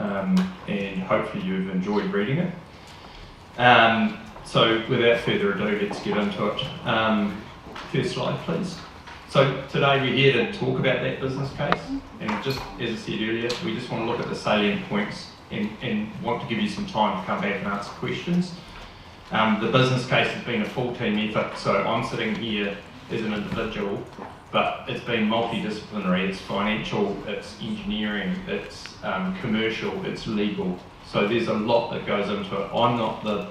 and hopefully you've enjoyed reading it. So without further ado, let's get into it. First slide, please. So today we're here to talk about that business case, and just as I said earlier, we just want to look at the salient points and want to give you some time to come back and answer questions. The business case has been a full team effort, so I'm sitting here as an individual, but it's been multidisciplinary. It's financial, it's engineering, it's commercial, it's legal. So there's a lot that goes into it. I'm not the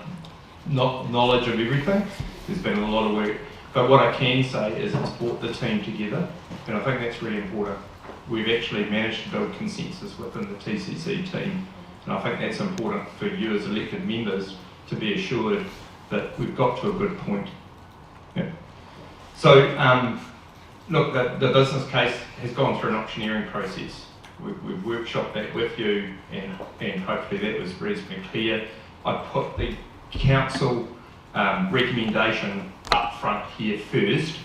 knowledge of everything. There's been a lot of work. But what I can say is it's brought the team together, and I think that's really important. We've actually managed to build consensus within the TCC team, and I think that's important for you as elected members to be assured that we've got to a good point. Yeah. So, look, the business case has gone through an auctioneering process. We've workshopped that with you, and hopefully that was reasonably clear. I put the council recommendation up front here first,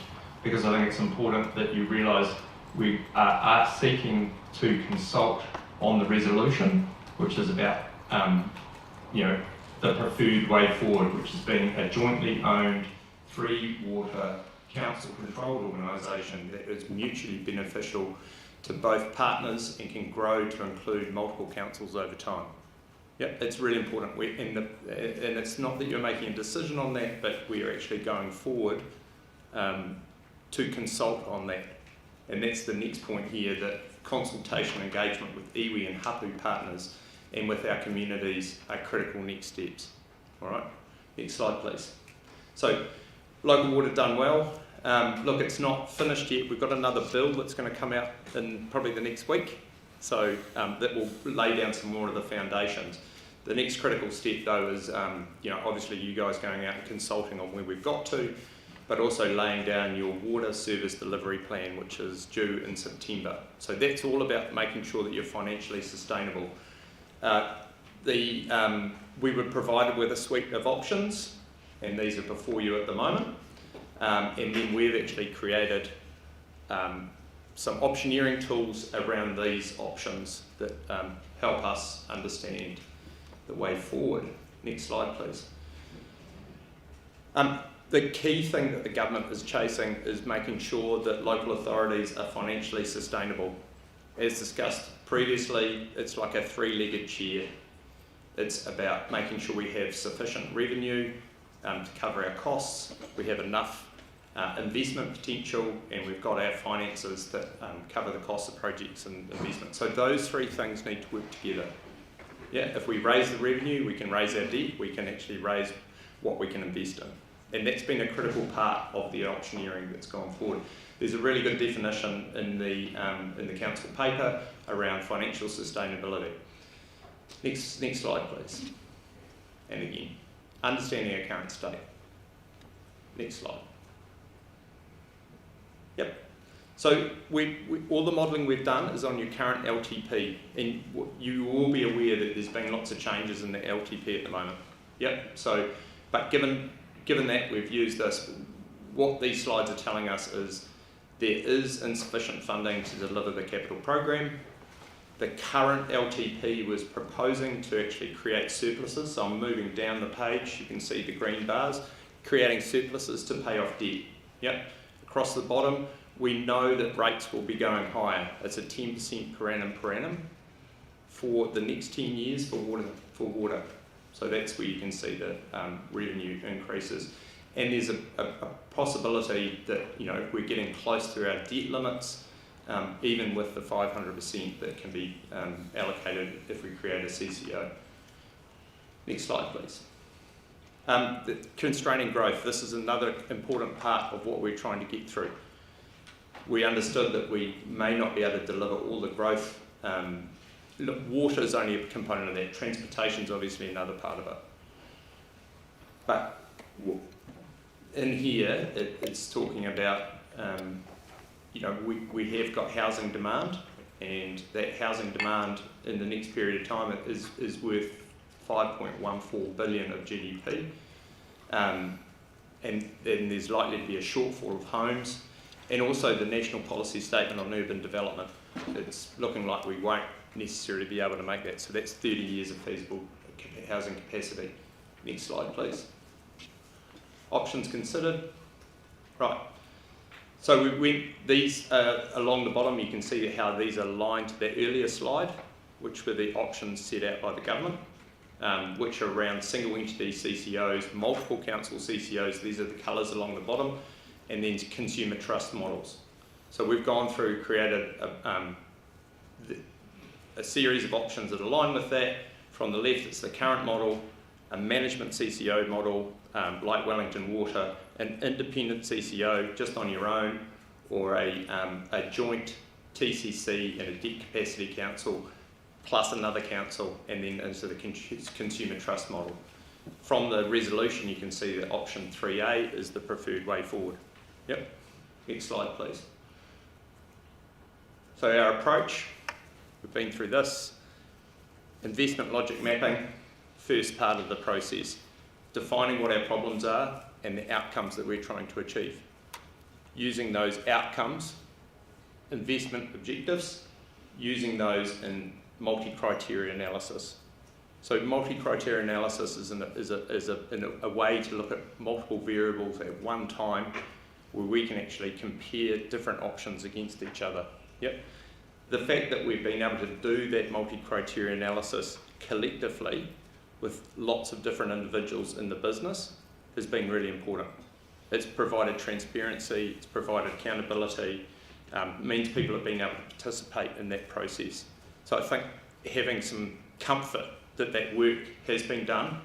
because I think it's important that you realise we are seeking to consult on the resolution, which is about the preferred way forward, which has been a jointly owned 3-water council-controlled organisation that is mutually beneficial to both partners and can grow to include multiple councils over time. Yeah, it's really important. And it's not that you're making a decision on that, but we are actually going forward to consult on that. And that's the next point here, that consultation engagement with iwi and hapu partners and with our communities are critical next steps. All right, next slide, please. So, local water done well. Look, it's not finished yet. We've got another bill that's going to come out in probably the next week. So that will lay down some more of the foundations. The next critical step, though, is obviously you guys going out and consulting on where we've got to, but also laying down your water service delivery plan, which is due in September. So that's all about making sure that you're financially sustainable. We were provided with a suite of options, and these are before you at the moment. And then we've actually created some optioneering tools around these options that help us understand the way forward. Next slide, please. The key thing that the government is chasing is making sure that local authorities are financially sustainable. As discussed previously, it's like a 3-legged chair. It's about making sure we have sufficient revenue to cover our costs, we have enough investment potential, and we've got our finances that cover the costs of projects and investment. So those 3 things need to work together. Yeah, if we raise the revenue, we can raise our debt, we can actually raise what we can invest in. And that's been a critical part of the auctioneering that's gone forward. There's a really good definition in the council paper around financial sustainability. Next slide, please. And again, understanding our current state. Next slide. Yep. So all the modelling we've done is on your current LTP, and you will be aware that there's been lots of changes in the LTP at the moment. Yep. So, but given that we've used this, what these slides are telling us is there is insufficient funding to deliver the capital program. The current LTP was proposing to actually create surpluses. So I'm moving down the page. You can see the green bars, creating surpluses to pay off debt. Yep. Across the bottom, we know that rates will be going higher. It's a 10% per annum for the next 10 years for water. So that's where you can see the revenue increases. And there's a possibility that if we're getting close to our debt limits, even with the 500% that can be allocated if we create a CCO. Next slide, please. The constraining growth. This is another important part of what we're trying to get through. We understood that we may not be able to deliver all the growth. Look, water is only a component of that. Transportation is obviously another part of it. But in here, it's talking about, we have got housing demand, and that housing demand in the next period of time is worth 5.14 billion of GDP. And there's likely to be a shortfall of homes. And also the National Policy Statement on Urban Development. It's looking like we won't necessarily be able to make that. So that's 30 years of feasible housing capacity. Next slide, please. Options considered. Right. So we went these along the bottom. You can see how these are aligned to that earlier slide, which were the options set out by the government, which are around single entity CCOs, multiple council CCOs. These are the colours along the bottom, and then consumer trust models. So we've gone through, created a series of options that align with that. From the left, it's the current model, a management CCO model, like Wellington Water, an independent CCO just on your own, or a joint TCC and a debt capacity council, plus another council, and then into the consumer trust model. From the resolution, you can see that option 3A is the preferred way forward. Yep. Next slide, please. So our approach, we've been through this. Investment logic mapping, first part of the process. Defining what our problems are and the outcomes that we're trying to achieve. Using those outcomes, investment objectives, using those in multi-criteria analysis. So multi-criteria analysis is a way to look at multiple variables at one time, where we can actually compare different options against each other. Yep. The fact that we've been able to do that multi-criteria analysis collectively with lots of different individuals in the business has been really important. It's provided transparency, it's provided accountability, means people have been able to participate in that process. So I think having some comfort that that work has been done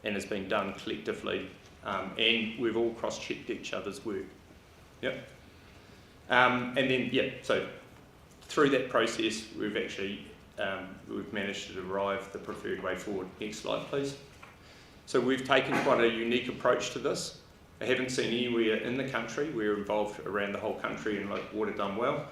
and has been done collectively, and we've all cross-checked each other's work. Yep. And then, yeah, so through that process, we've actually we've managed to derive the preferred way forward. Next slide, please. So we've taken quite a unique approach to this. I haven't seen anywhere in the country, we're involved around the whole country in like Water Done Well,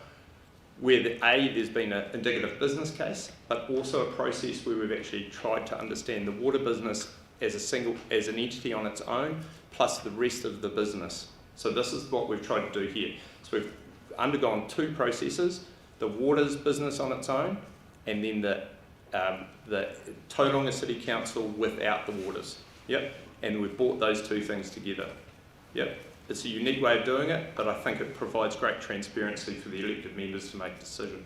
where there's been an indicative business case, but also a process where we've actually tried to understand the water business as an entity on its own, plus the rest of the business. So this is what we've tried to do here. So we've undergone two processes, the waters business on its own, and then the Tauranga City Council without the waters. Yep. And we've brought those two things together. Yep. It's a unique way of doing it, but I think it provides great transparency for the elected members to make a decision.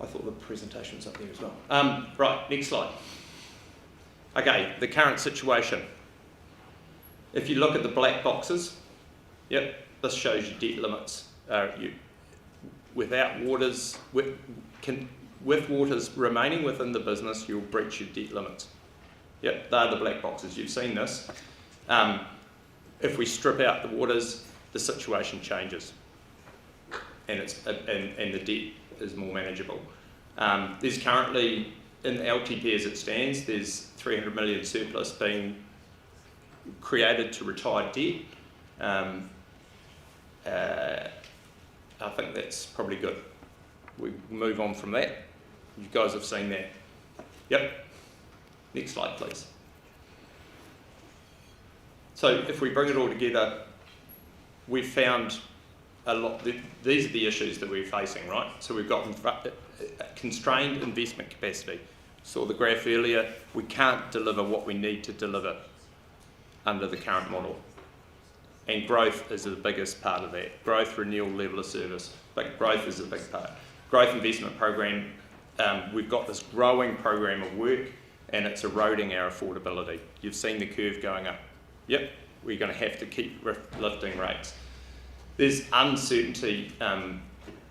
I thought the presentation was up there as well. Right, next slide. Okay, the current situation. If you look at the black boxes, yep, this shows you debt limits. Without waters, with waters remaining within the business, you'll breach your debt limits. Yep, they're the black boxes. You've seen this. If we strip out the waters, the situation changes, and the debt is more manageable. There's currently, in the LTP as it stands, there's 300 million surplus being created to retire debt. I think that's probably good. We move on from that. You guys have seen that. Yep. Next slide, please. So if we bring it all together, we've found a lot. These are the issues that we're facing, right? So we've got constrained investment capacity. Saw the graph earlier. We can't deliver what we need to deliver under the current model. And growth is the biggest part of that. Growth, renewal, level of service. But growth is a big part. Growth investment program, we've got this growing program of work, and it's eroding our affordability. You've seen the curve going up. Yep, we're going to have to keep lifting rates. There's uncertainty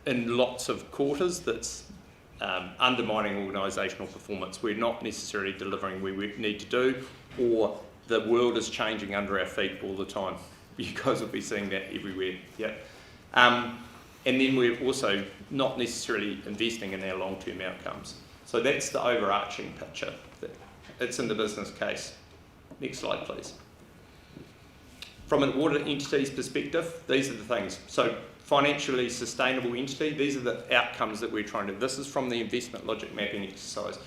in lots of quarters that's undermining organisational performance. We're not necessarily delivering where we need to do, or the world is changing under our feet all the time. You guys will be seeing that everywhere. Yep. And then we're also not necessarily investing in our long-term outcomes. So that's the overarching picture. It's in the business case. Next slide, please. From a water entity's perspective, these are the things. So financially sustainable entity, these are the outcomes that we're trying to. This is from the investment logic mapping exercise.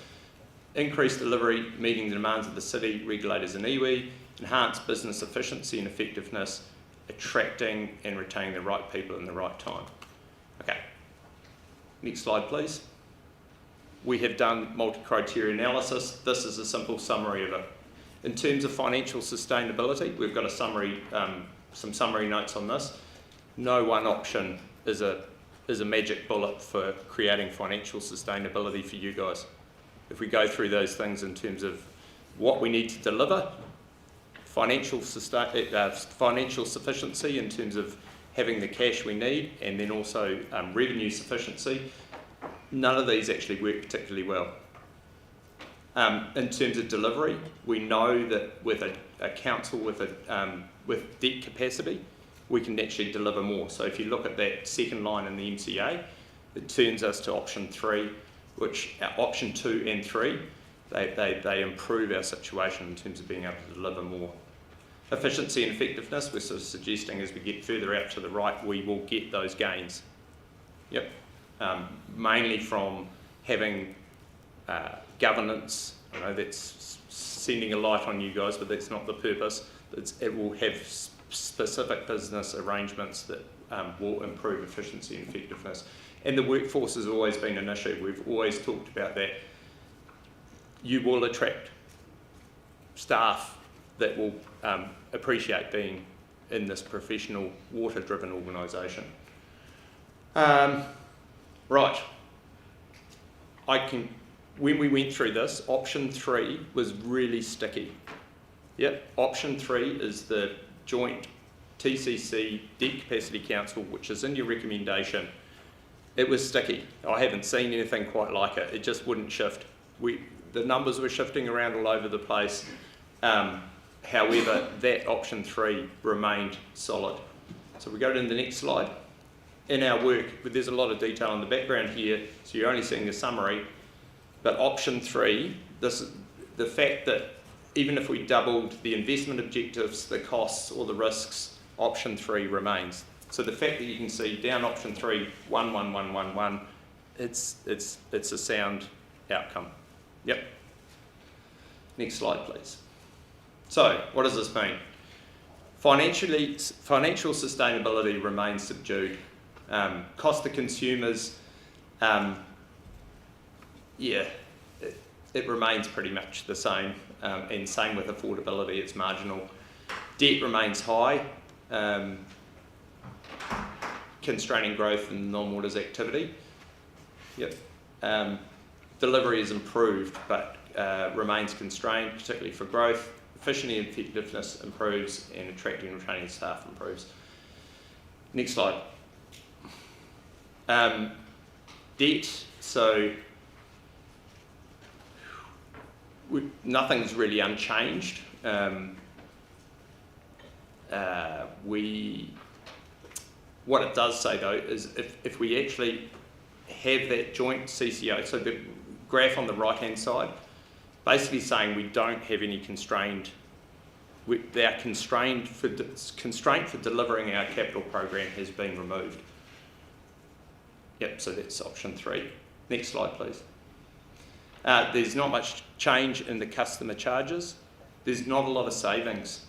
Increased delivery, meeting the demands of the city, regulators and iwi, enhance business efficiency and effectiveness, attracting and retaining the right people in the right time. Okay, next slide please. We have done multi-criteria analysis. This is a simple summary of it. In terms of financial sustainability, we've got a summary, some summary notes on this. No one option is a magic bullet for creating financial sustainability for you guys. If we go through those things in terms of what we need to deliver, financial sufficiency in terms of having the cash we need, and then also revenue sufficiency, none of these actually work particularly well. In terms of delivery, we know that with a council with debt capacity, we can actually deliver more. So if you look at that second line in the MCA, it turns us to option 3, which option 2 and 3, they improve our situation in terms of being able to deliver more. Efficiency and effectiveness, we're sort of suggesting as we get further out to the right, we will get those gains. Yep. Mainly from having governance. I know that's sending a light on you guys, but that's not the purpose. It will have specific business arrangements that will improve efficiency and effectiveness. And the workforce has always been an issue. We've always talked about that. You will attract staff that will appreciate being in this professional, water-driven organisation. Right. When we went through this, option 3 was really sticky. Yep, option 3 is the joint TCC Debt Capacity Council, which is in your recommendation. It was sticky. I haven't seen anything quite like it. It just wouldn't shift. The numbers were shifting around all over the place. However, that option 3 remained solid. So we go to the next slide. In our work, there's a lot of detail in the background here, so you're only seeing the summary. But option 3, the fact that even if we doubled the investment objectives, the costs or the risks, option 3 remains. So the fact that you can see down option 3, 1, 1, 1, 1, 1, it's a sound outcome. Yep. Next slide, please. So what does this mean? Financial sustainability remains subdued. Cost to consumers, it remains pretty much the same, and same with affordability, it's marginal. Debt remains high, constraining growth in non-waters activity. Yep. Delivery is improved, but remains constrained, particularly for growth. Efficiency and effectiveness improves, and attracting and retaining staff improves. Next slide. Debt, so nothing's really unchanged. What it does say though is if we actually have that joint CCO, so the graph on the right hand side, basically saying we don't have any constraint for delivering our capital program has been removed. Yep, so that's option 3. Next slide, please. There's not much change in the customer charges. There's not a lot of savings.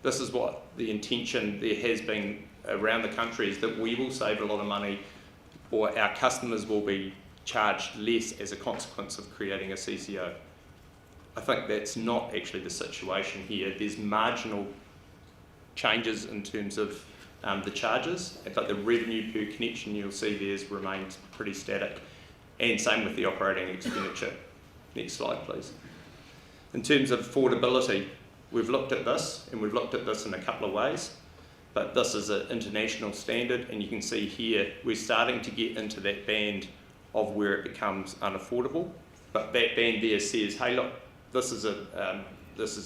This is what the intention there has been around the country, is that we will save a lot of money, or our customers will be charged less as a consequence of creating a CCO. I think that's not actually the situation here. There's marginal changes in terms of the charges, but the revenue per connection you'll see there's remained pretty static, and same with the operating expenditure. Next slide, please. In terms of affordability, we've looked at this, and we've looked at this in a couple of ways, but this is an international standard, and you can see here we're starting to get into that band of where it becomes unaffordable, but that band there says, hey look, this is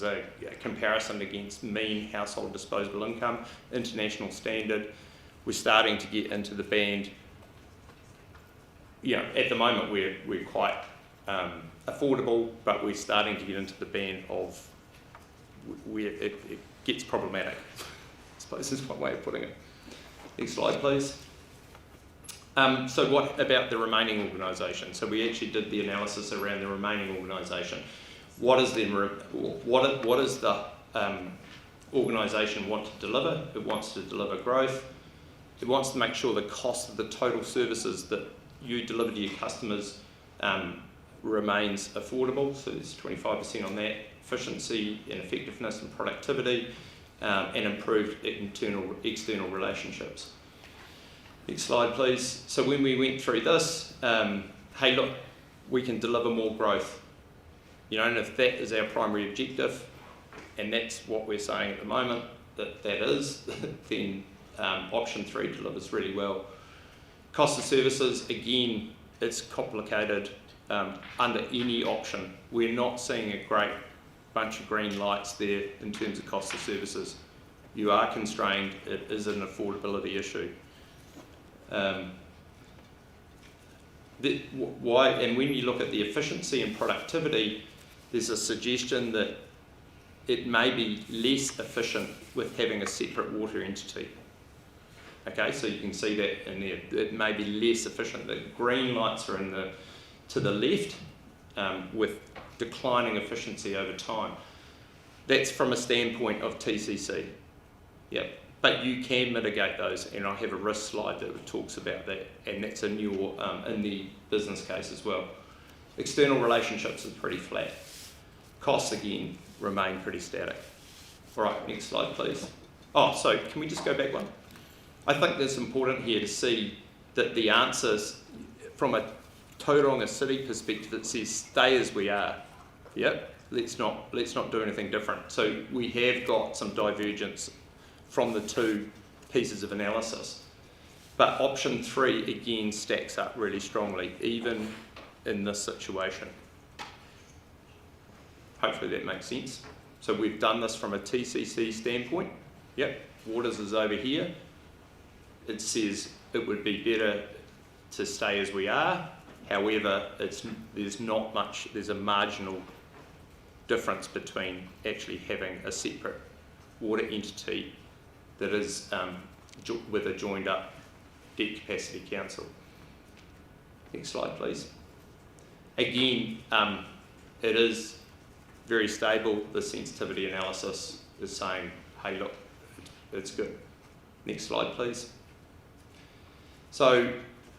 a comparison against mean household disposable income, international standard. We're starting to get into the band. At the moment we're quite affordable, but we're starting to get into the band of where it gets problematic. I suppose is one way of putting it. Next slide, please. So what about the remaining organisation? So we actually did the analysis around the remaining organisation. What is the organisation want to deliver. It wants to deliver growth. It wants to make sure the cost of the total services that you deliver to your customers remains affordable. So there's 25% on that. Efficiency and effectiveness and productivity, and improved external relationships. Next slide, please. So when we went through this, hey, look, we can deliver more growth. You know, and if that is our primary objective, and that's what we're saying at the moment, that is, then option 3 delivers really well. Cost of services, again, it's complicated under any option. We're not seeing a great bunch of green lights there in terms of cost of services. You are constrained, it is an affordability issue. Why? And when you look at the efficiency and productivity, there's a suggestion that it may be less efficient with having a separate water entity. Okay, so you can see that in there. It may be less efficient. The green lights are to the left with declining efficiency over time. That's from a standpoint of TCC. Yeah, but you can mitigate those, and I have a risk slide that talks about that, and that's in the business case as well. External relationships are pretty flat. Costs, again, remain pretty static. All right, next slide, please. Oh, so can we just go back one? I think it's important here to see that the answers from a Tauranga City perspective, it says stay as we are. Yep, let's not do anything different. So we have got some divergence from the two pieces of analysis. But option 3 again stacks up really strongly, even in this situation. Hopefully that makes sense. So we've done this from a TCC standpoint. Yep, Waters is over here. It says it would be better to stay as we are. However, there's a marginal difference between actually having a separate water entity that is with a joined up debt capacity council. Next slide, please. Again, it is very stable. The sensitivity analysis is saying, hey, look, it's good. Next slide, please. So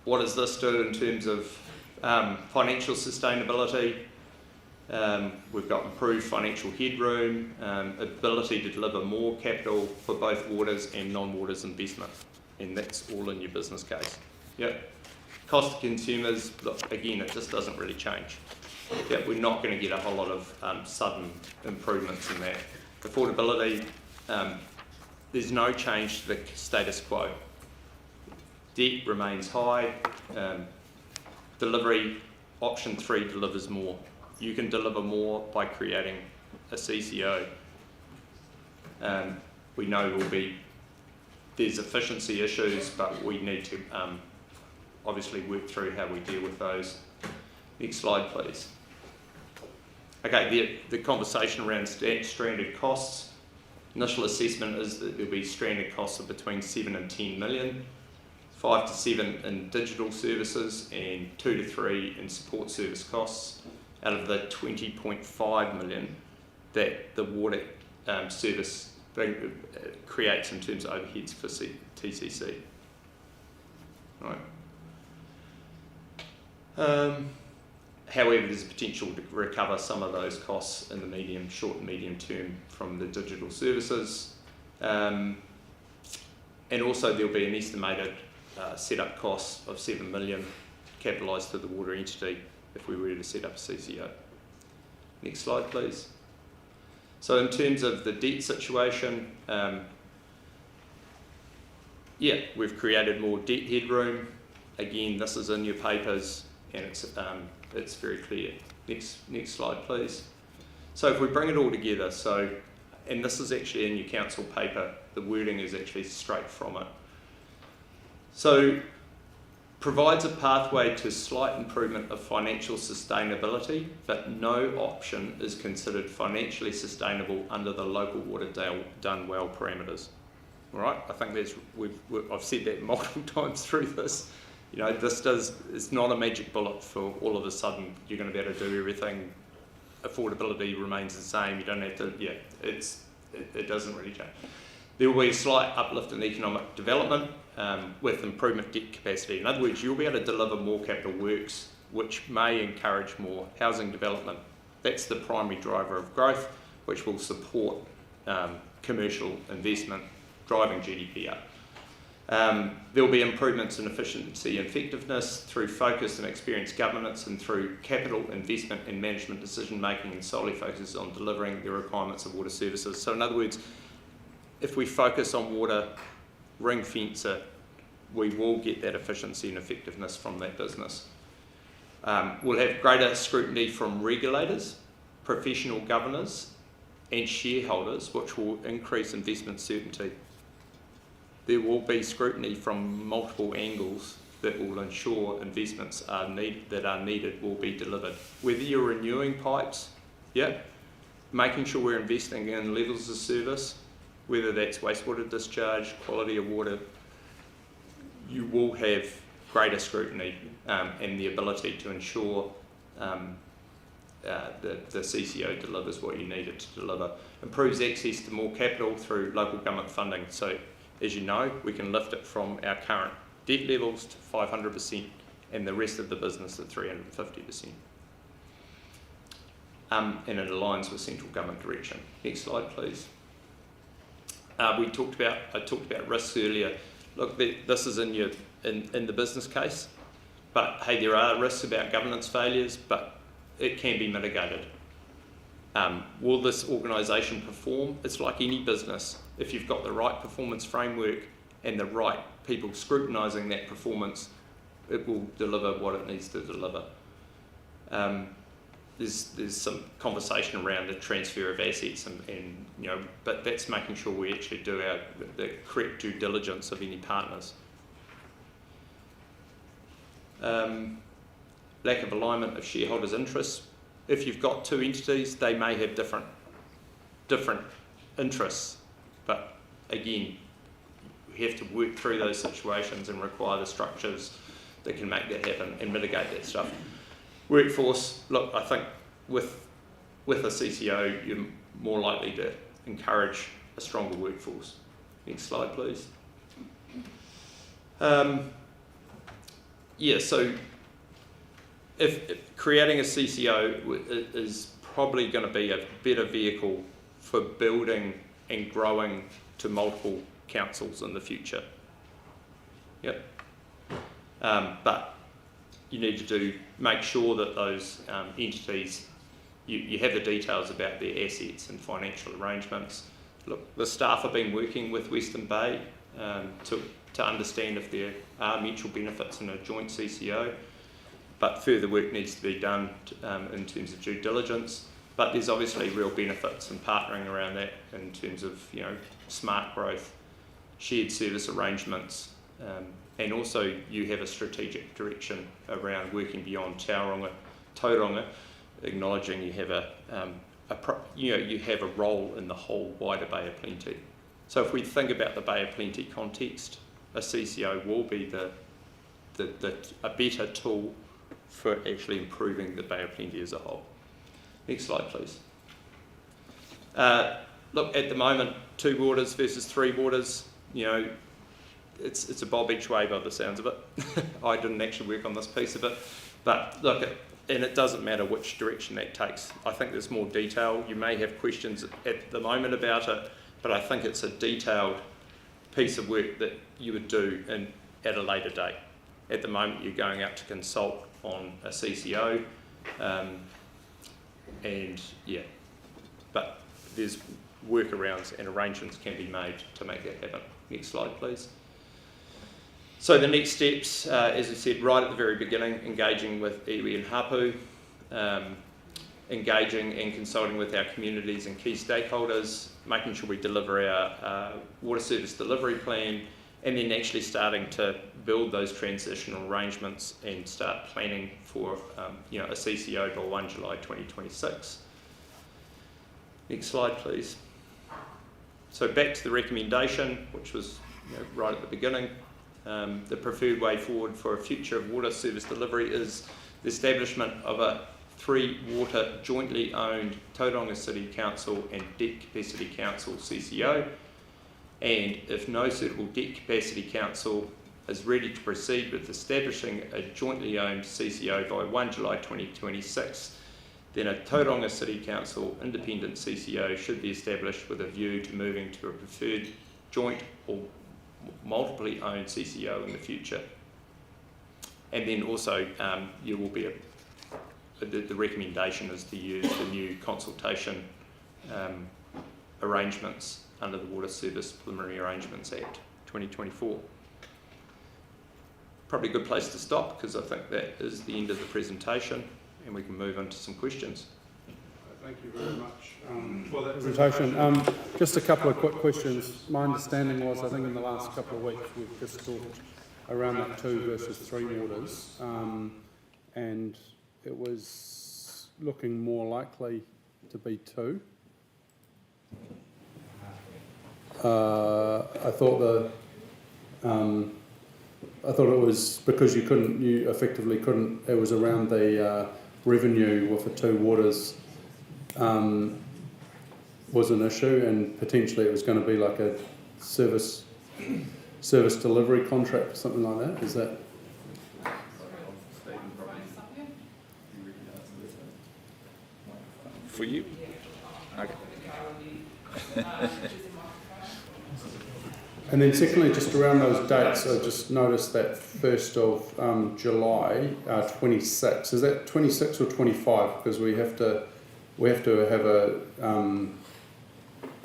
what does this do in terms of financial sustainability? We've got improved financial headroom, ability to deliver more capital for both waters and non-waters investment, and that's all in your business case. Yep. Cost to consumers, look, again, it just doesn't really change. Yep, we're not going to get a whole lot of sudden improvements in that. Affordability, there's no change to the status quo. Debt remains high. Delivery, option 3 delivers more. You can deliver more by creating a CCO. We know there's efficiency issues, but we need to obviously work through how we deal with those. Next slide, please. Okay, the conversation around stranded costs. Initial assessment is that there'll be stranded costs of between 7 and 10 million. 5 to 7 in digital services and 2 to 3 in support service costs out of the 20.5 million that the water service creates in terms of overheads for TCC. Right. However, there's a potential to recover some of those costs in the short and medium term from the digital services. And also there'll be an estimated set-up cost of 7 million capitalised to the water entity if we were to set up a CCO. Next slide, please. So in terms of the debt situation, we've created more debt headroom. Again, this is in your papers and it's very clear. Next slide, please. So if we bring it all together, and this is actually in your council paper, the wording is actually straight from it. So, provides a pathway to slight improvement of financial sustainability, but no option is considered financially sustainable under the local water done well parameters. All right, I think I've said that multiple times through this. You know, it's not a magic bullet for all of a sudden you're going to be able to do everything. Affordability remains the same. You don't have to. Yeah, it's it doesn't really change. There will be a slight uplift in economic development with improvement debt capacity. In other words, you'll be able to deliver more capital works, which may encourage more housing development. That's the primary driver of growth, which will support commercial investment, driving GDP up. There will be improvements in efficiency and effectiveness through focused and experienced governance and through capital investment and management decision making, and solely focuses on delivering the requirements of water services. So in other words, if we focus on water, ring fence it, we will get that efficiency and effectiveness from that business. We'll have greater scrutiny from regulators, professional governors and shareholders, which will increase investment certainty. There will be scrutiny from multiple angles that will ensure investments that are needed will be delivered. Whether you're renewing pipes, making sure we're investing in levels of service, whether that's wastewater discharge, quality of water, you will have greater scrutiny and the ability to ensure the CCO delivers what you need it to deliver. Improves access to more capital through local government funding. So as you know, we can lift it from our current debt levels to 500% and the rest of the business at 350%. And it aligns with central government direction. Next slide, please. I talked about risks earlier. Look, this is in the business case, but hey, there are risks about governance failures, but it can be mitigated. Will this organisation perform? It's like any business. If you've got the right performance framework and the right people scrutinising that performance, it will deliver what it needs to deliver. There's some conversation around the transfer of assets and but that's making sure we actually do the correct due diligence of any partners. Lack of alignment of shareholders' interests. If you've got two entities, they may have different interests, but again, we have to work through those situations and require the structures that can make that happen and mitigate that stuff. Workforce, look, I think with a CCO, you're more likely to encourage a stronger workforce. Next slide, please. So if creating a CCO is probably going to be a better vehicle for building and growing to multiple councils in the future. But you need to make sure that those entities, you have the details about their assets and financial arrangements. Look, the staff have been working with Western Bay to understand if there are mutual benefits in a joint CCO, but further work needs to be done in terms of due diligence. But there's obviously real benefits in partnering around that in terms of smart growth, shared service arrangements, and also you have a strategic direction around working beyond Tauranga, Tauranga, acknowledging you have you have a role in the whole wider Bay of Plenty. So if we think about the Bay of Plenty context, a CCO will be a better tool for actually improving the Bay of Plenty as a whole. Next slide, please. Look, at the moment, 2 waters versus 3 waters, it's a bob each way by the sounds of it. I didn't actually work on this piece of it, but look, and it doesn't matter which direction that takes. I think there's more detail. You may have questions at the moment about it, but I think it's a detailed piece of work that you would do at a later date. At the moment, you're going out to consult on a CCO, but there's workarounds and arrangements can be made to make that happen. Next slide, please. So the next steps, as I said right at the very beginning, engaging with iwi and hapu, engaging and consulting with our communities and key stakeholders, making sure we deliver our water service delivery plan, and then actually starting to build those transitional arrangements and start planning for a CCO by 1 July 2026. Next slide, please. So back to the recommendation, which was right at the beginning. The preferred way forward for a future of water service delivery is the establishment of a 3 water jointly owned Tauranga City Council and Debt Capacity Council CCO, and if no suitable Debt Capacity Council is ready to proceed with establishing a jointly owned CCO by 1 July 2026, then a Tauranga City Council independent CCO should be established with a view to moving to a preferred joint or multiply owned CCO in the future. And then also you will be the recommendation is to use the new consultation arrangements under the Water Service Preliminary Arrangements Act 2024. Probably a good place to stop, because I think that is the end of the presentation and we can move into some questions. Thank you very much for that presentation. Just a couple of quick questions. My understanding was, I think in the last couple of weeks we've just talked around that 2 versus 3 waters, and it was looking more likely to be 2. I thought it was because you effectively couldn't. It was around the revenue with the 2 waters was an issue, and potentially it was going to be like a service delivery contract or something like that. Is that? For you? Okay. And then secondly, just around those dates, I just noticed that 1st of July 26. Is that 26 or 25? Because we have to have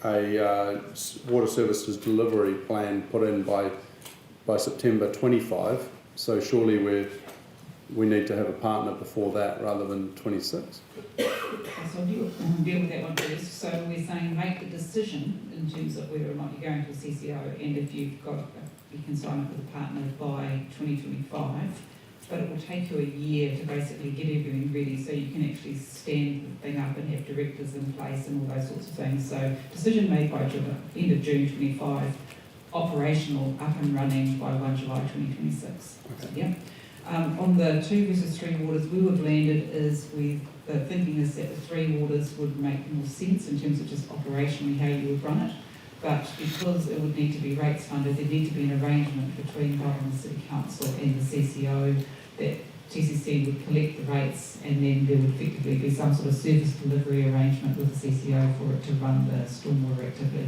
a water services delivery plan put in by September 25. So surely we need to have a partner before that rather than 26. So I'll deal with that one first. So we're saying make the decision in terms of whether or not you're going to a CCO, and if you can sign up with a partner by 2025, but it will take you a year to basically get everything ready so you can actually stand the thing up and have directors in place and all those sorts of things. So decision made by end of June 25, operational, up and running by 1 July 2026. Okay. So, yeah. On the 2 versus 3 waters, we were blended the thinking is that the 3 waters would make more sense in terms of just operationally how you would run it, but because it would need to be rates funded, there need to be an arrangement between Tauranga City Council and the CCO that TCC would collect the rates, and then there would effectively be some sort of service delivery arrangement with the CCO for it to run the stormwater activity.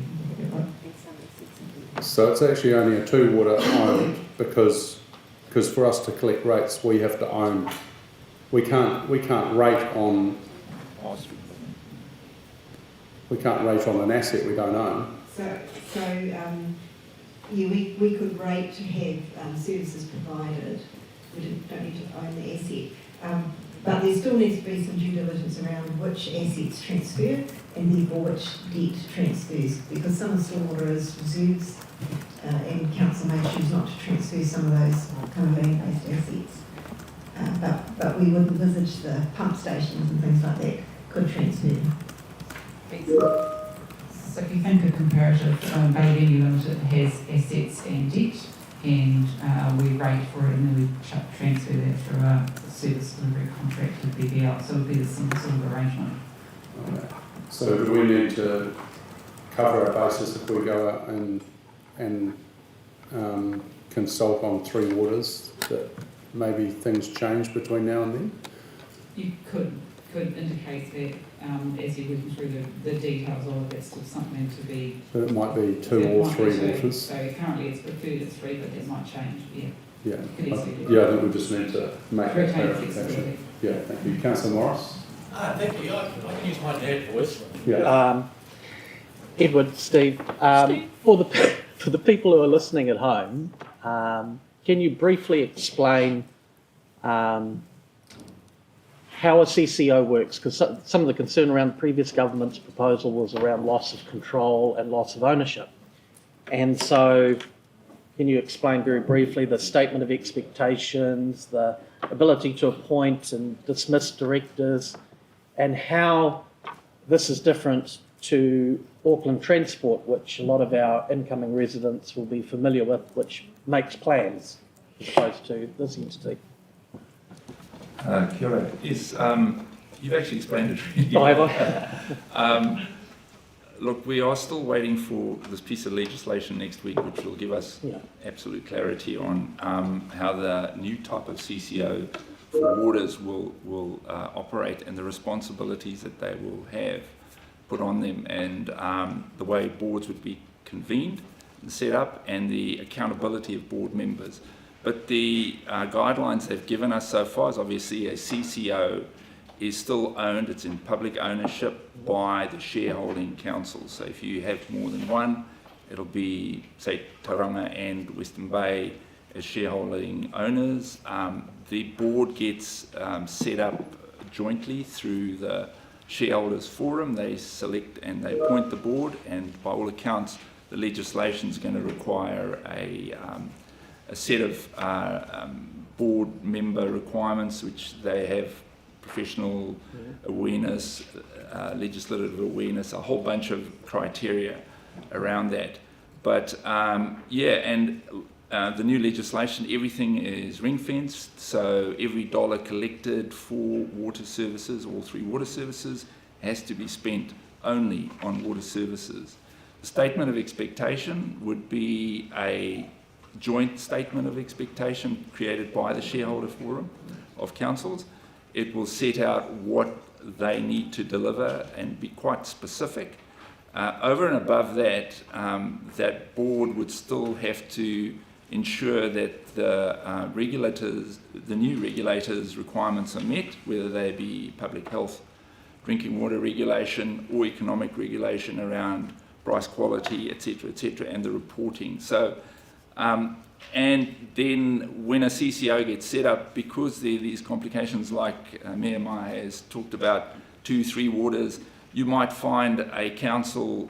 So it's actually only a 2 water owned because for us to collect rates, we have to own. We can't rate on. We can't rate on an asset we don't own. We could rate to have services provided. We don't need to own the asset, but there still needs to be some due diligence around which assets transfer and therefore which debt transfers, because some of the stormwater is reserves. And council may choose not to transfer some of those kind of land-based assets. But we would envisage the pump stations and things like that could transfer. So if you think a comparative, Bay Venue Limited has assets and debt, and we rate for it, and then we transfer that through a service delivery contract to BBL. So it would be the simple sort of arrangement. Okay. So do we need to cover our bases if we go out and consult on 3 waters, that maybe things change between now and then? You could indicate that as you're working through the details of it, that's still something to be... But it might be 2 or 3 waters. So currently it's preferred at 3, but that might change, yeah. Yeah, I think we just need to make that clarification. Yeah, thank you. Councillor Morris? Thank you. I can use my dad voice. Yeah. Edward, Steve, for the people who are listening at home, can you briefly explain how a CCO works? Because some of the concern around the previous government's proposal was around loss of control and loss of ownership. And so can you explain very briefly the statement of expectations, the ability to appoint and dismiss directors, and how this is different to Auckland Transport, which a lot of our incoming residents will be familiar with, which makes plans as opposed to this entity? Kia ora. Yes, You've actually explained it really Oh, well. have I? Look, we are still waiting for this piece of legislation next week, which will give us Yeah. absolute clarity on how the new type of CCO for waters will operate and the responsibilities that they will have put on them, and the way boards would be convened and set up, and the accountability of board members. But the guidelines they've given us so far is obviously a CCO is still owned, it's in public ownership by the shareholding council. So if you have more than one, it'll be, say, Tauranga and Western Bay as shareholding owners. The board gets set up jointly through the shareholders forum. They select and they appoint the board, and by all accounts the legislation is going to require a set of board member requirements, which they have professional awareness, legislative awareness, a whole bunch of criteria around that. But the new legislation, everything is ring fenced, so every dollar collected for water services, all three water services, has to be spent only on water services. The statement of expectation would be a joint statement of expectation created by the shareholder forum of councils. It will set out what they need to deliver and be quite specific. Over and above that, that board would still have to ensure that the new regulators' requirements are met, whether they be public health, drinking water regulation, or economic regulation around price quality, etc., and the reporting. So, and then when a CCO gets set up, because there are these complications like Mayor Mai has talked about, 2-3 waters, you might find a council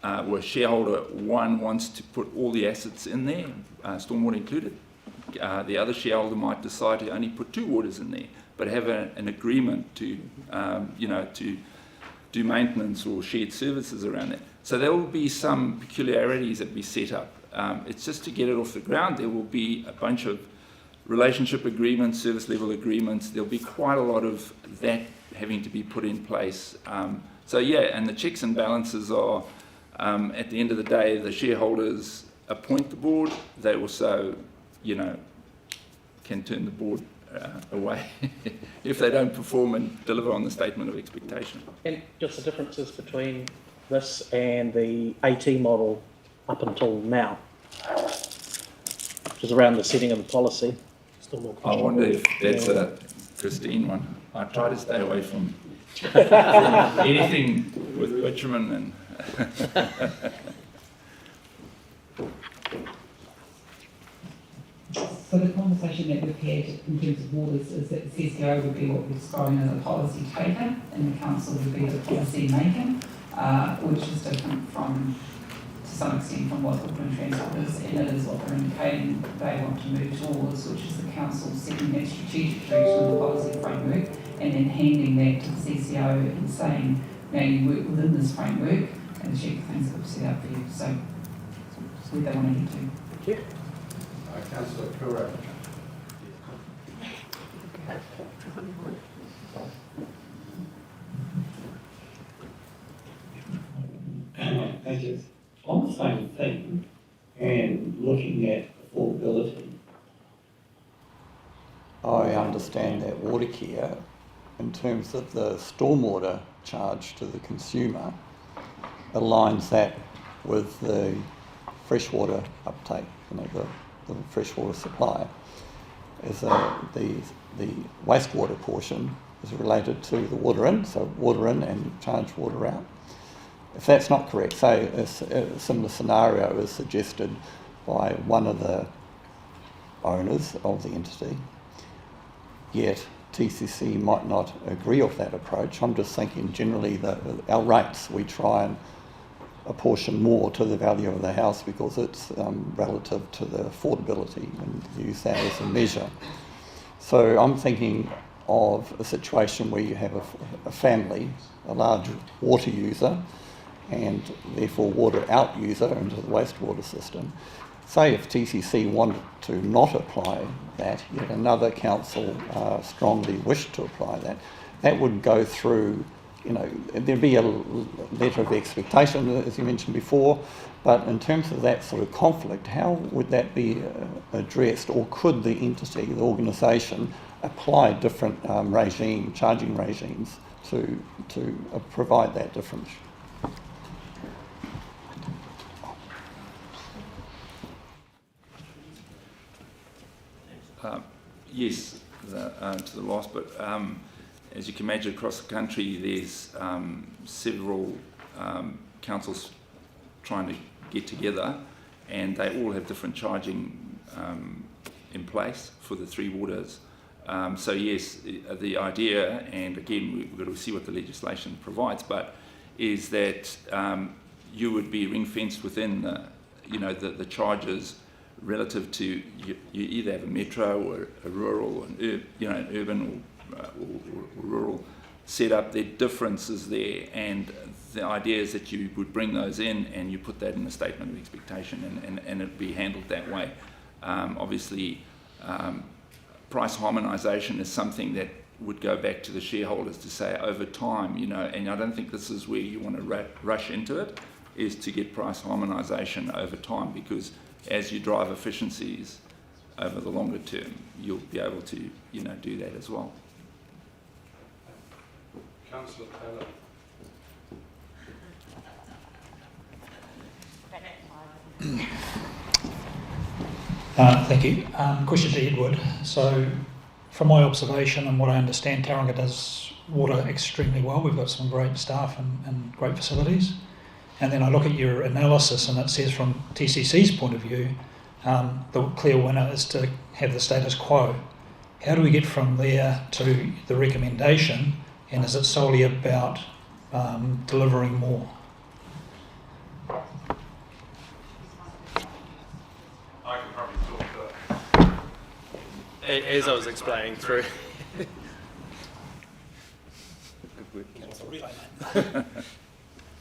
where shareholder one wants to put all the assets in there, stormwater included. The other shareholder might decide to only put 2 waters in there, but have an agreement to, to do maintenance or shared services around it. So there will be some peculiarities that we set up. It's just to get it off the ground. There will be a bunch of relationship agreements, service level agreements. There'll be quite a lot of that having to be put in place. And the checks and balances are, at the end of the day, the shareholders appoint the board. They also, can turn the board away if they don't perform and deliver on the statement of expectation. And just the differences between this and the AT model up until now, which is around the setting of the policy. Still more I wonder if that's a Christine one. I try to stay away from anything with bitumen and So the conversation that we've had in terms of waters is that the CCO would be what we're describing as a policy taker, and the council would be the policy maker, which is different from, to some extent, from what Auckland Transport is, and it is what they're indicating they want to move towards, which is the council setting that strategic direction of the policy framework, and then handing that to the CCO and saying, now you work within this framework and check the things that we've set out for you. So that's where they want to get to. Thank you. Councillor Kura. Thank you. On the same thing, and looking at affordability, I understand that water care, in terms of the stormwater charge to the consumer, aligns that with the freshwater uptake, the freshwater supply. As the wastewater portion is related to the water in, so water in and charge water out. If that's not correct, say a similar scenario is suggested by one of the owners of the entity, yet TCC might not agree with that approach. I'm just thinking generally that our rates, we try and apportion more to the value of the house because it's relative to the affordability and use that as a measure. So I'm thinking of a situation where you have a family, a large water user, and therefore water out user into the wastewater system. Say if TCC wanted to not apply that, yet another council strongly wished to apply that, that would go through, there'd be a letter of expectation, as you mentioned before, but in terms of that sort of conflict, how would that be addressed, or could the entity, the organisation, apply different charging regimes to provide that difference? Yes, to the last, but as you can imagine, across the country, there's several councils trying to get together, and they all have different charging in place for the three waters. So yes, the idea, and again, we've got to see what the legislation provides, but is that you would be ring-fenced within the charges relative to you either have a metro or a rural, an urban or rural setup. There are differences there, and the idea is that you would bring those in and you put that in the statement of expectation, and it'd be handled that way. Obviously, price harmonisation is something that would go back to the shareholders to say over time, and I don't think this is where you want to rush into it, is to get price harmonisation over time, because as you drive efficiencies over the longer term, you'll be able to, do that as well. Councillor Taylor. Thank you. Question to Edward. So, from my observation and what I understand, Tauranga does water extremely well. We've got some great staff and great facilities. And then I look at your analysis, and it says from TCC's point of view, the clear winner is to have the status quo. How do we get from there to the recommendation, and is it solely about delivering more? I can probably talk to it. As I was explaining through...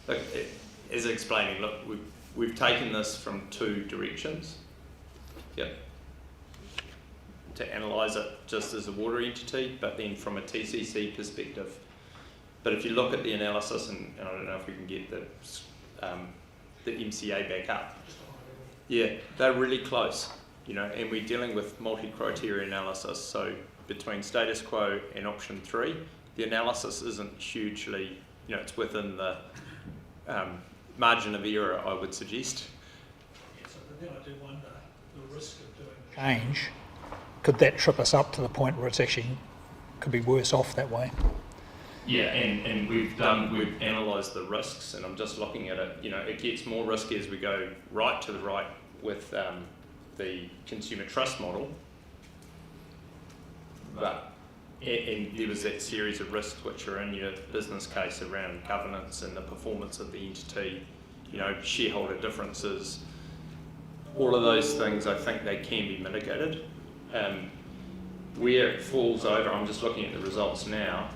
Look, as explaining, look, we've taken this from two directions. Yep. To analyse it just as a water entity, but then from a TCC perspective. But if you look at the analysis, and I don't know if we can get the MCA back up. Yeah, they're really close, and we're dealing with multi-criteria analysis. So between status quo and option 3, the analysis isn't hugely, it's within the margin of error, I would suggest. Yeah, so then I do wonder, the risk of doing change, could that trip us up to the point where it's actually could be worse off that way? Yeah, and we've analysed the risks, and I'm just looking at it. It gets more risky as we go right to the right with the consumer trust model. But and there was that series of risks which are in your business case around governance and the performance of the entity, shareholder differences, all of those things. I think they can be mitigated. Where it falls over, I'm just looking at the results now.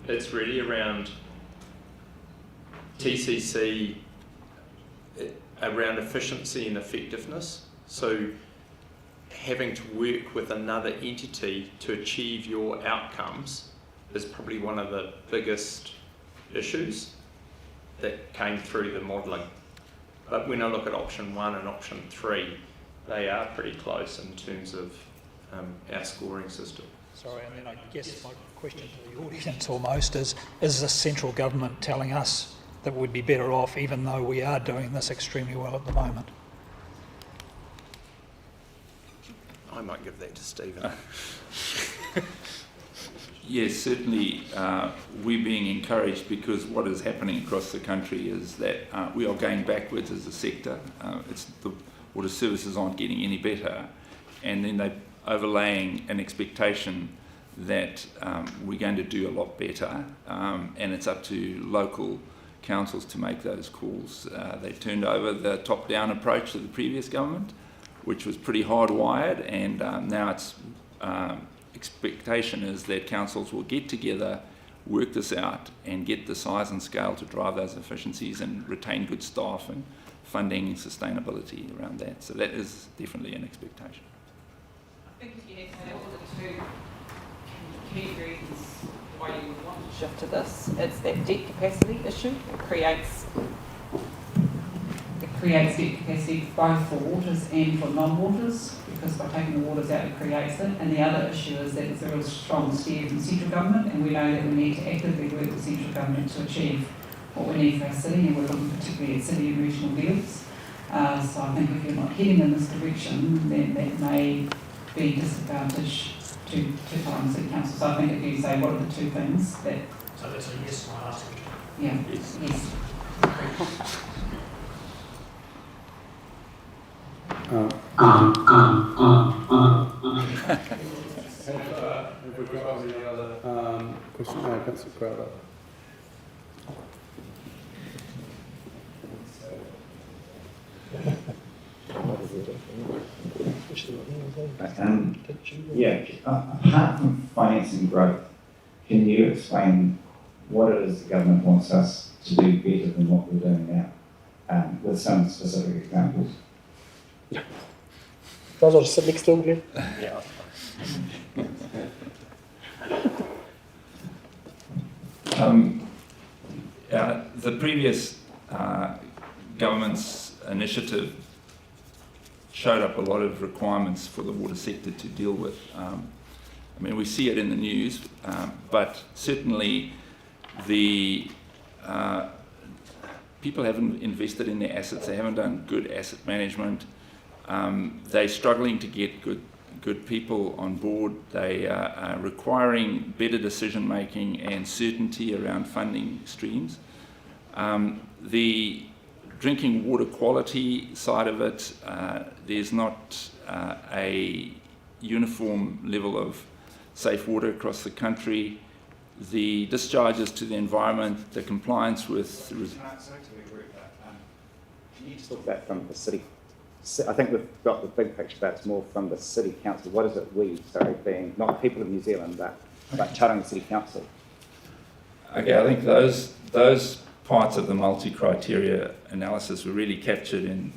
It's really around TCC, around efficiency and effectiveness. So having to work with another entity to achieve your outcomes is probably one of the biggest issues that came through the modelling. But when I look at option 1 and option 3, they are pretty close in terms of our scoring system. Sorry, and then I guess my question to the audience almost is the central government telling us that we'd be better off even though we are doing this extremely well at the moment? I might give that to Stephen. Yes, certainly we're being encouraged, because what is happening across the country is that we are going backwards as a sector. The water services aren't getting any better, and then they're overlaying an expectation that we're going to do a lot better, and it's up to local councils to make those calls. They turned over the top-down approach of the previous government, which was pretty hardwired, and now it's expectation is that councils will get together, work this out, and get the size and scale to drive those efficiencies and retain good staff and funding and sustainability around that. So that is definitely an expectation. I think if you had to say all the two key reasons why why you would want to shift to this. It's that debt capacity issue. It creates debt capacity both for waters and for non-waters, because by taking the waters out it creates it. And the other issue is that there's a real strong steer from central government, and we know that we need to actively work with central government to achieve what we need for our city, and we're looking particularly at city and regional deals. So I think if you're not heading in this direction, then that may be disadvantage to Tauranga City Council. So I think if you say what are the two things that... So that's a yes, my last question. Yeah, yes. Have we got any other questions? No, Councillor Crowder. Apart from financing growth, can you explain what it is the government wants us to do better than what we're doing now, with some specific examples? I'll just sit next to him again. The previous government's initiative showed up a lot of requirements for the water sector to deal with. I mean, we see it in the news, but certainly the people haven't invested in their assets. They haven't done good asset management. They're struggling to get good people on board. They are requiring better decision making and certainty around funding streams. The drinking water quality side of it, there's not a uniform level of safe water across the country. The discharges to the environment, the compliance with... Can you just talk about from the city? I think we've got the big picture, but it's more from the City Council. What is it being not the people of New Zealand, but Tauranga City Council? Okay, I think those parts of the multi-criteria analysis were really captured in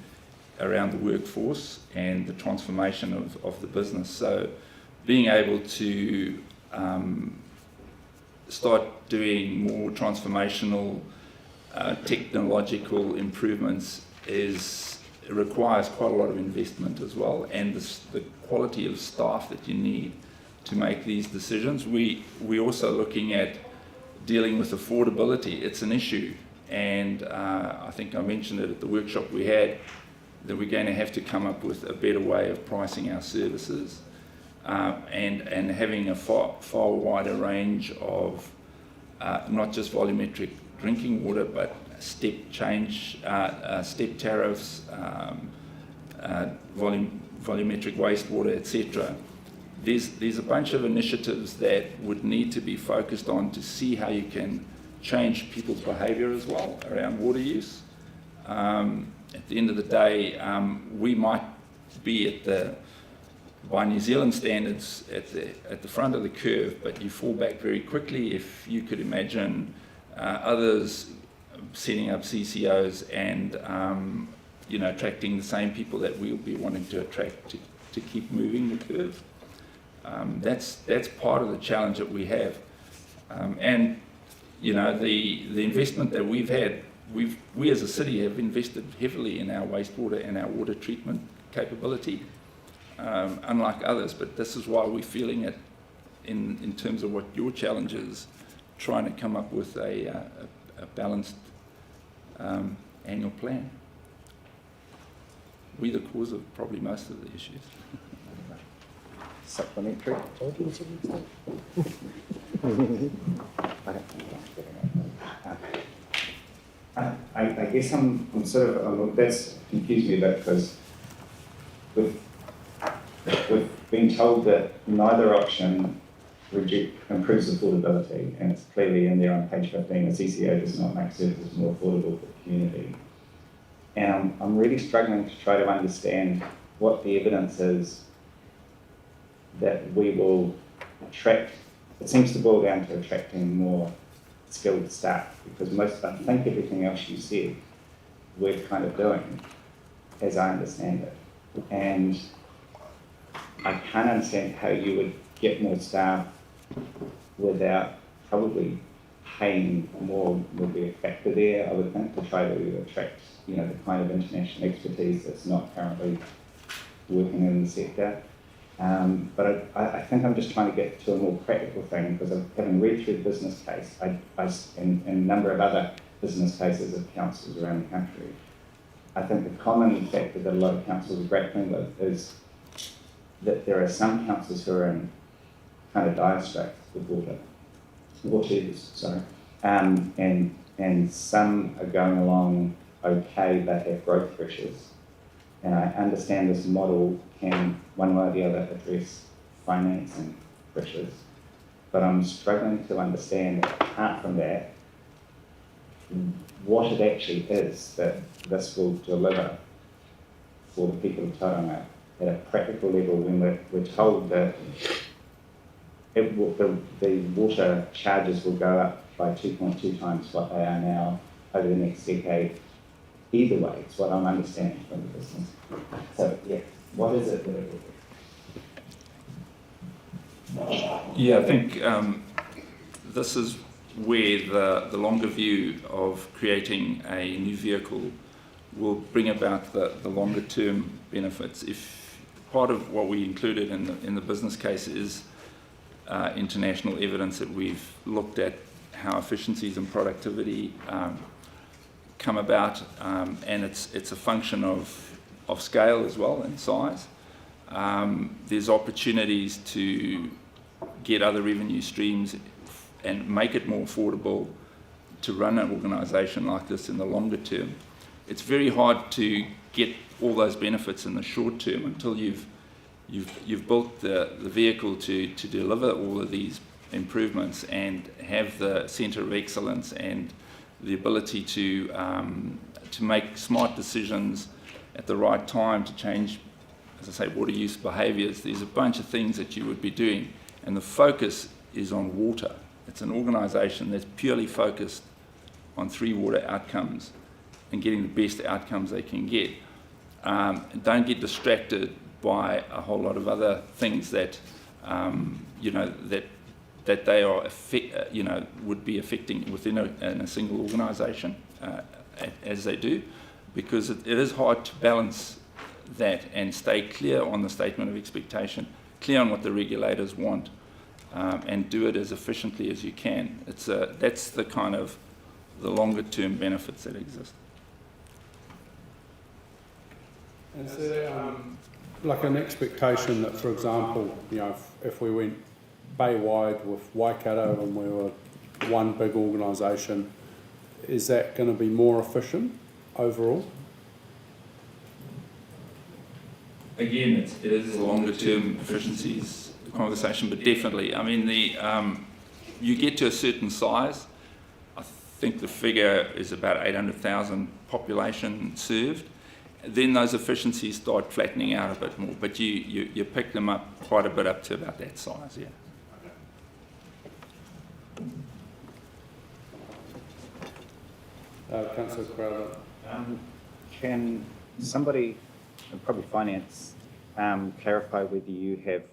around the workforce and the transformation of the business. So being able to start doing more transformational technological improvements requires quite a lot of investment as well, and the quality of staff that you need to make these decisions. We're also looking at dealing with affordability. It's an issue, and I think I mentioned it at the workshop we had, that we're going to have to come up with a better way of pricing our services, and having a far wider range of not just volumetric drinking water, but step tariffs, volumetric wastewater, etc. There's a bunch of initiatives that would need to be focused on to see how you can change people's behaviour as well around water use. At the end of the day, we might be by New Zealand standards at the front of the curve, but you fall back very quickly if you could imagine others setting up CCOs and attracting the same people that we'll be wanting to attract to keep moving the curve. That's part of the challenge that we have, and the investment that we've had, we as a city have invested heavily in our wastewater and our water treatment capability, unlike others. But this is why we're feeling it in terms of what your challenge is, trying to come up with a balanced annual plan. We're the cause of probably most of the issues. Supplementary. I guess I'm sort of, that's confused me a bit, because we've been told that neither option improves affordability, and it's clearly in there on page 15, the CCO does not make services more affordable for the community. And I'm really struggling to try to understand what the evidence is that we will attract. It seems to boil down to attracting more skilled staff, because I think everything else you said we're kind of doing, as I understand it. And I can't understand how you would get more staff without probably paying more would be a factor there, I would think, to try to attract, you know, the kind of international expertise that's not currently working in the sector. But I think I'm just trying to get to a more practical thing, because having read through the business case, and a number of other business cases of councils around the country, I think the common factor that a lot of councils are grappling with is that there are some councils who are in kind of dire straits with water use, sorry, and some are going along okay but have growth pressures. And I understand this model can, one way or the other, address financing pressures, but I'm struggling to understand, apart from that, what it actually is that this will deliver for the people of Tauranga at a practical level, when we're told that the water charges will go up by 2.2 times what they are now over the next decade. Either way, it's what I'm understanding from the business. So, yeah, what is it that it will do? Yeah, I think this is where the longer view of creating a new vehicle will bring about the longer term benefits. If part of what we included in the business case is international evidence that we've looked at how efficiencies and productivity come about, and it's a function of scale as well and size. There's opportunities to get other revenue streams and make it more affordable to run an organisation like this in the longer term. It's very hard to get all those benefits in the short term until you've built the vehicle to deliver all of these improvements and have the centre of excellence and the ability to make smart decisions at the right time to change, as I say, water use behaviours. There's a bunch of things that you would be doing, and the focus is on water. It's an organisation that's purely focused on 3 water outcomes and getting the best outcomes they can get. Don't get distracted by a whole lot of other things that that they are would be affecting within a single organisation as they do, because it is hard to balance that and stay clear on the statement of expectation, clear on what the regulators want, and do it as efficiently as you can. That's the kind of the longer term benefits that exist. Is there like an expectation that, for example, you know, if we went bay-wide with Waikato and we were one big organisation, is that going to be more efficient overall? Again, it is a longer term efficiencies conversation, but definitely, I mean, you get to a certain size. I think the figure is about 800,000 population served. Then those efficiencies start flattening out a bit more, but you pick them up quite a bit up to about that size, yeah. Councillor Crowther. Can somebody, probably finance, clarify whether you have,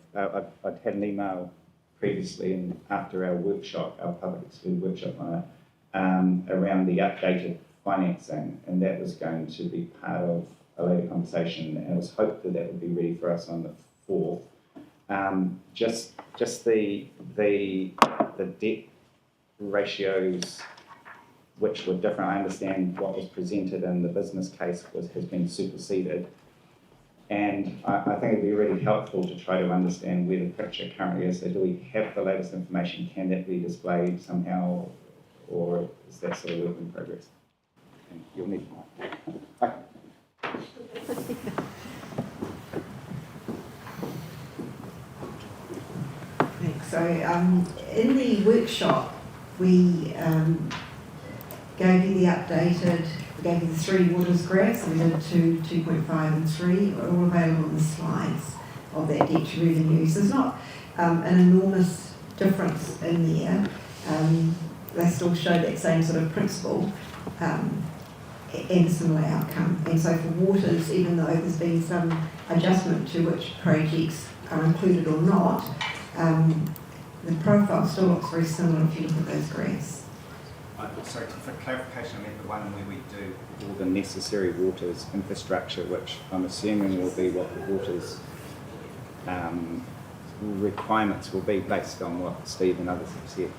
I'd had an email previously and after our workshop, our public exclusion workshop on it, around the updated financing, and that was going to be part of a later conversation, and it was hoped that that would be ready for us on the 4th. Just the debt ratios, which were different. I understand what was presented in the business case has been superseded, and I think it'd be really helpful to try to understand where the picture currently is. So do we have the latest information? Can that be displayed somehow, or is that sort of work in progress? And you'll need more. Thanks. So in the workshop, we gave you the updated, we gave you the 3 waters graphs, and we did 2, 2.5 and 3, all available on the slides of that debt to revenue. So there's not an enormous difference in there. They still show that same sort of principle and similar outcome. And so for waters, even though there's been some adjustment to which projects are included or not, the profile still looks very similar if you look at those graphs. Sorry, for clarification, I meant the one where we do all the necessary waters infrastructure, which I'm assuming will be what the waters requirements will be based on what Steve and others have said.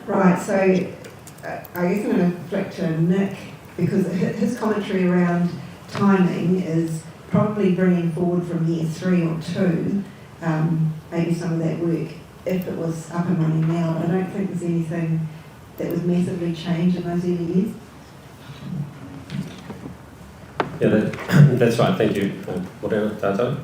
Right, so I guess I'm going to flick to Nick, because his commentary around timing is probably bringing forward from year 3 or 2, maybe some of that work, if it was up and running now. I don't think there's anything that was massively changed in those early years. Yeah, that's right. Thank you, Morena Tato.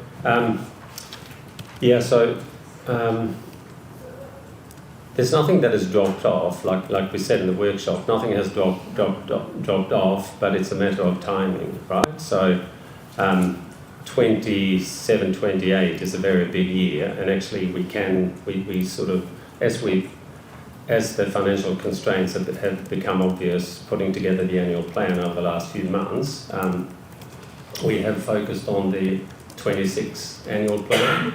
There's nothing that has dropped off, like we said in the workshop. Nothing has dropped off, but it's a matter of timing, right? So, 27, 28 is a very big year, and actually we sort of, as the financial constraints have become obvious, putting together the annual plan over the last few months, we have focused on the 26 annual plan.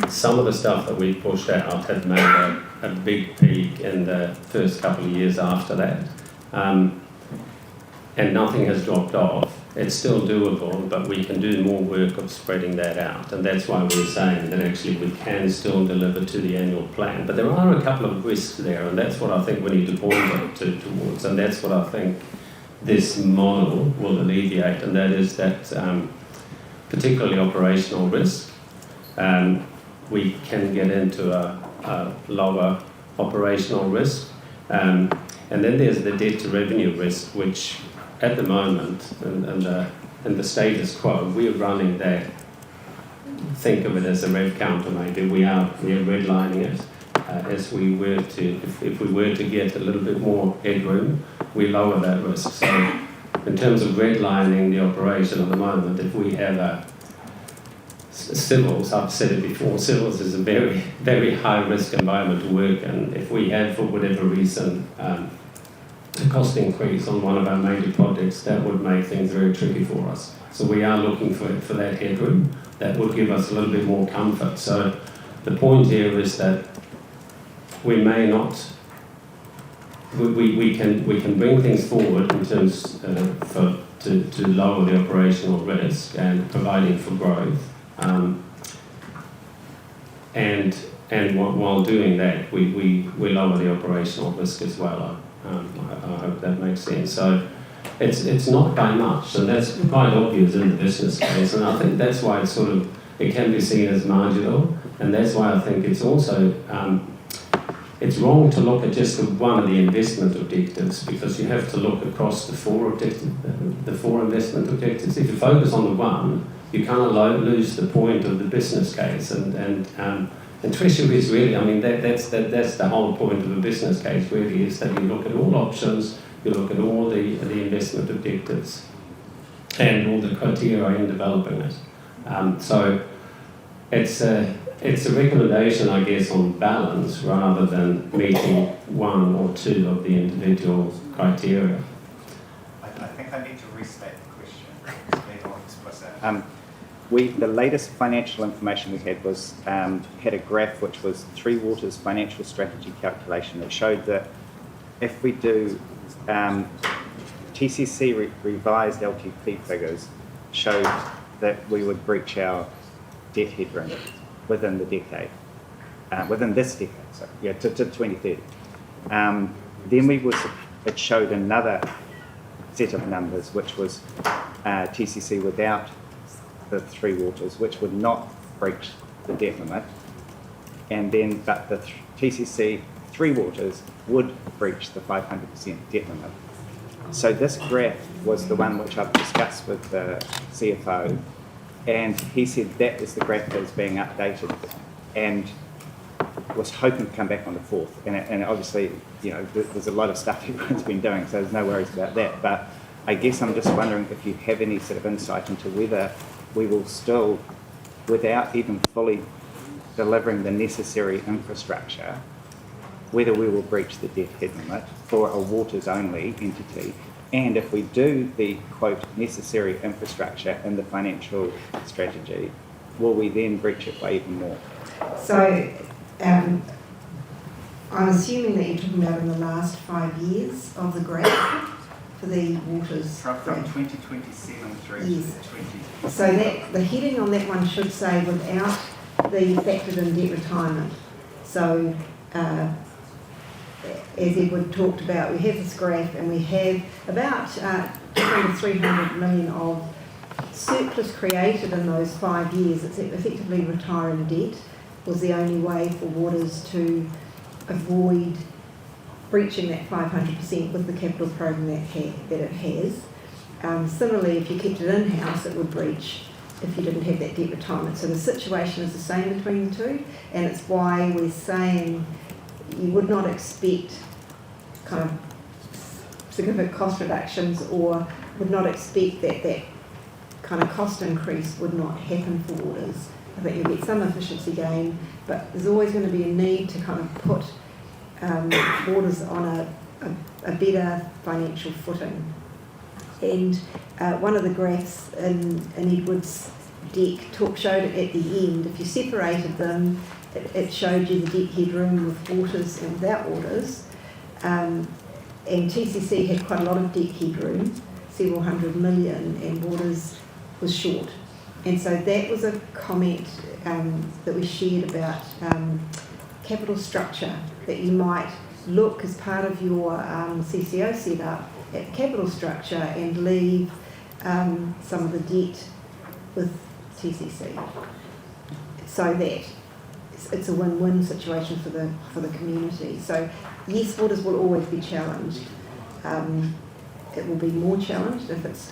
Some of the stuff that we pushed out have made a big peak in the first couple of years after that. And nothing has dropped off. It's still doable, but we can do more work of spreading that out. And that's why we're saying that actually we can still deliver to the annual plan. But there are a couple of risks there, and that's what I think we need to point towards. And that's what I think this model will alleviate, and that is that particularly operational risk. We can get into a lower operational risk. And then there's the debt to revenue risk, which at the moment, and the status quo, we're running that. Think of it as a rev counter maybe. We are redlining it as we were to, if we were to get a little bit more headroom, we lower that risk. So in terms of redlining the operation at the moment, if we have a civils, I've said it before, civils is a very, very high risk environment to work in. If we had, for whatever reason, a cost increase on one of our major projects, that would make things very tricky for us. So we are looking for that headroom. That would give us a little bit more comfort. So the point here is that we may not, we can bring things forward in terms to lower the operational risk and providing for growth. And while doing that, we lower the operational risk as well. I hope that makes sense. So it's not by much, and that's quite obvious in the business case. And I think that's why it can be seen as marginal, and that's why I think it's also it's wrong to look at just one of the investment objectives, because you have to look across the four investment objectives. If you focus on the one, you kind of lose the point of the business case, and treasury is really, I mean, that's the whole point of a business case really, is that you look at all options, you look at all the investment objectives and all the criteria in developing it. So it's a recommendation, I guess, on balance rather than meeting one or two of the individual criteria. I think I need to restate the question to be more explicit. The latest financial information we had was had a graph which was Three Waters financial strategy calculation that showed that if we do TCC revised LTP figures, showed that we would breach our debt headroom within the decade, within this decade, so yeah, to 2030. Then it showed another set of numbers, which was TCC without the Three Waters, which would not breach the debt limit, but the TCC Three Waters would breach the 500% debt limit. So this graph was the one which I've discussed with the CFO, and he said that is the graph that is being updated, and was hoping to come back on the 4th. And obviously, you know, there's a lot of stuff everyone's been doing, so there's no worries about that. But I guess I'm just wondering if you have any sort of insight into whether we will still, without even fully delivering the necessary infrastructure, whether we will breach the debt head limit for a waters only entity, and if we do the quote necessary infrastructure in the financial strategy, will we then breach it by even more? So I'm assuming that you're talking about in the last 5 years of the graph for the waters From graph. 2027 through Yes. to 20. So that the heading on that one should say without the factored in debt retirement. So as Edward talked about, we have this graph and we have about just under 300 million of surplus created in those 5 years. It's effectively retiring debt was the only way for waters to avoid breaching that 500% with the capital program that it has. Similarly, if you kept it in-house, it would breach if you didn't have that debt retirement. So the situation is the same between the two, and it's why we're saying you would not expect kind of significant cost reductions, or would not expect that kind of cost increase would not happen for waters. I think you'll get some efficiency gain, but there's always going to be a need to kind of put waters on a better financial footing. And one of the graphs in Edward's deck showed it at the end. If you separated them, it showed you the debt headroom with waters and without waters. And TCC had quite a lot of debt headroom, several hundred million, and waters was short. And so that was a comment that we shared about capital structure, that you might look as part of your CCO setup at capital structure and leave some of the debt with TCC, so that it's a win-win situation for the community. So yes, waters will always be challenged. It will be more challenged if it's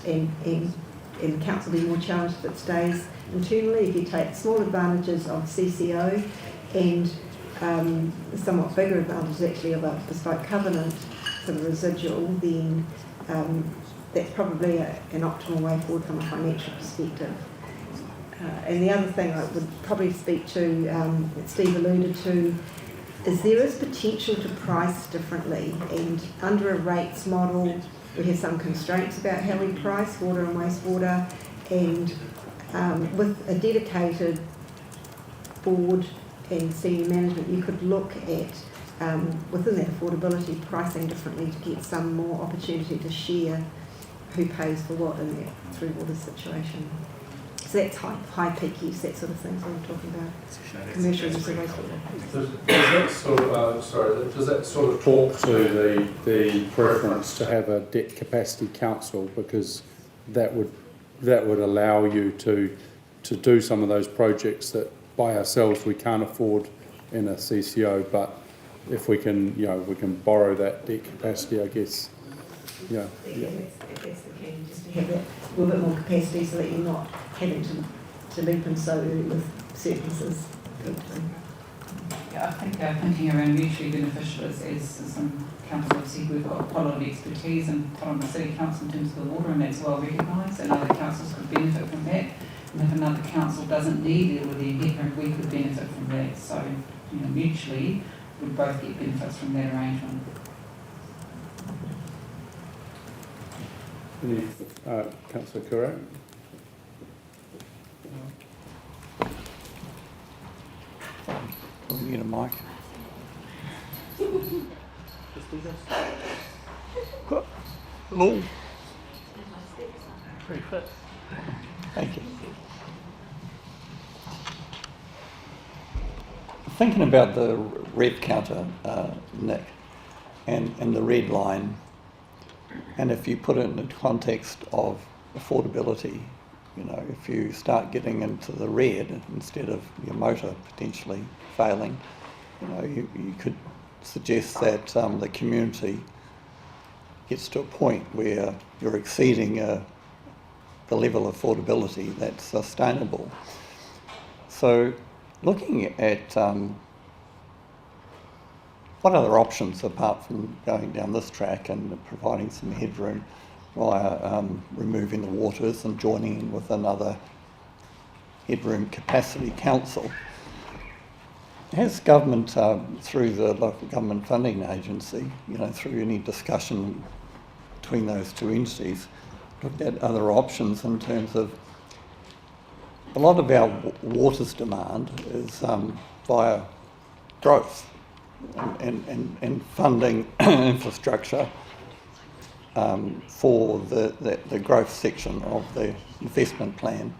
and the council will be more challenged if it stays internally. If you take small advantages of CCO and somewhat bigger advantage actually of a bespoke covenant for the residual, then that's probably an optimal way forward from a financial perspective. And the other thing I would probably speak to, that Steve alluded to, is there is potential to price differently, and under a rates model we have some constraints about how we price water and wastewater, and with a dedicated board and senior management you could look at within that affordability pricing differently to get some more opportunity to share who pays for what in that through water situation. So that's high peak use, that sort of thing that I'm talking about. Commercial use of wastewater. Does that sort of talk to the preference to have a debt capacity council, because that would allow you to do some of those projects that by ourselves we can't afford in a CCO, but if we can, we can borrow that debt capacity, I guess. Yeah, that's the key, just to have that little bit more capacity so that you're not having to leap in so early with surpluses. Yeah, I think our thinking around mutually beneficial is, as some council have said, we've got quite a lot of expertise in the City Council in terms of the water, and that's well recognised, and other councils could benefit from that. And if another council doesn't need it with their headroom, we could benefit from that. So, mutually, we'd both get benefits from that arrangement. Councillor Curran? We need a mic. Hello. Thank you. Thinking about the red counter, Nick, and the red line, and if you put it in the context of affordability, if you start getting into the red instead of your motor potentially failing, you could suggest that the community gets to a point where you're exceeding the level of affordability that's sustainable. So looking at what other options apart from going down this track and providing some headroom via removing the waters and joining in with another headroom capacity council, has government, through the local government funding agency, through any discussion between those two entities, looked at other options in terms of a lot of our water's demand is via growth, and funding infrastructure for the growth section of the investment plan,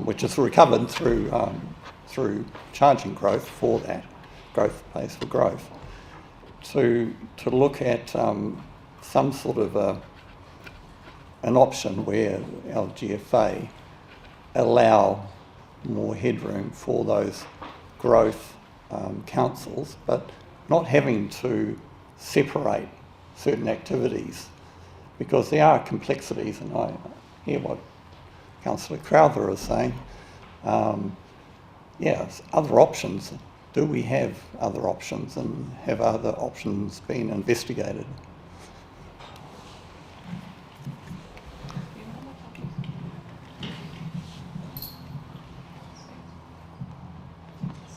which is recovered through charging growth for that. Growth pays for growth. To look at some sort of an option where our GFA allow more headroom for those growth councils, but not having to separate certain activities, because there are complexities, and I hear what Councillor Crowther is saying. Yes, other options. Do we have other options, and have other options been investigated?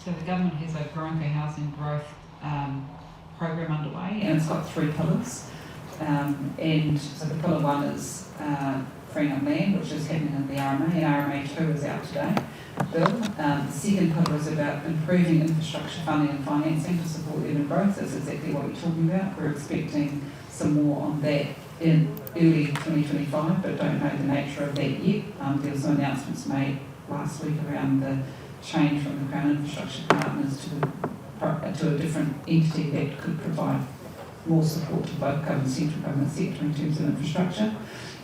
So the government has a Growing Housing Growth program underway, and it's got 3 pillars. And so the pillar 1 is freeing up land, which is happening in the RMA, and RMA 2 is out today. Bill. The second pillar is about improving infrastructure funding and financing to support urban growth. That's exactly what you're talking about. We're expecting some more on that in early 2025, but don't know the nature of that yet. There were some announcements made last week around the change from the Crown Infrastructure Partners to a different entity that could provide more support to both government and central government sector in terms of infrastructure.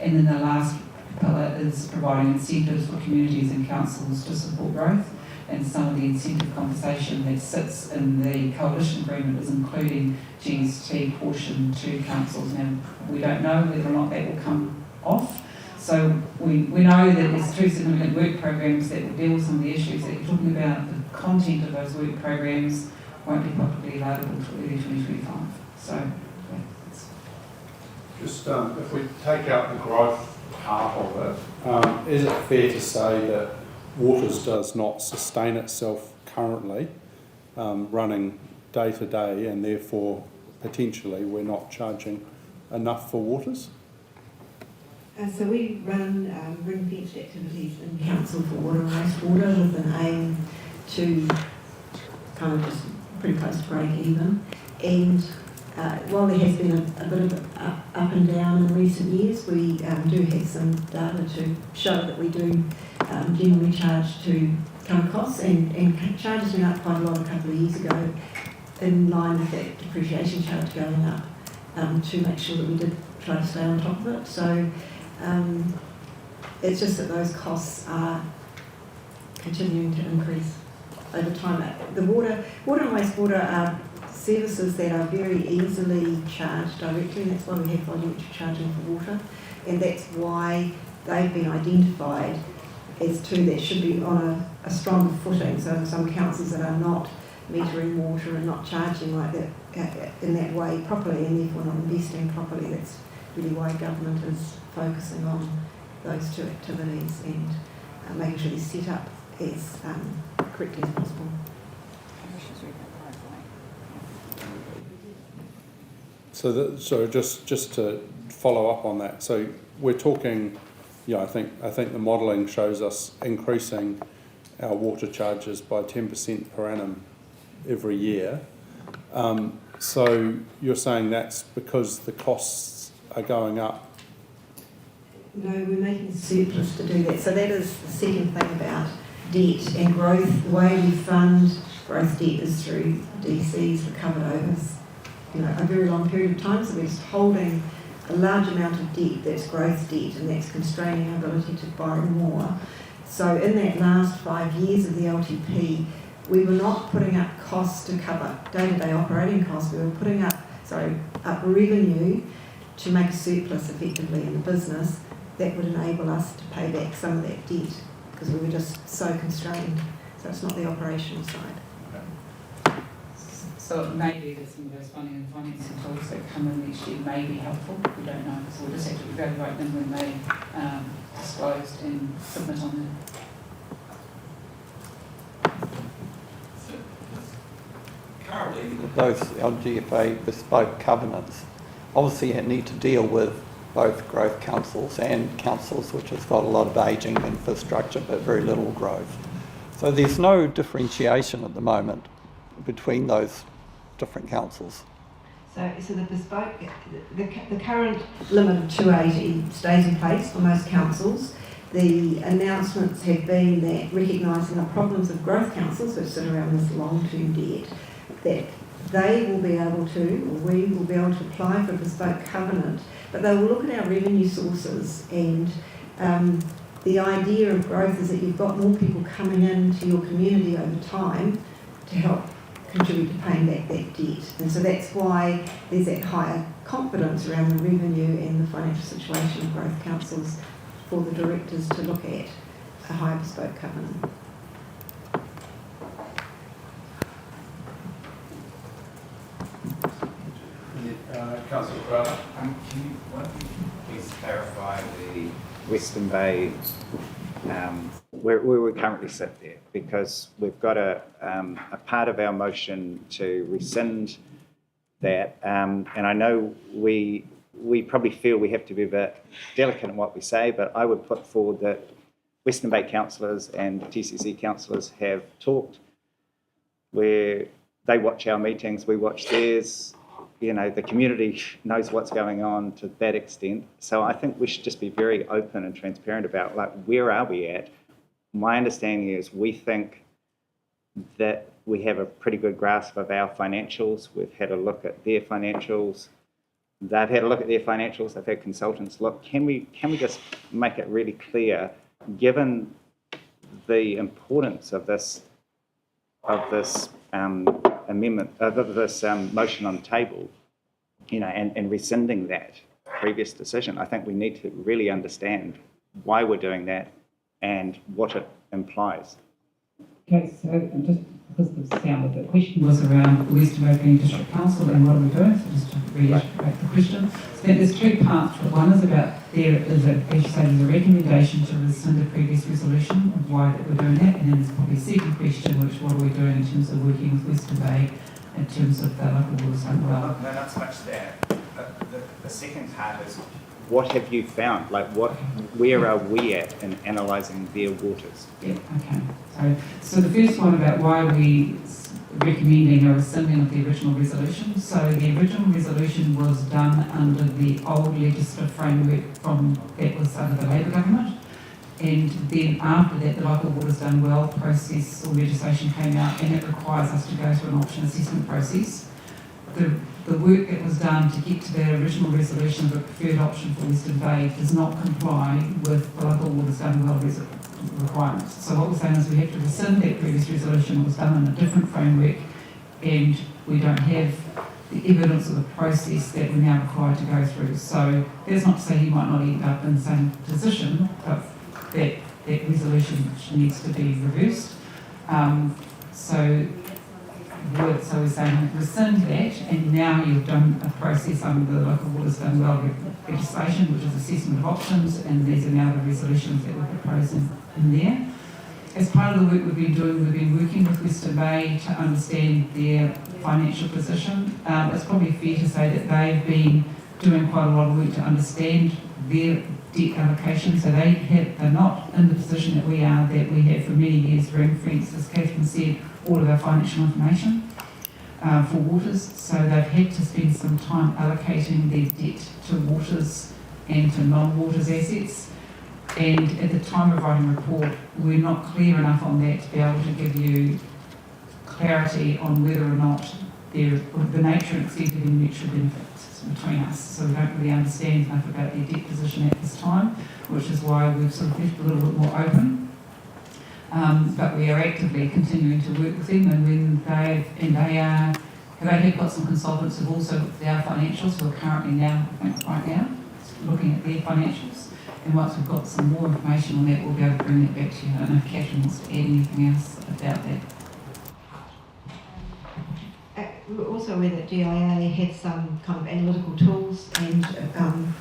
And then the last pillar is providing incentives for communities and councils to support growth, and some of the incentive conversation that sits in the coalition agreement is including GST portion to councils. Now, we don't know whether or not that will come off, so we know that there's 2 significant work programs that will deal with some of the issues that you're talking about. The content of those work programs won't be publicly available until early 2025. So, yeah, just if we take out the growth part of it, is it fair to say that Waters does not sustain itself currently, running day to day, and therefore potentially we're not charging enough for Waters? So we run ring-fenced activities in council for water and wastewater with an aim to kind of just pretty close to break even. And while there has been a bit of up and down in recent years, we do have some data to show that we do generally charge to cover costs, and charges went up quite a lot a couple of years ago in line with that depreciation charge going up, to make sure that we did try to stay on top of it. So it's just that those costs are continuing to increase over time. The water and wastewater are services that are very easily charged directly, and that's why we have voluntary charging for water, and that's why they've been identified as 2 that should be on a stronger footing. So some councils that are not metering water and not charging like that in that way properly, and therefore not investing properly, that's really why government is focusing on those 2 activities and making sure they're set up as correctly as possible. So just to follow up on that, so we're talking, I think the modelling shows us increasing our water charges by 10% per annum every year. So you're saying that's because the costs are going up? No, we're making a surplus to do that. So that is the second thing about debt and growth. The way we fund growth debt is through DCs recovered over a very long period of time. So we're just holding a large amount of debt that's growth debt, and that's constraining our ability to borrow more. So in that last 5 years of the LTP, we were not putting up costs to cover day-to-day operating costs. We were putting up revenue to make a surplus effectively in the business that would enable us to pay back some of that debt, because we were just so constrained. So it's not the operational side. So it may be that some of those funding and financing tools that come in next year may be helpful. We don't know, so we'll just have to evaluate them when they disclosed and submit on them. Currently, those LGFA bespoke covenants obviously need to deal with both growth councils and councils which has got a lot of ageing infrastructure but very little growth. So there's no differentiation at the moment between those different councils. So the bespoke, the current limit of 280 stays in place for most councils. The announcements have been that recognising the problems of growth councils who sit around this long-term debt, that they will be able to, or we will be able to apply for a bespoke covenant, but they will look at our revenue sources, and the idea of growth is that you've got more people coming into your community over time to help contribute to paying back that debt. And so that's why there's that higher confidence around the revenue and the financial situation of growth councils for the directors to look at a higher bespoke covenant. Councillor Brother. Can you please clarify the Western Bay, where we currently sit there? Because we've got a part of our motion to rescind that, and I know we probably feel we have to be a bit delicate in what we say, but I would put forward that Western Bay councillors and TCC councillors have talked, where they watch our meetings, we watch theirs. You know, the community knows what's going on to that extent. So I think we should just be very open and transparent about, like, where are we at? My understanding is we think that we have a pretty good grasp of our financials. We've had a look at their financials. They've had a look at their financials. They've had consultants look. Can we just make it really clear, given the importance of this amendment, of this motion on the table, you know, and rescinding that previous decision? I think we need to really understand why we're doing that and what it implies. Okay, so just because the sound of the question was around Western Bay being District Council and what are we doing, so just to reiterate the question. So there's two parts. One is about, there is a, as you say, there's a recommendation to rescind the previous resolution of why that we're doing that, and then there's probably a second question, which what are we doing in terms of working with Western Bay in terms of the local waters umbrella. No, not so much that. The second part is, What have you found? Like, where are we at in analysing their waters? Yeah, okay. So the first one about why we recommending a rescinding of the original resolution. So the original resolution was done under the old legislative framework that was under the Labour government. And then after that, the Local Waters Done Well process or legislation came out, and it requires us to go through an option assessment process. The work that was done to get to the original resolution of a preferred option for Western Bay does not comply with the Local Waters Done Well requirements. So what we're saying is we have to rescind that previous resolution. It was done in a different framework, and we don't have the evidence of the process that we're now required to go through. So that's not to say he might not end up in the same position, but that resolution needs to be reversed. So we're saying rescind that, and now you've done a process under the Local Waters Done Well legislation, which is assessment of options, and these are now the resolutions that we're proposing in there. As part of the work we've been doing, we've been working with Western Bay to understand their financial position. It's probably fair to say that they've been doing quite a lot of work to understand their debt allocation, so they're not in the position that we are, that we have for many years ring-fenced, as Catherine said, all of our financial information for waters. So they've had to spend some time allocating their debt to waters and to non-waters assets. And at the time of writing a report, we're not clear enough on that to be able to give you clarity on whether or not the nature and extent of any mutual benefits between us. So we don't really understand enough about their debt position at this time, which is why we've sort of left a little bit more open. But we are actively continuing to work with them, and when they have got some consultants who've also looked at our financials, who are currently now, right now, looking at their financials. And once we've got some more information on that, we'll be able to bring that back to you. I don't know if Catherine wants to add anything else about that. We're also aware that DIA have some kind of analytical tools and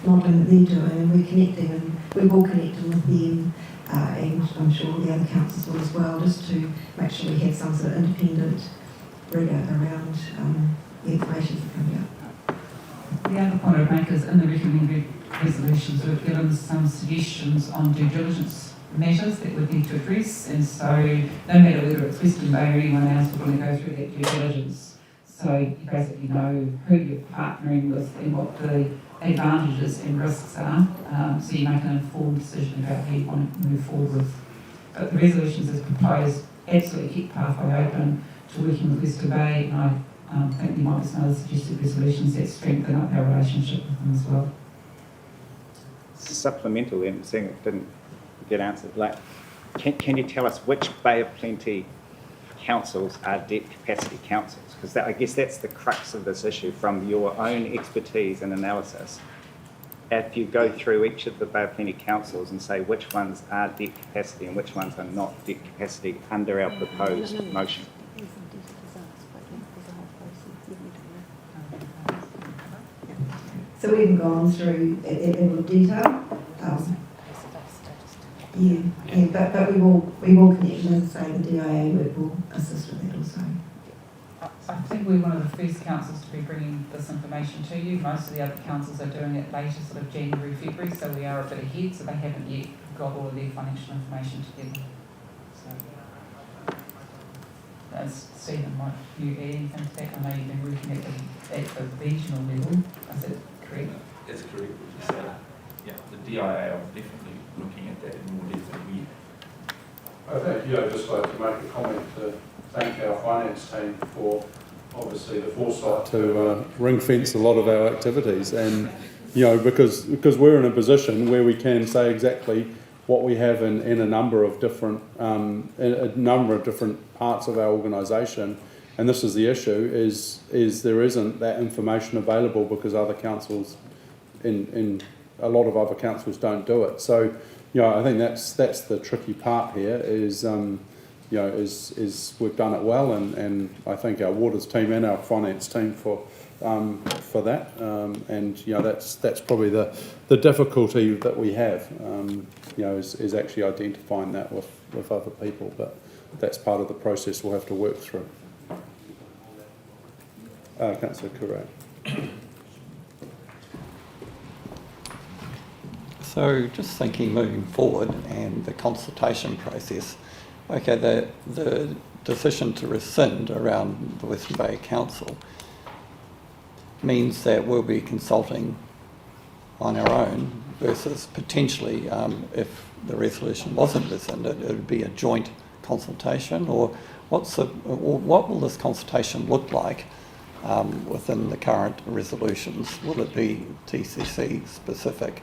modelling that they're doing, and we're connecting, and we will connect with them, and I'm sure the other councils will as well, just to make sure we have some sort of independent rigour around the information that's coming out. The other point I would make is in the recommended resolutions, we've given some suggestions on due diligence matters that we need to address, and so no matter whether it's Western Bay or anyone else, we're going to go through that due diligence. So you basically know who you're partnering with and what the advantages and risks are. So you make an informed decision about how you want to move forward with. But the resolutions as proposed absolutely keep the pathway open to working with Western Bay, and I think there might be some other suggested resolutions that strengthen up our relationship with them as well. Supplemental then, seeing it didn't get answered, like, can you tell us which Bay of Plenty councils are debt capacity councils? Because I guess that's the crux of this issue from your own expertise and analysis. If you go through each of the Bay of Plenty councils and say which ones are debt capacity and which ones are not debt capacity under our proposed motion. So we haven't gone through that level of detail. But we will connect, and as I say, the DIA work will assist with that also. I think we're one of the first councils to be bringing this information to you. Most of the other councils are doing it later, sort of January, February, so we are a bit ahead, so they haven't yet got all of their financial information together. So, as Stephen, might you add anything to that? I know you've been working at the regional level. Is that correct? That's correct, what you say. Yeah, the DIA are definitely looking at that in more depth than we. I think, I'd just like to make a comment to thank our finance team for obviously the foresight to ring fence a lot of our activities, and because we're in a position where we can say exactly what we have in a number of different parts of our organisation, and this is the issue: is there isn't that information available because other councils, in a lot of other councils, don't do it. So, I think that's the tricky part here. Is we've done it well, and I thank our waters team and our finance team for that. And that's probably the difficulty that we have. Is actually identifying that with other people, but that's part of the process we'll have to work through. Councillor Correa. So just thinking moving forward and the consultation process, okay, the decision to rescind around the Western Bay Council means that we'll be consulting on our own versus potentially, if the resolution wasn't rescinded, it would be a joint consultation, or what will this consultation look like within the current resolutions? Will it be TCC specific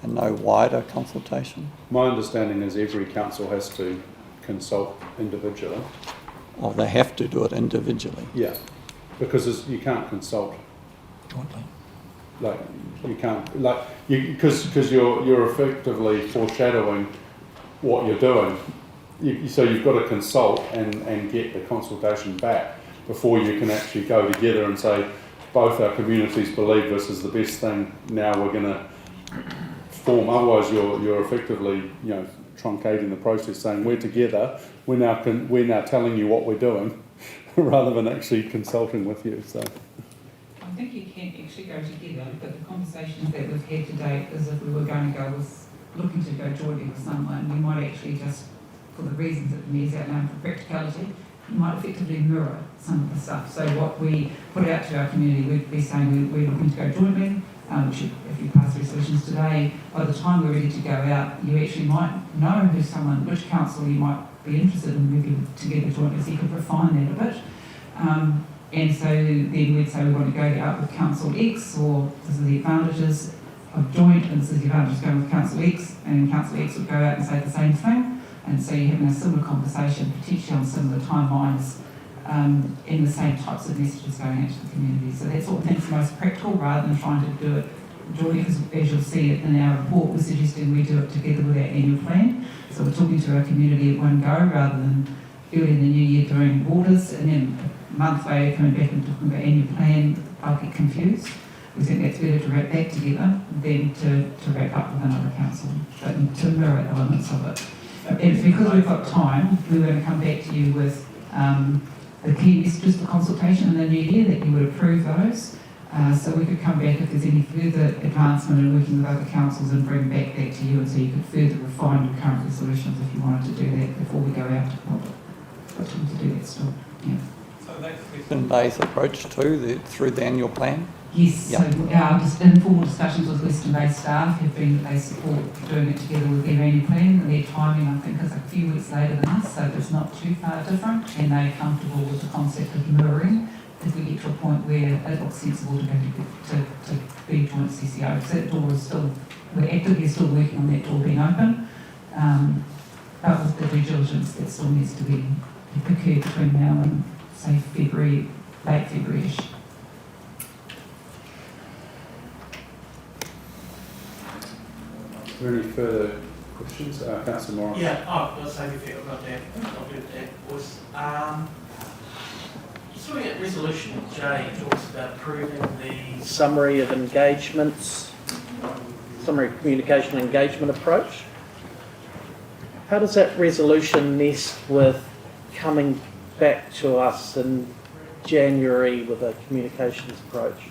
and no wider consultation? My understanding is every council has to consult individually. Or they have to do it individually? Yeah, because you can't consult. Jointly. Like you can't, because you're effectively foreshadowing what you're doing. So you've got to consult and get the consultation back before you can actually go together and say, both our communities believe this is the best thing. Now we're going to form. Otherwise, you're effectively truncating the process, saying we're together. We're now telling you what we're doing, rather than actually consulting with you. So. I think you can actually go together, but the conversations that we've had to date is if we were going to go with, looking to go jointly with someone, we might actually just, for the reasons that the Mayor's outlined for practicality, you might effectively mirror some of the stuff. So what we put out to our community, we'd be saying we're looking to go jointly, which if you pass resolutions today, by the time we're ready to go out, you actually might know which council you might be interested in moving together jointly, so you could refine that a bit. And so then we'd say we want to go out with Council X, or this is the advantages of joint, and this is the advantages of going with Council X, and Council X would go out and say the same thing. And so you're having a similar conversation, potentially on similar timelines, and the same types of messages going out to the community. So that's what we think is most practical, rather than trying to do it jointly, because as you'll see in our report, we're suggesting we do it together with our annual plan. So we're talking to our community at one go, rather than early in the new year doing waters, and then a month later coming back and talking about annual plan. I'll get confused. We think that's better to wrap that together than to wrap up with another council, but to mirror elements of it. And because we've got time, we're going to come back to you with the key messages for consultation in the new year, that you would approve those. So we could come back if there's any further advancement in working with other councils and bring back that to you, and so you could further refine your current resolutions if you wanted to do that before we go out to public. Got time to do that still. Yeah. So Western Bay's approach too, through the annual plan? Yes, Yep. so our informal discussions with Western Bay staff have been that they support doing it together with their annual plan, and their timing I think is a few weeks later than us, so it's not too far different, and they're comfortable with the concept of mirroring if we get to a point where it looks sensible to go to be joint CCO. So that door is still, we're actively still working on that door being open, but with the due diligence that still needs to be occurred between now and say February, late February-ish. Are there any further questions? Councillor Morris. Yeah, I'll say before I've got that. I'll do that, voice. Just looking at resolution J, talks about approving the Summary of engagements, summary of communication engagement approach. How does that resolution nest with coming back to us in January with a communications approach?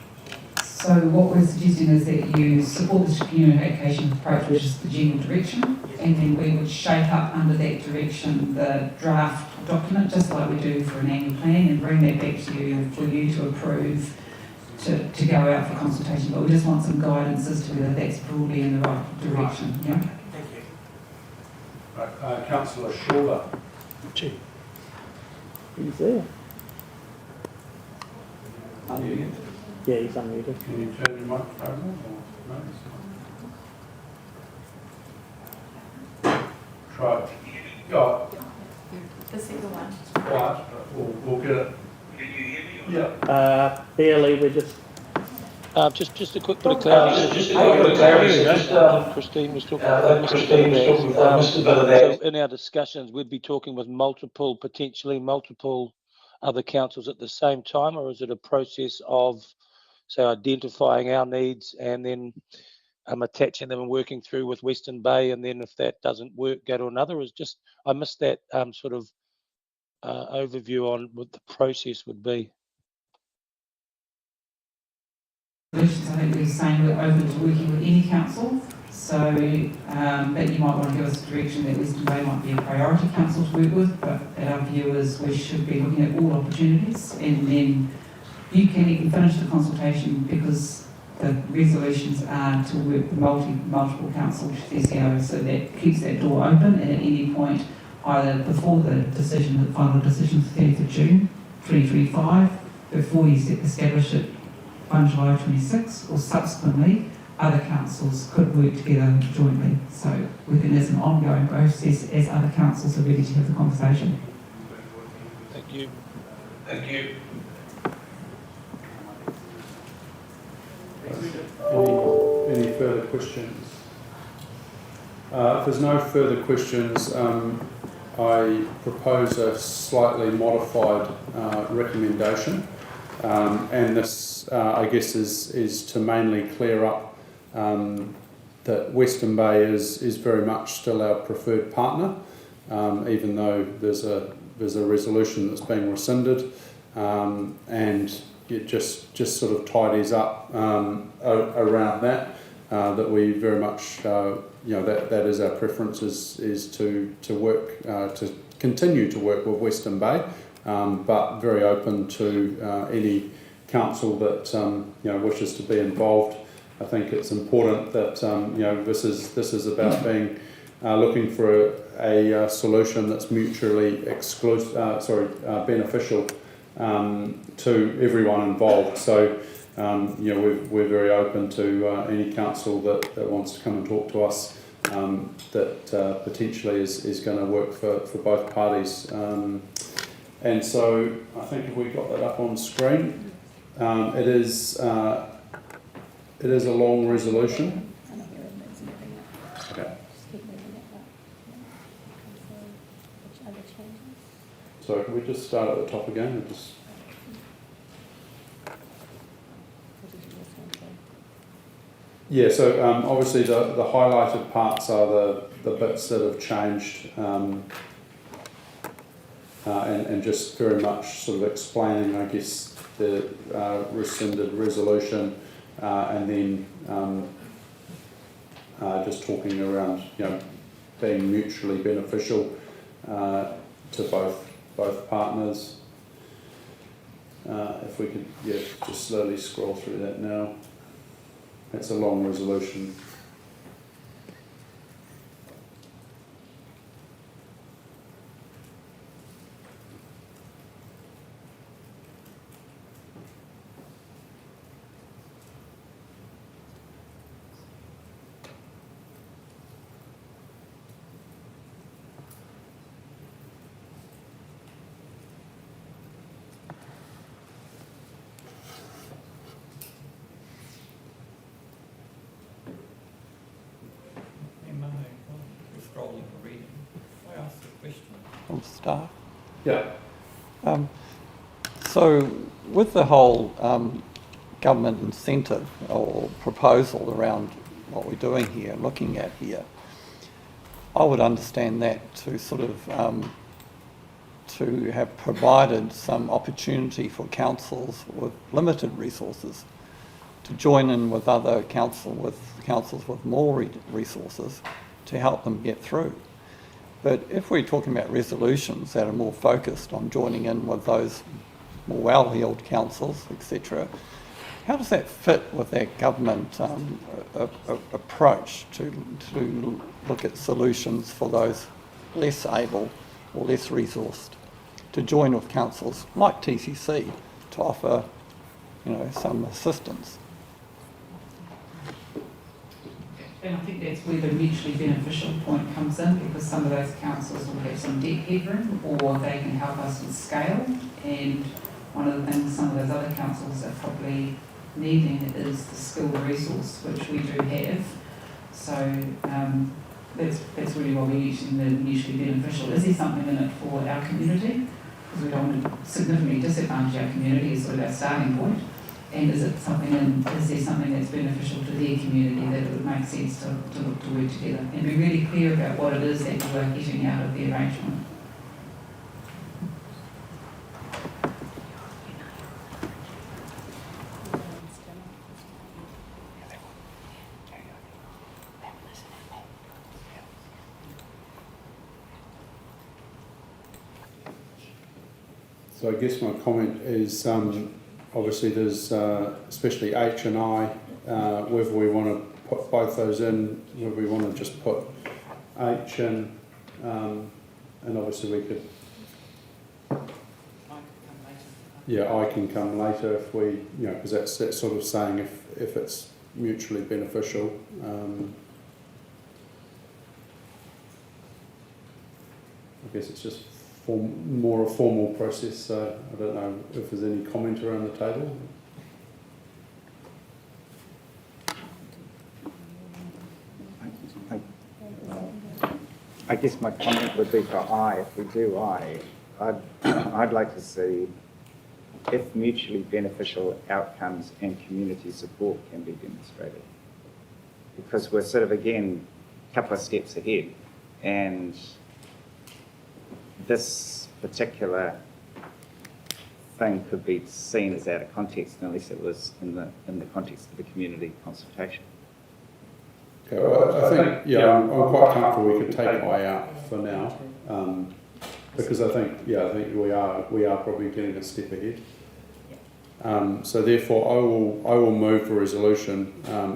So what we're suggesting is that you support this communication approach, which is the general direction, and then we would shape up under that direction the draft document, just like we do for an annual plan, and bring that back to you for you to approve to go out for consultation. But we just want some guidance as to whether that's broadly in the right direction. Yeah. Thank you. Right, Councillor Shorter. He's there. Unmuted. Yeah, he's unmuted. Can you turn your microphone on? Or no? Try it. Go. The second one. Quiet. We'll get it. Can you hear me? Yeah. Barely, we're just... Just a quick bit of clarity. Christine was talking about Mr. So in our discussions, we'd be talking with potentially multiple other councils at the same time, or is it a process of, say, identifying our needs and then attaching them and working through with Western Bay, and then if that doesn't work, go to another? I missed that sort of overview on what the process would be. I think we're saying we're open to working with any council, so that you might want to give us a direction that Western Bay might be a priority council to work with, but our view is we should be looking at all opportunities, and then you can even finish the consultation because the resolutions are to work with multiple council CCOs, so that keeps that door open, and at any point, either before the final decision, 30th of June 2025, before you establish it on July 26, or subsequently, other councils could work together jointly. So we think there's an ongoing process as other councils are ready to have the conversation. Thank you. Thank you. Any further questions? If there's no further questions, I propose a slightly modified recommendation, and this, I guess, is to mainly clear up that Western Bay is very much still our preferred partner, even though there's a resolution that's being rescinded, and it just sort of tidies up around that. That we very much, that is our preference is to work to continue to work with Western Bay, but very open to any council that wishes to be involved. I think it's important that this is about being looking for a solution that's mutually beneficial to everyone involved. So. We're very open to any council that wants to come and talk to us that potentially is going to work for both parties. And so I think if we got that up on screen, it is a long resolution. Okay. So can we just start at the top again and just. Yeah, so obviously the highlighted parts are the bits that have changed, and just very much sort of explaining, I guess, the rescinded resolution, and then just talking around, being mutually beneficial to both partners. If we could, just slowly scroll through that now. It's a long resolution. From staff. Yeah. So with the whole government incentive or proposal around what we're doing here, looking at here, I would understand that to sort of to have provided some opportunity for councils with limited resources to join in with other councils with more resources to help them get through. But if we're talking about resolutions that are more focused on joining in with those more well-heeled councils, etc., how does that fit with that government approach to look at solutions for those less able or less resourced to join with councils like TCC to offer, some assistance? And I think that's where the mutually beneficial point comes in, because some of those councils will have some debt headroom, or they can help us with scale. And one of the things some of those other councils are probably needing is the skilled resource, which we do have. So that's really why we're using the mutually beneficial. Is there something in it for our community? Because we don't want to significantly disadvantage our community is sort of our starting point. And is there something that's beneficial to their community that it would make sense to look to work together and be really clear about what it is that you are getting out of the arrangement? So I guess my comment is obviously there's especially H and I, whether we want to put both those in, whether we want to just put H in, and obviously we could, I can come later if we, because that's sort of saying if it's mutually beneficial. I guess it's just more a formal process, so I don't know if there's any comment around the table. I guess my comment would be for I, if we do I'd like to see if mutually beneficial outcomes and community support can be demonstrated. Because we're sort of, again, a couple of steps ahead, and this particular thing could be seen as out of context unless it was in the context of the community consultation. Okay, well, I think, I'm quite comfortable we could take I out for now, because I think we are probably getting a step ahead. So therefore, I will move the resolution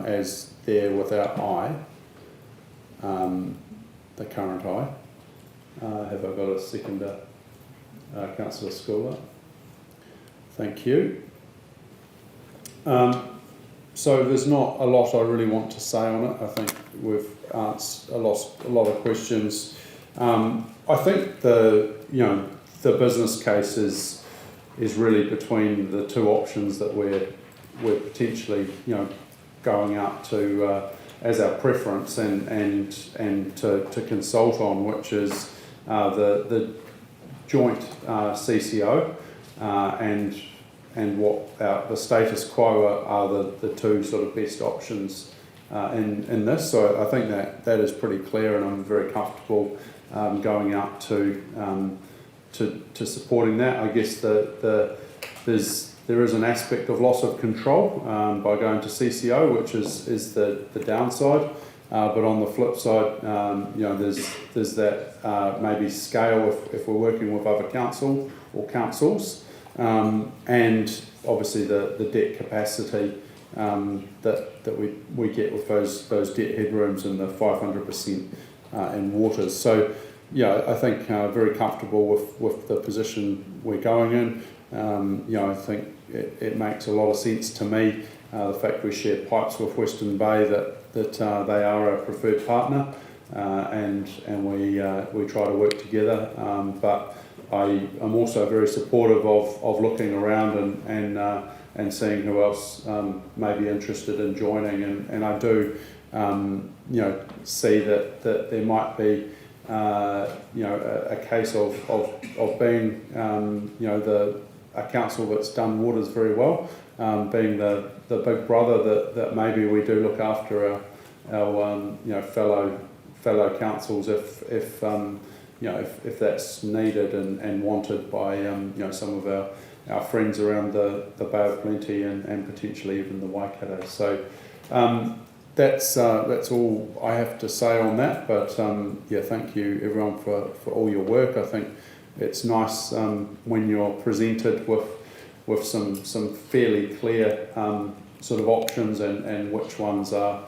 as there without I, the current I. Have I got a seconder, Councillor Schooler? Thank you. So there's not a lot I really want to say on it. I think we've answered a lot of questions. I think the business case is really between the two options that we're potentially going out to as our preference and to consult on, which is the joint CCO and what the status quo are the two sort of best options in this. So I think that is pretty clear, and I'm very comfortable going out to supporting that. I guess there is an aspect of loss of control by going to CCO, which is the downside. But on the flip side, there's that maybe scale if we're working with other council or councils, and obviously the debt capacity that we get with those debt headrooms and the 500% in waters. So yeah, I think very comfortable with the position we're going in. I think it makes a lot of sense to me, the fact we share pipes with Western Bay, that they are a preferred partner, and we try to work together. But I am also very supportive of looking around and seeing who else may be interested in joining, and I do see that there might be a case of being a council that's done waters very well, being the big brother that maybe we do look after our fellow councils if that's needed and wanted by some of our friends around the Bay of Plenty and potentially even the Waikato. So that's all I have to say on that. But thank you everyone for all your work. I think it's nice when you're presented with some fairly clear sort of options and which ones are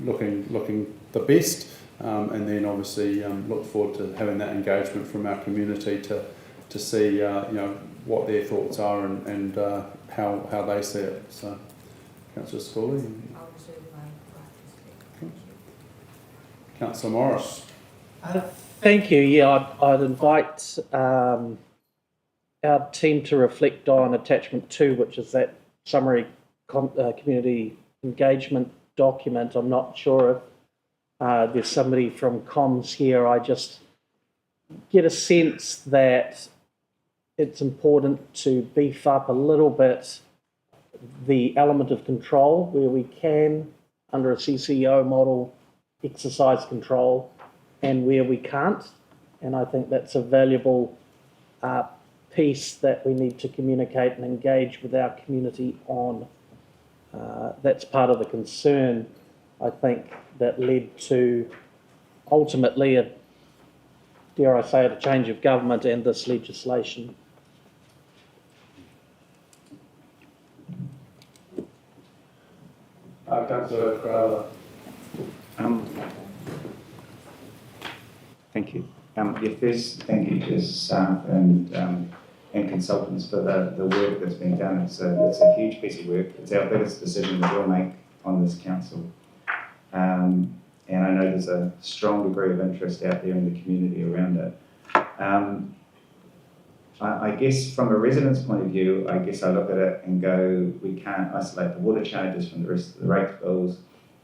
looking the best, and then obviously look forward to having that engagement from our community to see what their thoughts are and how they see it. So, Councillor Scully. I'll reserve my right to speak. Councillor Morris. Thank you. Yeah, I'd invite our team to reflect on attachment 2, which is that summary community engagement document. I'm not sure if there's somebody from comms here. I just get a sense that it's important to beef up a little bit the element of control where we can, under a CCO model, exercise control, and where we can't. And I think that's a valuable piece that we need to communicate and engage with our community on. That's part of the concern, I think, that led to ultimately a change of government and this legislation. Councillor Crowler. Thank you. First, thank you to staff and consultants for the work that's been done. It's a huge piece of work. It's our biggest decision that we'll make on this council. And I know there's a strong degree of interest out there in the community around it. I guess from a resident's point of view, I guess I look at it and go, we can't isolate the water charges from the rest of the rate bills.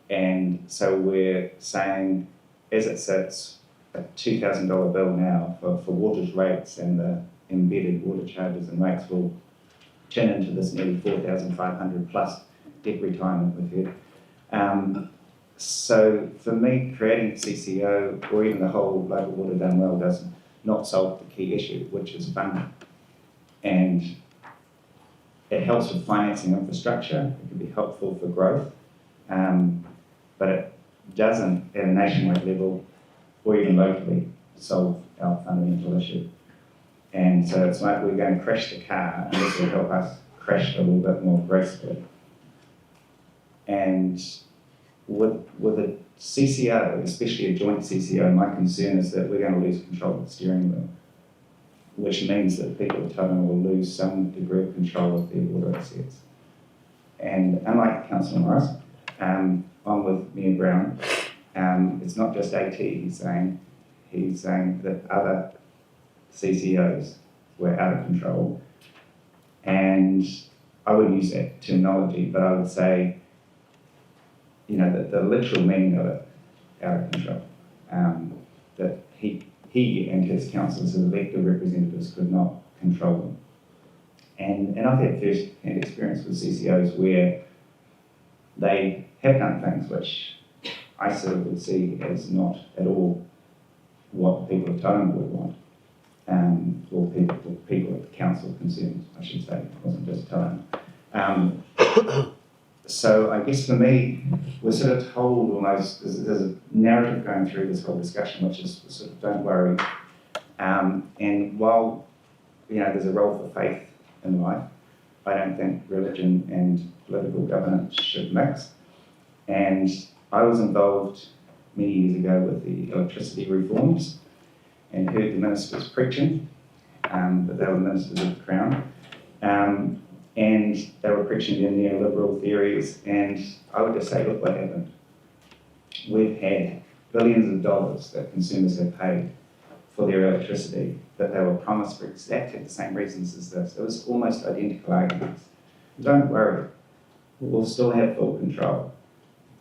And so we're saying, as it sits, a $2,000 bill now for water's rates and the embedded water charges and rates will turn into this nearly 4,500 plus debt retirement we've had. So for me, creating CCO or even the whole local water done well does not solve the key issue, which is funding. And it helps with financing infrastructure. It can be helpful for growth, but it doesn't, at a nationwide level or even locally, solve our fundamental issue. And so it's like we're going to crash the car, and this will help us crash it a little bit more gracefully. And with a CCO, especially a joint CCO, my concern is that we're going to lose control of the steering wheel, which means that people at Tauranga will lose some degree of control of their water assets. And unlike Councillor Morris, I'm with Mayor Brown. It's not just AT he's saying that other CCOs were out of control. And I wouldn't use that terminology, but I would say, that the literal meaning of it, out of control, that he and his councillors as elected representatives could not control them. And I've had first-hand experience with CCOs where they have done things which I sort of would see as not at all what the people of Tauranga would want, or people of the council concerned, I should say. It wasn't just Tauranga. So I guess for me, we're sort of told almost, there's a narrative going through this whole discussion, which is sort of don't worry. And while there's a role for faith in life. I don't think religion and political governance should mix. And I was involved many years ago with the electricity reforms and heard the ministers preaching, but they were ministers of the Crown. And they were preaching their neoliberal theories, and I would just say, look what happened. We've had billions of dollars that consumers have paid for their electricity that they were promised for exactly the same reasons as this. It was almost identical arguments. Don't worry, we'll still have full control.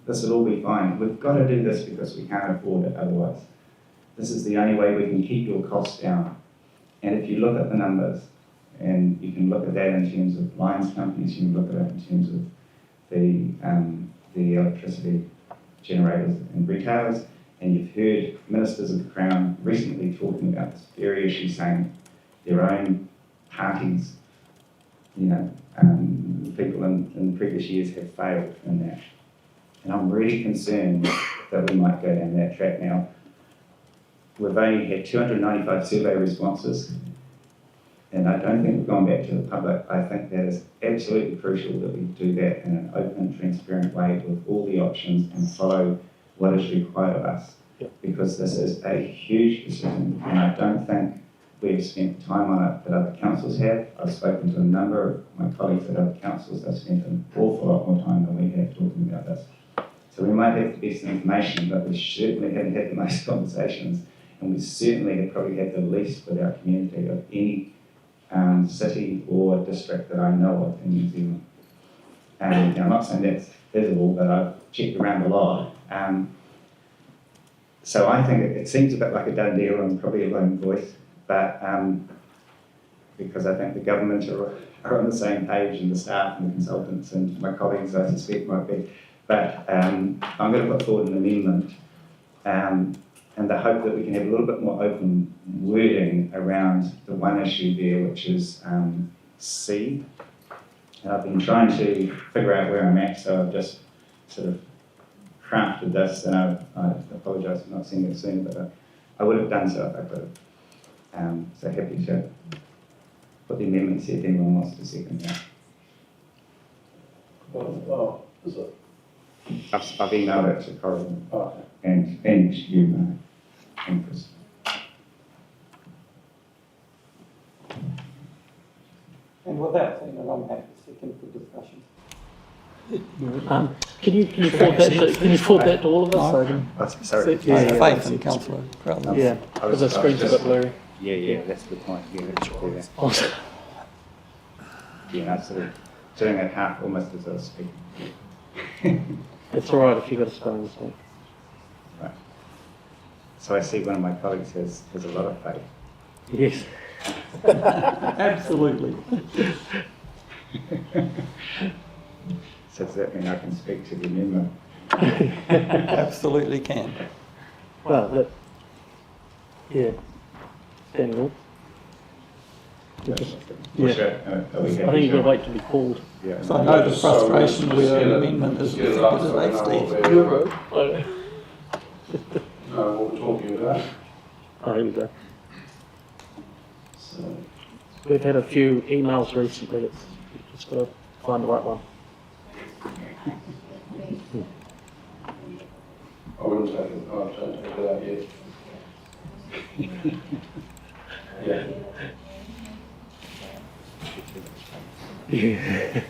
This will all be fine. We've got to do this because we can't afford it otherwise. This is the only way we can keep your costs down. And if you look at the numbers, and you can look at that in terms of lines companies, you can look at it in terms of the electricity generators and retailers, and you've heard ministers of the Crown recently talking about this very issue, saying their own parties, people in previous years have failed in that. And I'm really concerned that we might go down that track now. We've only had 295 survey responses, and I don't think we've gone back to the public. I think that is absolutely crucial that we do that in an open, transparent way with all the options and follow what is required of us. Yep. Because this is a huge decision, and I don't think we've spent time on it that other councils have. I've spoken to a number of my colleagues at other councils that have spent an awful lot more time than we have talking about this. So we might have the best information, but we certainly haven't had the most conversations, and we certainly have probably had the least with our community of any city or district that I know of in New Zealand. And I'm not saying that's visible, but I've checked around a lot. So I think it seems a bit like a done deal and probably a lone voice, but because I think the government are on the same page, and the staff and the consultants and my colleagues, I suspect, might be. But I'm going to put forward an amendment and the hope that we can have a little bit more open wording around the one issue there, which is C. And I've been trying to figure out where I'm at, so I've just sort of crafted this, and I apologise for not seeing it soon, but I would have done so if I could have. So happy to put the amendment, see if anyone wants to second that. Is it? I've emailed it to Corinne and you, and Chris. And without saying that, I'm happy to second for discussion. Can you forward that to all of us? Sorry. Faith in Councillor Crowley. Yeah, because the screen's a bit blurry. Yeah, that's the point. Yeah, let's do that. Yeah, sort of doing it half almost as I was speaking. It's all right if you've got a spelling mistake. Right. So I see one of my colleagues has a lot of faith. Yes. Absolutely. So does that mean I can speak to the amendment? Absolutely can. Well, yeah. Daniel. Yeah. I think you've got to wait to be called. Yeah. So I know the frustration where an amendment is late, Steve. No, what we're talking about. Oh, here we go. So, We've had a few emails recently. You've just got to find the right one. I wouldn't take it, I don't take it out yet. Yeah. Yeah.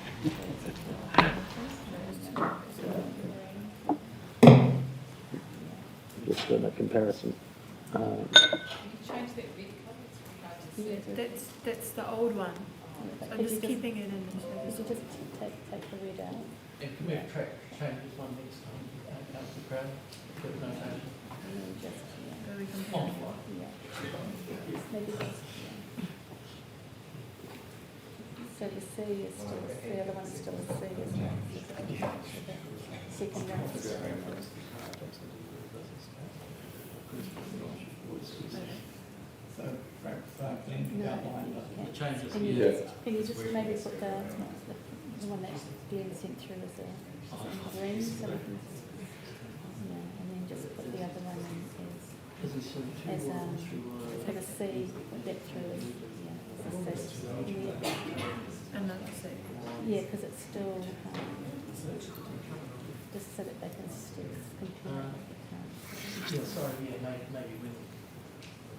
Just doing a comparison. That's the old one. I'm just keeping it in. Could you just take the red out? Yeah, can we have change this one next time? Councillor Crown, good notation. Maybe just, So the C is still, the other one's still a C, isn't it? Second one is still Can you just maybe put the one that Glenn sent through as a green, so we can, and then just put the other one in as put a C, put that through as a Another seat. Yeah, because it's still, just so that they can still compare. Yeah, sorry, yeah, maybe when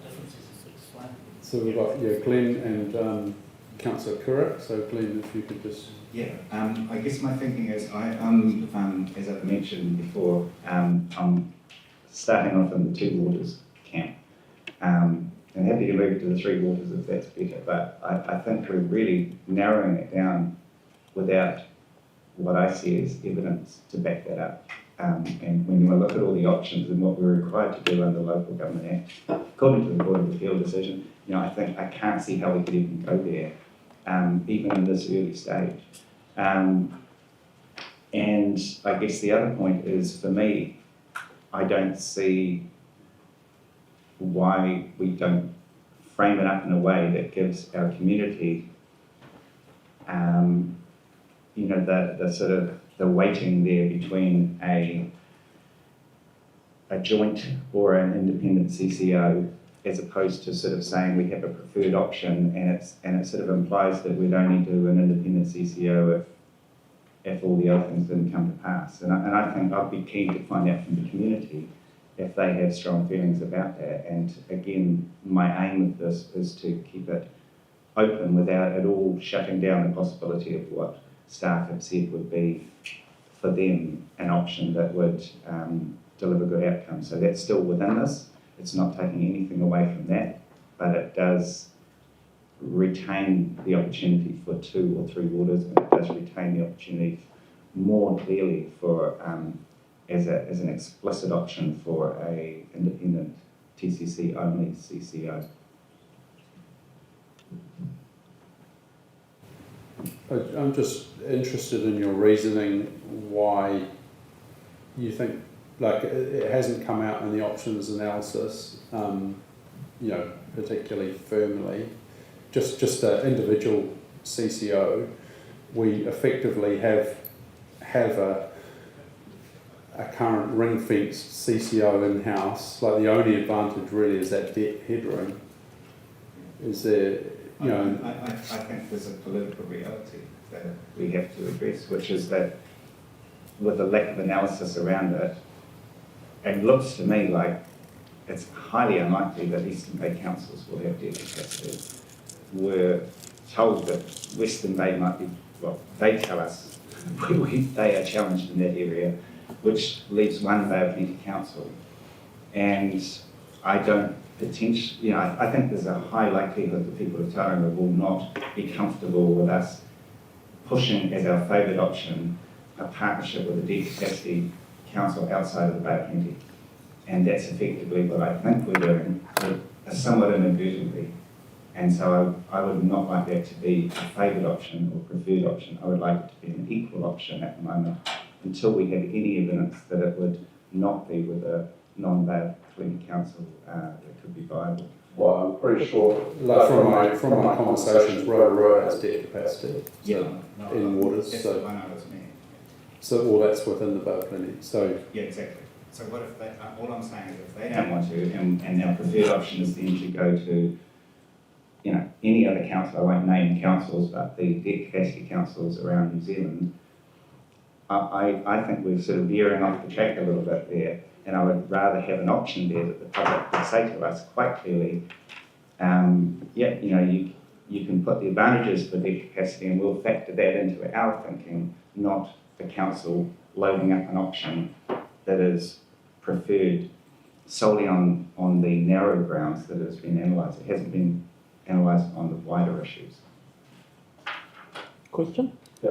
the differences are explained. So we've got, Glenn and Councillor Curra. So Glenn, if you could just... Yeah, I guess my thinking is I'm as I've mentioned before, I'm starting off in the 2 waters camp. And happy to move to the 3 waters if that's better, but I think we're really narrowing it down without what I see as evidence to back that up. And when you look at all the options and what we're required to do under Local Government Act, according to the Board of Appeal decision, I think I can't see how we could even go there, even in this early stage. And I guess the other point is, for me, I don't see why we don't frame it up in a way that gives our community, the sort of the weighting there between a joint or an independent CCO, as opposed to sort of saying we have a preferred option, and it sort of implies that we'd only do an independent CCO if all the other things didn't come to pass. And I think I'd be keen to find out from the community if they have strong feelings about that. And again, my aim with this is to keep it open without at all shutting down the possibility of what staff have said would be, for them, an option that would deliver good outcomes. So that's still within this. It's not taking anything away from that, but it does retain the opportunity for 2 or 3 waters, and it does retain the opportunity more clearly for as an explicit option for a independent TCC only CCO. I'm just interested in your reasoning why you think, like, it hasn't come out in the options analysis, particularly firmly. Just an individual CCO, we effectively have a current ring-fenced CCO in-house. Like, the only advantage really is that debt headroom. Is there, I think there's a political reality that we have to address, which is that with the lack of analysis around it, it looks to me like it's highly unlikely that Eastern Bay councils will have debt capacity. We're told that Western Bay might be, well, they tell us they are challenged in that area, which leaves one Bay of Plenty council. And I don't potentially, I think there's a high likelihood that people of Tauranga will not be comfortable with us pushing as our favoured option a partnership with a deep capacity council outside of the Bay of Plenty. And that's effectively what I think we're doing, somewhat inadvertently. And so I would not like that to be a favoured option or preferred option. I would like it to be an equal option at the moment, until we have any evidence that it would not be with a non-Bay of Plenty council that could be viable. Well, I'm pretty sure, like, from my conversations, Rotorua has debt capacity, in waters. That's so the one I was meaning. So, well, that's within the Bay of Plenty. So yeah, exactly. So what if they? All I'm saying is, if they don't want to, and our preferred option is then to go to, any other council. I won't name councils, but the debt capacity councils around New Zealand. I think we're sort of veering off the track a little bit there, and I would rather have an option there that the public could say to us quite clearly, you can put the advantages for debt capacity, and we'll factor that into our thinking, not the council loading up an option that is preferred solely on the narrow grounds that it has been analysed. It hasn't been analysed on the wider issues. Question? Yeah.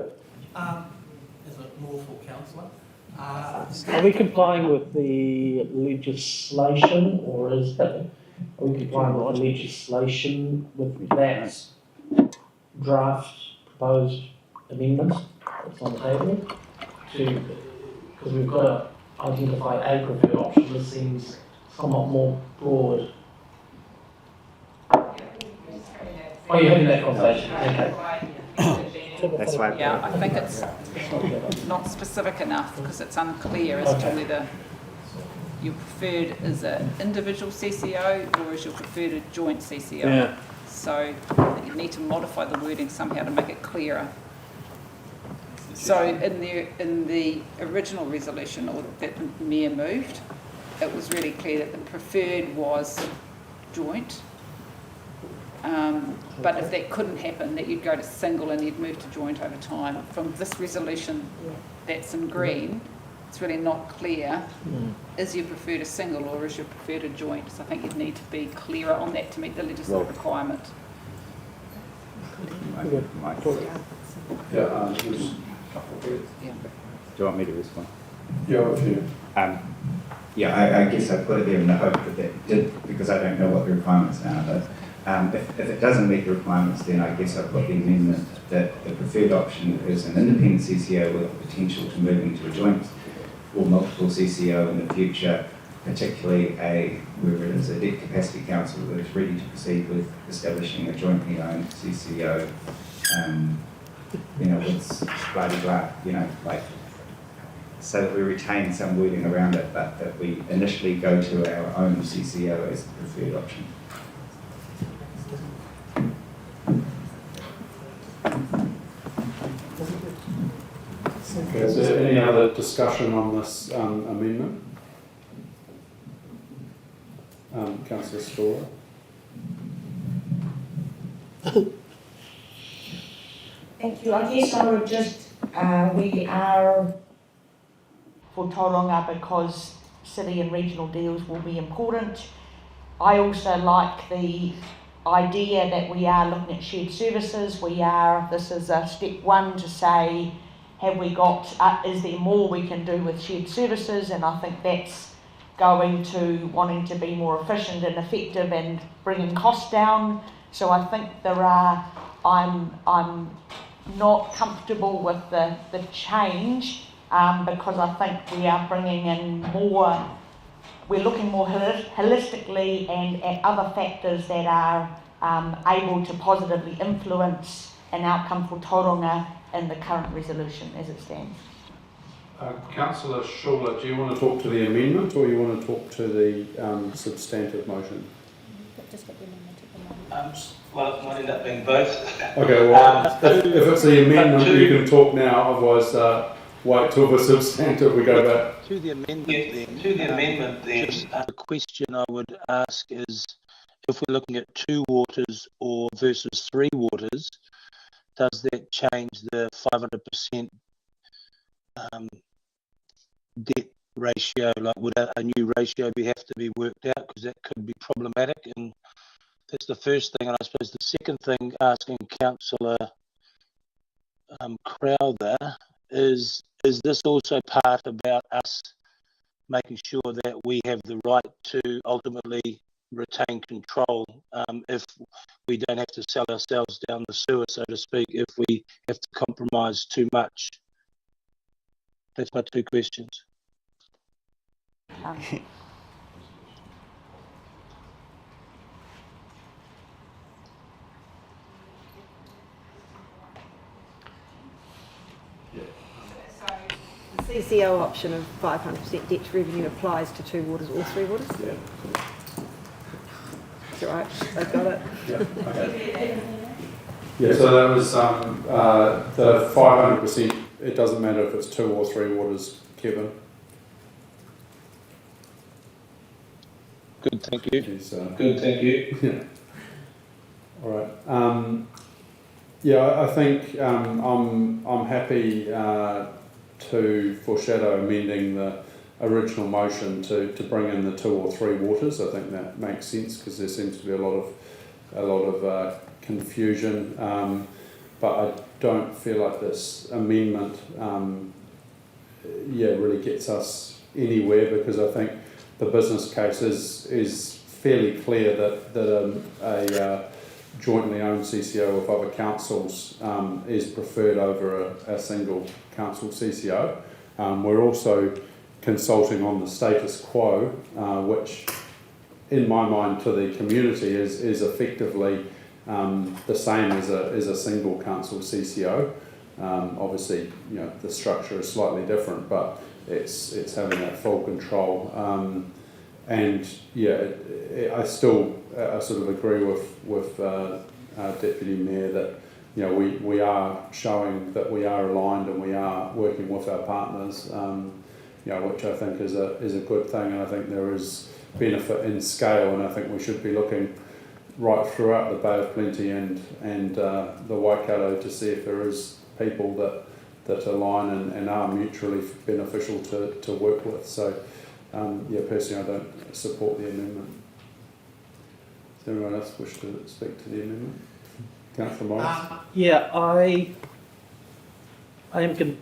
Is it more for councillor? Are we complying with the legislation, or are we complying with the legislation with that draft proposed amendment that's on the table? Because we've got to identify a preferred option that seems somewhat more broad. Oh, you're having that conversation. Okay. That's why. Yeah, I think it's not specific enough, because it's unclear as to whether your preferred is an individual CCO or is your preferred a joint CCO. Yeah. So you need to modify the wording somehow to make it clearer. So in the original resolution, or that the Mayor moved, it was really clear that the preferred was joint. But if that couldn't happen, that you'd go to single and you'd move to joint over time. From this resolution that's in green, it's really not clear. Is your preferred a single or is your preferred a joint? So I think you'd need to be clearer on that to meet the legislative requirement. Yeah, do you want me to respond? Yeah, if you. Yeah, I guess I put it there in the hope that that did, because I don't know what the requirements are, but if it doesn't meet the requirements, then I guess I put the amendment that the preferred option is an independent CCO with the potential to move into a joint or multiple CCO in the future, particularly where it is a debt capacity council that is ready to proceed with establishing a jointly owned CCO, with bloody blah, so that we retain some wording around it, but that we initially go to our own CCO as the preferred option. Okay, is there any other discussion on this amendment? Councillor Storer. Thank you. I guess I would just, we are for Tauranga because city and regional deals will be important. I also like the idea that we are looking at shared services. This is a step one to say, have we got, is there more we can do with shared services? And I think that's going to wanting to be more efficient and effective and bringing costs down. So I think I'm not comfortable with the change because I think we are bringing in more, we're looking more holistically and at other factors that are able to positively influence an outcome for Tauranga in the current resolution as it stands. Councillor Schuller, do you want to talk to the amendment or you want to talk to the substantive motion? Just got the amendment at the moment. Well, it might end up being both. Okay, well, if it's the amendment, you can talk now, otherwise wait till the substantive we go back. To the amendment then, just a question I would ask is, if we're looking at 2 waters or versus 3 waters, does that change the 500% debt ratio? Like, would a new ratio have to be worked out? Because that could be problematic. And that's the first thing. And I suppose the second thing, asking Councillor Crowther, is this also part about us making sure that we have the right to ultimately retain control if we don't have to sell ourselves down the sewer, so to speak, if we have to compromise too much? That's my 2 questions. The CCO option of 500% debt to revenue applies to 2 waters or 3 waters? Yeah. That's all right, I've got it. Yeah, okay. Yeah, so that was the 500%, it doesn't matter if it's 2 or 3 waters, Kevin. Good, thank you. Good, thank you. Yeah. All right. Yeah, I think I'm happy to foreshadow amending the original motion to bring in the 2 or 3 waters. I think that makes sense because there seems to be a lot of confusion, but I don't feel like this amendment really gets us anywhere, because I think the business case is fairly clear that a jointly owned CCO with other councils is preferred over a single council CCO. We're also consulting on the status quo, which in my mind to the community is effectively the same as a single council CCO. Obviously, the structure is slightly different, but it's having that full control. And yeah, I still sort of agree with Deputy Mayor that we are showing that we are aligned and we are working with our partners, which I think is a good thing, and I think there is benefit in scale, and I think we should be looking right throughout the Bay of Plenty and the Waikato to see if there is people that align and are mutually beneficial to work with. So personally I don't support the amendment. Does anyone else wish to speak to the amendment? Councillor Morris? I am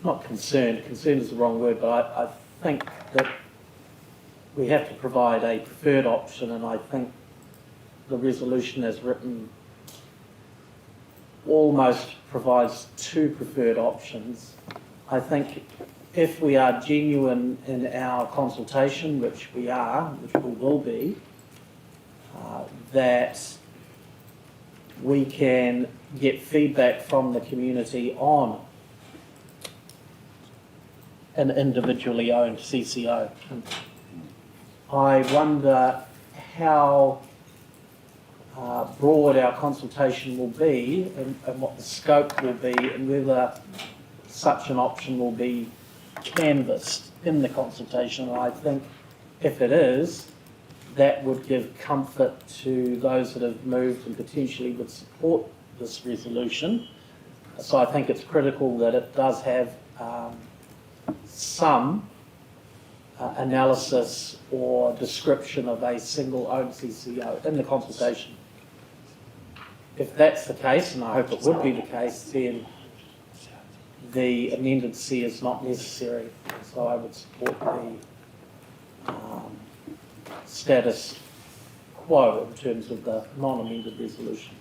not concerned. Concerned is the wrong word, but I think that we have to provide a preferred option, and I think the resolution as written almost provides two preferred options. I think if we are genuine in our consultation, which we are, which we will be, that we can get feedback from the community on an individually owned CCO. I wonder how broad our consultation will be and what the scope will be, and whether such an option will be canvassed in the consultation. And I think if it is, that would give comfort to those that have moved and potentially would support this resolution. So I think it's critical that it does have some analysis or description of a single owned CCO in the consultation. If that's the case, and I hope it would be the case, then the amended C is not necessary. So I would support the status quo in terms of the non-amended resolution.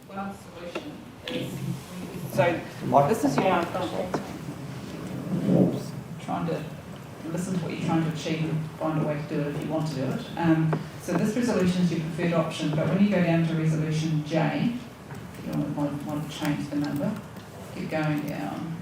One solution is, so this is your trying to listen to what you're trying to achieve and find a way to do it if you want to do it. So this resolution is your preferred option, but when you go down to resolution J, you want to change the number, keep going down.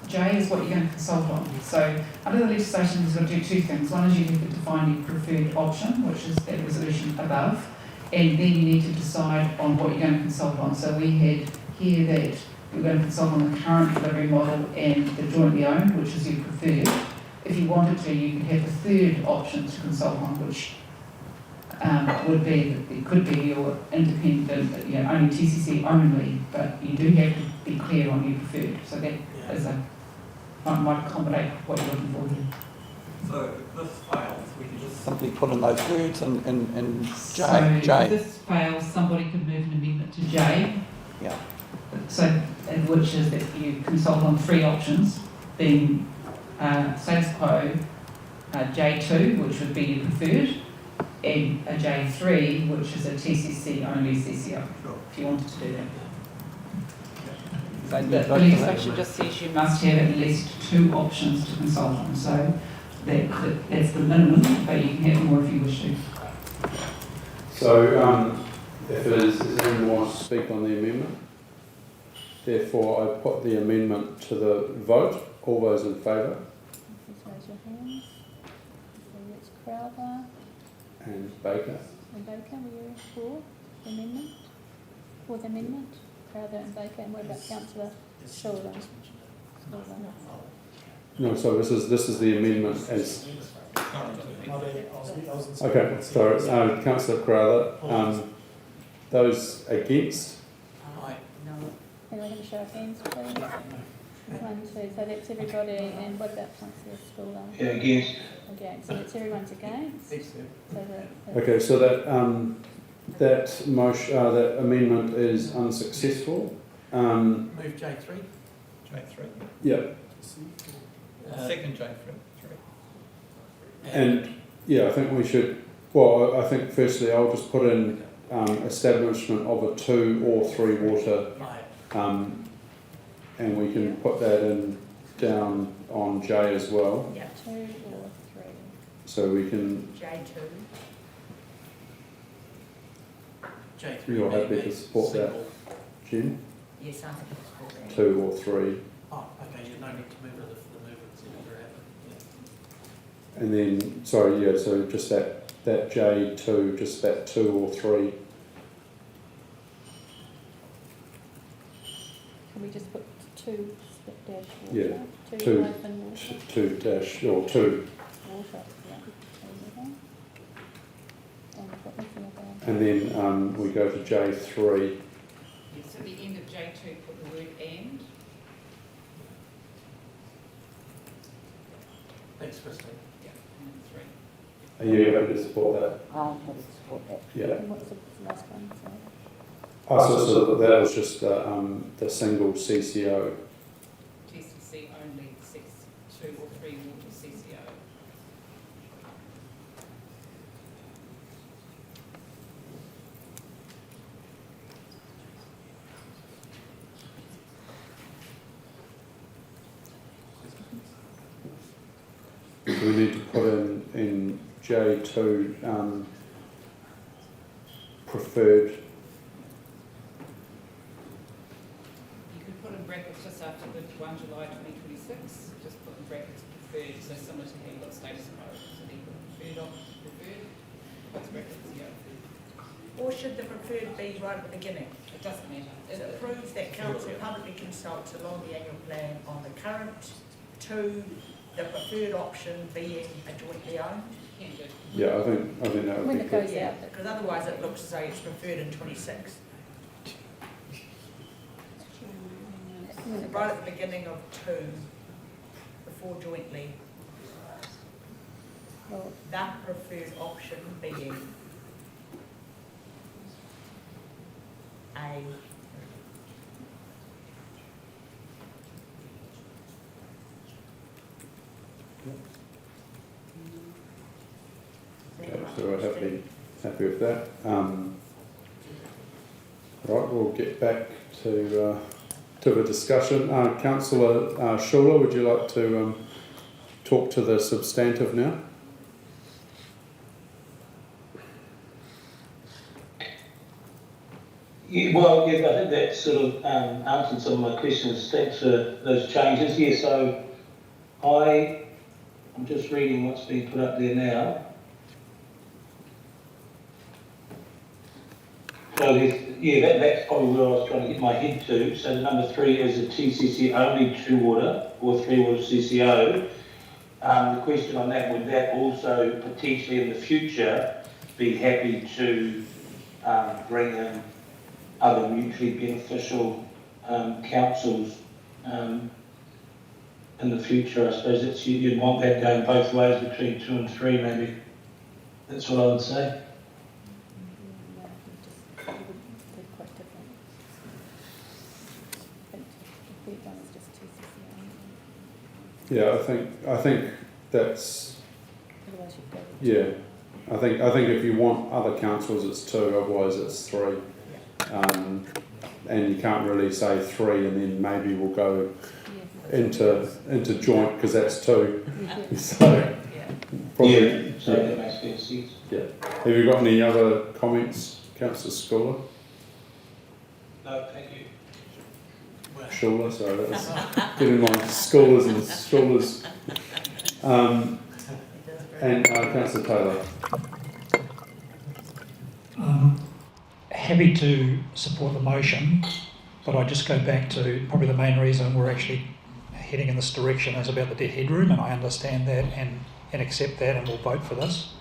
J is what you're going to consult on. So under the legislation, you've got to do two things. One is you need to define your preferred option, which is that resolution above, and then you need to decide on what you're going to consult on. So we had here that we're going to consult on the current delivery model and the jointly owned, which is your preferred. If you wanted to, you could have the third option to consult on, which would be, it could be your independent, only TCC only, but you do have to be clear on your preferred. So that is might accommodate what you're looking for here. So if this fails, we can just simply put in those words and J. So J. if this fails, somebody could move an amendment to J. Yeah. So, which is that you consult on three options, being status quo, J2, which would be your preferred, and a J3, which is a TCC only CCO, if you wanted to do that. So the legislation just says you must have at least two options to consult on. So that's the minimum, but you can have more if you wish to. So if it is, does anyone want to speak on the amendment? Therefore, I put the amendment to the vote. All those in favour? Just raise your hands. So it's Crowther. And Baker. And Baker, were you for the amendment? For the amendment? Crowther and Baker. And what about Councillor Shulman? No, so this is the amendment as. Okay, so Councillor Crowther. Those against? Anyone going to show of hands, please? 1, 2. So that's everybody. And what about Councillor Sculler? Yeah, against. Against. So that's everyone's against. Okay, so that motion, that amendment is unsuccessful. Move J3. J3. Yeah. Second J3. And yeah, I think we should. Well, I think firstly I'll just put in establishment of a 2 or 3 water. And we can put that in down on J as well. Yeah, 2 or 3. So we can. J2. You're happy to support that, Jen? Yes, I think it's for that. 2 or 3. Oh, okay, you no need to move it if the movement's never happened. Yeah. And then, sorry, yeah, so just that J2, just that 2 or 3. Can we just put 2 dash water? Yeah, 2 2 hyphen water? 2 dash, or 2. Water, yeah. And then we go to J3. Yes, at the end of J2, put the word and. Thanks, Christine. Yeah, and 3. Are you able to support that? I'll have to support that. Yeah. And what's the last one? Sorry. So that was just the single CCO. TCC only 2 or 3 water CCO. Do we need to put in J2 preferred? You could put in brackets just after the 1 July 2026, just put in brackets preferred, so similar to how you got status quo. So then preferred, what's brackets, yeah. Or should the preferred be right at the beginning? It doesn't matter. It approves that council publicly consults along the annual plan on the current, 2, the preferred option being a jointly owned. Can do. Yeah, I think that would When be it good. goes Yeah, out. because otherwise it looks as though it's preferred in 26. Right at the beginning of 2, before jointly, Well, that preferred option being a Okay, so we're happy with that. Right, we'll get back to the discussion. Councillor Schuler, would you like to talk to the substantive now? Yeah, well, yeah, I think that sort of answered some of my questions. Thanks for those changes. Yeah, so I'm just reading what's being put up there now. So that's probably where I was trying to get my head to. So the number 3 is a TCC only 2 water or 3 water CCO. The question on that, would that also potentially in the future be happy to bring in other mutually beneficial councils in the future? I suppose it's, you'd want that going both ways between 2 and 3 maybe. That's what I would say. Yeah, I think that's, yeah. I think if you want other councils, it's 2. Otherwise, it's 3. And you can't really say 3, and then maybe we'll go into joint because that's 2. So probably. So that makes sense. Yeah. Have you got any other comments, Councillor Schuler? No, thank you. Schuler, sorry, that was getting my scholars and Schulers. And Councillor Taylor. Happy to support the motion, but I just go back to probably the main reason we're actually heading in this direction is about the debt headroom, and I understand that and accept that, and we'll vote for this.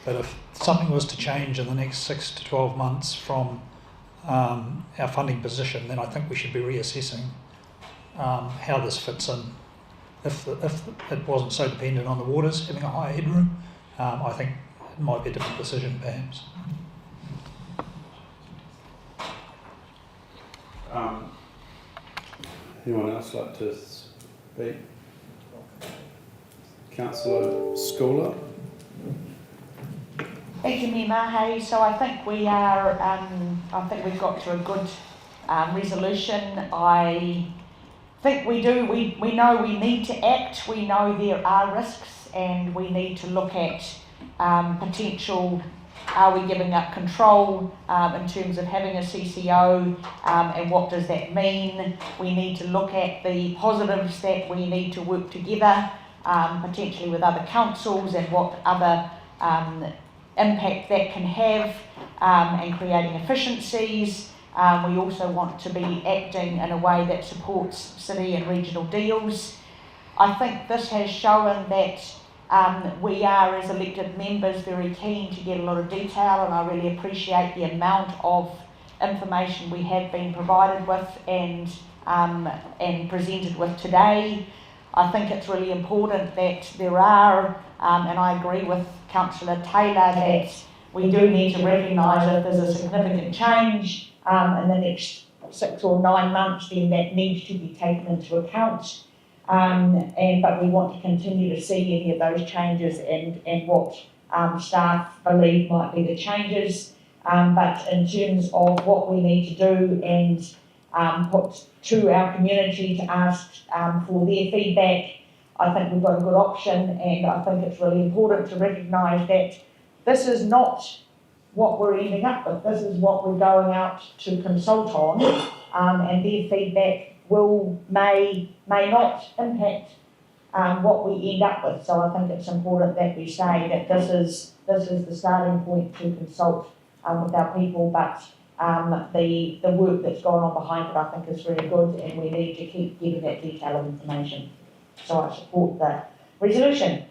But if something was to change in the next 6 to 12 months from our funding position, then I think we should be reassessing how this fits in. If it wasn't so dependent on the waters having a higher headroom, I think it might be a different decision perhaps. Anyone else like to speak? Councillor Schuler. Thank you, Mayor Mahe. So I think we are, I think we've got to a good resolution. I think we do, we know we need to act, we know there are risks, and we need to look at potential Are we giving up control in terms of having a CCO, and what does that mean? We need to look at the positives that we need to work together, potentially with other councils, and what other impact that can have, and creating efficiencies. We also want to be acting in a way that supports city and regional deals. I think this has shown that we are, as elected members, very keen to get a lot of detail, and I really appreciate the amount of information we have been provided with and presented with today. I think it's really important that there are, and I agree with Councillor Taylor, that we do need to recognise if there's a significant change in the next 6 or 9 months, then that needs to be taken into account. But we want to continue to see any of those changes and what staff believe might be the changes. But in terms of what we need to do and put to our community to ask for their feedback, I think we've got a good option, and I think it's really important to recognise that this is not what we're ending up with. This is what we're going out to consult on, and their feedback may not impact what we end up with. So I think it's important that we say that this is the starting point to consult with our people, but the work that's gone on behind it I think is really good, and we need to keep getting that detailed information. So I support the resolution.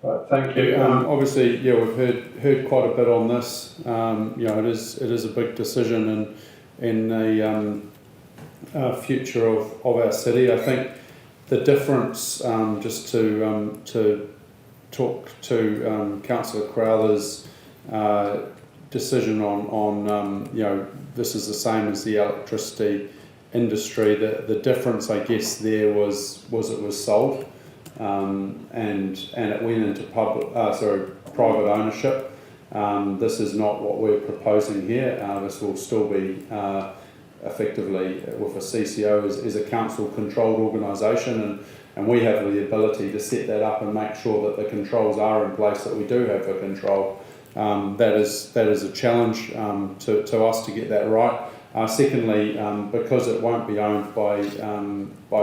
Right, thank you. Obviously, yeah, we've heard quite a bit on this. It is a big decision in the future of our city. I think the difference, just to talk to Councillor Crowther's decision on this is the same as the electricity industry. The difference, I guess, there was it was sold. And it went into private ownership. This is not what we're proposing here. This will still be effectively with a CCO as a council-controlled organisation, and we have the ability to set that up and make sure that the controls are in place, that we do have the control. That is a challenge to us to get that right. Secondly, because it won't be owned by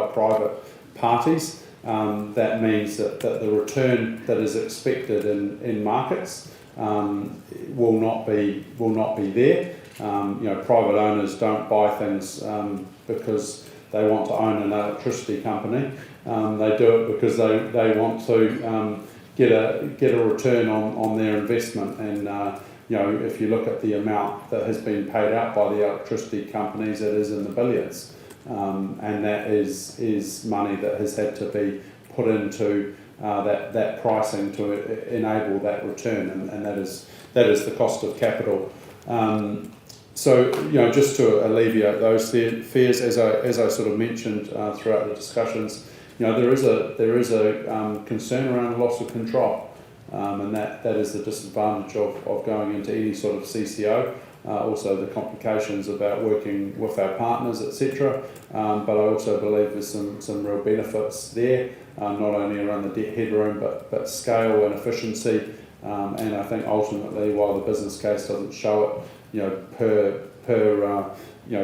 private parties, that means that the return that is expected in markets will not be there. Private owners don't buy things because they want to own an electricity company. They do it because they want to get a return on their investment. And if you look at the amount that has been paid out by the electricity companies, it is in the billions. And that is money that has had to be put into that pricing to enable that return, and that is the cost of capital. So just to alleviate those fears, as I sort of mentioned throughout the discussions, there is a concern around loss of control, and that is the disadvantage of going into any sort of CCO. Also the complications about working with our partners, etc. But I also believe there's some real benefits there, not only around the debt headroom, but scale and efficiency. And I think ultimately, while the business case doesn't show it, per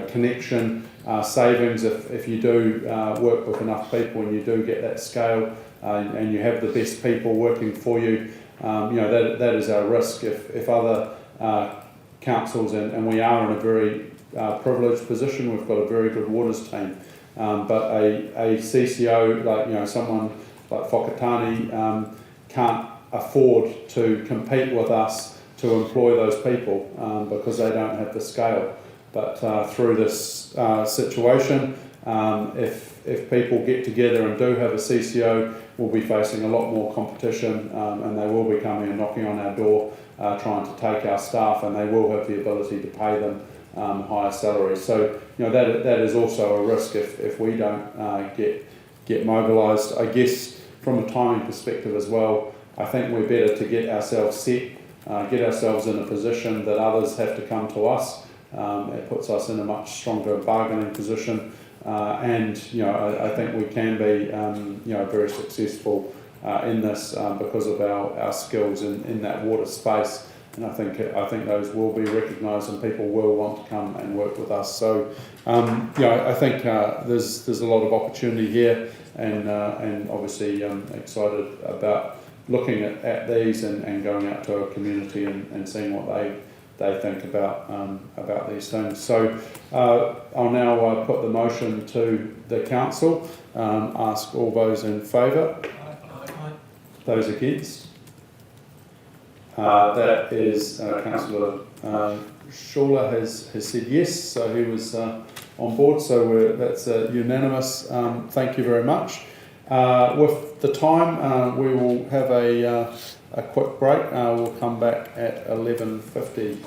connection savings, if you do work with enough people and you do get that scale, and you have the best people working for you, that is our risk. If other councils, and we are in a very privileged position, we've got a very good waters team, but a CCO, like someone like Whakatane, can't afford to compete with us to employ those people because they don't have the scale. But through this situation, if people get together and do have a CCO, we'll be facing a lot more competition, and they will be coming and knocking on our door, trying to take our staff, and they will have the ability to pay them higher salaries. So that is also a risk if we don't get mobilised. I guess from a timing perspective as well, I think we're better to get ourselves set, get ourselves in a position that others have to come to us. It puts us in a much stronger bargaining position, and I think we can be very successful in this because of our skills in that water space. And I think those will be recognised, and people will want to come and work with us. So, I think there's a lot of opportunity here, and obviously excited about looking at these and going out to our community and seeing what they think about these things. So I'll now put the motion to the council. Ask all those in favour. Those against. That is Councillor Schuler has said yes, so he was on board. So that's unanimous. Thank you very much. With the time, we will have a quick break. We'll come back at 11:50.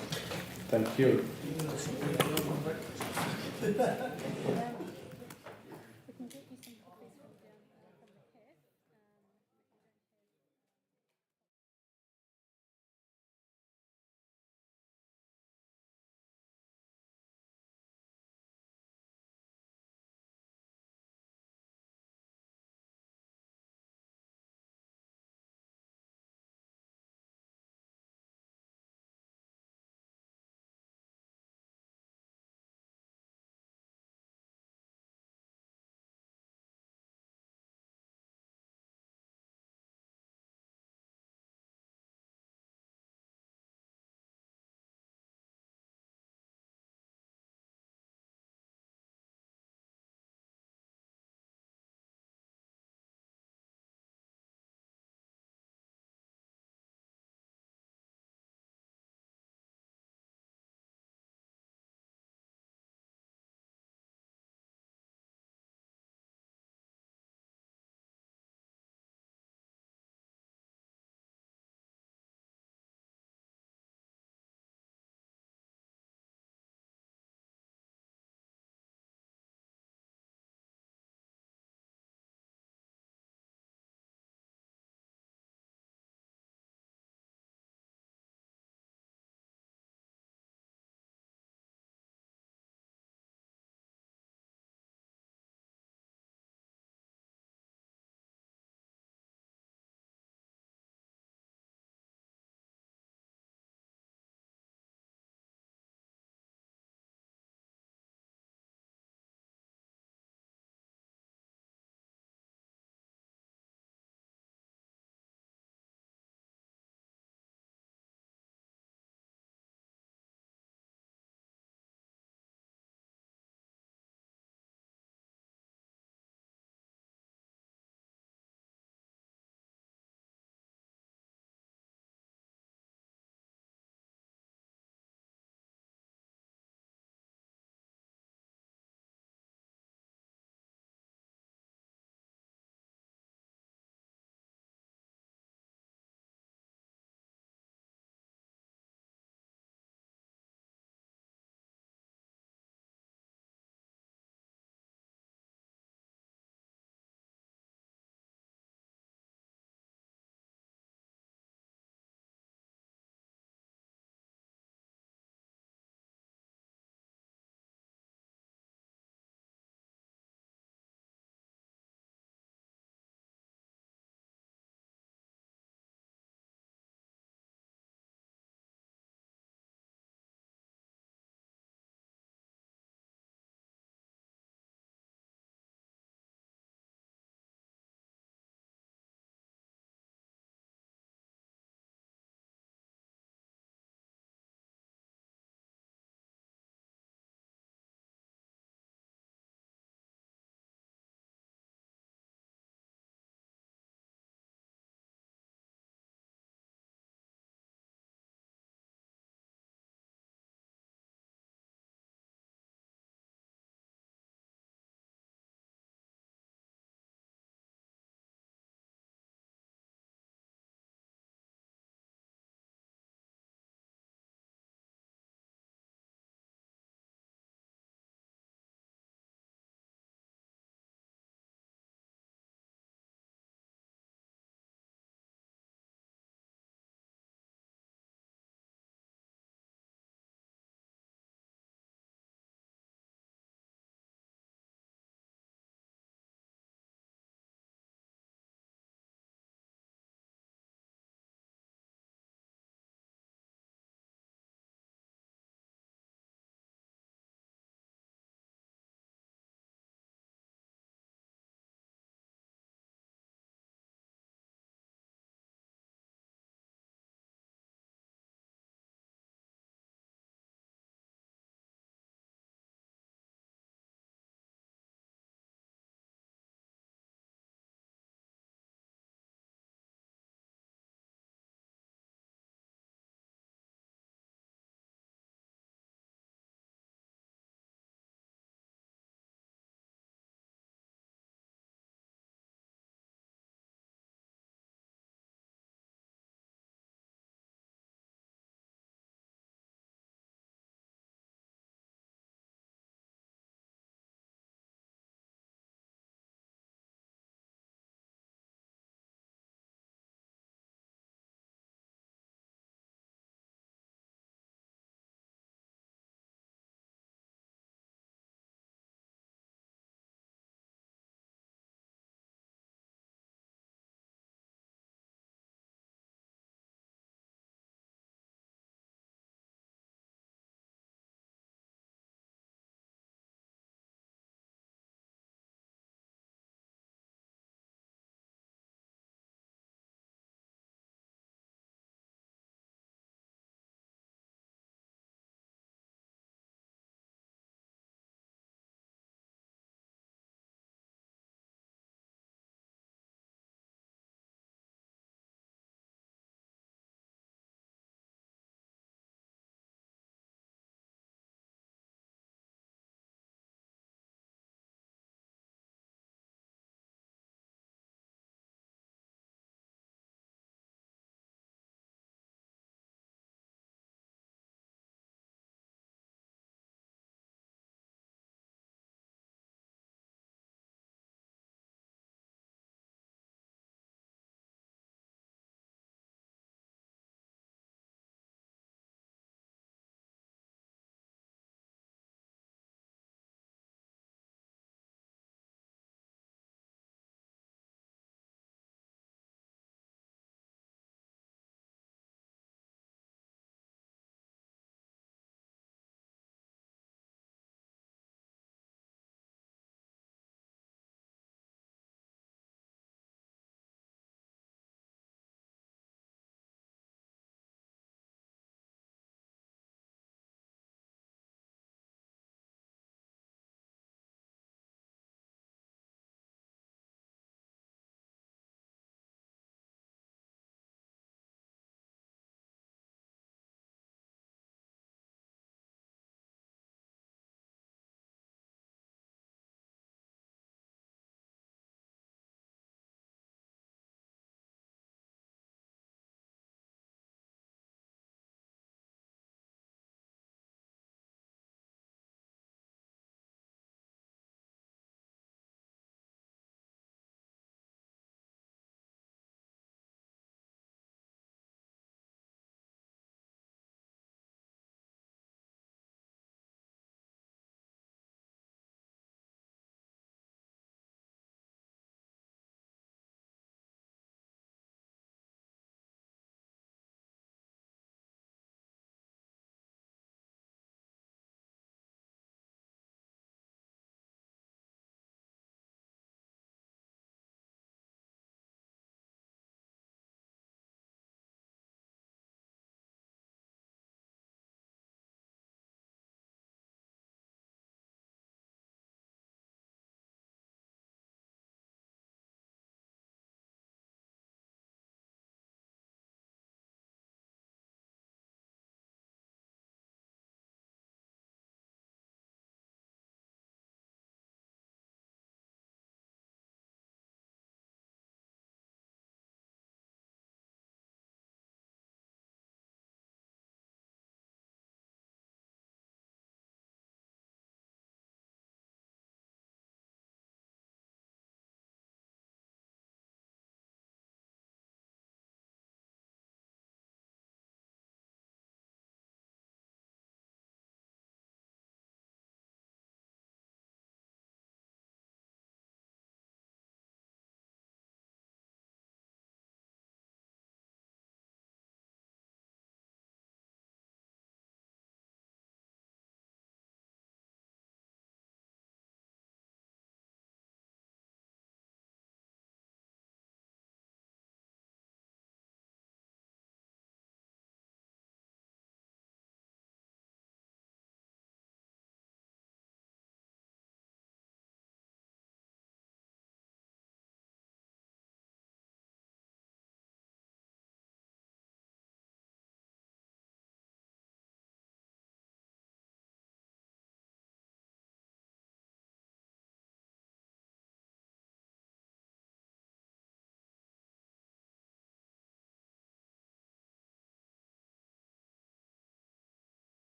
Thank you.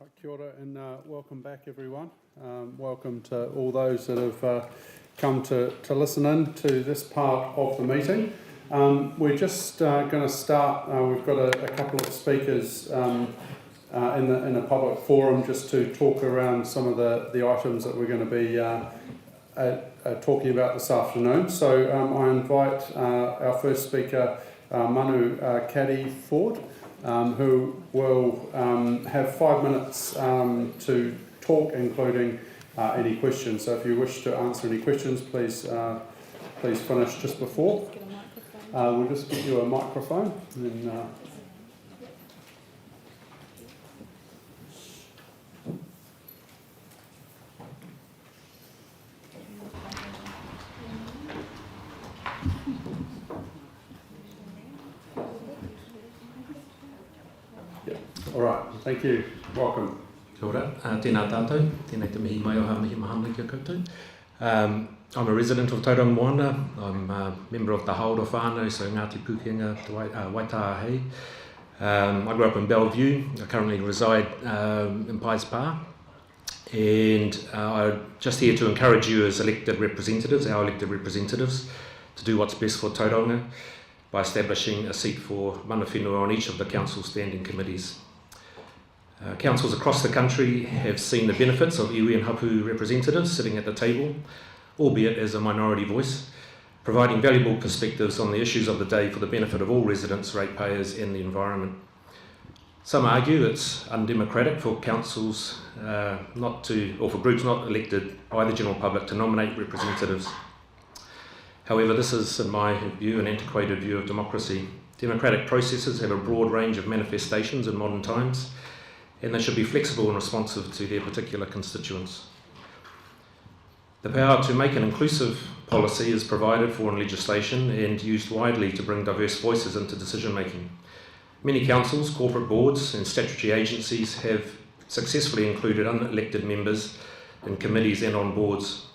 Kia ora and welcome back everyone. Welcome to all those that have come to listen in to this part of the meeting. We're just going to start, we've got a couple of speakers in a public forum just to talk around some of the items that we're going to be talking about this afternoon. So I invite our first speaker, Manu Caddy-Ford, who will have 5 minutes to talk, including any questions. So if you wish to answer any questions, please finish just before. We'll just get you a microphone. And, all right, thank you. Welcome. Kia ora, tēnā tātou, tēnei te mihi mai o mihi mahana kia koutou. I'm a resident of Tauranga Moana. I'm a member of the Haora whānau, so Ngāti Pūkenga, Te Waitahei. I grew up in Bellevue. I currently reside in Pies Pa. And I'm just here to encourage you as elected representatives, our elected representatives, to do what's best for Tauranga by establishing a seat for mana whenua on each of the council standing committees. Councils across the country have seen the benefits of iwi and hapu representatives sitting at the table, albeit as a minority voice, providing valuable perspectives on the issues of the day for the benefit of all residents, ratepayers and the environment. Some argue it's undemocratic for councils or for groups not elected by the general public to nominate representatives. However, this is, in my view, an antiquated view of democracy. Democratic processes have a broad range of manifestations in modern times, and they should be flexible and responsive to their particular constituents. The power to make an inclusive policy is provided for in legislation and used widely to bring diverse voices into decision making. Many councils, corporate boards and statutory agencies have successfully included unelected members in committees and on boards.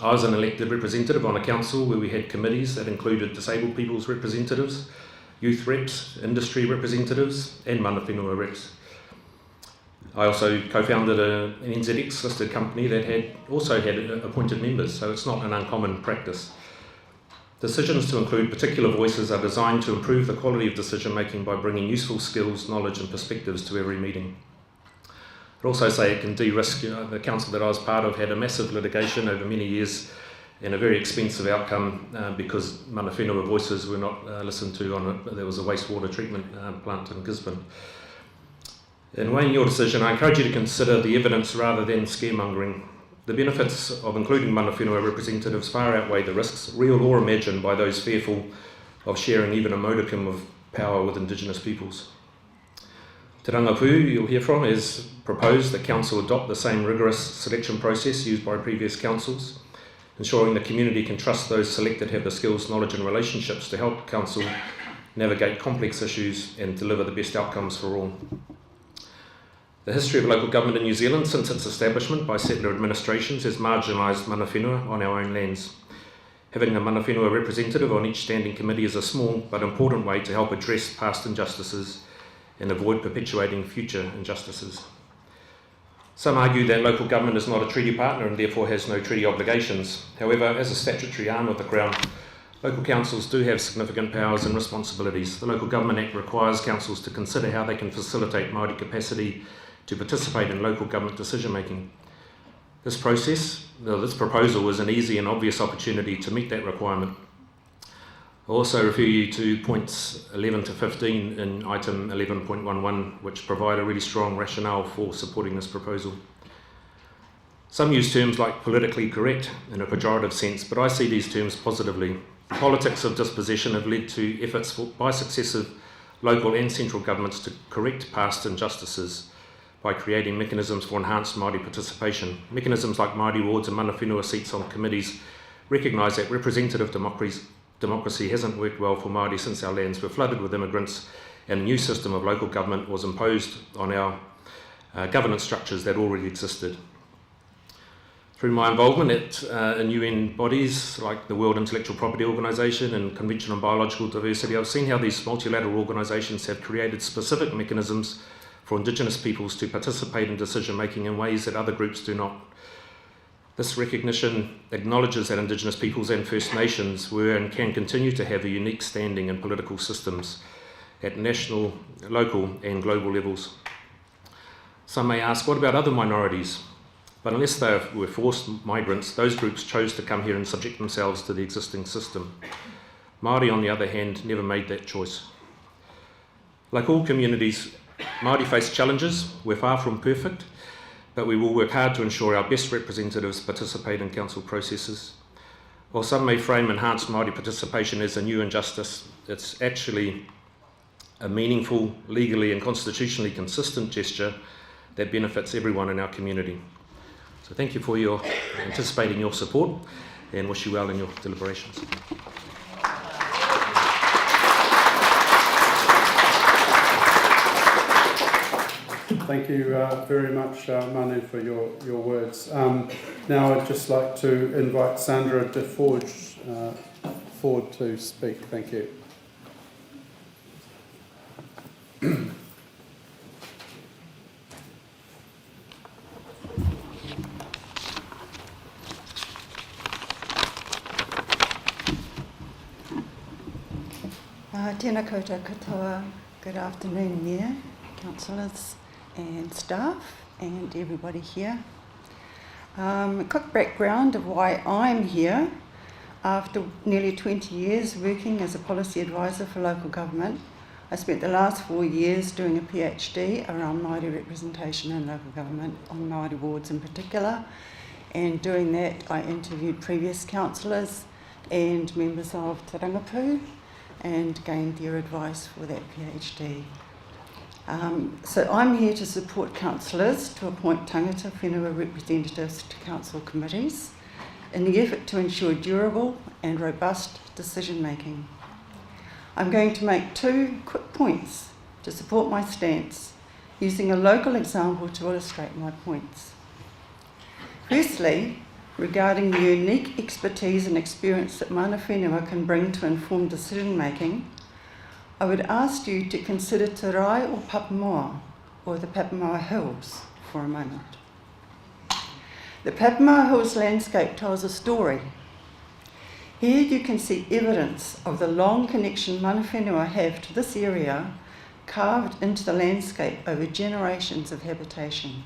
I was an elected representative on a council where we had committees that included disabled people's representatives, youth reps, industry representatives and mana whenua reps. I also co-founded an NZX listed company that had appointed members, so it's not an uncommon practice. Decisions to include particular voices are designed to improve the quality of decision making by bringing useful skills, knowledge and perspectives to every meeting. I'd also say it can de-risk. The council that I was part of had a massive litigation over many years and a very expensive outcome because mana whenua voices were not listened to there was a wastewater treatment plant in Gisborne. In weighing your decision, I encourage you to consider the evidence rather than scaremongering. The benefits of including mana whenua representatives far outweigh the risks, real or imagined, by those fearful of sharing even a modicum of power with Indigenous peoples. Te Rangapu, you'll hear from, has proposed that Council adopt the same rigorous selection process used by previous councils, ensuring the community can trust those selected have the skills, knowledge and relationships to help Council navigate complex issues and deliver the best outcomes for all. The history of local government in New Zealand since its establishment by settler administrations has marginalised mana whenua on our own lands. Having a mana whenua representative on each standing committee is a small but important way to help address past injustices and avoid perpetuating future injustices. Some argue that local government is not a treaty partner and therefore has no treaty obligations. However, as a statutory arm of the Crown, local councils do have significant powers and responsibilities. The Local Government Act requires councils to consider how they can facilitate Māori capacity to participate in local government decision making. This proposal was an easy and obvious opportunity to meet that requirement. I'll also refer you to points 11 to 15 in item 11.11, which provide a really strong rationale for supporting this proposal. Some use terms like politically correct in a pejorative sense, but I see these terms positively. Politics of dispossession have led to efforts by successive local and central governments to correct past injustices by creating mechanisms for enhanced Māori participation. Mechanisms like Māori wards and mana whenua seats on committees recognise that representative democracy hasn't worked well for Māori since our lands were flooded with immigrants and a new system of local government was imposed on our governance structures that already existed. Through my involvement in UN bodies like the World Intellectual Property Organisation and Convention on Biological Diversity, I've seen how these multilateral organisations have created specific mechanisms for Indigenous peoples to participate in decision making in ways that other groups do not. This recognition acknowledges that Indigenous peoples and First Nations were and can continue to have a unique standing in political systems at national, local and global levels. Some may ask, what about other minorities? But unless they were forced migrants, those groups chose to come here and subject themselves to the existing system. Māori, on the other hand, never made that choice. Like all communities, Māori face challenges. We're far from perfect, but we will work hard to ensure our best representatives participate in council processes. While some may frame enhanced Māori participation as a new injustice, it's actually a meaningful, legally and constitutionally consistent gesture that benefits everyone in our community. So thank you for your anticipating your support and wish you well in your deliberations. Thank you very much, Manu, for your words. Now I'd just like to invite Sandra DeFord to speak. Thank you. Tēnā koutou katoa. Good afternoon, Mayor, councillors and staff and everybody here. A quick background of why I'm here. After nearly 20 years working as a policy advisor for local government, I spent the last 4 years doing a PhD around Māori representation in local government, on Māori wards in particular, and doing that I interviewed previous councillors and members of Te Rangapū and gained their advice for that PhD. So I'm here to support councillors to appoint tangata whenua representatives to council committees in the effort to ensure durable and robust decision making. I'm going to make 2 quick points to support my stance, using a local example to illustrate my points. Firstly, regarding the unique expertise and experience that mana whenua can bring to informed decision making, I would ask you to consider Te Rai o Papamoa, or the Papamoa Hills, for a moment. The Papamoa Hills landscape tells a story. Here you can see evidence of the long connection mana whenua have to this area, carved into the landscape over generations of habitation.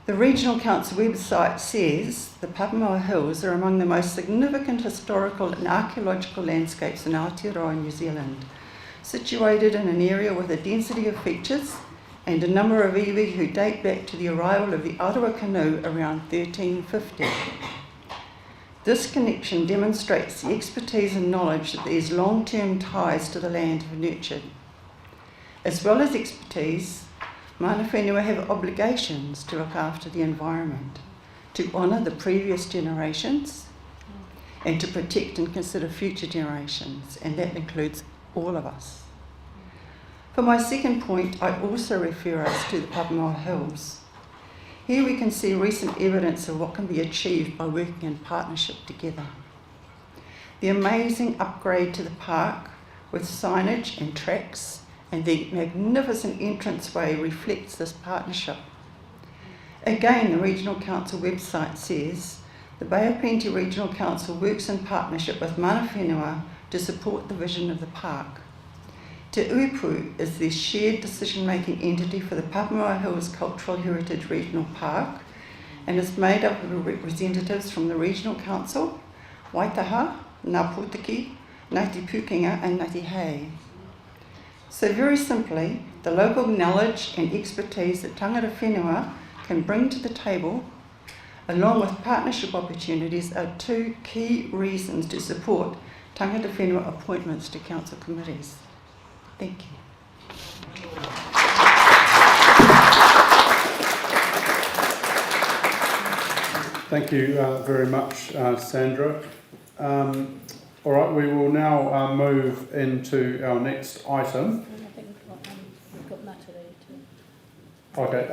The Regional Council website says the Papamoa Hills are among the most significant historical and archaeological landscapes in Aotearoa, New Zealand, situated in an area with a density of features and a number of iwi who date back to the arrival of the Aroa canoe around 1350. This connection demonstrates the expertise and knowledge that these long-term ties to the land have nurtured. As well as expertise, mana whenua have obligations to look after the environment, to honour the previous generations, and to protect and consider future generations, and that includes all of us. For my second point, I also refer us to the Papamoa Hills. Here we can see recent evidence of what can be achieved by working in partnership together. The amazing upgrade to the park with signage and tracks and the magnificent entranceway reflects this partnership. Again, the Regional Council website says the Bay of Plenty Regional Council works in partnership with mana whenua to support the vision of the park. Te Uipu is the shared decision-making entity for the Papamoa Hills Cultural Heritage Regional Park and is made up of representatives from the Regional Council, Waitaha, Ngā Pōtiki, Ngāti Pukenga and Ngāti Hei. So very simply, the local knowledge and expertise that tangata whenua can bring to the table, along with partnership opportunities, are 2 key reasons to support tangata whenua appointments to council committees. Thank you. Thank you very much, Sandra. All right, we will now move into our next item. I think we've got Matare too. Okay,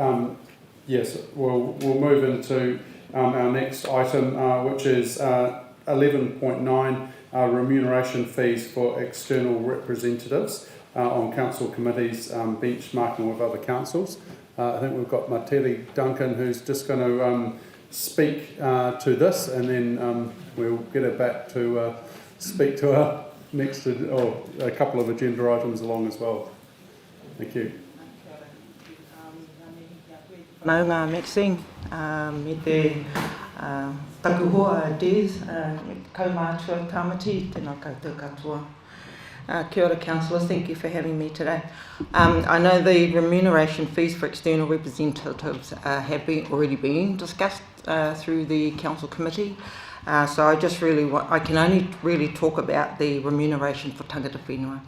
yes, we'll move into our next item, which is 11.9, remuneration fees for external representatives. on council committees, benchmarking with other councils. I think we've got Mateli Duncan who's just going to speak to this, and then we'll get her back to speak to her next to, or a couple of agenda items along as well. Thank you. Nau ngā Maxine, me te taku hoa Des, kaumātua tāmati, tēnā koutou katoa. Kia ora councillors, thank you for having me today. I know the remuneration fees for external representatives have already been discussed through the council committee. So I can only really talk about the remuneration for tangata whenua.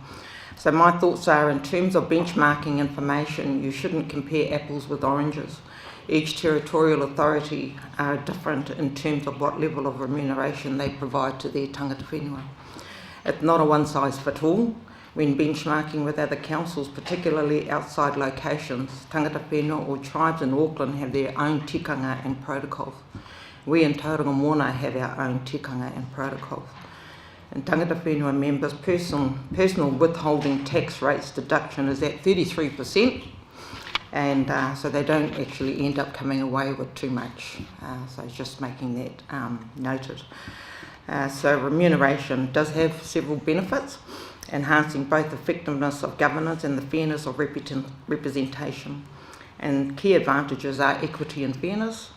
So my thoughts are, in terms of benchmarking information, you shouldn't compare apples with oranges. Each territorial authority are different in terms of what level of remuneration they provide to their tangata whenua. It's not a one-size-fits-all. When benchmarking with other councils, particularly outside locations, tangata whenua or tribes in Auckland have their own tikanga and protocols. We in Tauranga Moana have our own tikanga and protocols. And tangata whenua members' personal withholding tax rates deduction is at 33%, and so they don't actually end up coming away with too much. So just making that noted. So remuneration does have several benefits, enhancing both the effectiveness of governance and the fairness of representation. And key advantages are equity and fairness.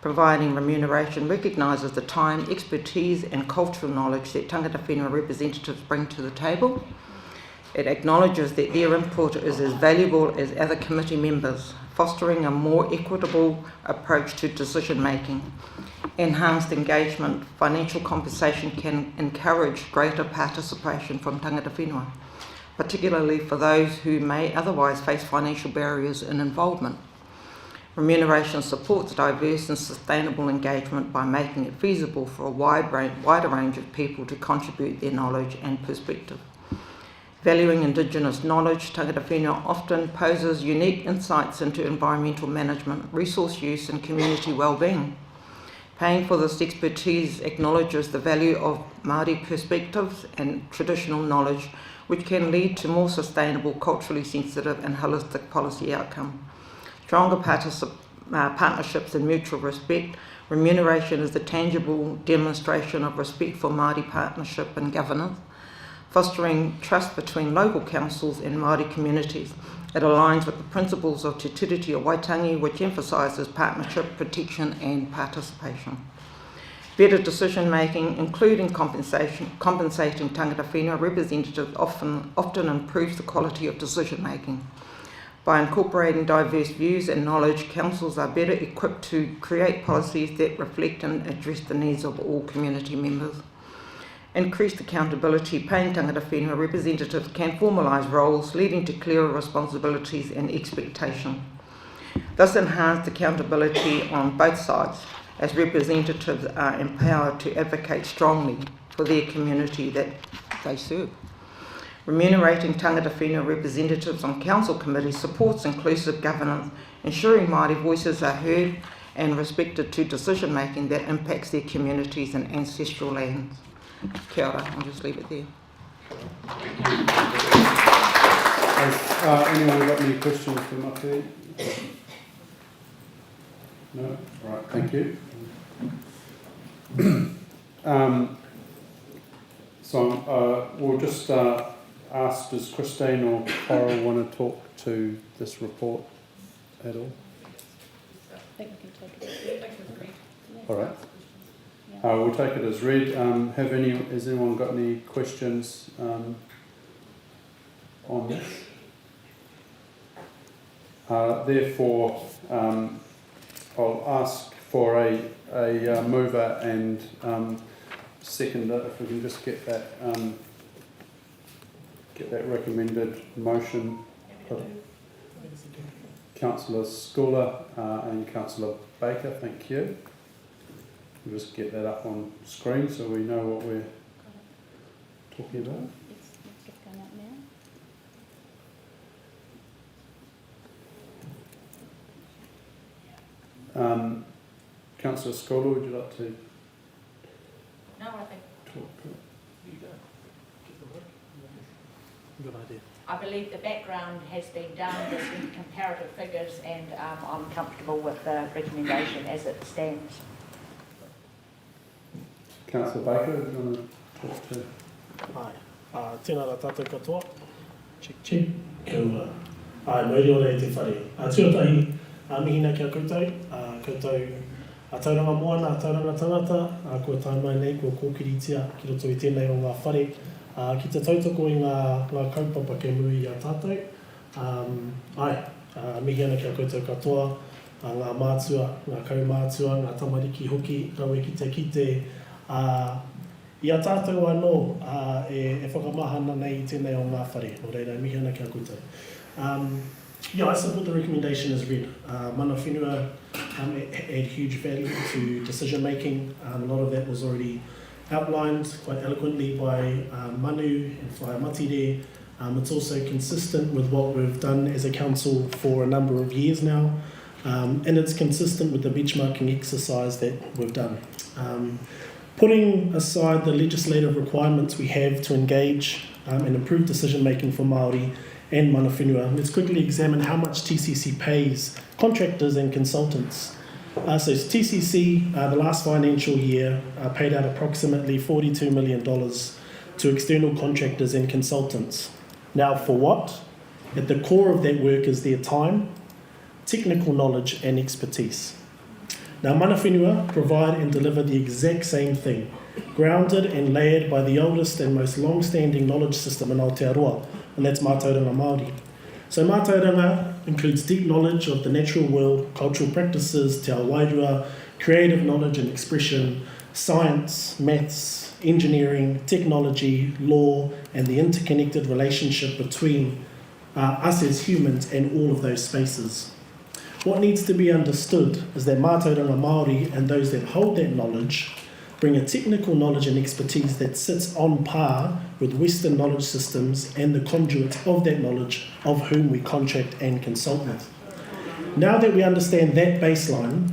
Providing remuneration recognises the time, expertise and cultural knowledge that tangata whenua representatives bring to the table. It acknowledges that their input is as valuable as other committee members, fostering a more equitable approach to decision making. Enhanced engagement, financial compensation can encourage greater participation from tangata whenua, particularly for those who may otherwise face financial barriers in involvement. Remuneration supports diverse and sustainable engagement by making it feasible for a wider range of people to contribute their knowledge and perspective. Valuing Indigenous knowledge, tangata whenua often poses unique insights into environmental management, resource use and community well-being. Paying for this expertise acknowledges the value of Māori perspectives and traditional knowledge, which can lead to more sustainable, culturally sensitive and holistic policy outcomes. Stronger partnerships and mutual respect. Remuneration is the tangible demonstration of respect for Māori partnership and governance, fostering trust between local councils and Māori communities. It aligns with the principles of Te Tiriti o Waitangi, which emphasises partnership, protection and participation. Better decision making, including compensating tangata whenua representatives, often improves the quality of decision making. By incorporating diverse views and knowledge, councils are better equipped to create policies that reflect and address the needs of all community members. Increased accountability, paying tangata whenua representatives can formalise roles, leading to clearer responsibilities and expectations. This enhanced accountability on both sides, as representatives are empowered to advocate strongly for their community that they serve. Remunerating tangata whenua representatives on council committees supports inclusive governance, ensuring Māori voices are heard and respected to decision making that impacts their communities and ancestral lands. Kia ora, I'll just leave it there. Has anyone got any questions for Mate? No? All right, thank you. So we'll just ask, does Christine or Coral want to talk to this report at all? I think we can take it as read. All right. We'll take it as read. Has anyone got any questions on this? Therefore, I'll ask for a mover and seconder, if we can just get that recommended motion. Councillor Schooler and Councillor Baker, thank you. We'll just get that up on screen so we know what we're talking about. It's just going up now. Councillor Schooler, would you like to No, I think talk to it? You go. Get the work. Good idea. I believe the background has been done, there's been comparative figures, and I'm comfortable with the recommendation as it stands. Councillor Baker, do you want to talk to? Ai, tēnā rā tātou katoa. Check. Kia ora. Ai, mauri ora e te whare. Tuatahi, mihina kia koutou. Koutou, tauranga moana, tauranga tangata, kua tai mai nei, kua kōkiritia, ki roto i tēnei o ngā whare. Ki te tautoko i ngā kaupapa ke mui a tātou. Mihina kia koutou katoa, ngā mātua, ngā kaumātua, ngā tamariki hoki, rau e kite. I a tātou anō e whakamahana nei I tēnei o ngā whare, o reira, mihana kia koutou. I support the recommendation as read. Mana whenua add huge value to decision making. A lot of that was already outlined quite eloquently by Manu and Whaia Matire. It's also consistent with what we've done as a council for a number of years now, and it's consistent with the benchmarking exercise that we've done. Putting aside the legislative requirements we have to engage and improve decision making for Māori and mana whenua, let's quickly examine how much TCC pays contractors and consultants. So TCC, the last financial year, paid out approximately $42 million to external contractors and consultants. Now for what? At the core of that work is their time, technical knowledge and expertise. Now mana whenua provide and deliver the exact same thing, grounded and layered by the oldest and most long-standing knowledge system in Aotearoa, and that's mātauranga Māori. So mātauranga includes deep knowledge of the natural world, cultural practices, te ao wairua, creative knowledge and expression, science, maths, engineering, technology, law, and the interconnected relationship between us as humans and all of those spaces. What needs to be understood is that mātauranga Māori and those that hold that knowledge bring a technical knowledge and expertise that sits on par with Western knowledge systems and the conduits of that knowledge of whom we contract and consult with. Now that we understand that baseline,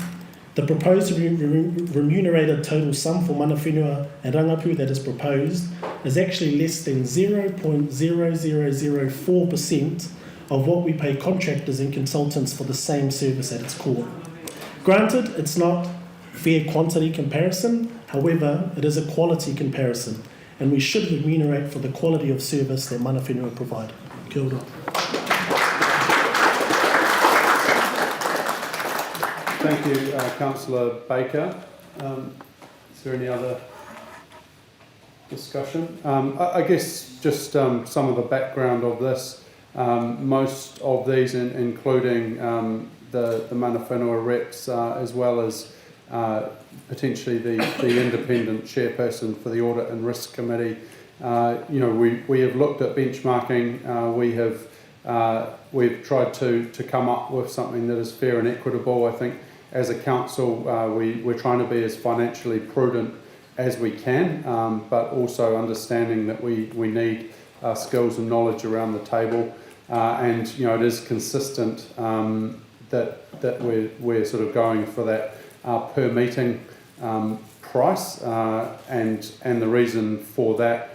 the proposed remunerated total sum for mana whenua and rangapu that is proposed is actually less than 0.0004% of what we pay contractors and consultants for the same service at its core. Granted, it's not fair quantity comparison, however, it is a quality comparison, and we should remunerate for the quality of service that mana whenua provide. Kia ora. Thank you, Councillor Baker. Is there any other discussion? I guess just some of the background of this. Most of these, including the mana whenua reps, as well as potentially the independent chairperson for the Audit and Risk Committee. We have looked at benchmarking. We've tried to come up with something that is fair and equitable. I think as a council, we're trying to be as financially prudent as we can, but also understanding that we need skills and knowledge around the table, and it is consistent that we're sort of going for that per meeting price, and the reason for that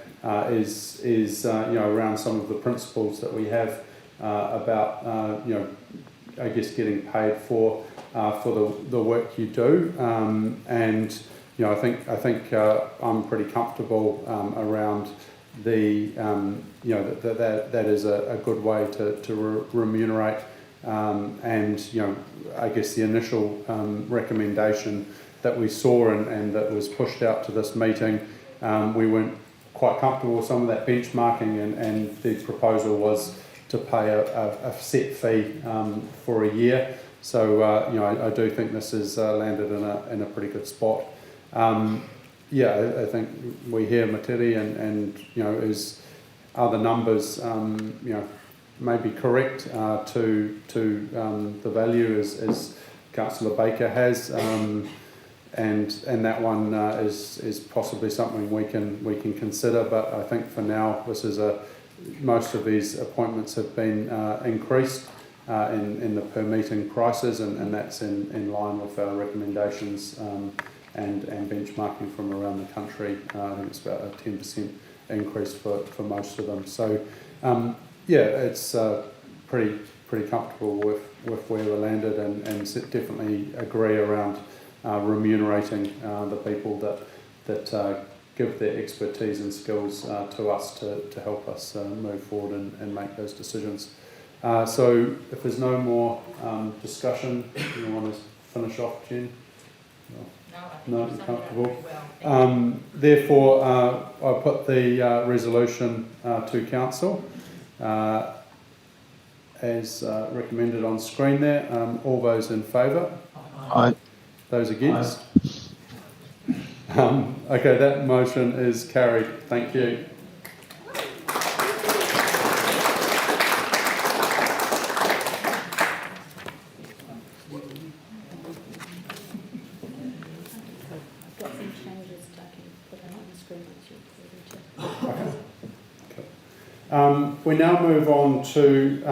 is around some of the principles that we have about I guess getting paid for the work you do, and I think I'm pretty comfortable around the that is a good way to remunerate, and I guess the initial recommendation that we saw and that was pushed out to this meeting, we weren't quite comfortable with some of that benchmarking, and the proposal was to pay a set fee for a year. So I do think this has landed in a pretty good spot. I think we hear Materi and are the numbers may be correct to the value as Councillor Baker has, and that one is possibly something we can consider. But I think for now this is most of these appointments have been increased in the per meeting prices, and that's in line with our recommendations and benchmarking from around the country. I think it's about a 10% increase for most of them. So Yeah, it's pretty comfortable with where we landed, and definitely agree around remunerating the people that give their expertise and skills to us to help us move forward and make those decisions. So if there's no more discussion, you want to finish off, Jen? No, you're comfortable. Therefore, I put the resolution to council as recommended on screen there. All those in favour? Aye. Those against? Okay, that motion is carried. Thank you. We now move on to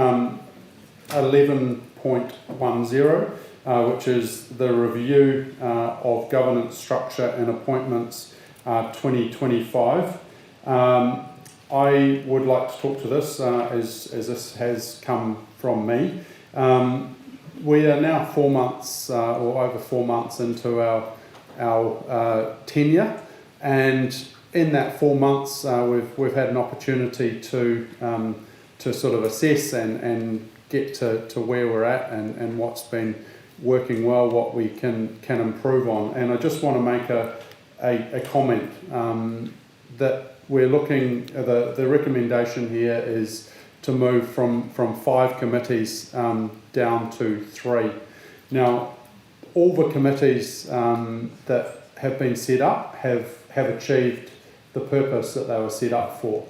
11.10, which is the review of governance structure and appointments 2025. I would like to talk to this as this has come from me. We are now 4 months or over 4 months into our tenure, and in that 4 months, we've had an opportunity to sort of assess and get to where we're at and what's been working well, what we can improve on. And I just want to make a comment that we're looking. The recommendation here is to move from 5 committees down to 3. Now, all the committees that have been set up have achieved the purpose that they were set up for.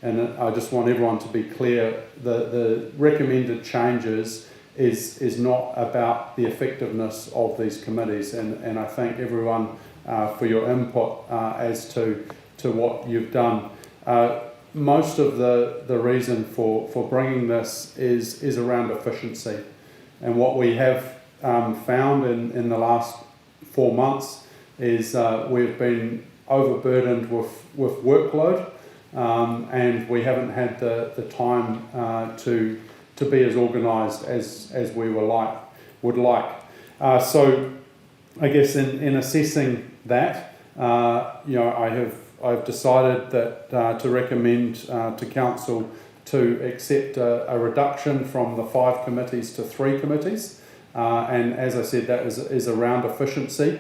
And I just want everyone to be clear, the recommended changes is not about the effectiveness of these committees, and I thank everyone for your input as to what you've done. Most of the reason for bringing this is around efficiency, and what we have found in the last 4 months is we've been overburdened with workload, and we haven't had the time to be as organised as we would like. So I guess in assessing that, I've decided that to recommend to council to accept a reduction from the 5 committees to 3 committees, and as I said, that is around efficiency.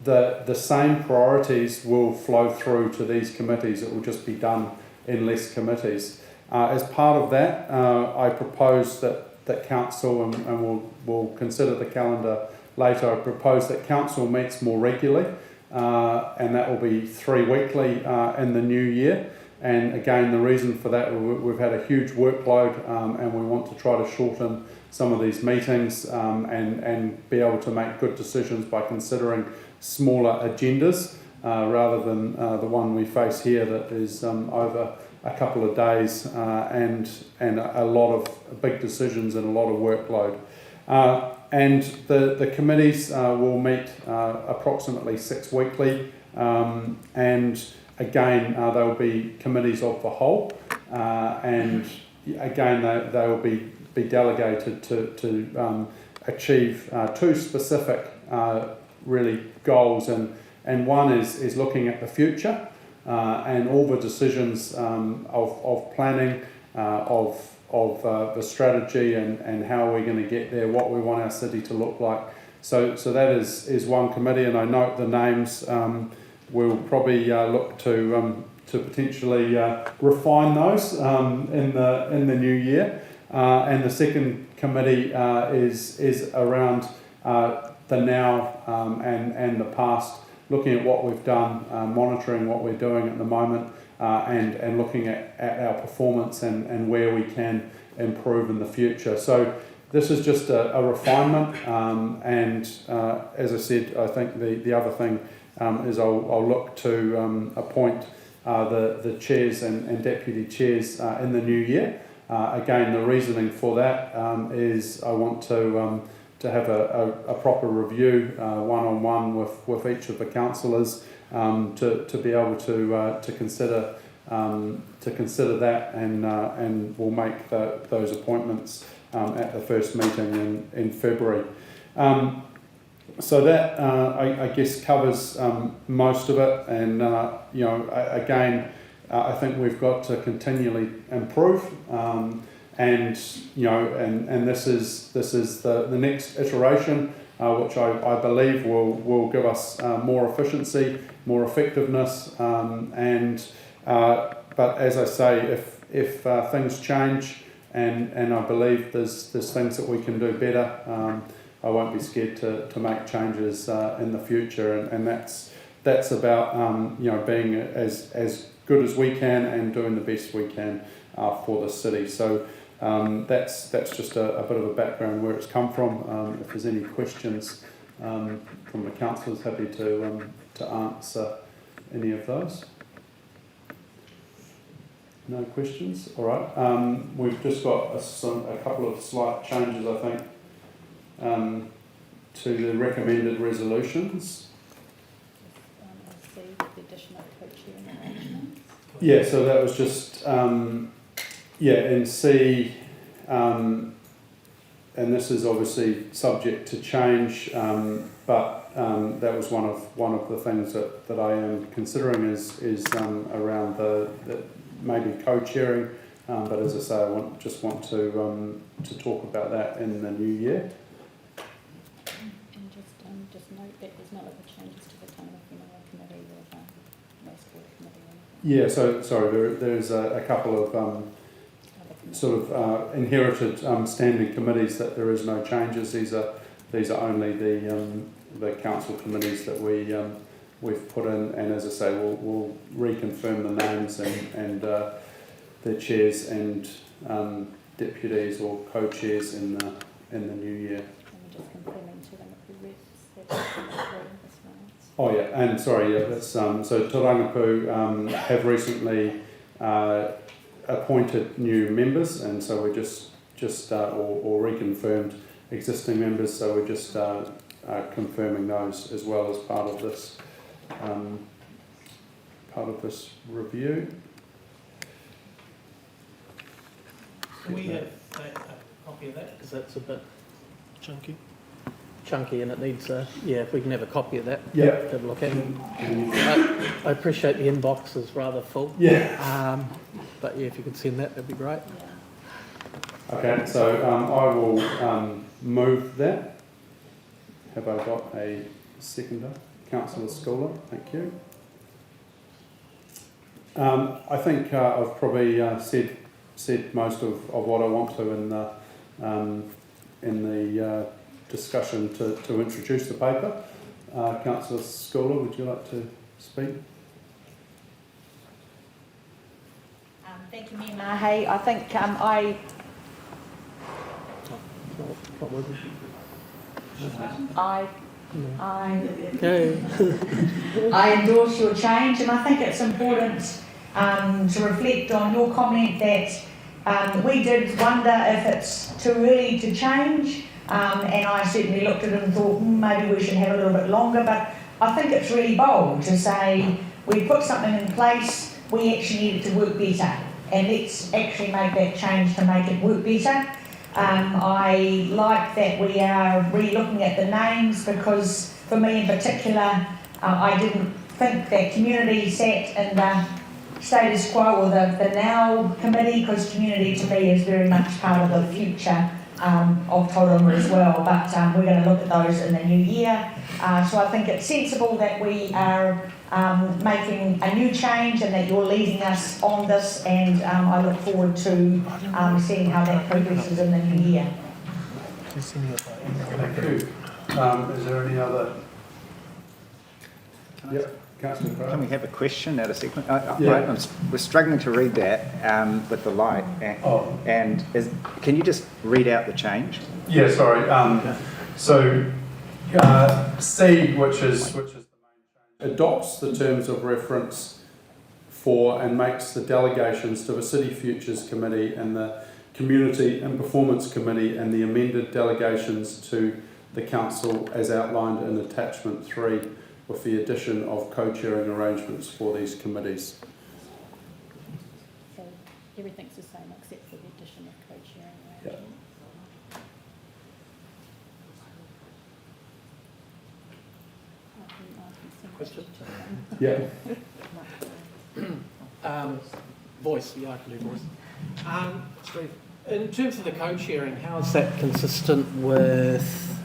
The same priorities will flow through to these committees. It will just be done in less committees. As part of that, I propose that council, and we'll consider the calendar later, I propose that council meets more regularly, and that will be 3 weekly in the new year. And again, the reason for that, we've had a huge workload, and we want to try to shorten some of these meetings and be able to make good decisions by considering smaller agendas rather than the one we face here that is over a couple of days and a lot of big decisions and a lot of workload. And the committees will meet approximately 6 weekly, and again they will be committees of the whole, and again they will be delegated to achieve 2 specific really goals, and one is looking at the future and all the decisions of planning, of the strategy and how we're going to get there, what we want our city to look like. So that is one committee, and I note the names. We'll probably look to potentially refine those in the new year. And the second committee is around the now and the past, looking at what we've done, monitoring what we're doing at the moment, and looking at our performance and where we can improve in the future. So this is just a refinement, and as I said, I think the other thing is I'll look to appoint the chairs and deputy chairs in the new year. Again, the reasoning for that is I want to have a proper review one-on-one with each of the councillors to be able to consider to consider that, and we'll make those appointments at the first meeting in February. So that I guess covers most of it, and again, I think we've got to continually improve, and this is the next iteration, which I believe will give us more efficiency, more effectiveness, but as I say, if things change, and I believe there's things that we can do better, I won't be scared to make changes in the future, and that's about being as good as we can and doing the best we can for the city. So that's just a bit of a background where it's come from. If there's any questions from the councillors, happy to answer any of those. No questions? All right. We've just got a couple of slight changes, I think, to the recommended resolutions. Yeah, so that was just, in C, and this is obviously subject to change, but that was one of the things that I am considering is around the maybe co-chairing, but as I say, I just want to talk about that in the new year. And just note that there's no other changes to the Taonga Whenua Committee or the West Board Committee. Yeah, so sorry, there's a couple of inherited standing committees that there is no changes. These are only the council committees that we've put in, and as I say, we'll reconfirm the names and their chairs and deputies or co-chairs in the new year. Just confirming to them if the reps that Oh yeah, and sorry, yeah, that's so Te Rangipu have recently appointed new members, and so we're just or reconfirmed existing members. So we're just confirming those as well as part of this review. Can we have a copy of that? Because that's a bit chunky, and it needs if we can have a copy of that. Yeah. Have a look at it. I appreciate the inbox is rather full. Yeah. But yeah, if you could send that, that'd be great. Okay, so I will move that. Have I got a seconder? Councillor Schooler, thank you. I think I've probably said most of what I want to in the discussion to introduce the paper. Councillor Schooler, would you like to speak? Thank you, Mayor Mahe. I think I endorse your change, and I think it's important to reflect on your comment that we did wonder if it's too early to change, and I certainly looked at it and thought maybe we should have a little bit longer, but I think it's really bold to say we put something in place, we actually need it to work better, and let's actually make that change to make it work better. I like that we are re-looking at the names, because for me in particular, I didn't think that community sat in the status quo or the now committee, because community to me is very much part of the future of Tauranga as well, but we're going to look at those in the new year. So I think it's sensible that we are making a new change and that you're leading us on this, and I look forward to seeing how that progresses in the new year. Thank you. Is there any other? Yep. Can we have a question out of sequence? Yeah. We're struggling to read that with the light. And can you just read out the change? Yeah, sorry. So C, which is the main change, adopts the terms of reference for and makes the delegations to the City Futures Committee and the Community and Performance Committee and the amended delegations to the Council as outlined in Attachment 3, with the addition of co-chairing arrangements for these committees. Question? Yeah. Voice, yeah, I can do voice. Steve, in terms of the co-chairing, how is that consistent with,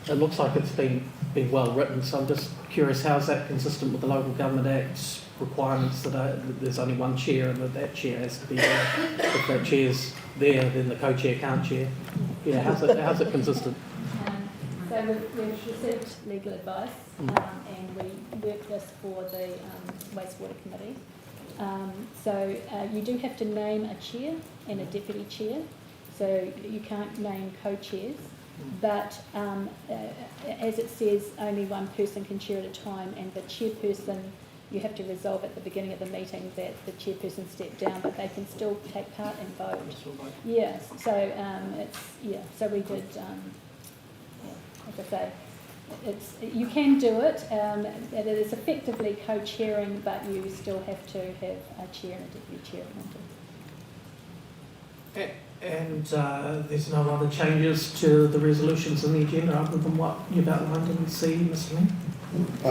it looks like it's been well written, so I'm just curious, how is that consistent with the Local Government Act's requirements that there's only one chair and that chair has to be there? If that chair's there, then the co-chair can't chair. Yeah, how's it consistent? So we've received legal advice and we work this for the wastewater committee. So you do have to name a chair and a deputy chair. So you can't name co-chairs, but as it says, only one person can chair at a time, and the chairperson, you have to resolve at the beginning of the meeting that the chairperson stepped down, but they can still take part and vote. Yes. So So we did. As I say, you can do it. It is effectively co-chairing, but you still have to have a chair and a deputy chair appointed. And there's no other changes to the resolutions in the agenda other than what you've outlined in C, Mr. Lee? I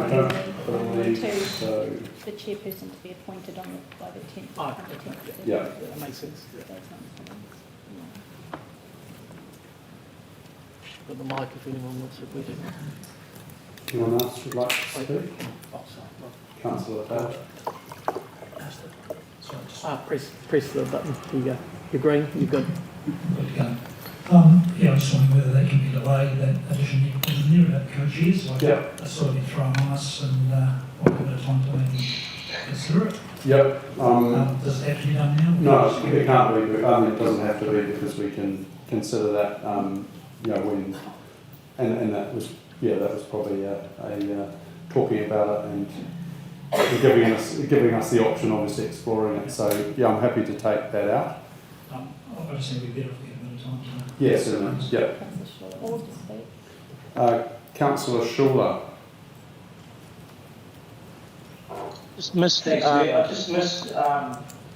don't believe so. The chairperson to be appointed by the 10th. Yeah. That makes sense. Got the mic if anyone wants to read it. Anyone else would like to speak? Councillor Bell. Press the button. Here you go. You're green. You're good. Good to go. Yeah, I was just wondering whether that can be delayed, that addition isn't there about co-chairs, like that's sort of been thrown on us, and what a bit of time to maybe consider it. Yep. Does it have to be done now? No, it can't be. It doesn't have to be, because we can consider that. When and that was probably talking about it and giving us the option, obviously exploring it. So yeah, I'm happy to take that out. I just think it'd be better if we get a bit of time to. Yes, certainly. Yeah. Councillor Schuller. Just missed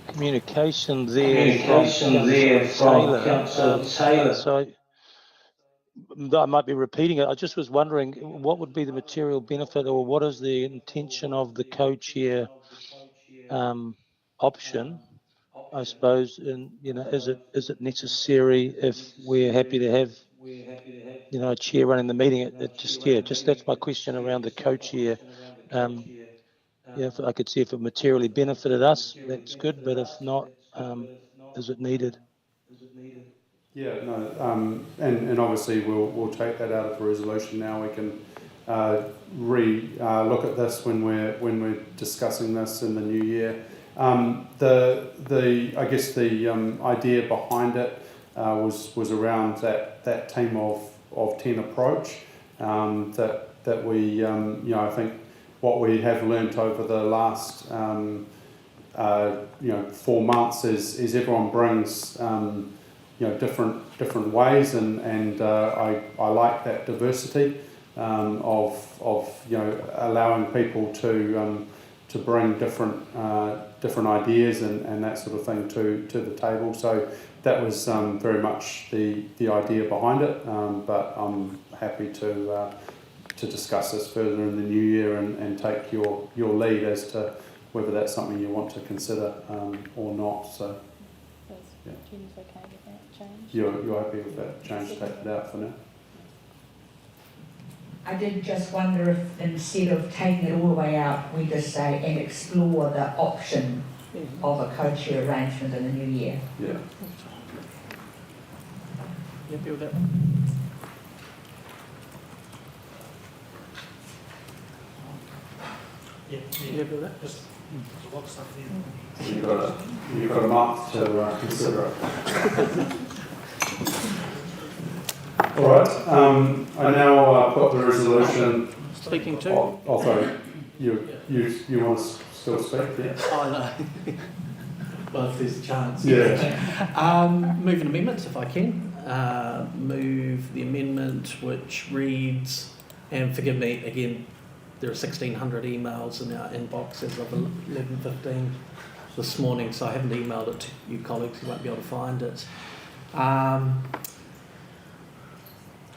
communication there from Councillor Taylor. So I might be repeating it. I just was wondering, what would be the material benefit, or what is the intention of the co-chair option? I suppose, and is it necessary if we're happy to have a chair running the meeting? Just that's my question around the co-chair. If I could see if it materially benefited us, that's good. But if not, is it needed? Yeah, no, and obviously we'll take that out of the resolution now. We can look at this when we're discussing this in the new year. I guess the idea behind it was around that team of 10 approach. That we I think what we have learnt over the last 4 months is everyone brings different ways, and I like that diversity of allowing people to bring different ideas and that sort of thing to the table. So that was very much the idea behind it. But I'm happy to discuss this further in the new year and take your lead as to whether that's something you want to consider or not. So. Yeah. Okay with that change? You're happy with that change? Take it out for now. I did just wonder if instead of taking it all the way out, we just say and explore the option of a co-chair arrangement in the new year. Yeah. You happy with that? Yeah. You happy with that? Just a lot of stuff there. You've got a month to consider it. All right. I now put the resolution. Speaking to. Oh, sorry. You want to still speak? Yeah. Oh no. Well, if there's a chance. Yeah. Move an amendment if I can. Move the amendment which reads, and forgive me again, there are 1,600 emails in our inbox as of 11:15 this morning, so I haven't emailed it to you colleagues. You won't be able to find it.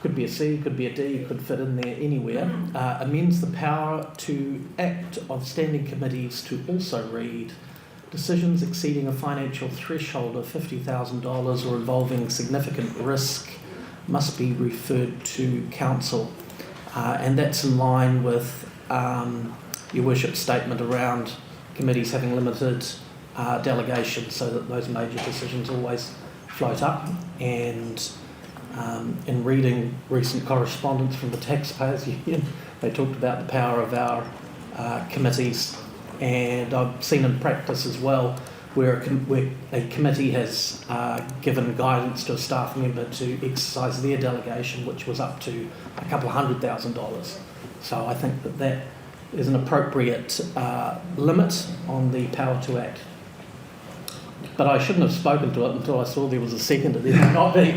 could be a C, could be a D, could fit in there anywhere, amends the power to act of standing committees to also read decisions exceeding a financial threshold of $50,000 or involving significant risk must be referred to council. And that's in line with Your Worship's statement around committees having limited delegation, so that those major decisions always float up. And in reading recent correspondence from the Taxpayers Union, they talked about the power of our committees, and I've seen in practice as well where a committee has given guidance to a staff member to exercise their delegation, which was up to a couple of $100,000. So I think that is an appropriate limit on the power to act. But I shouldn't have spoken to it until I saw there was a seconder. There might not be.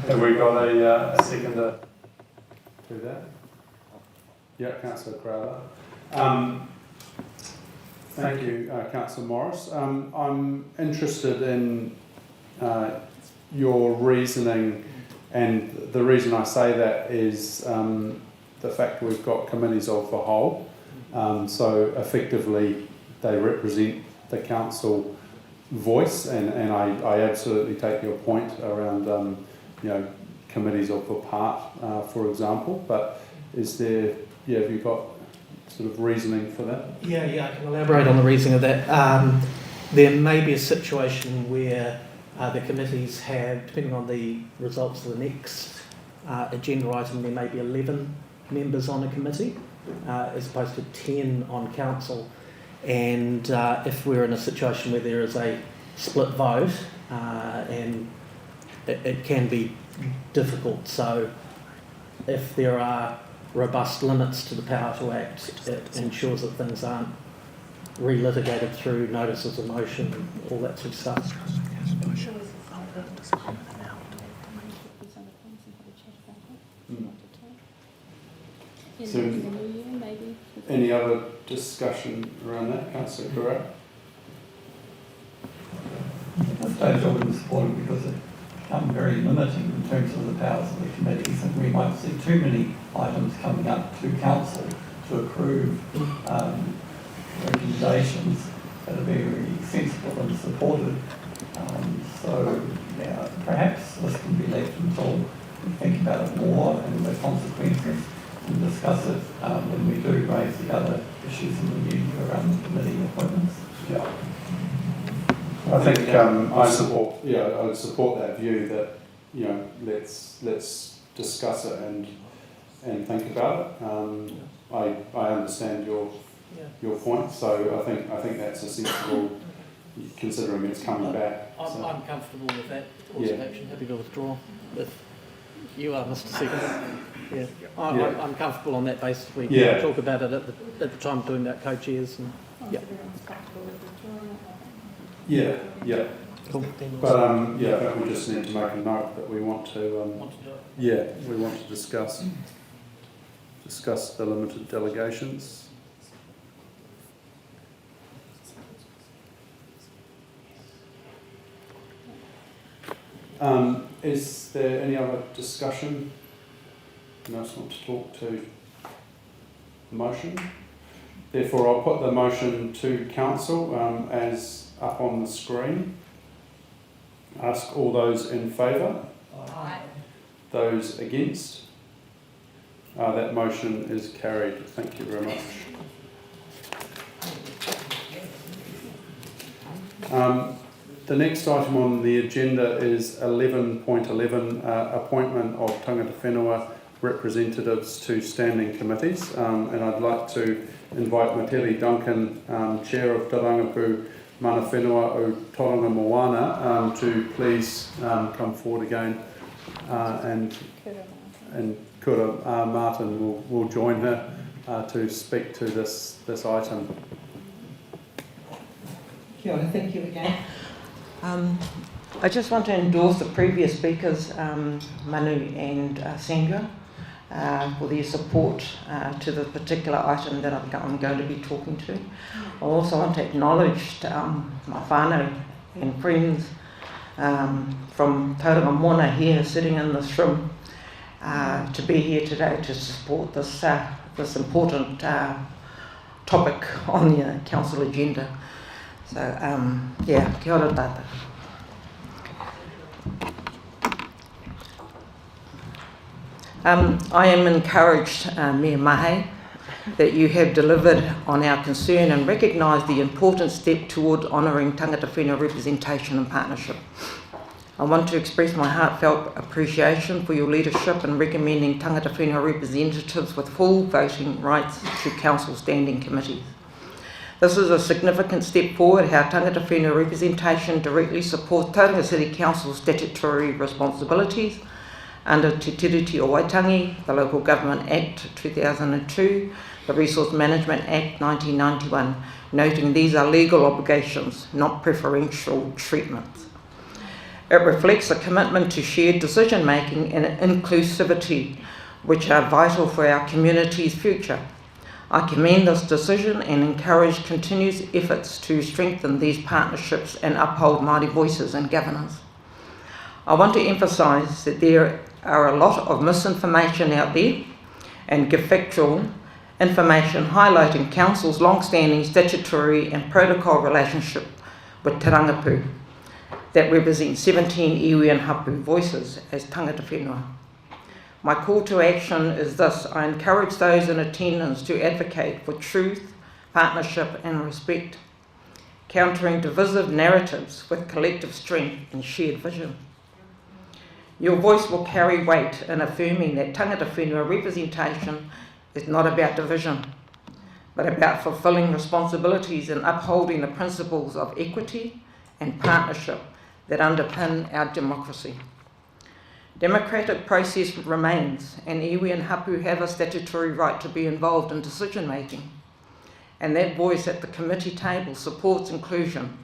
Have we got a seconder to that? Yeah, Councillor Crowther. Thank you, Councillor Morris. I'm interested in your reasoning, and the reason I say that is the fact we've got committees of the whole. So effectively they represent the council voice, and I absolutely take your point around committees of the part, for example. But is there, have you got sort of reasoning for that? Yeah, I can elaborate on the reasoning of that. There may be a situation where the committees have, depending on the results of the next agenda item, there may be 11 members on a committee as opposed to 10 on council. And if we're in a situation where there is a split vote, and it can be difficult. So if there are robust limits to the power to act, it ensures that things aren't relitigated through notices of motion and all that sort of stuff. So, any other discussion around that, Councillor Correa? At this stage I wouldn't support it because it become very limiting in terms of the powers of the committees, and we might see too many items coming up to council to approve recommendations that are very sensible and supported. So yeah, perhaps this can be left until we think about it more and the consequences, and discuss it when we do raise the other issues in the new year around the committee appointments. Yeah. I think I would support that view that let's discuss it and think about it. I understand your point, so I think that's a sensible, considering it's coming back. I'm comfortable with that course of action. Happy to withdraw if you are, Mr. Secretary. Yeah, I'm comfortable on that basis. We can talk about it at the time of doing that co-chairs. And, Cool. But we just need to make a note that we want to. We want to discuss the limited delegations. Is there any other discussion? No, it's not to talk to the motion. Therefore, I'll put the motion to council as up on the screen. Ask all those in favour. Aye. Those against. That motion is carried. Thank you very much. The next item on the agenda is 11.11, appointment of tangata whenua representatives to standing committees. And I'd like to invite Materi Duncan, Chair of Tarangapu Mana Whenua o Tauranga Moana, to please come forward again, and Kura Martin will join her to speak to this item. Kia ora, thank you again. I just want to endorse the previous speakers, Manu and Sandra, for their support to the particular item that I'm going to be talking to. I also want to acknowledge my whānau and friends from Tauranga Moana here sitting in this room. to be here today to support this this important topic on the council agenda. So yeah, kia ora tātou. I am encouraged, Mayor Mahe, that you have delivered on our concern and recognised the important step toward honouring tangata whenua representation and partnership. I want to express my heartfelt appreciation for your leadership in recommending tangata whenua representatives with full voting rights to council standing committees. This is a significant step forward how tangata whenua representation directly supports Tauranga City Council's statutory responsibilities under Te Tiriti o Waitangi, the Local Government Act 2002, the Resource Management Act 1991, noting these are legal obligations, not preferential treatments. It reflects a commitment to shared decision making and inclusivity, which are vital for our community's future. I commend this decision and encourage continuous efforts to strengthen these partnerships and uphold Māori voices in governance. I want to emphasise that there are a lot of misinformation out there and factual information highlighting Council's long-standing statutory and protocol relationship with Te Rangapu that represent 17 iwi and hapu voices as tangata whenua. My call to action is this: I encourage those in attendance to advocate for truth, partnership and respect, countering divisive narratives with collective strength and shared vision. Your voice will carry weight in affirming that tangata whenua representation is not about division, but about fulfilling responsibilities and upholding the principles of equity and partnership that underpin our democracy. Democratic process remains, and iwi and hapu have a statutory right to be involved in decision making, and that voice at the committee table supports inclusion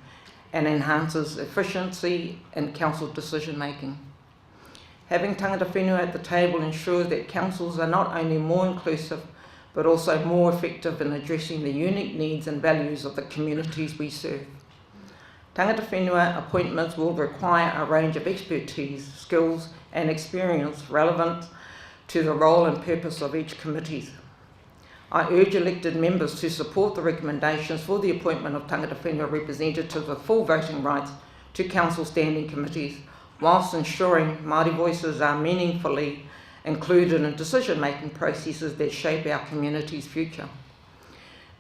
and enhances efficiency in council decision making. Having tangata whenua at the table ensures that councils are not only more inclusive, but also more effective in addressing the unique needs and values of the communities we serve. Tangata whenua appointments will require a range of expertise, skills and experience relevant to the role and purpose of each committee. I urge elected members to support the recommendations for the appointment of tangata whenua representatives with full voting rights to council standing committees, whilst ensuring Māori voices are meaningfully included in decision-making processes that shape our community's future.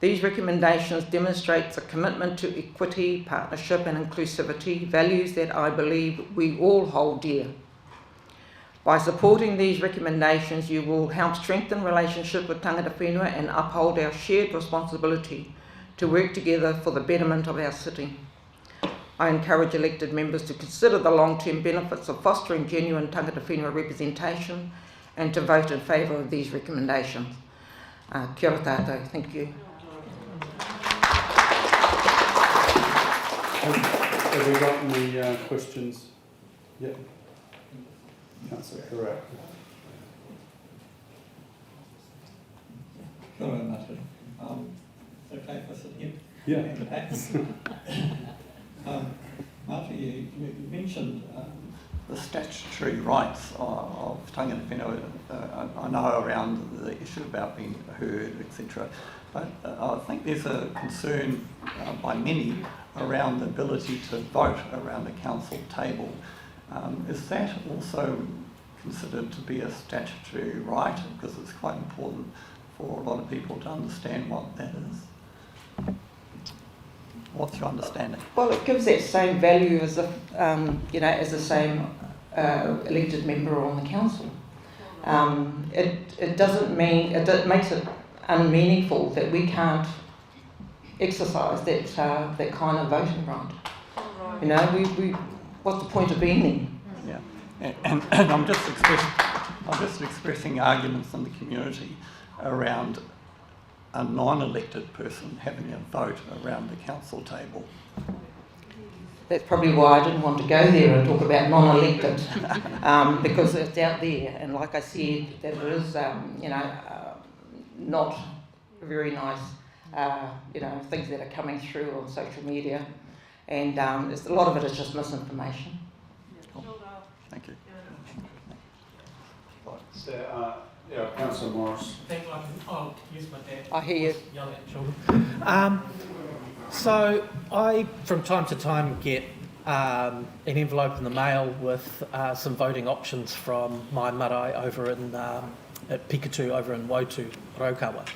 These recommendations demonstrate a commitment to equity, partnership and inclusivity, values that I believe we all hold dear. By supporting these recommendations, you will help strengthen relationship with tangata whenua and uphold our shared responsibility to work together for the betterment of our city. I encourage elected members to consider the long-term benefits of fostering genuine tangata whenua representation and to vote in favour of these recommendations. Kia ora tātou, thank you. Have we got any questions? Yep. Councillor Carrera. Kia ora, Natalie. It's okay if I sit here? Yeah. Marty, you mentioned the statutory rights of tangata whenua. I know around the issue about being heard, etc. But I think there's a concern by many around the ability to vote around the council table. Is that also considered to be a statutory right? Because it's quite important for a lot of people to understand what that is. What's your understanding? Well, it gives that same value as if, as the same elected member on the council. It doesn't mean, it makes it unmeaningful that we can't exercise that kind of voting right. We what's the point of being there? Yeah, and I'm just expressing arguments in the community around a non-elected person having a vote around the council table. That's probably why I didn't want to go there and talk about non-elected, because it's out there, and like I said, that it is, not very nice, things that are coming through on social media, and a lot of it is just misinformation. Cool. Thank you. Yeah, Councillor Morris. Thank you. I'll use my dad. I hear you. Yell at children. So I, from time to time, get an envelope in the mail with some voting options from my marae over in at Pikatu over in Wotu, Raukawa.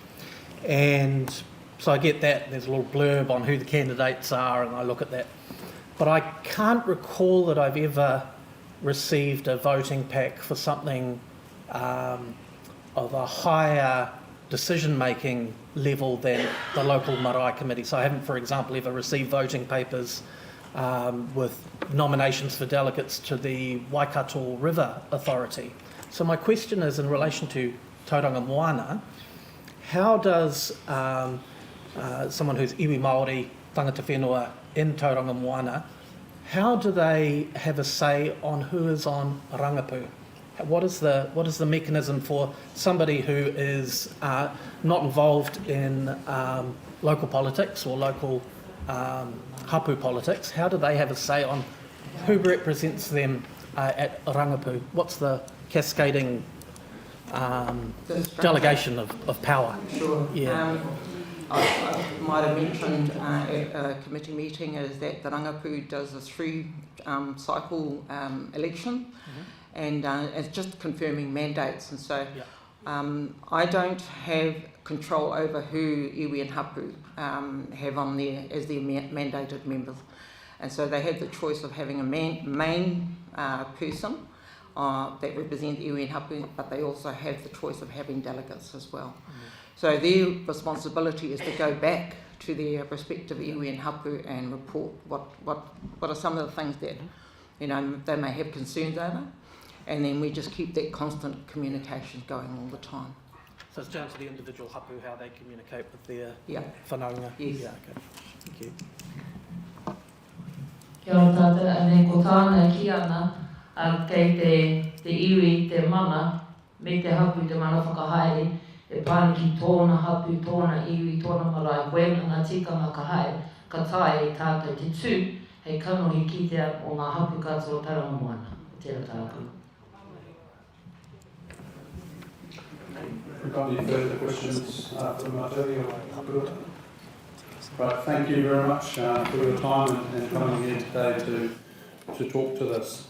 And so I get that, there's a little blurb on who the candidates are, and I look at that. But I can't recall that I've ever received a voting pack for something of a higher decision-making level than the local marae committee. So I haven't, for example, ever received voting papers with nominations for delegates to the Waikato River Authority. So my question is, in relation to Tauranga Moana, how does someone who's iwi Māori, tangata whenua in Tauranga Moana, how do they have a say on who is on rangapu? What is the mechanism for somebody who is not involved in local politics or local hapu politics? How do they have a say on who represents them at rangapu? What's the cascading delegation of power? Sure. Yeah. I might have mentioned at a committee meeting is that the rangapu does a 3-cycle election. And it's just confirming mandates, and so I don't have control over who iwi and hapu have on there as their mandated members, and so they have the choice of having a main person that represents iwi and hapu, but they also have the choice of having delegates as well. So their responsibility is to go back to their respective iwi and hapu and report what are some of the things that they may have concerns over. And then we just keep that constant communication going all the time. So it's down to the individual hapu how they communicate with their whanaunga? Yes. Yeah, okay. Thank you. Kia ora tātou, ane ko tāna ki ana, kei te iwi, te mana, me te hapu te mana whakahaere, e pāni ki tōna hapu, tōna iwi, tōna marae, koe ngā tikanga ka hae, ka tae e tātou te tū, hei kanohi ki te o ngā hapu katoa Tauranga Moana. Tērā tātou. We've got any further questions from Martelli or Right, thank you very much for your time and coming here today to talk to this.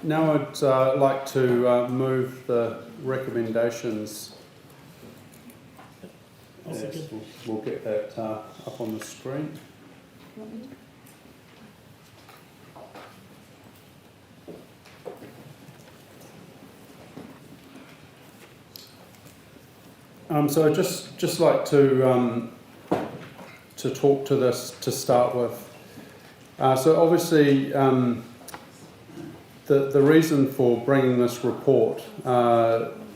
Now I'd like to move the recommendations. Yes, we'll get that up on the screen. So I'd just like to talk to this to start with. So obviously, the reason for bringing this report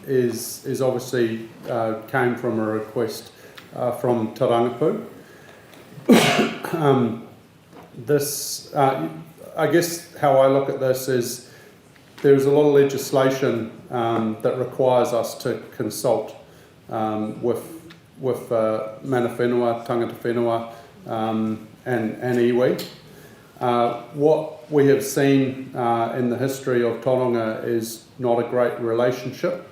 is obviously came from a request from Te Rangipu. I guess how I look at this is there's a lot of legislation that requires us to consult with mana whenua, tangata whenua, and iwi. What we have seen in the history of Tauranga is not a great relationship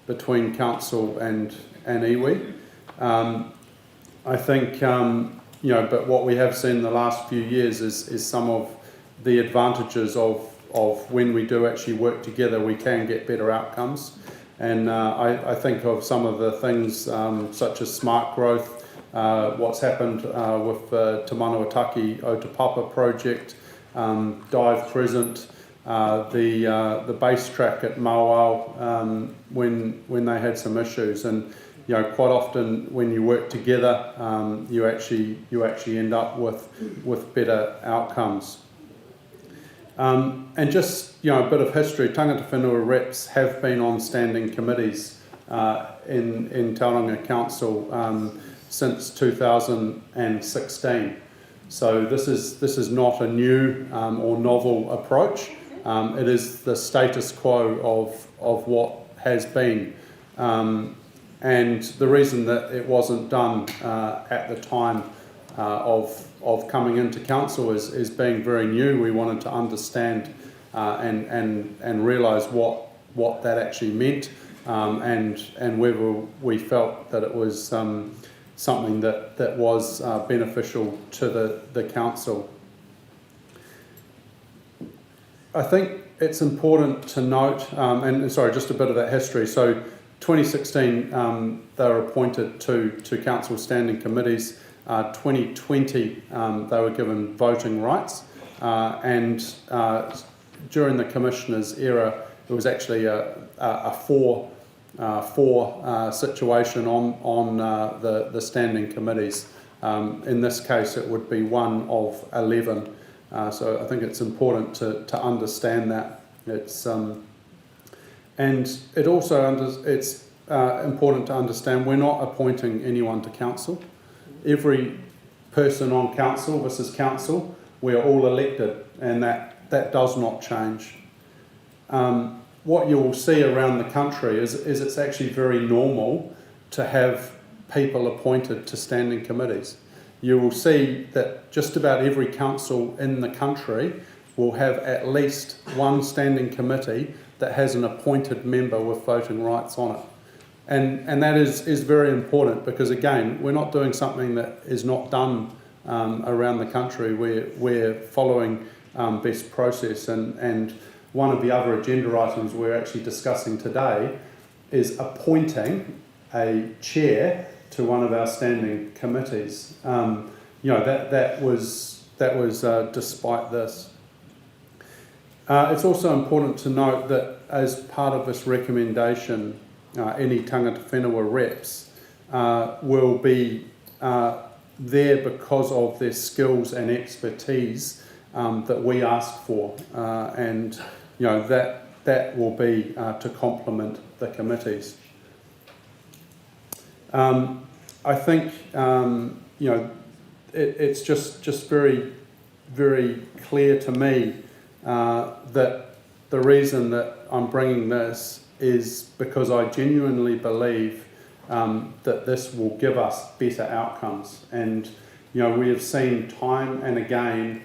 between council and iwi. I think, but what we have seen in the last few years is some of the advantages of when we do actually work together, we can get better outcomes. And I think of some of the things such as smart growth, what's happened with the Te Manuataki o Te Papa project, Dive Crescent, the base track at Mauau when they had some issues. And quite often when you work together, you actually end up with better outcomes. And just a bit of history, tangata whenua reps have been on standing committees in Tauranga Council since 2016. So this is not a new or novel approach. It is the status quo of what has been. And the reason that it wasn't done at the time of coming into council is being very new. We wanted to understand and realise what that actually meant, and whether we felt that it was something that was beneficial to the council. I think it's important to note, and sorry, just a bit of that history. So 2016, they were appointed to council standing committees. 2020, they were given voting rights, and during the commissioner's era, it was actually a four situation on the standing committees. In this case, it would be one of 11. So I think it's important to understand that. It's and it also it's important to understand we're not appointing anyone to council. Every person on council, this is council, we are all elected, and that does not change. What you will see around the country is it's actually very normal to have people appointed to standing committees. You will see that just about every council in the country will have at least one standing committee that has an appointed member with voting rights on it. And that is very important because, again, we're not doing something that is not done around the country. We're following best process. And one of the other agenda items we're actually discussing today is appointing a chair to one of our standing committees. That was despite this. It's also important to note that as part of this recommendation, any tangata whenua reps will be there because of their skills and expertise that we asked for, and that will be to complement the committees. I think it's just very, very clear to me that the reason that I'm bringing this is because I genuinely believe that this will give us better outcomes. And we have seen time and again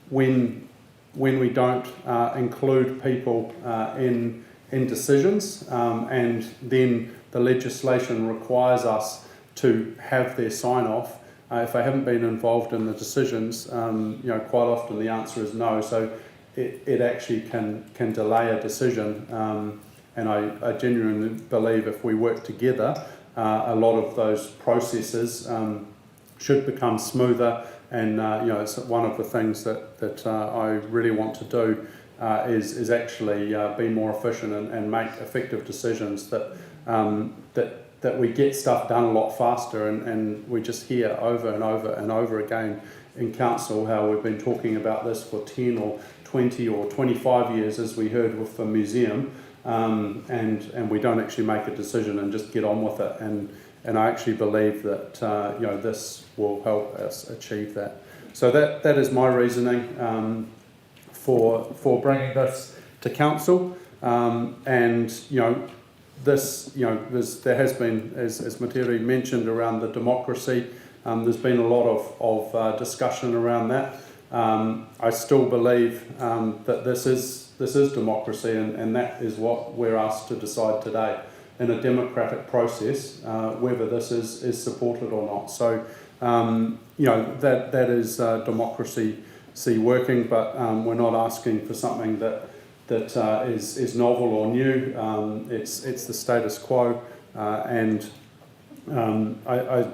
when we don't include people in decisions, and then the legislation requires us to have their sign-off. If they haven't been involved in the decisions, quite often the answer is no. So it actually can delay a decision, and I genuinely believe if we work together, a lot of those processes should become smoother. And it's one of the things that I really want to do is actually be more efficient and make effective decisions that we get stuff done a lot faster, and we just hear over and over and over again in council how we've been talking about this for 10 or 20 or 25 years, as we heard with the museum, and we don't actually make a decision and just get on with it. And I actually believe that this will help us achieve that. So that is my reasoning for bringing this to council. And this there has been, as Materi mentioned, around the democracy. There's been a lot of discussion around that. I still believe that this is democracy, and that is what we're asked to decide today in a democratic process, whether this is supported or not. So that is democracy working, but we're not asking for something that is novel or new. It's the status quo, and I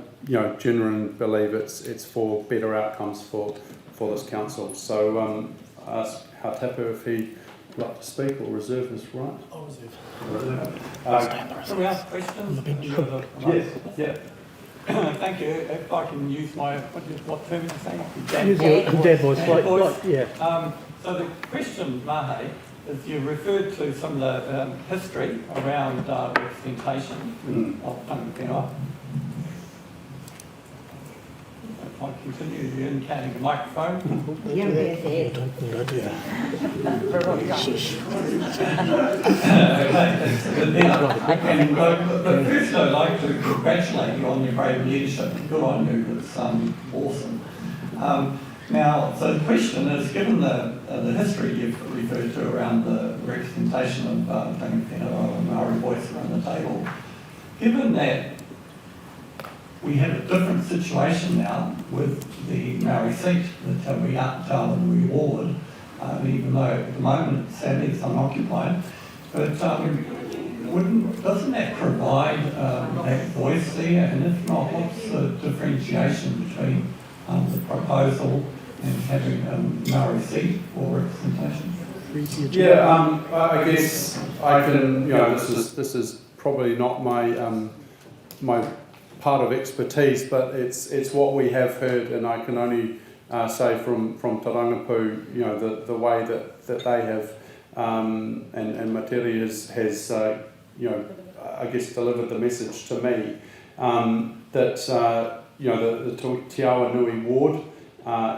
genuinely believe it's for better outcomes for this council. So I ask Hatapu if he'd like to speak or reserve his right. I'll reserve. Can we ask questions? Yes, yeah. Thank you. If I can use my, what term are you saying? Dad voice. Yeah. So the question, Mahe, is you referred to some of the history around representation of tangata whenua. If I continue, you're indicating the microphone. Don't do that. But first I'd like to congratulate you on your brave leadership. Good on you, it's awesome. Now, so the question is, given the history you've referred to around the representation of tangata whenua and Maori voice around the table, given that we have a different situation now with the Maori seat, the Te Tawanui Ward, even though at the moment sadly it's unoccupied. But doesn't that provide that voice there? And if not, what's the differentiation between the proposal and having a Maori seat for representation? Yeah, I guess I can. This is probably not my my part of expertise, but it's what we have heard, and I can only say from Tarangapu, the way that they have, and Materi has I guess delivered the message to me that the Te Awanui Ward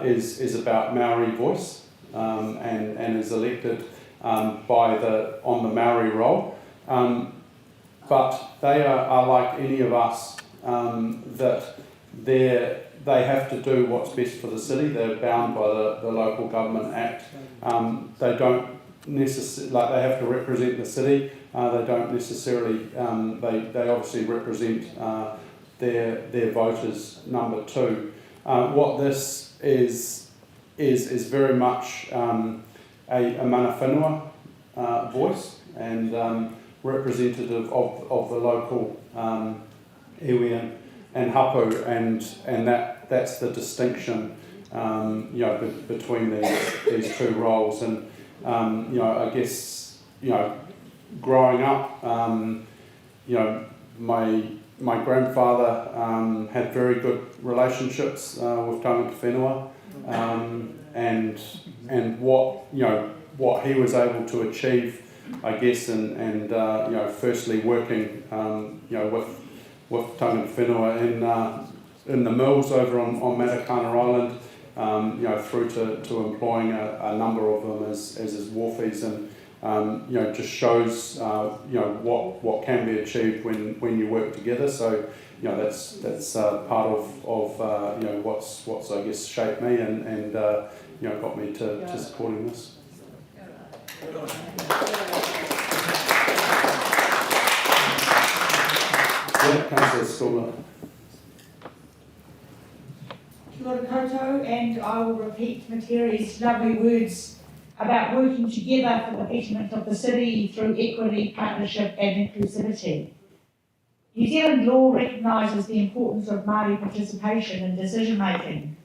is about Maori voice and is elected on the Maori roll, but they are like any of us. That they have to do what's best for the city. They're bound by the Local Government Act. They don't necessarily, they have to represent the city. They don't necessarily, they obviously represent their voters, number two. What this is very much a mana whenua voice and representative of the local iwi and hapu, and that's the distinction between these two roles. And I guess growing up, my grandfather had very good relationships with tangata whenua, and what he was able to achieve, I guess, and firstly working with tangata whenua in the mills over on Matakana Island, through to employing a number of them as his wharfies, and just shows what can be achieved when you work together. So that's part of what's I guess shaped me and got me to supporting this. Councillor Stoller. Kia ora koutou, and I will repeat Materi's lovely words about working together for the betterment of the city through equity, partnership and inclusivity. New Zealand law recognises the importance of Māori participation in decision making.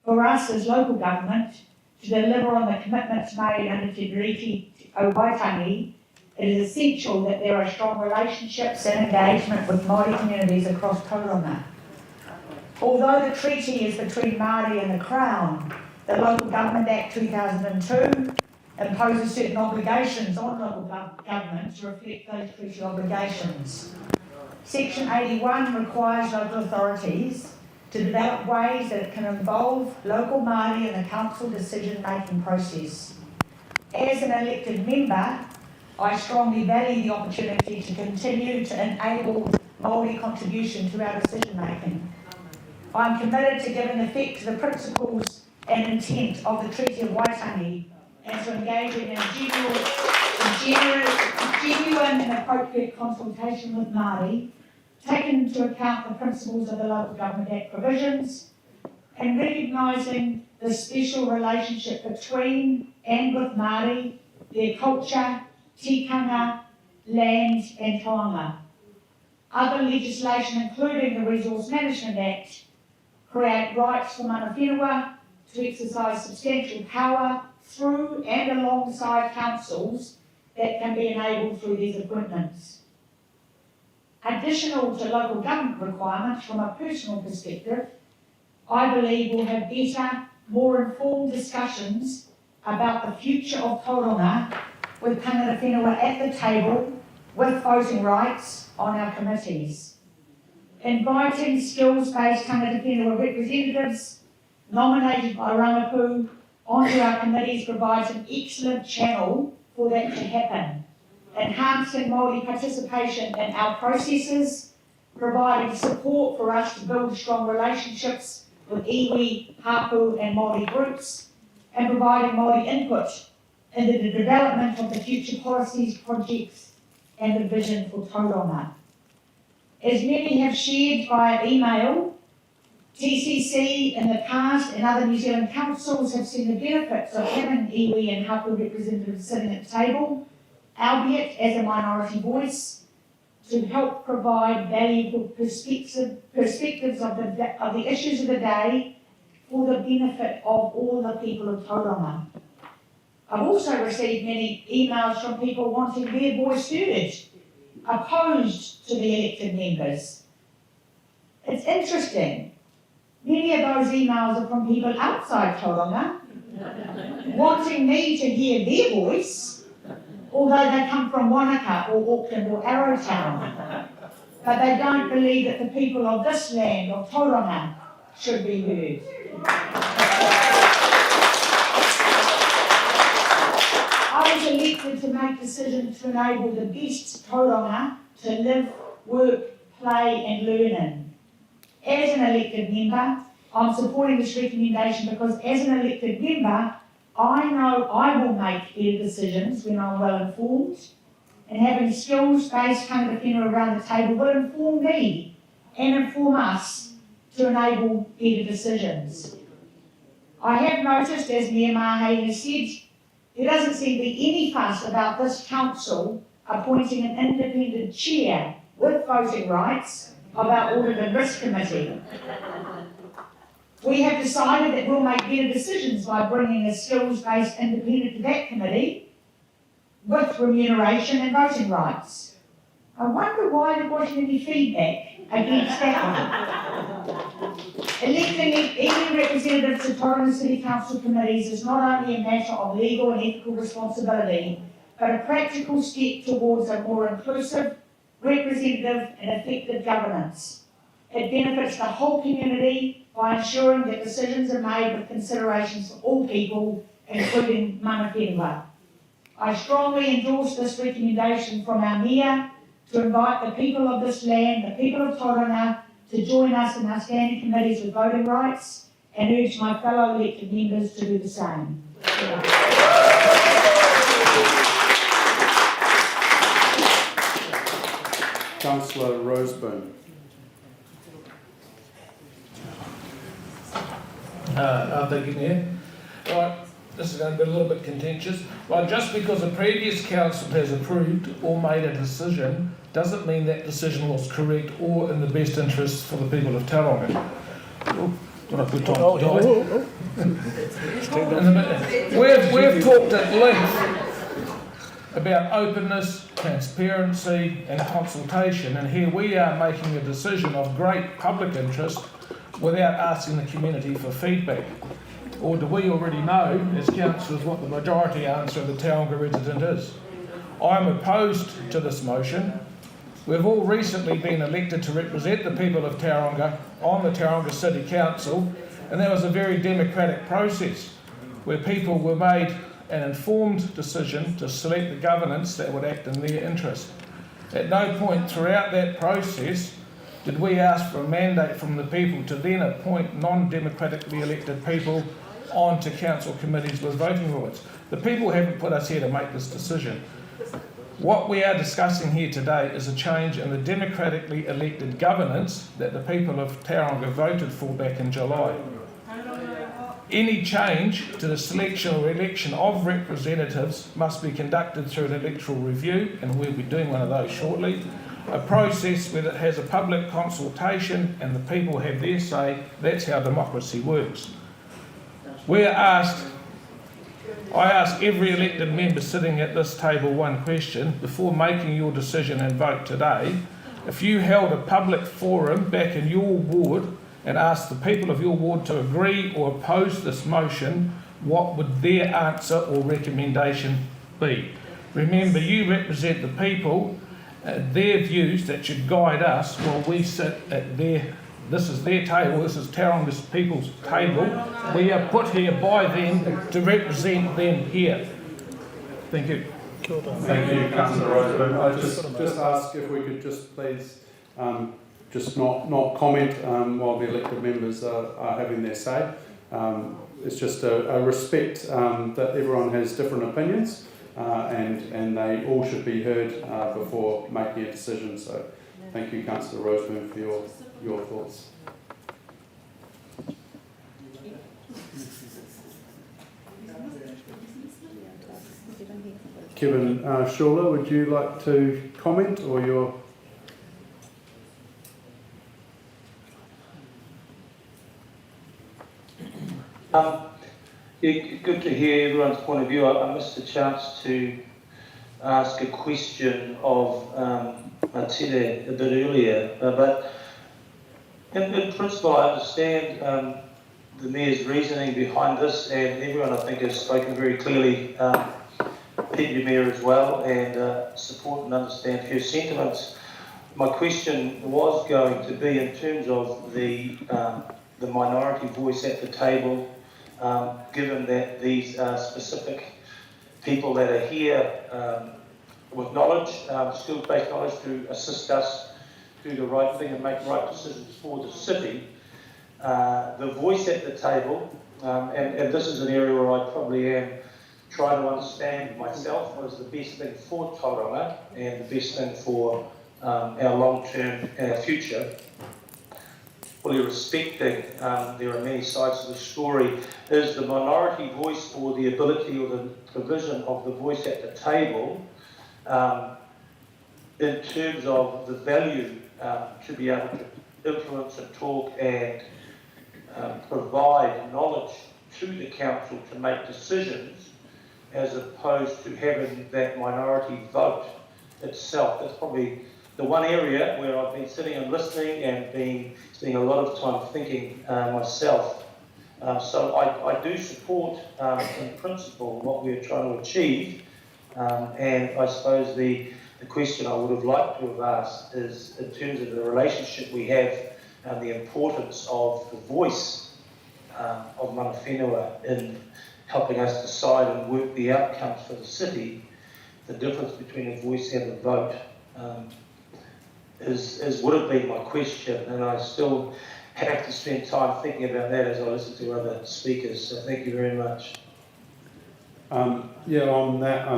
For us as local government, to deliver on the commitments made under Te Riki o Waitangi, it is essential that there are strong relationships and engagement with Māori communities across Tauranga. Although the treaty is between Māori and the Crown, the Local Government Act 2002 imposes certain obligations on local government to reflect those treaty obligations. Section 81 requires local authorities to develop ways that it can involve local Māori in the council decision-making process. As an elected member, I strongly value the opportunity to continue to enable Māori contribution to our decision-making. I'm committed to giving effect to the principles and intent of the Treaty of Waitangi and to engaging in genuine and appropriate consultation with Māori, taking into account the principles of the Local Government Act provisions, and recognising the special relationship between and with Māori, their culture, tikanga, land and taonga. Other legislation, including the Resource Management Act, create rights for mana whenua to exercise substantial power through and alongside councils that can be enabled through these appointments. Additional to local government requirements from a personal perspective, I believe we'll have better, more informed discussions about the future of Tauranga with tangata whenua at the table with voting rights on our committees. Inviting skills-based tangata whenua representatives nominated by Rangapu onto our committees provides an excellent channel for that to happen. Enhancing Māori participation in our processes, providing support for us to build strong relationships with iwi, hapu and Māori groups, and providing Māori input into the development of the future policies, projects and the vision for Tauranga. As many have shared via email, TCC in the past and other New Zealand councils have seen the benefits of having iwi and hapu representatives sitting at the table, albeit as a minority voice, to help provide valuable perspectives of the issues of the day for the benefit of all the people of Tauranga. I've also received many emails from people wanting their voice heard, opposed to the elected members. It's interesting, many of those emails are from people outside Tauranga, wanting me to hear their voice, although they come from Wanaka or Auckland or Arrowtown. But they don't believe that the people of this land, of Tauranga, should be heard. I was elected to make decisions to enable the best Tauranga to live, work, play and learn in. As an elected member, I'm supporting this recommendation because as an elected member, I know I will make better decisions when I'm well informed, and having skills-based tangata whenua around the table will inform me and inform us to enable better decisions. I have noticed, as Mayor Mahe has said, there doesn't seem to be any fuss about this council appointing an independent chair with voting rights of our Audit and Risk Committee. We have decided that we'll make better decisions by bringing a skills-based independent to that committee with remuneration and voting rights. I wonder why there wasn't any feedback against that one. Electing any representatives to Tauranga City Council committees is not only a matter of legal and ethical responsibility, but a practical step towards a more inclusive, representative and effective governance. It benefits the whole community by ensuring that decisions are made with considerations for all people, including mana whenua. I strongly endorse this recommendation from our Mayor to invite the people of this land, the people of Tauranga, to join us in our standing committees with voting rights, and urge my fellow elected members to do the same. Councillor Roseburn. Thank you, Mayor. Right, this is going to be a little bit contentious. Well, just because a previous council has approved or made a decision doesn't mean that decision was correct or in the best interest for the people of Tauranga. Got a good time. We've talked at length about openness, transparency and consultation, and here we are making a decision of great public interest without asking the community for feedback? Or do we already know, as councillors, what the majority answer of the Tauranga resident is? I'm opposed to this motion. We've all recently been elected to represent the people of Tauranga on the Tauranga City Council, and that was a very democratic process where people were made an informed decision to select the governance that would act in their interest. At no point throughout that process did we ask for a mandate from the people to then appoint non-democratically elected people onto council committees with voting rights. The people haven't put us here to make this decision. What we are discussing here today is a change in the democratically elected governance that the people of Tauranga voted for back in July. Any change to the selection or election of representatives must be conducted through an electoral review, and we'll be doing one of those shortly. A process where it has a public consultation and the people have their say. That's how democracy works. I ask every elected member sitting at this table one question before making your decision and vote today. If you held a public forum back in your ward and asked the people of your ward to agree or oppose this motion, what would their answer or recommendation be? Remember, you represent the people, their views that should guide us while we sit at this is their table, this is Tauranga's people's table. We are put here by them to represent them here. Thank you. Thank you, Councillor Roseburn. I just ask if we could just please just not comment while the elected members are having their say. It's just a respect that everyone has different opinions and they all should be heard before making a decision. So thank you, Councillor Roseburn, for your thoughts. Kevin Shawler, would you like to comment, or your? Yeah, good to hear everyone's point of view. I missed a chance to ask a question of Tere a bit earlier, but in principle I understand the Mayor's reasoning behind this, and everyone I think has spoken very clearly, Deputy Mayor as well, and support and understand her sentiments. My question was going to be in terms of the minority voice at the table, given that these are specific people that are here with knowledge, skills-based knowledge to assist us do the right thing and make the right decisions for the city. The voice at the table, and this is an area where I probably am trying to understand myself what is the best thing for Tauranga and the best thing for our long-term and our future. Fully respecting there are many sides to the story, is the minority voice or the ability or the provision of the voice at the table in terms of the value to be able to influence and talk and provide knowledge to the council to make decisions, as opposed to having that minority vote itself. That's probably the one area where I've been sitting and listening and been spending a lot of time thinking myself. So I do support in principle what we're trying to achieve, and I suppose the question I would have liked to have asked is in terms of the relationship we have and the importance of the voice of mana whenua in helping us decide and work the outcomes for the city. The difference between a voice and a vote would have been my question, and I still have to spend time thinking about that as I listen to other speakers. So thank you very much. Yeah, on that,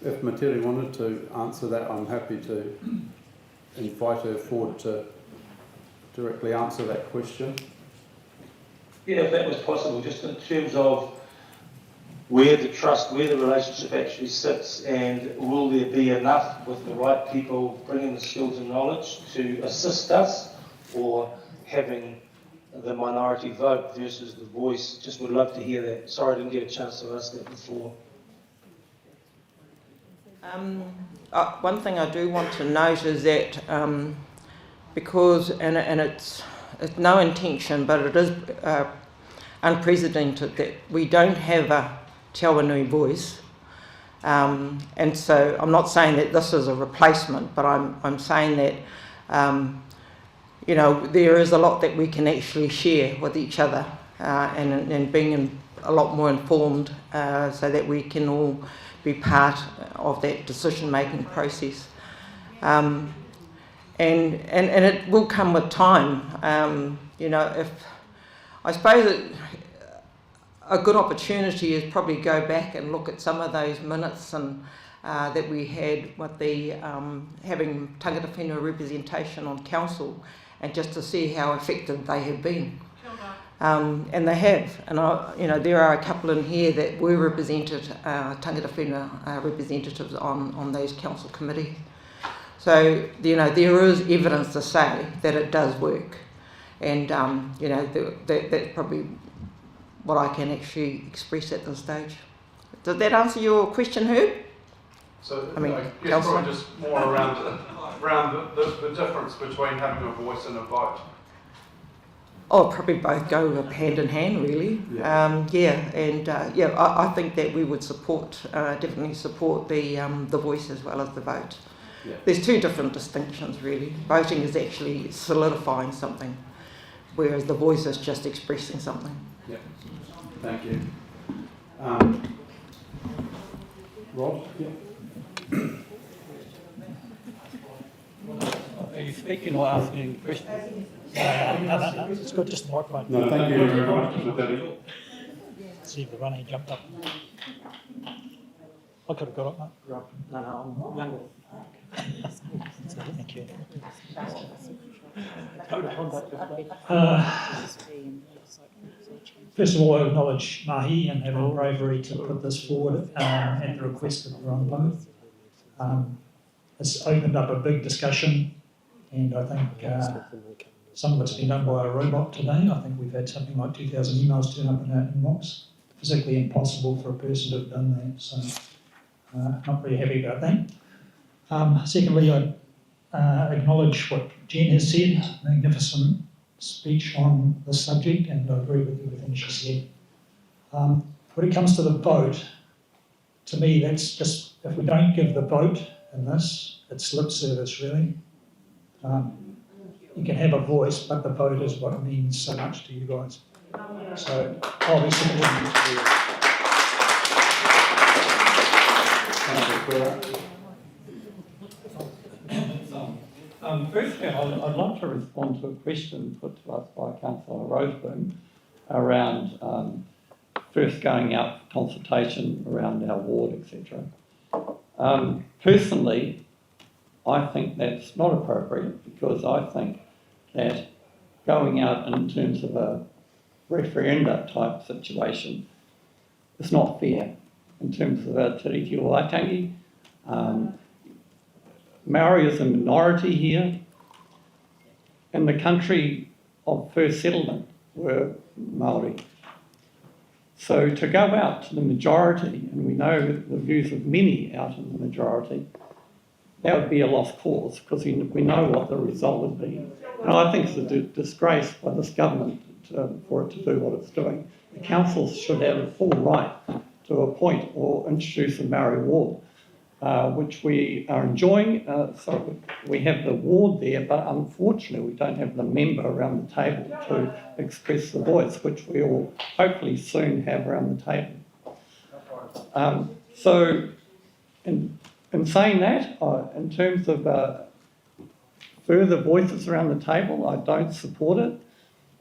if Materi wanted to answer that, I'm happy to invite her forward to directly answer that question. Yeah, if that was possible, just in terms of where the trust, where the relationship actually sits, and will there be enough with the right people bringing the skills and knowledge to assist us, or having the minority vote versus the voice? Just would love to hear that. Sorry I didn't get a chance to ask that before. One thing I do want to note is that because, and it's it's no intention, but it is unprecedented that we don't have a Te Awanui voice. And so I'm not saying that this is a replacement, but I'm saying that, you know, there is a lot that we can actually share with each other and being a lot more informed so that we can all be part of that decision-making process. And it will come with time. You know, I suppose a good opportunity is probably go back and look at some of those minutes and that we had with the having tangata whenua representation on council, and just to see how effective they have been. And they have, and you know, there are a couple in here that were represented, tangata whenua representatives on those council committees. So, you know, there is evidence to say that it does work, and you know, that's probably what I can actually express at this stage. Does that answer your question, Herb? So, I mean, guess probably just more around the difference between having a voice and a vote. Oh, probably both go hand in hand, really. Yeah, I think that we would support, definitely support the voice as well as the vote. Yeah. There's two different distinctions, really. Voting is actually solidifying something, whereas the voice is just expressing something. Yeah. Thank you. Rob? Yeah. Are you speaking or asking questions? No, it's good, just the microphone. No, thank you very much, Mr. Daddy. See if the running jumped up. I could have got it, mate. No, I'm younger. Thank you. First of all, I acknowledge Mahi and having the bravery to put this forward at the request of the Runbo. It's opened up a big discussion, and I think some of it's been done by a robot today. I think we've had something like 2,000 emails turn up in our inbox. Physically impossible for a person to have done that, so not very happy about that. Secondly, I acknowledge what Jen has said, magnificent speech on this subject, and I agree with everything she said. When it comes to the vote, to me that's just, if we don't give the vote in this, it's lip service really. You can have a voice, but the vote is what means so much to you guys. So obviously firstly, I'd like to respond to a question put to us by Councillor Roseboom around first going out for consultation around our ward, etc. Personally, I think that's not appropriate, because I think that going out in terms of a referenda type situation is not fair in terms of our tiriti o Waitangi. Maori is a minority here. In the country of first settlement were Maori. So to go out to the majority, and we know the views of many out in the majority, that would be a lost cause, because we know what the result would be. And I think it's a disgrace by this government for it to do what it's doing. The councils should have a full right to appoint or introduce a Maori ward, which we are enjoying. So we have the ward there, but unfortunately we don't have the member around the table to express the voice, which we will hopefully soon have around the table. So in saying that, in terms of further voices around the table, I don't support it.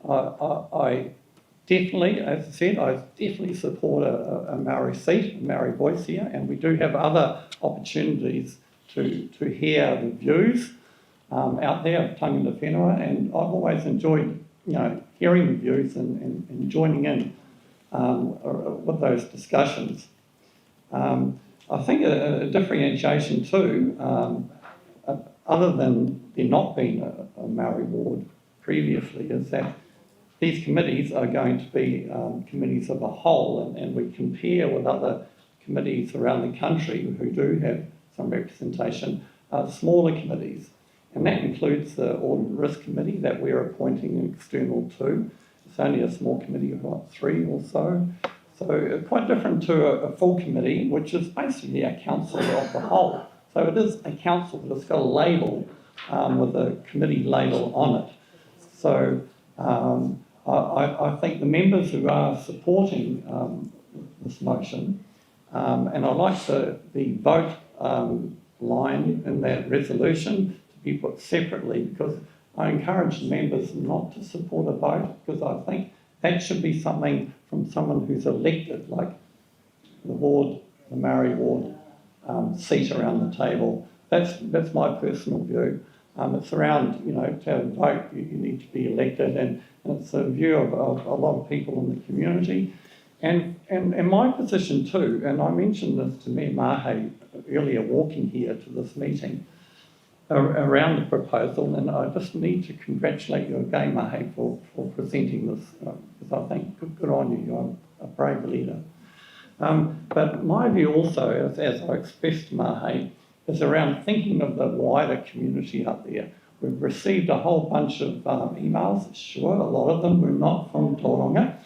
I definitely, as I said, I definitely support a Maori seat, a Maori voice here, and we do have other opportunities to hear the views out there of tangata whenua, and I've always enjoyed, hearing the views and joining in with those discussions. I think a differentiation too, other than there not being a Maori ward previously, is that these committees are going to be committees of a whole, and we compare with other committees around the country who do have some representation, smaller committees. and that includes the Audit and Risk Committee that we're appointing an external to. It's only a small committee of like 3 or so. So quite different to a full committee, which is basically a council of the whole. So it is a council, but it's got a label with a committee label on it. So I think the members who are supporting this motion, and I like the vote line in that resolution to be put separately, because I encourage members not to support a vote, because I think that should be something from someone who's elected, like the ward, the Maori ward, seat around the table. That's my personal view. It's around, you know, to have a vote, you need to be elected, and it's a view of a lot of people in the community. And my position too, and I mentioned this to Mayor Mahe earlier walking here to this meeting, around the proposal, and I just need to congratulate you again, Mahe, for presenting this, because I think good on you, you're a brave leader. But my view also, as I expressed to Mahe, is around thinking of the wider community out there. We've received a whole bunch of emails, sure, a lot of them were not from Tauranga,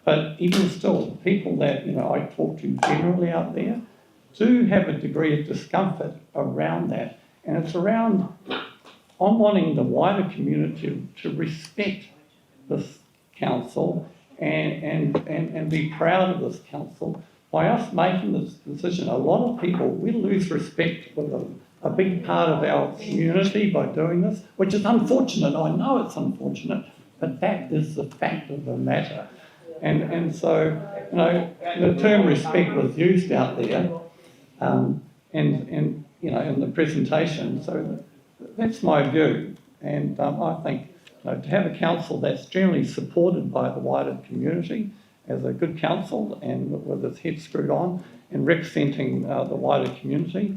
but even still, the people that, you know, I talk to generally out there do have a degree of discomfort around that. And it's around, I'm wanting the wider community to respect this council and be proud of this council. By us making this decision, a lot of people, we lose respect with a big part of our community by doing this, which is unfortunate. I know it's unfortunate, but that is the fact of the matter. And so, you know, the term respect was used out there, and you know, in the presentation. So that's my view, and I think, you know, to have a council that's generally supported by the wider community as a good council and with its head screwed on and representing the wider community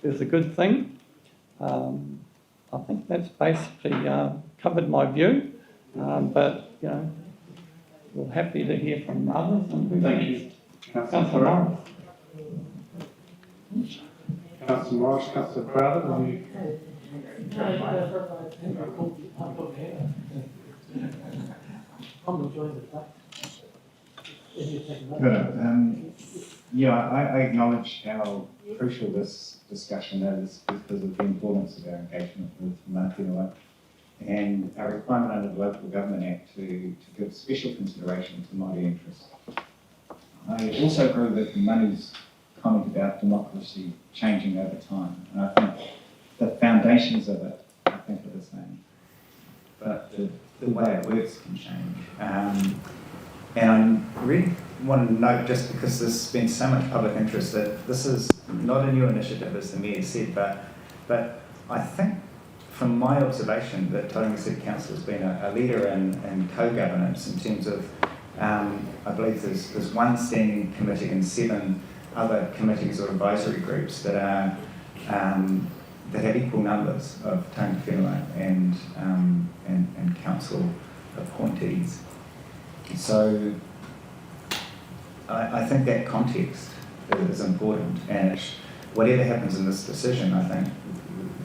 is a good thing. I think that's basically covered my view, but you know, we're happy to hear from others. And thank you, Councillor Morris. Councillor Morris, Councillor Crowther, will you? Yeah, I acknowledge how crucial this discussion is because of the importance of our engagement with Māori Whenua and our requirement under the Local Government Act to give special consideration to Māori interests. I also agree with Manu's comment about democracy changing over time, and I think the foundations of it, I think, are the same, but the way it works can change. And I really want to note, just because there's been so much public interest, that this is not a new initiative, as the Mayor said, but I think from my observation that Tauranga City Council has been a leader in co-governance in terms of, I believe there's one standing committee and 7 other committees or advisory groups that are that have equal numbers of Tauranga Whenua and council appointees. So I think that context is important, and whatever happens in this decision, I think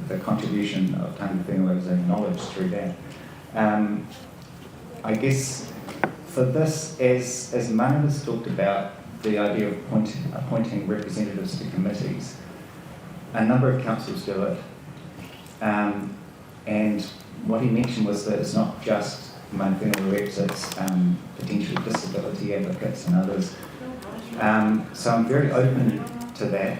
the contribution of Tauranga Whenua is acknowledged through that. I guess for this, as Manu has talked about the idea of appointing representatives to committees, a number of councils do it, and what he mentioned was that it's not just Māori Whenua reps, it's potential disability advocates and others. So I'm very open to that.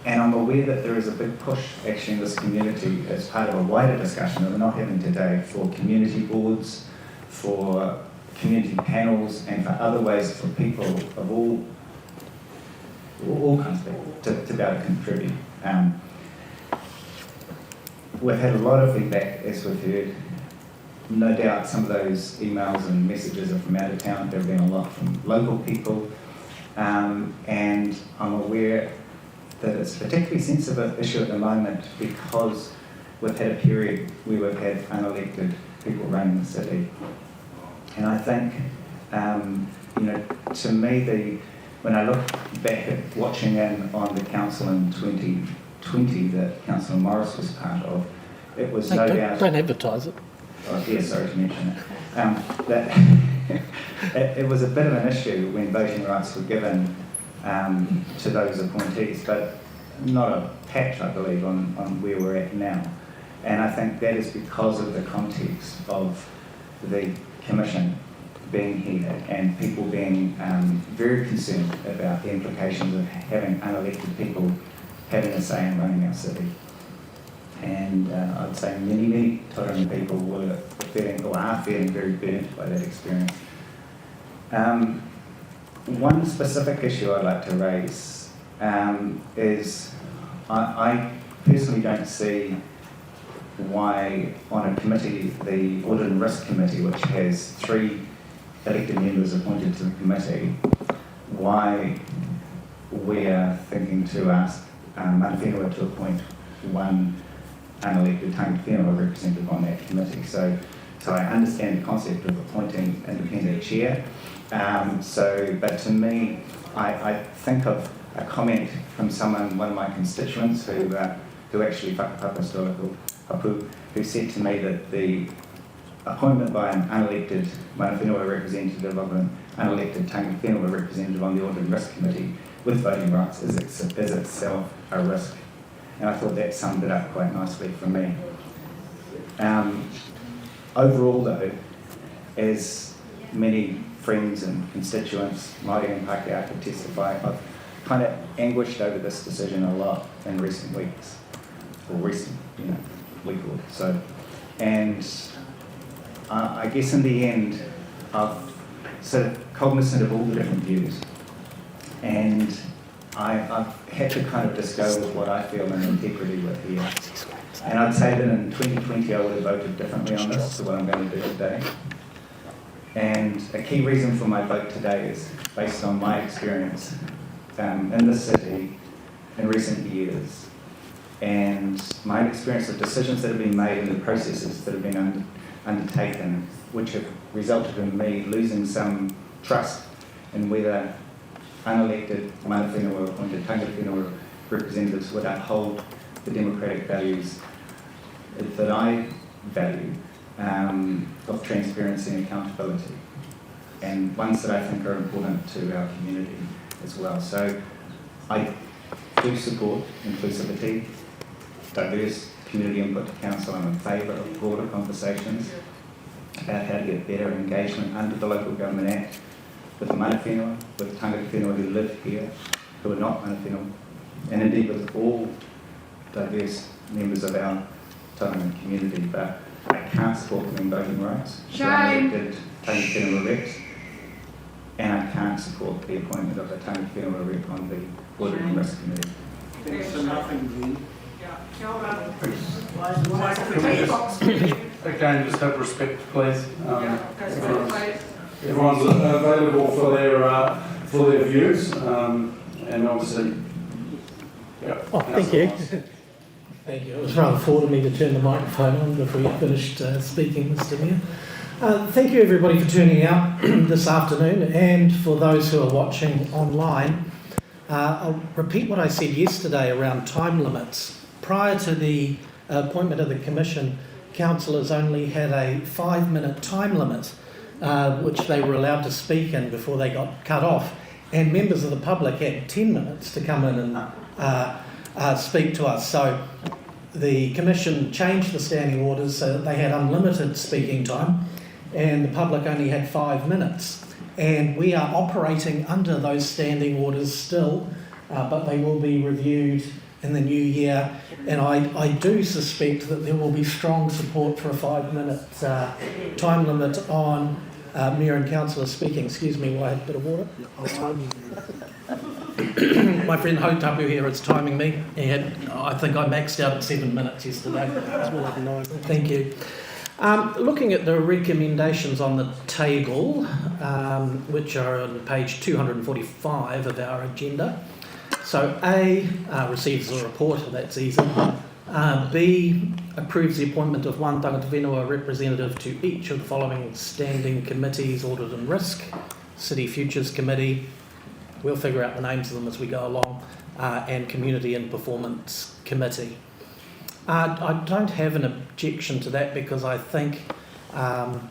And I'm aware that there is a big push actually in this community as part of a wider discussion that we're not having today for community boards, for community panels, and for other ways for people of all kinds of people to be able to contribute. We've had a lot of feedback, as we've heard. No doubt some of those emails and messages are from out of town. There have been a lot from local people. And I'm aware that it's a particularly sensitive issue at the moment because we've had a period where we've had unelected people running the city. And I think, you know, to me, when I look back at watching in on the council in 2020 that Councillor Morris was part of, it was no doubt... Don't advertise it. Oh, yeah, sorry to mention it. That it was a bit of an issue when voting rights were given to those appointees, but not a patch, I believe, on where we're at now. And I think that is because of the context of the Commission being here and people being very concerned about the implications of having unelected people having a say in running our city. And I'd say many Tauranga people were feeling or are feeling very burnt by that experience. One specific issue I'd like to raise is I personally don't see why on a committee, the Audit and Risk Committee, which has 3 elected members appointed to the committee, why we're thinking to ask Mana Whenua to appoint 1 unelected Tangata Whenua representative on that committee. So I understand the concept of appointing independent chair. But to me, I think of a comment from someone, one of my constituents, who actually whakapapa hapu, who said to me that the appointment by an unelected Mana Whenua representative of an unelected Tangata Whenua representative on the Audit and Risk Committee with voting rights is itself a risk. And I thought that summed it up quite nicely for me. Overall though, as many friends and constituents, Māori and Pākehā could testify, I've kind of anguished over this decision a lot in recent weeks, or recent, week or so. And I guess in the end, I've sort of cognizant of all the different views. And I've had to kind of just go with what I feel in integrity with here. And I'd say that in 2020 I would have voted differently on this to what I'm going to do today. And a key reason for my vote today is based on my experience in this city in recent years, and my experience of decisions that have been made and the processes that have been undertaken, which have resulted in me losing some trust in whether unelected Mana Whenua appointed Tangata Whenua representatives would uphold the democratic values that I value of transparency and accountability, and ones that I think are important to our community as well. So I do support inclusivity, diverse community input to council. I'm in favour of broader conversations about how to get better engagement under the Local Government Act with the Mana Whenua, with Tangata Whenua who live here, who are not Mana Whenua, and indeed with all diverse members of our Tauranga community. But I can't support women voting rights for unelected Tangata Whenua reps, and I can't support the appointment of a Tangata Whenua rep on the Audit and Risk Committee. Again, just have respect, please. Everyone's available for their views, and obviously, yeah. Oh, thank you. Thank you. It was rather forward of me to turn the microphone on before you finished speaking, Mr. Mayor. Thank you everybody for turning out this afternoon, and for those who are watching online. I'll repeat what I said yesterday around time limits. Prior to the appointment of the Commission, councillors only had a 5-minute time limit, which they were allowed to speak in before they got cut off. And members of the public had 10 minutes to come in and speak to us. So the Commission changed the standing orders so that they had unlimited speaking time, and the public only had 5 minutes. And we are operating under those standing orders still, but they will be reviewed in the new year. And I do suspect that there will be strong support for a 5-minute time limit on Mayor and Councillor speaking. Excuse me while I have a bit of water. My friend Hotapu here is timing me. I think I maxed out at 7 minutes yesterday. Thank you. Looking at the recommendations on the table, which are on page 245 of our agenda. So A, receives a report, that's easy. B, approves the appointment of 1 Tangata Whenua representative to each of the following standing committees: Audit and Risk, City Futures Committee, we'll figure out the names of them as we go along, and Community and Performance Committee. I don't have an objection to that because I think tangata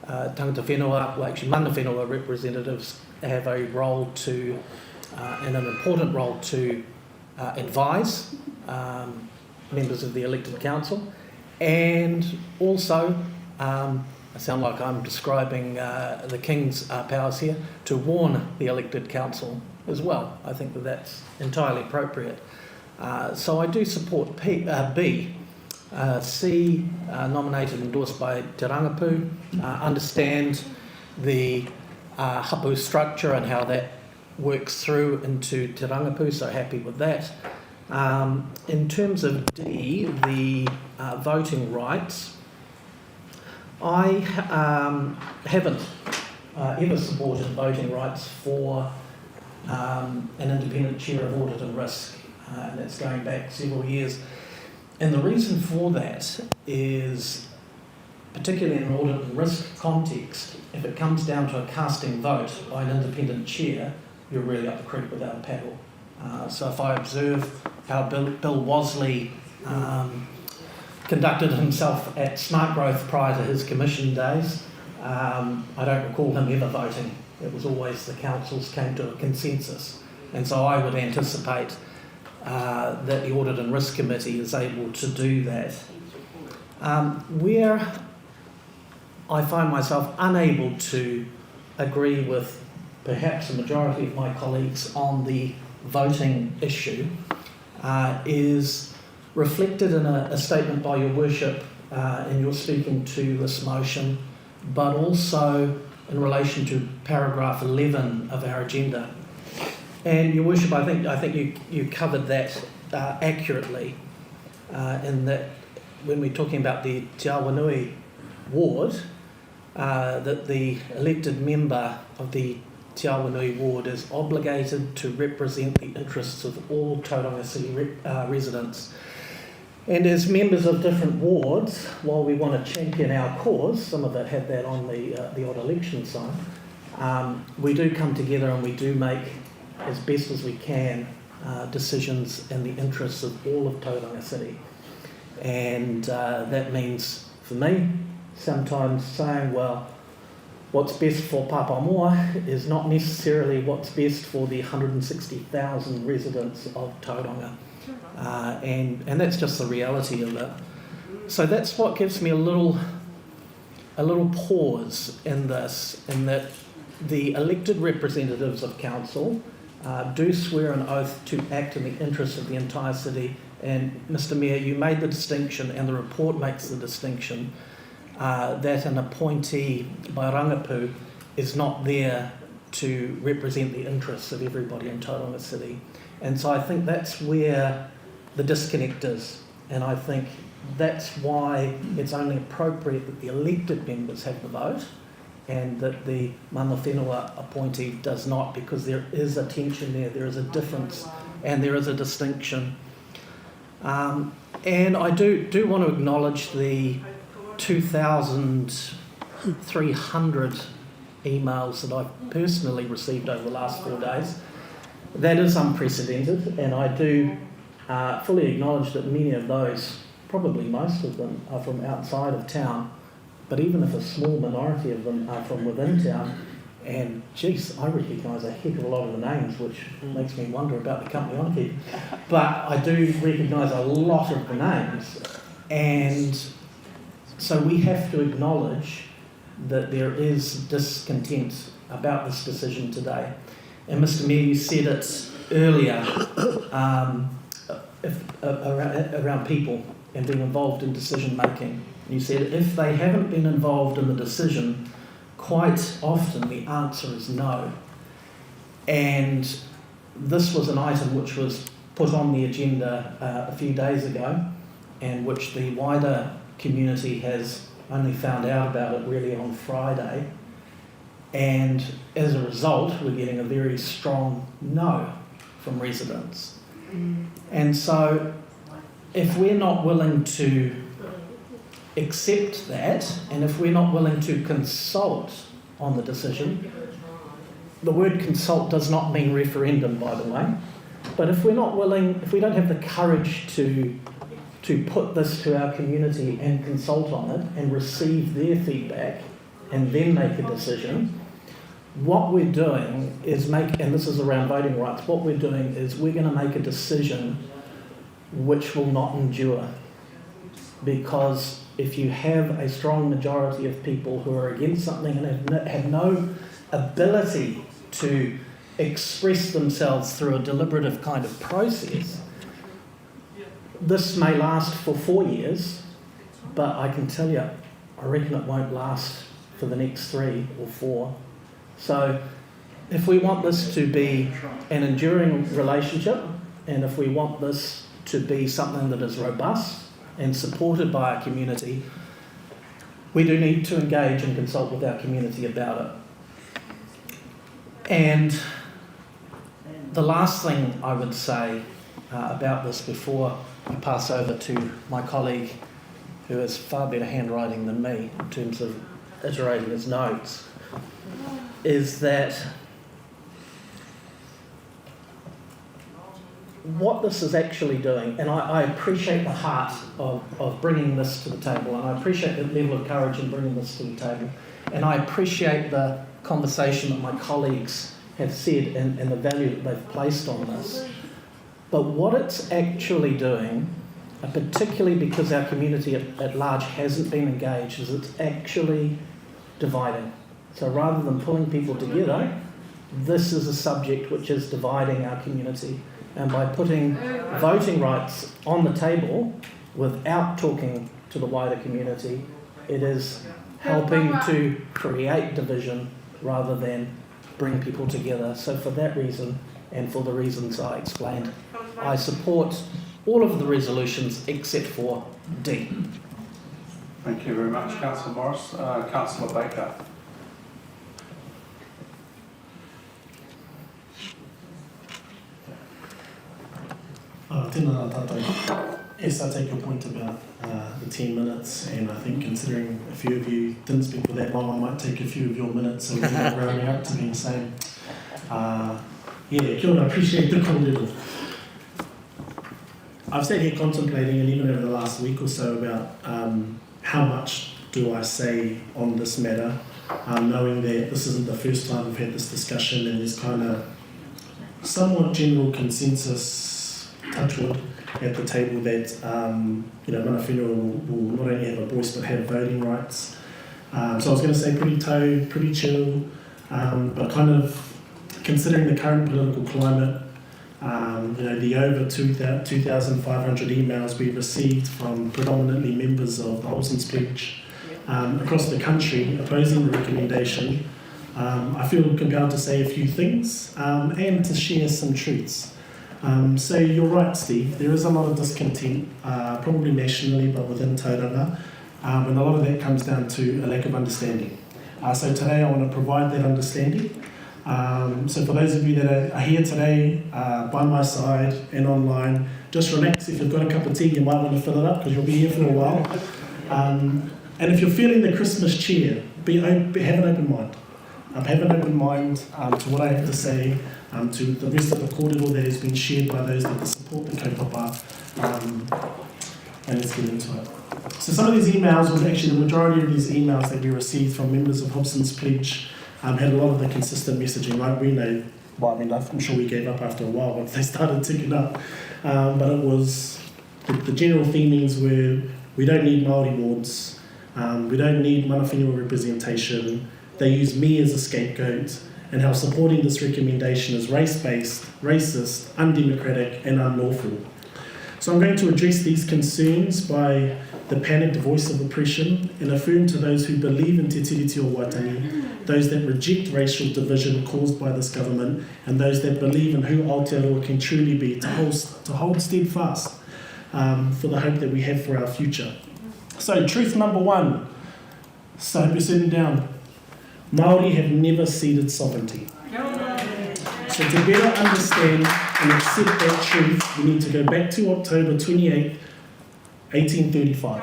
whenua, well actually mana whenua representatives have a role to, and an important role to advise members of the elected council, and also, I sound like I'm describing the King's powers here, to warn the elected council as well. I think that that's entirely appropriate. So I do support B. C, nominated and endorsed by Te Rangapu, understand the hapu structure and how that works through into Te Rangapu, so happy with that. In terms of D, the voting rights, I haven't ever supported voting rights for an independent chair of audit and risk, and that's going back several years. And the reason for that is, particularly in an audit and risk context, if it comes down to a casting vote by an independent chair, you're really up the creek without a paddle. So if I observe how Bill Wasley conducted himself at Smart Growth prior to his commission days, I don't recall him ever voting. It was always the councils came to a consensus. And so I would anticipate that the Audit and Risk Committee is able to do that. Where I find myself unable to agree with perhaps a majority of my colleagues on the voting issue is reflected in a statement by Your Worship in your speaking to this motion, but also in relation to paragraph 11 of our agenda. And Your Worship, I think you covered that accurately in that when we're talking about the Te Awanui ward, that the elected member of the Te Awanui ward is obligated to represent the interests of all Tauranga City residents. And as members of different wards, while we want to champion our cause, some of it had that on the odd election sign, we do come together and we do make, as best as we can, decisions in the interests of all of Tauranga City. And that means, for me, sometimes saying, well, what's best for Papamoa is not necessarily what's best for the 160,000 residents of Tauranga. And that's just the reality of it. So that's what gives me a little pause in this, in that the elected representatives of council do swear an oath to act in the interests of the entire city. And Mr. Mayor, you made the distinction, and the report makes the distinction, that an appointee by Rangapu is not there to represent the interests of everybody in Tauranga City. And so I think that's where the disconnect is. And I think that's why it's only appropriate that the elected members have the vote and that the mana whenua appointee does not, because there is a tension there is a difference, and there is a distinction. And I do want to acknowledge the 2,300 emails that I've personally received over the last 4 days. That is unprecedented, and I do fully acknowledge that many of those, probably most of them, are from outside of town. But even if a small minority of them are from within town, and geez, I recognise a heck of a lot of the names, which makes me wonder about the company I keep. But I do recognise a lot of the names, and so we have to acknowledge that there is discontent about this decision today. And Mr. Mayor, you said it earlier around people and being involved in decision making. You said if they haven't been involved in the decision, quite often the answer is no. And this was an item which was put on the agenda a few days ago, and which the wider community has only found out about it really on Friday. And as a result, we're getting a very strong no from residents. And so if we're not willing to accept that, and if we're not willing to consult on the decision, the word consult does not mean referendum, by the way. But if we're not willing, if we don't have the courage to put this to our community and consult on it and receive their feedback and then make a decision, what we're doing is and this is around voting rights, what we're doing is we're going to make a decision which will not endure. Because if you have a strong majority of people who are against something and have no ability to express themselves through a deliberative kind of process, this may last for 4 years, but I can tell you, I reckon it won't last for the next 3 or 4. So if we want this to be an enduring relationship, and if we want this to be something that is robust and supported by our community, we do need to engage and consult with our community about it. And the last thing I would say about this before I pass over to my colleague who has far better handwriting than me in terms of iterating his notes, is that what this is actually doing, and I appreciate the heart of bringing this to the table, and I appreciate the level of courage in bringing this to the table, and I appreciate the conversation that my colleagues have said and the value that they've placed on this. But what it's actually doing, particularly because our community at large hasn't been engaged, is it's actually dividing. So rather than pulling people together, this is a subject which is dividing our community. And by putting voting rights on the table without talking to the wider community, it is helping to create division rather than bring people together. So for that reason, and for the reasons I explained, I support all of the resolutions except for D. Thank you very much, Councillor Morris. Councillor Baker. Tēnā tātou. Yes, I take your point about the 10 minutes, and I think considering a few of you didn't speak for that long, I might take a few of your minutes so we're not rounding up to being the same. Kia ora, I appreciate the call level. I've sat here contemplating, and even over the last week or so, about how much do I say on this matter, knowing that this isn't the first time we've had this discussion, and there's kind of somewhat general consensus, touch wood, at the table that mana whenua will not only have a voice but have voting rights. So I was going to say pretty toe, pretty chill, but kind of considering the current political climate, the over 2,500 emails we've received from predominantly members of the Hobson's Pledge across the country opposing the recommendation, I feel compelled to say a few things and to share some truths. So you're right, Steve, there is a lot of discontent, probably nationally but within Tauranga, and a lot of that comes down to a lack of understanding. So today I want to provide that understanding. So for those of you that are here today, by my side and online, just relax. If you've got a cup of tea, you might want to fill it up because you'll be here for a while. And if you're feeling the Christmas cheer, have an open mind. Have an open mind to what I have to say, to the rest of the kōrero that has been shared by those that support the kaupapa, and let's get into it. So some of these emails, was actually the majority of these emails that we received from members of Hobson's Pledge had a lot of the consistent messaging, right? We know, well, I mean, I'm sure we gave up after a while once they started ticking up, but it was, the general themings were, we don't need Māori wards, we don't need mana whenua representation, they use me as a scapegoat, and how supporting this recommendation is race-based, racist, undemocratic and unlawful. So I'm going to address these concerns by the panicked voice of oppression and affirm to those who believe in Te Tiriti o Waitangi, those that reject racial division caused by this government, and those that believe in who Aotearoa can truly be, to hold steadfast for the hope that we have for our future. So truth number one, so I hope you're sitting down. Māori have never ceded sovereignty. So to better understand and accept that truth, we need to go back to October 28, 1835.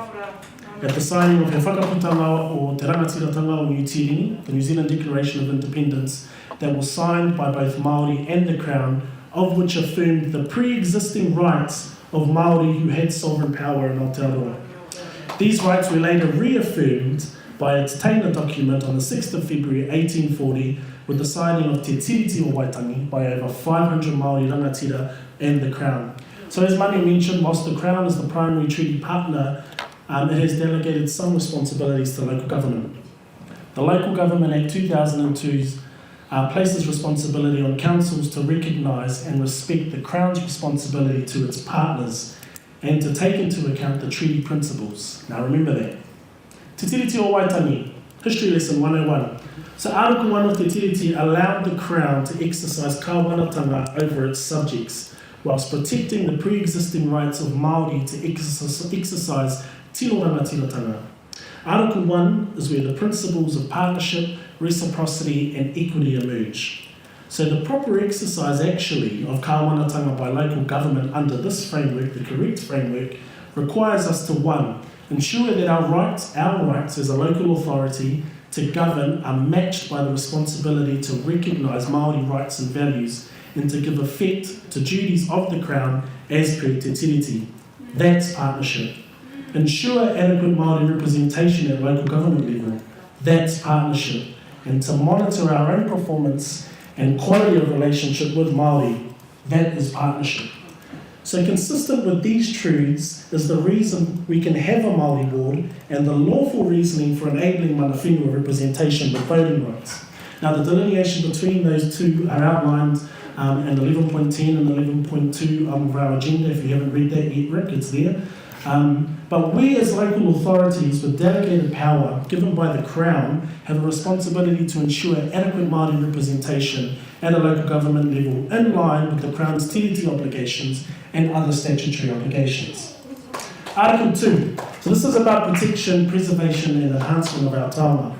At the signing of He Whakaputanga o Te Rangatiratanga o New Tiringi, the New Zealand Declaration of Independence, that was signed by both Māori and the Crown, of which affirmed the pre-existing rights of Māori who had sovereign power in Aotearoa. These rights were later reaffirmed by a Te Teina document on the 6th of February 1840 with the signing of Te Tiriti o Waitangi by over 500 Māori rangatira and the Crown. So as Mani mentioned, whilst the Crown is the primary treaty partner, it has delegated some responsibilities to local government. The Local Government Act 2002 places responsibility on councils to recognise and respect the Crown's responsibility to its partners and to take into account the treaty principles. Now remember that. Te Tiriti o Waitangi, History Lesson 101. So Article 1 of Te Tiriti allowed the Crown to exercise kāwanatanga over its subjects, whilst protecting the pre-existing rights of Māori to exercise tino rangatiratanga. Article 1 is where the principles of partnership, reciprocity and equity emerge. So the proper exercise actually of kāwanatanga by local government under this framework, the correct framework, requires us to 1. Ensure that our rights as a local authority to govern are matched by the responsibility to recognise Māori rights and values and to give effect to duties of the Crown as per Te Tiriti. That's partnership. Ensure adequate Māori representation at local government level. That's partnership. And to monitor our own performance and quality of relationship with Māori. That is partnership. So consistent with these truths is the reason we can have a Māori board and the lawful reasoning for enabling mana whenua representation with voting rights. Now the delineation between those two are outlined in 11.10 and 11.2 of our agenda. If you haven't read that yet, Rick, it's there. But we as local authorities with delegated power given by the Crown have a responsibility to ensure adequate Māori representation at a local government level in line with the Crown's tiriti obligations and other statutory obligations. Article 2. So this is about protection, preservation and enhancement of our taonga.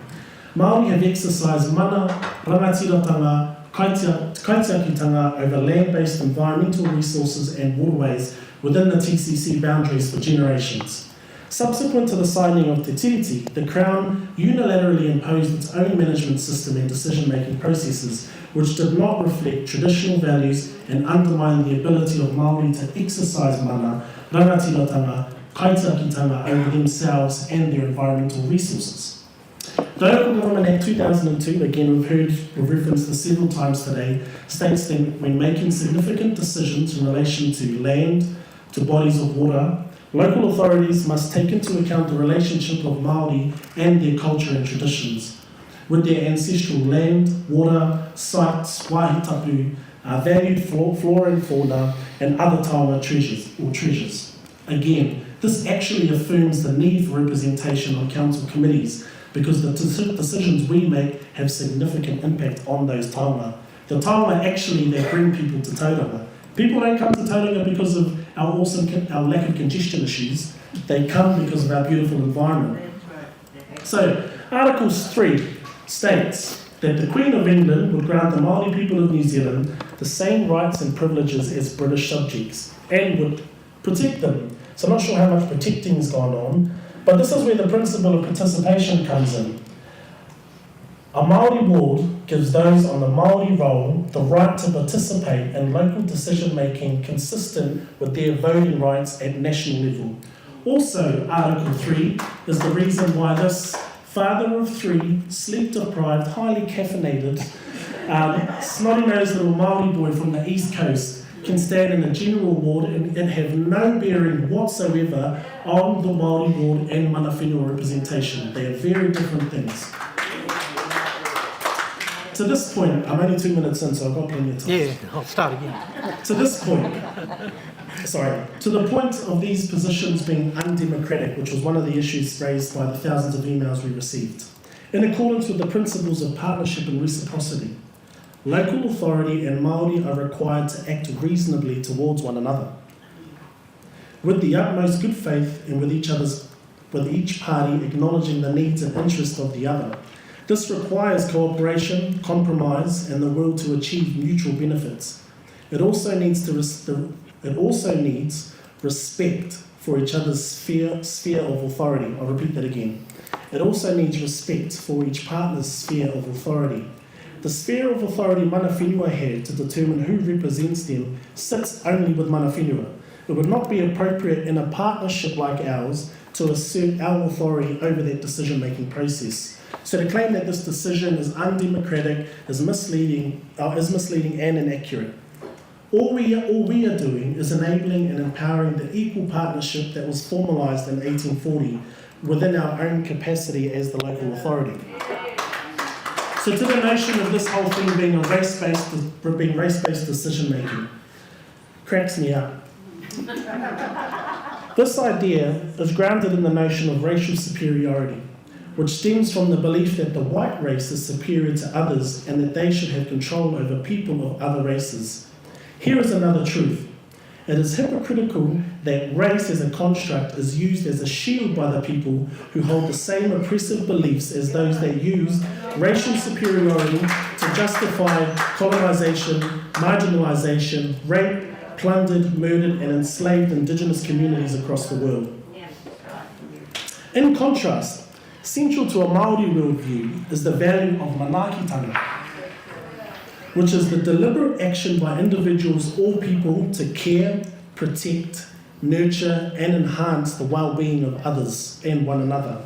Māori have exercised mana, rangatiratanga, kaitiakitanga over land-based environmental resources and waterways within the TCC boundaries for generations. Subsequent to the signing of Te Tiriti, the Crown unilaterally imposed its own management system and decision-making processes which did not reflect traditional values and undermine the ability of Māori to exercise mana, rangatiratanga, kaitiakitanga over themselves and their environmental resources. The Local Government Act 2002, again we've referenced this several times today, states that when making significant decisions in relation to land, to bodies of water, local authorities must take into account the relationship of Māori and their culture and traditions, with their ancestral land, water, sites, wāhitapu, valued flora and fauna, and other taonga treasures. Again, this actually affirms the need for representation on council committees because the decisions we make have significant impact on those taonga. The taonga actually that bring people to Tauranga. People don't come to Tauranga because of our lack of congestion issues. They come because of our beautiful environment. So, Article 3 states that the Queen of England would grant the Māori people of New Zealand the same rights and privileges as British subjects and would protect them. So I'm not sure how much protecting has gone on, but this is where the principle of participation comes in. A Māori board gives those on the Māori roll the right to participate in local decision-making consistent with their voting rights at national level. Also, Article 3 is the reason why this father of 3, sleep-deprived, highly caffeinated, snotty-nosed little Māori boy from the East Coast can stand in a general ward and have no bearing whatsoever on the Māori board and mana whenua representation. They are very different things. To this point, I'm only 2 minutes in, so I've got plenty of time. Yeah, I'll start again. To this point, to the point of these positions being undemocratic, which was one of the issues raised by the thousands of emails we received. In accordance with the principles of partnership and reciprocity, local authority and Māori are required to act reasonably towards one another, with the utmost good faith and with each party acknowledging the needs and interests of the other. This requires cooperation, compromise, and the will to achieve mutual benefits. It also needs respect for each other's sphere of authority. I'll repeat that again. It also needs respect for each partner's sphere of authority. The sphere of authority mana whenua have to determine who represents them sits only with mana whenua. It would not be appropriate in a partnership like ours to assert our authority over that decision-making process. So to claim that this decision is undemocratic is misleading and inaccurate. All we are doing is enabling and empowering the equal partnership that was formalised in 1840 within our own capacity as the local authority. So to the notion of this whole thing being race-based decision-making, cracks me up. This idea is grounded in the notion of racial superiority, which stems from the belief that the white race is superior to others and that they should have control over people of other races. Here is another truth. It is hypocritical that race as a construct is used as a shield by the people who hold the same oppressive beliefs as those that use racial superiority to justify colonisation, marginalisation, rape, plundered, murdered and enslaved Indigenous communities across the world. In contrast, central to a Māori worldview is the value of manaakitanga, which is the deliberate action by individuals or people to care, protect, nurture and enhance the well-being of others and one another.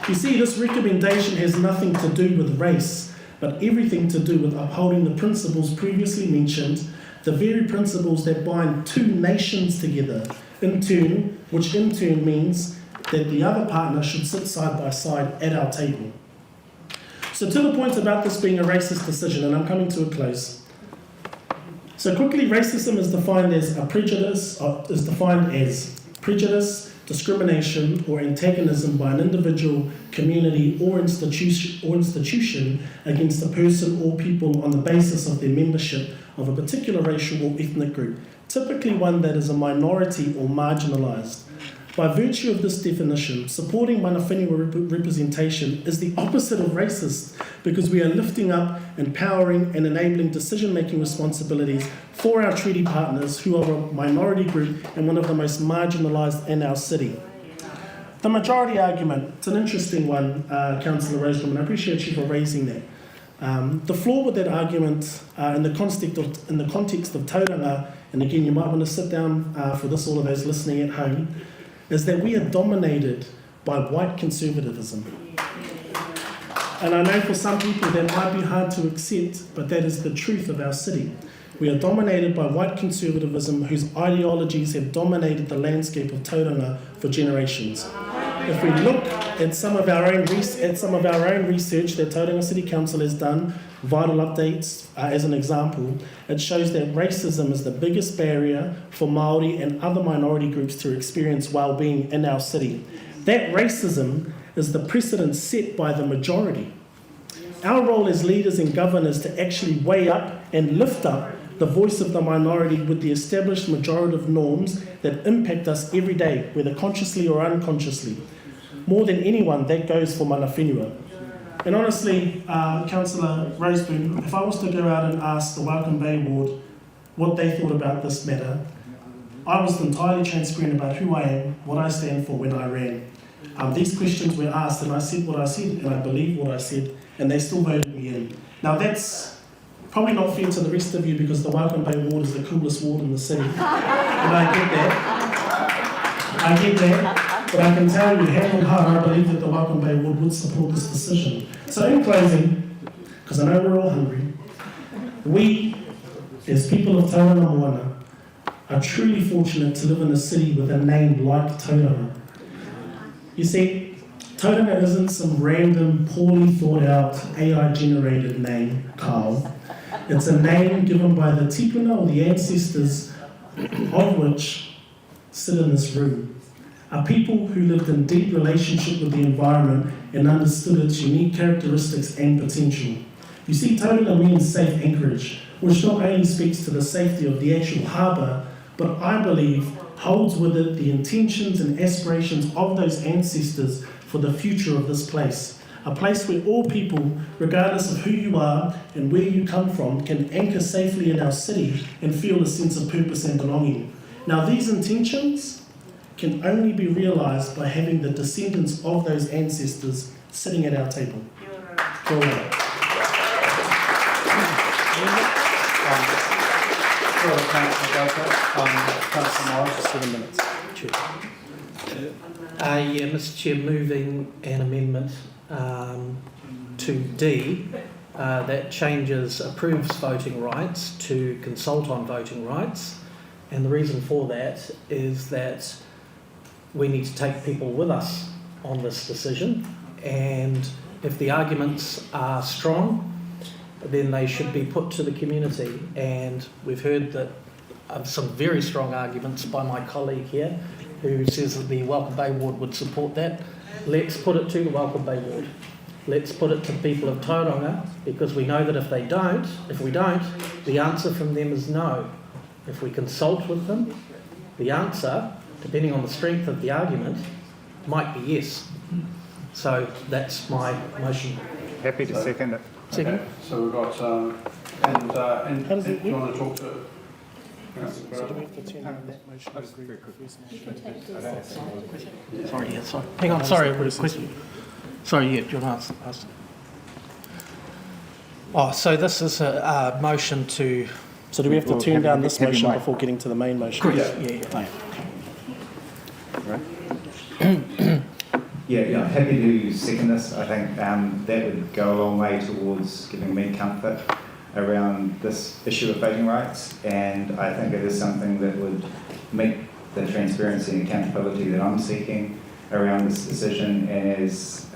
You see, this recommendation has nothing to do with race, but everything to do with upholding the principles previously mentioned, the very principles that bind two nations together, which in turn means that the other partner should sit side by side at our table. So to the point about this being a racist decision, and I'm coming to a close. So quickly, racism is defined as prejudice, discrimination, or antagonism by an individual, community, or institution against a person or people on the basis of their membership of a particular racial or ethnic group, typically one that is a minority or marginalised. By virtue of this definition, supporting mana whenua representation is the opposite of racist because we are lifting up, empowering and enabling decision-making responsibilities for our treaty partners who are a minority group and one of the most marginalised in our city. The majority argument, it's an interesting one, Councillor Roseman, and I appreciate you for raising that. The flaw with that argument in the context of tauranga, and again you might want to sit down for this, all of those listening at home, is that we are dominated by white conservatism. And I know for some people that might be hard to accept, but that is the truth of our city. We are dominated by white conservatism whose ideologies have dominated the landscape of tauranga for generations. If we look at some of our own research that Tauranga City Council has done, Vital Updates as an example, it shows that racism is the biggest barrier for Māori and other minority groups to experience well-being in our city. That racism is the precedent set by the majority. Our role as leaders and governors to actually weigh up and lift up the voice of the minority with the established majorative norms that impact us every day, whether consciously or unconsciously. More than anyone, that goes for mana whenua. And honestly, Councillor Roseboom, if I was to go out and ask the Welcome Bay Ward what they thought about this matter, I was entirely transparent about who I am, what I stand for when I ran. These questions were asked and I said what I said and I believe what I said and they still voted me in. Now that's probably not fair to the rest of you because the Welcome Bay Ward is the coolest ward in the city. And I get that, but I can tell you, hand on heart, I believe that the Welcome Bay Ward would support this decision. So in closing, because I know we're all hungry, we, as people of Tauranga Moana, are truly fortunate to live in a city with a name like Tauranga. You see, Tauranga isn't some random, poorly thought out, AI-generated name, Carl. It's a name given by the tipuna or the ancestors of which sit in this room. Are people who lived in deep relationship with the environment and understood its unique characteristics and potential. You see, Tauranga means safe anchorage, which not only speaks to the safety of the actual harbour, but I believe holds with it the intentions and aspirations of those ancestors for the future of this place. A place where all people, regardless of who you are and where you come from, can anchor safely in our city and feel a sense of purpose and belonging. Now these intentions can only be realised by having the descendants of those ancestors sitting at our table. Kia ora. Councillor Baker. Councillor Morris, 7 minutes. Yeah, Mr. Chair, moving an amendment to D that changes approves voting rights to consult on voting rights. And the reason for that is that we need to take people with us on this decision, and if the arguments are strong, then they should be put to the community. And we've heard that some very strong arguments by my colleague here, who says that the Welcome Bay ward would support that. Let's put it to the Welcome Bay ward. Let's put it to the people of Tauranga, because we know that if we don't, the answer from them is no. If we consult with them, the answer, depending on the strength of the argument, might be yes. So that's my motion. Happy to second it. Second. Okay, so we've got, and do you want to talk to Councillor Sorry, yeah, sorry. Hang on, sorry, I've got a question. Sorry, yeah, do you want to ask? Oh, so this is a motion to... So do we have to turn down this motion before getting to the main motion? Correct. Yeah. Yeah, happy to second this. I think that would go a long way towards giving me comfort around this issue of voting rights, and I think it is something that would meet the transparency and accountability that I'm seeking around this decision. And as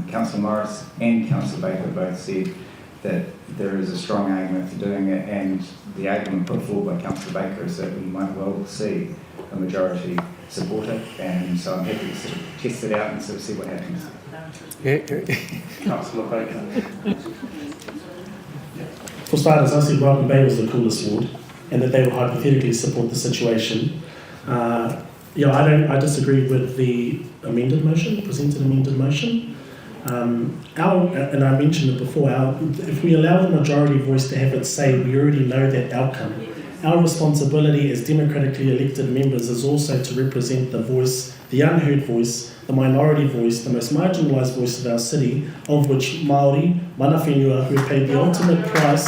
Councillor Morris and Councillor Baker both said, that there is a strong argument for doing it, and the argument put forward by Councillor Baker is that we might well see a majority support it, and so I'm happy to sort of test it out and sort of see what happens. Councillor Baker. For starters, I said Welcome Bay was the coolest ward, and that they would hypothetically support the situation. I disagree with the presented amended motion. And I mentioned it before, if we allow the majority voice to have its say, we already know that outcome. Our responsibility as democratically elected members is also to represent the voice, the unheard voice, the minority voice, the most marginalised voice of our city, of which Māori, mana whenua, who have paid the ultimate price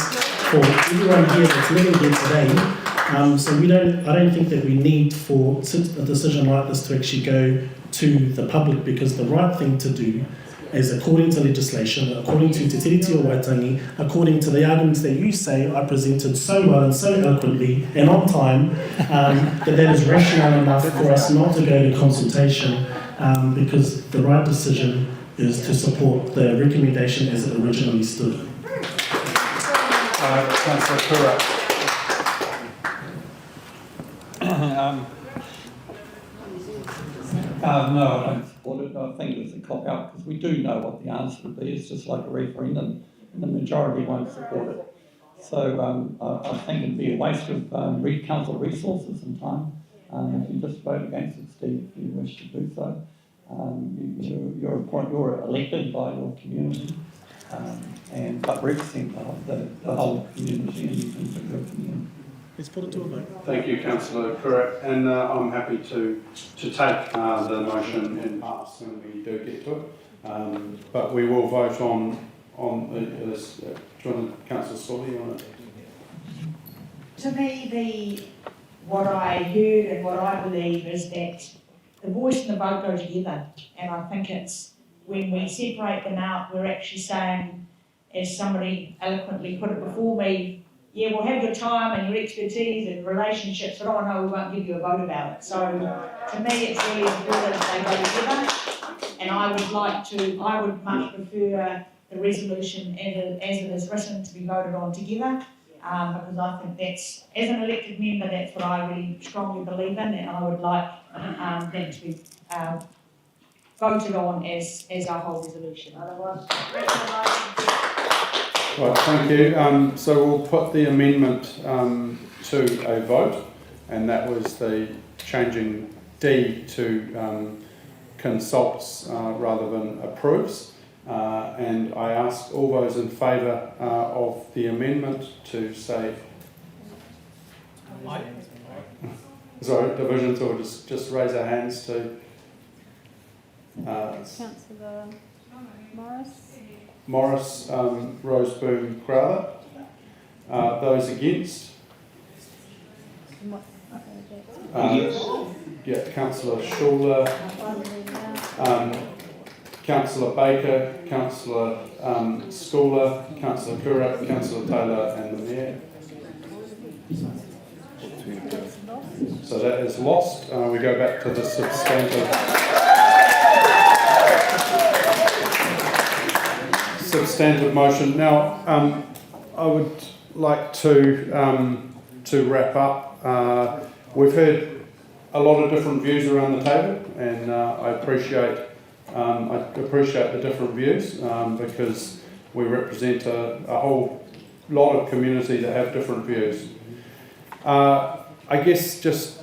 for everyone here that's living here today. So I don't think that we need for a decision like this to actually go to the public, because the right thing to do is, according to legislation, according to Te Tiriti o Waitangi, according to the arguments that you say I presented so well and so eloquently and on time, that is rationale enough for us not to go to consultation, because the right decision is to support the recommendation as it originally stood. Councillor Kura. No, I don't support it. I think it's a cop-out, because we do know what the answer would be. It's just like a referendum, and the majority won't support it. So I think it'd be a waste of council resources and time if you just vote against it, Steve, if you wish to do so. You're elected by your community, but represent the whole community, and you can do your community. Let's put it to a vote. Thank you, Councillor Kura, and I'm happy to take the motion and pass when we do get to it. But we will vote on this. Councillor Sawley, you want to? To me, what I heard and what I believe is that the voice and the vote go together, and I think it's when we separate them out, we're actually saying, as somebody eloquently put it before me, yeah, we'll have your time and your expertise and relationships, but no, we won't give you a vote about it. So to me, it's really important that they go together, and I would much prefer the resolution as it is written to be voted on together, because I think that's, as an elected member, that's what I really strongly believe in, and I would like that to be voted on as our whole resolution. Otherwise, Right, thank you. So we'll put the amendment to a vote, and that was the changing D to consults rather than approves. And I ask all those in favour of the amendment to say... Sorry, divisions, or just raise our hands to... Councillor Morris. Morris, Roseboom, Crowther. Those against? Yeah, Councillor Schuler, Councillor Baker, Councillor Schooler, Councillor Currat, Councillor Taylor and the Mayor. So that is lost. We go back to the substantive motion. Now, I would like to wrap up. We've heard a lot of different views around the table, and I appreciate the different views because we represent a whole lot of community that have different views. I guess just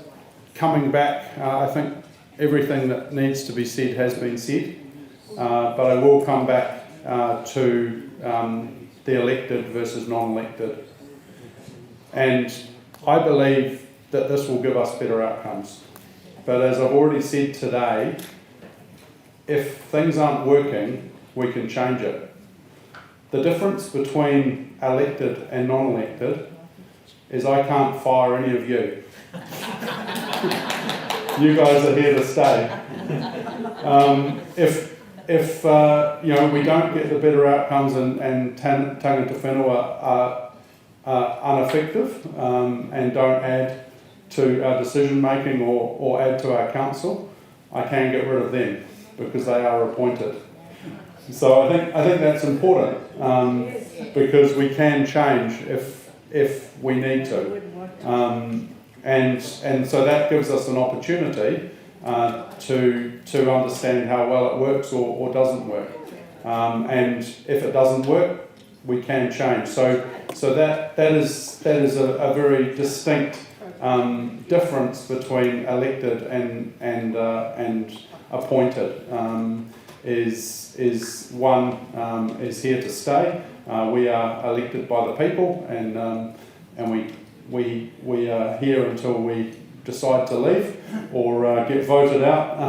coming back, I think everything that needs to be said has been said, but I will come back to the elected versus non-elected. And I believe that this will give us better outcomes. But as I've already said today, if things aren't working, we can change it. The difference between elected and non-elected is I can't fire any of you. You guys are here to stay. If we don't get the better outcomes and tangata whenua are ineffective and don't add to our decision making or add to our council, I can get rid of them because they are appointed. So I think that's important because we can change if we need to, and so that gives us an opportunity to understand how well it works or doesn't work, and if it doesn't work, we can change. So that is a very distinct difference between elected and appointed. Is one is here to stay. We are elected by the people, and we are here until we decide to leave or get voted out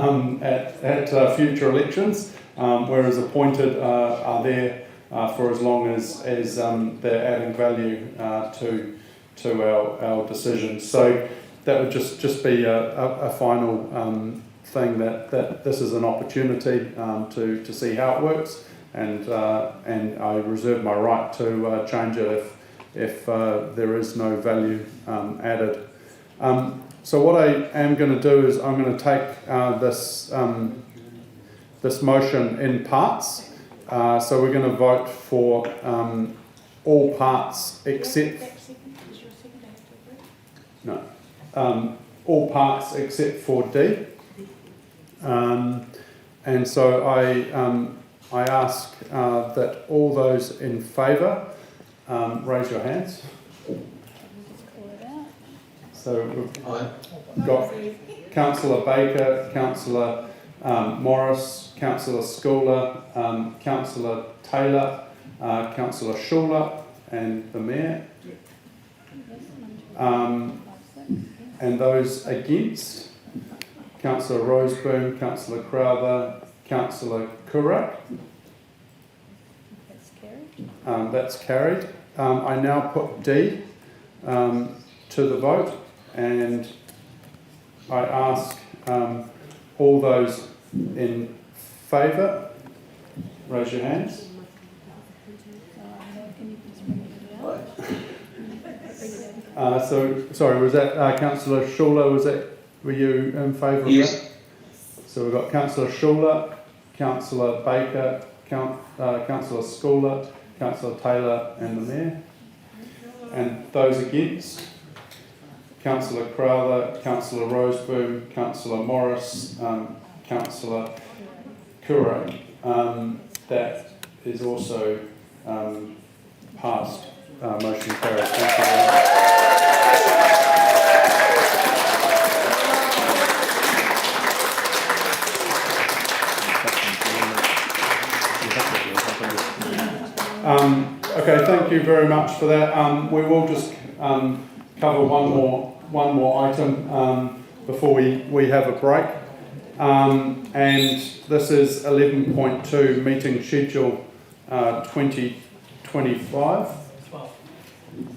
at future elections. Whereas appointed are there for as long as they're adding value to our decisions. So that would just be a final thing that this is an opportunity to see how it works, and I reserve my right to change it if there is no value added. So what I am going to do is I'm going to take this motion in parts. So we're going to vote for all parts except all parts except for D. And so I ask that all those in favour raise your hands. So we've got Councillor Baker, Councillor Morris, Councillor Schooler, Councillor Taylor, Councillor Schuler, and the Mayor. And those against, Councillor Roseboom, Councillor Crowther, Councillor Currat. That's carried. I now put D to the vote, and I ask all those in favour, raise your hands. Sorry, was that Councillor Schuler? Were you in favour of that? So we've got Councillor Schuler, Councillor Baker, Councillor Schooler, Councillor Taylor, and the Mayor. And those against, Councillor Crowther, Councillor Roseboom, Councillor Morris, Councillor Kura. That is also passed. Motion carries. Thank you very much. Okay, thank you very much for that. We will just cover one more item before we have a break. And this is 11.2, meeting schedule 2025.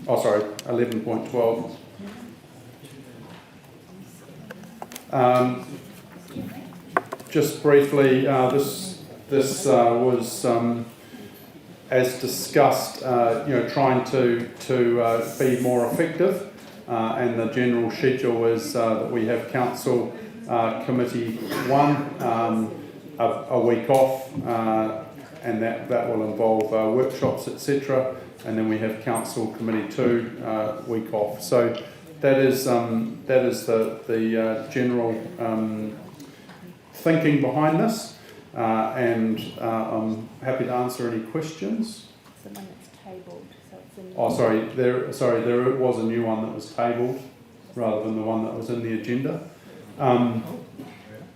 Oh, sorry, 11.12. Just briefly, this was, as discussed, trying to be more effective, and the general schedule is that we have Council Committee 1 a week off, and that will involve workshops, etc. And then we have Council Committee 2 week off. So that is the general thinking behind this, and I'm happy to answer any questions. It's the one that's tabled, so it's in. Oh, there was a new one that was tabled rather than the one that was in the agenda.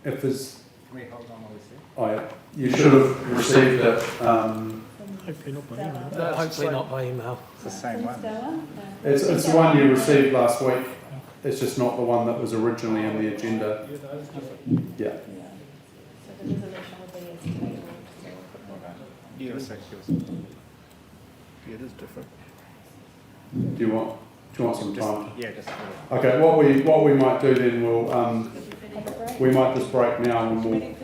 If there's, you should have received it. Hopefully not by email. Hopefully not by email. It's the same one. It's the one you received last week. It's just not the one that was originally in the agenda. Yeah. So the resolution will be as tabled. Yeah, it is different. Do you want some time? Yeah, just. Okay. What we might do then, we might just break now and we'll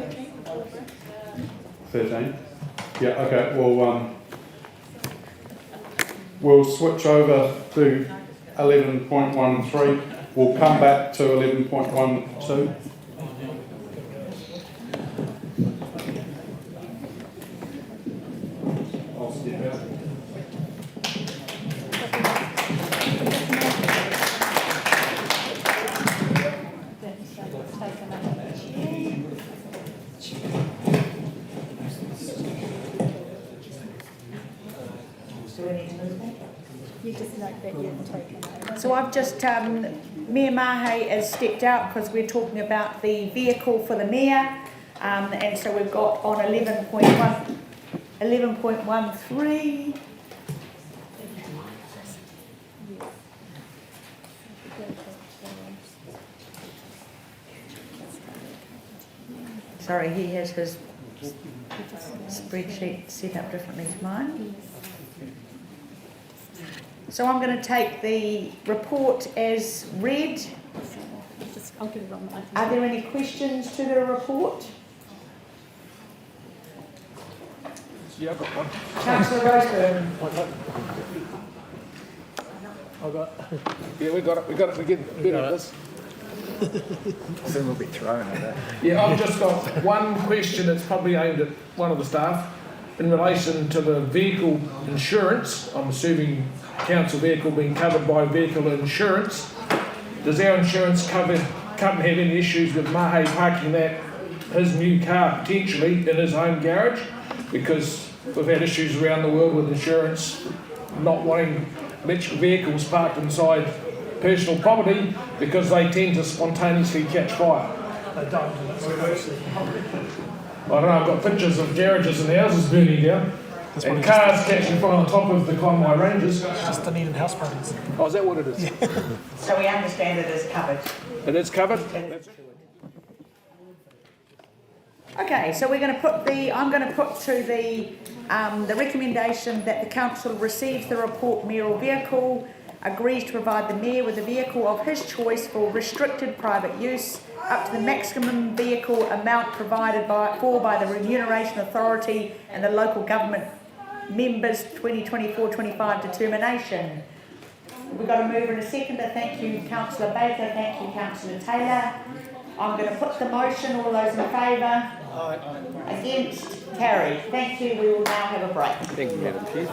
13. Yeah. Okay. We'll switch over to 11.13. We'll come back to 11.12. So I've just, Mayor Mahe has stepped out because we're talking about the vehicle for the mayor, and so we've got on 11.13. Sorry, he has his spreadsheet set up differently to mine. So I'm going to take the report as read. Are there any questions to the report? Yeah, I've got one. Councillor Roseburn. Yeah, we got it. We're getting better at this. Soon we'll be thrown at that. Yeah, I've just got one question that's probably aimed at one of the staff in relation to the vehicle insurance. I'm assuming council vehicle being covered by vehicle insurance. Does our insurance company have any issues with Mahe parking his new car potentially in his home garage? Because we've had issues around the world with insurance not wanting electric vehicles parked inside personal property because they tend to spontaneously catch fire. They don't. I don't know, I've got pictures of garages and houses burning down and cars catching fire on top of the Conway Ranges. Just the need house parties. Oh, is that what it is? So we understand it is covered. It is covered? Okay, so I'm going to put to the recommendation that the council receives the report mayoral vehicle, agrees to provide the mayor with a vehicle of his choice for restricted private use up to the maximum vehicle amount provided by the Remuneration Authority and the local government members 2024-25 determination. We've got a mover and a seconder. Thank you, Councillor Baker. Thank you, Councillor Taylor. I'm going to put the motion. All those in favour? Against? Carried. Thank you. We will now have a break. Thank you, Madam Chair.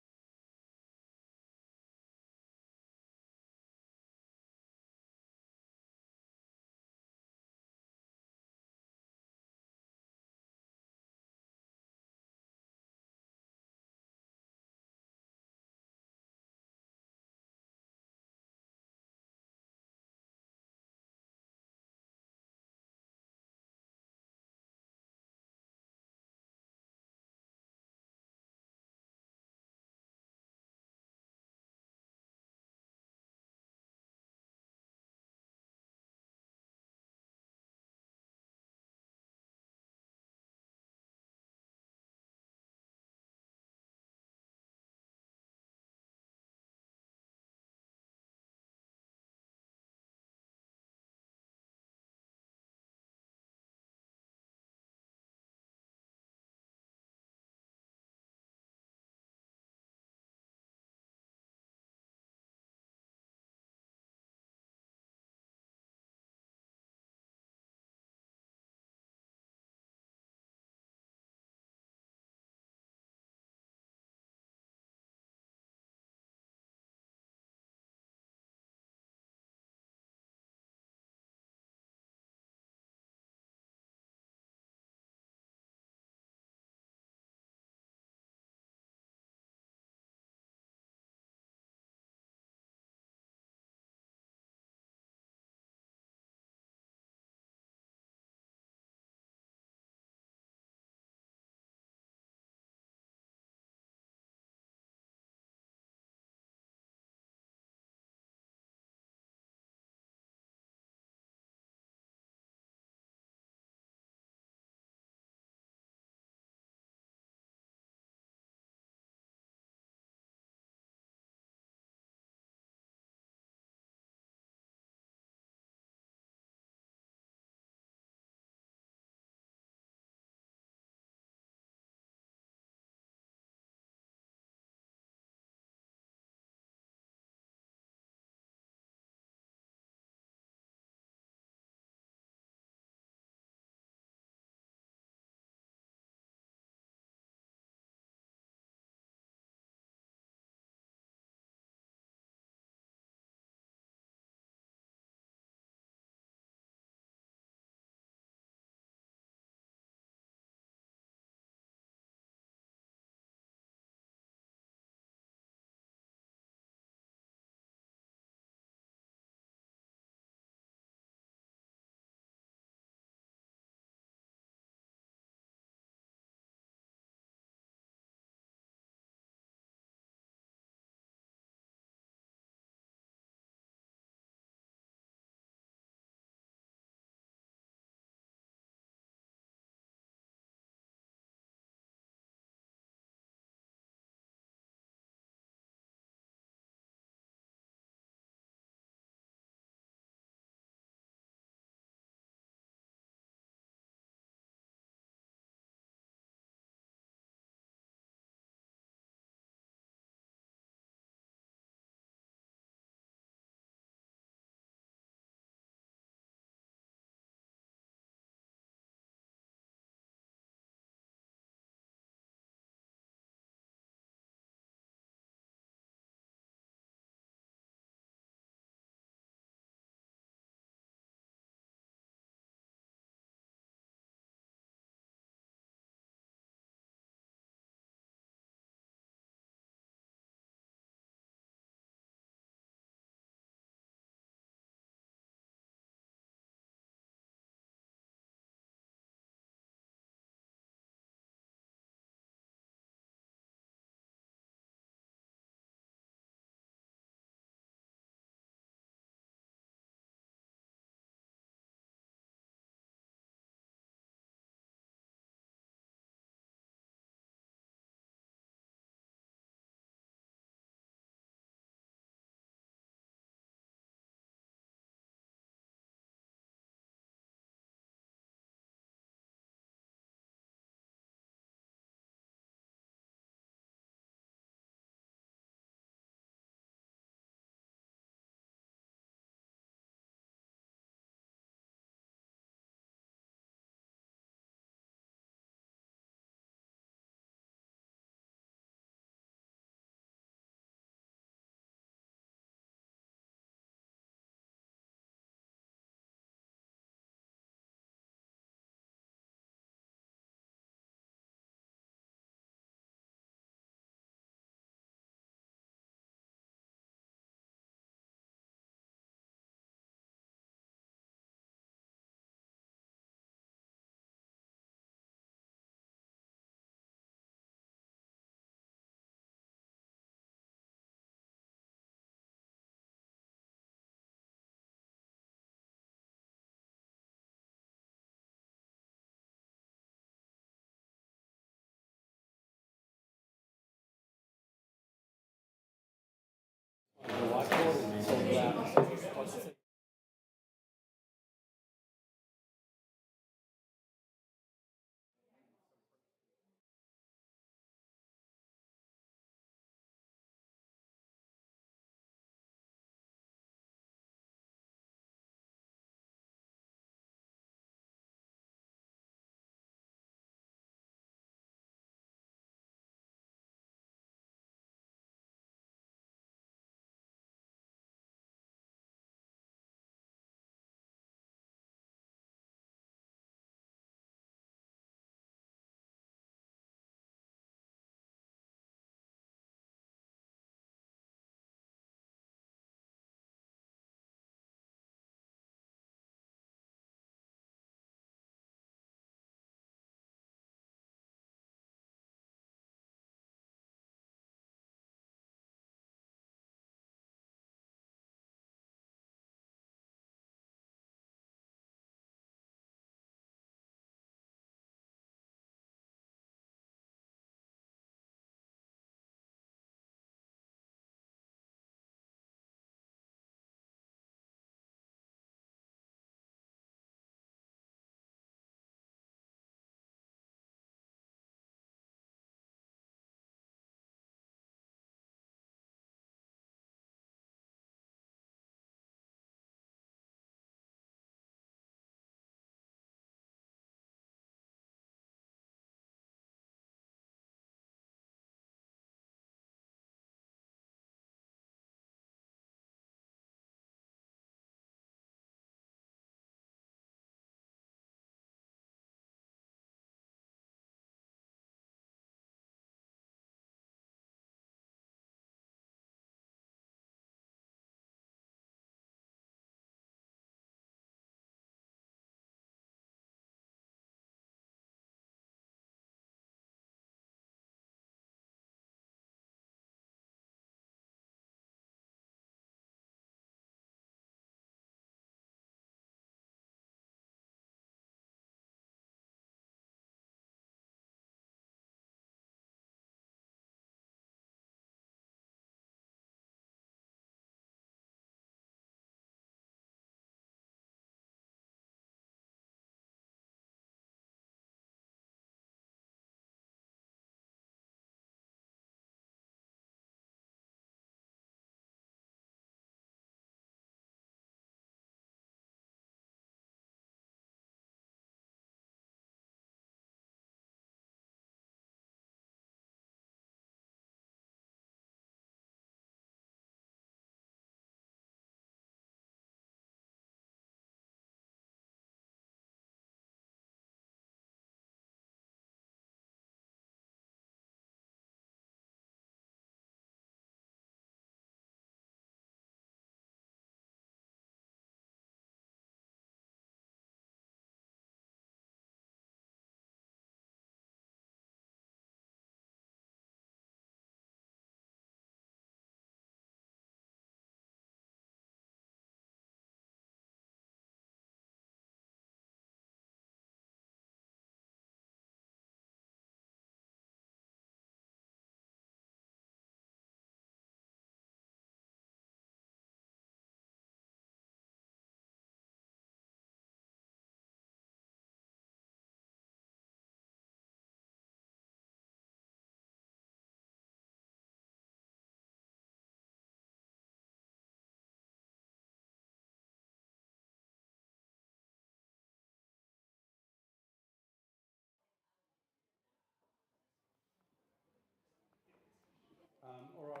All right,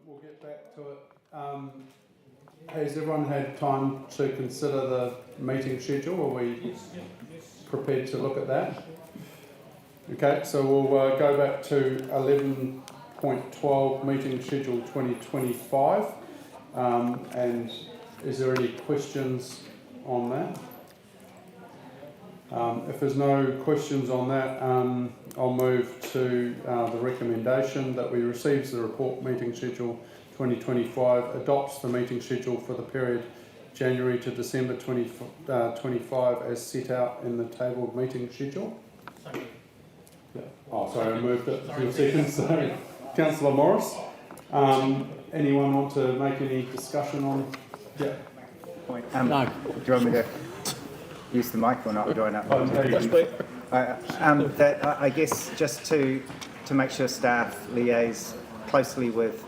we'll get back to it. Has everyone had time to consider the meeting schedule? Are we prepared to look at that? Okay, so we'll go back to 11.12, meeting schedule 2025. And is there any questions on that? If there's no questions on that, I'll move to the recommendation that we receives the report meeting schedule 2025, adopts the meeting schedule for the period January to December 2025 as set out in the tabled meeting schedule. Yeah. Oh, sorry, I moved it. Sorry, second. Sorry. Councillor Morris. Anyone want to make any discussion on? Yeah. No. Do you want me to use the mic or not? Do I not? I guess just to make sure staff liaise closely with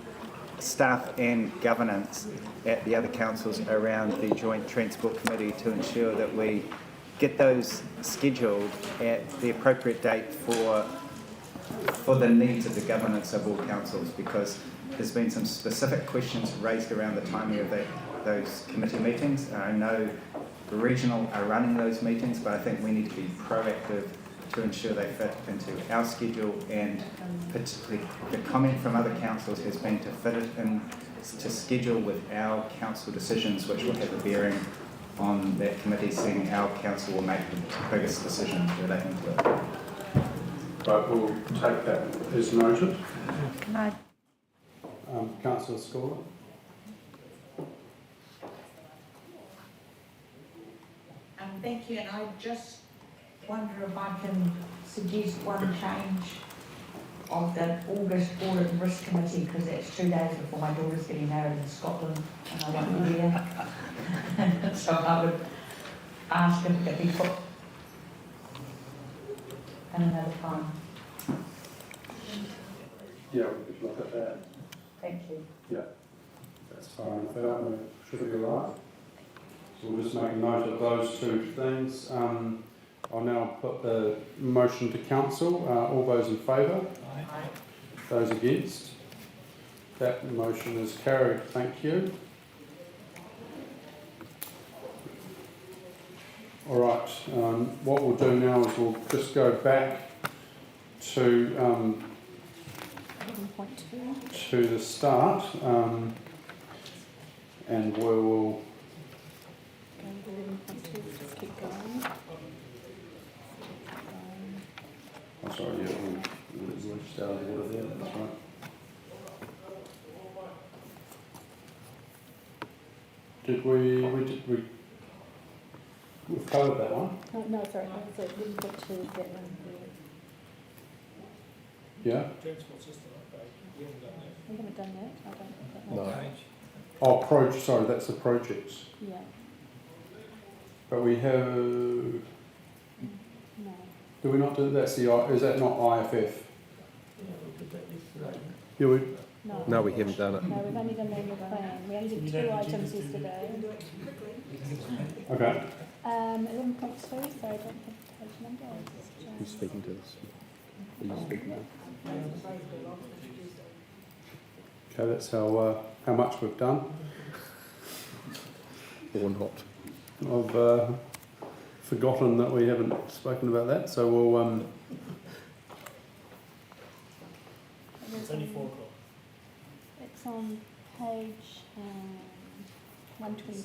staff and governance at the other councils around the Joint Transport Committee to ensure that we get those scheduled at the appropriate date for the needs of the governance of all councils, because there's been some specific questions raised around the timing of those committee meetings. I know the regional are running those meetings, but I think we need to be proactive to ensure they fit into our schedule, and particularly the comment from other councils has been to fit it in to schedule with our council decisions, which will have a bearing on that committee, seeing our council will make the biggest decision relating to it. Right, we'll take that as noted. Can I? Councillor Scola. Thank you, and I just wonder if I can suggest one change of the August Audit and Risk Committee, because that's 2 days before my daughter's getting married in Scotland and I won't be there. So I would ask if it could be put in another time. Yeah, we could look at that. Thank you. Yeah, that's fine. If that should be right. So we'll just make a note of those two things. I'll now put the motion to council. All those in favour? Aye. Those against? That motion is carried. Thank you. All right. What we'll do now is we'll just go back to the start, and we will. Just keep going. Oh, sorry, yeah, we'll start the order there, that's right. We've covered that one? Oh, no, sorry, so we can put to that one here. Yeah? Transport system update, we haven't done that. We haven't done that, I don't think that No. Oh, sorry, that's the projects. Yeah. But we have... No. Do we not do that's the? Is that not IFF? Yeah, we. No. No, we haven't done it. No, we've only done the annual plan. We only did 2 items yesterday. Okay. 11.2, so I don't have page number. Who's speaking to us? Are you speaking to? Okay, that's how much we've done. Or not. I've forgotten that we haven't spoken about that, so we'll. It's only 4 o'clock. It's on page 120.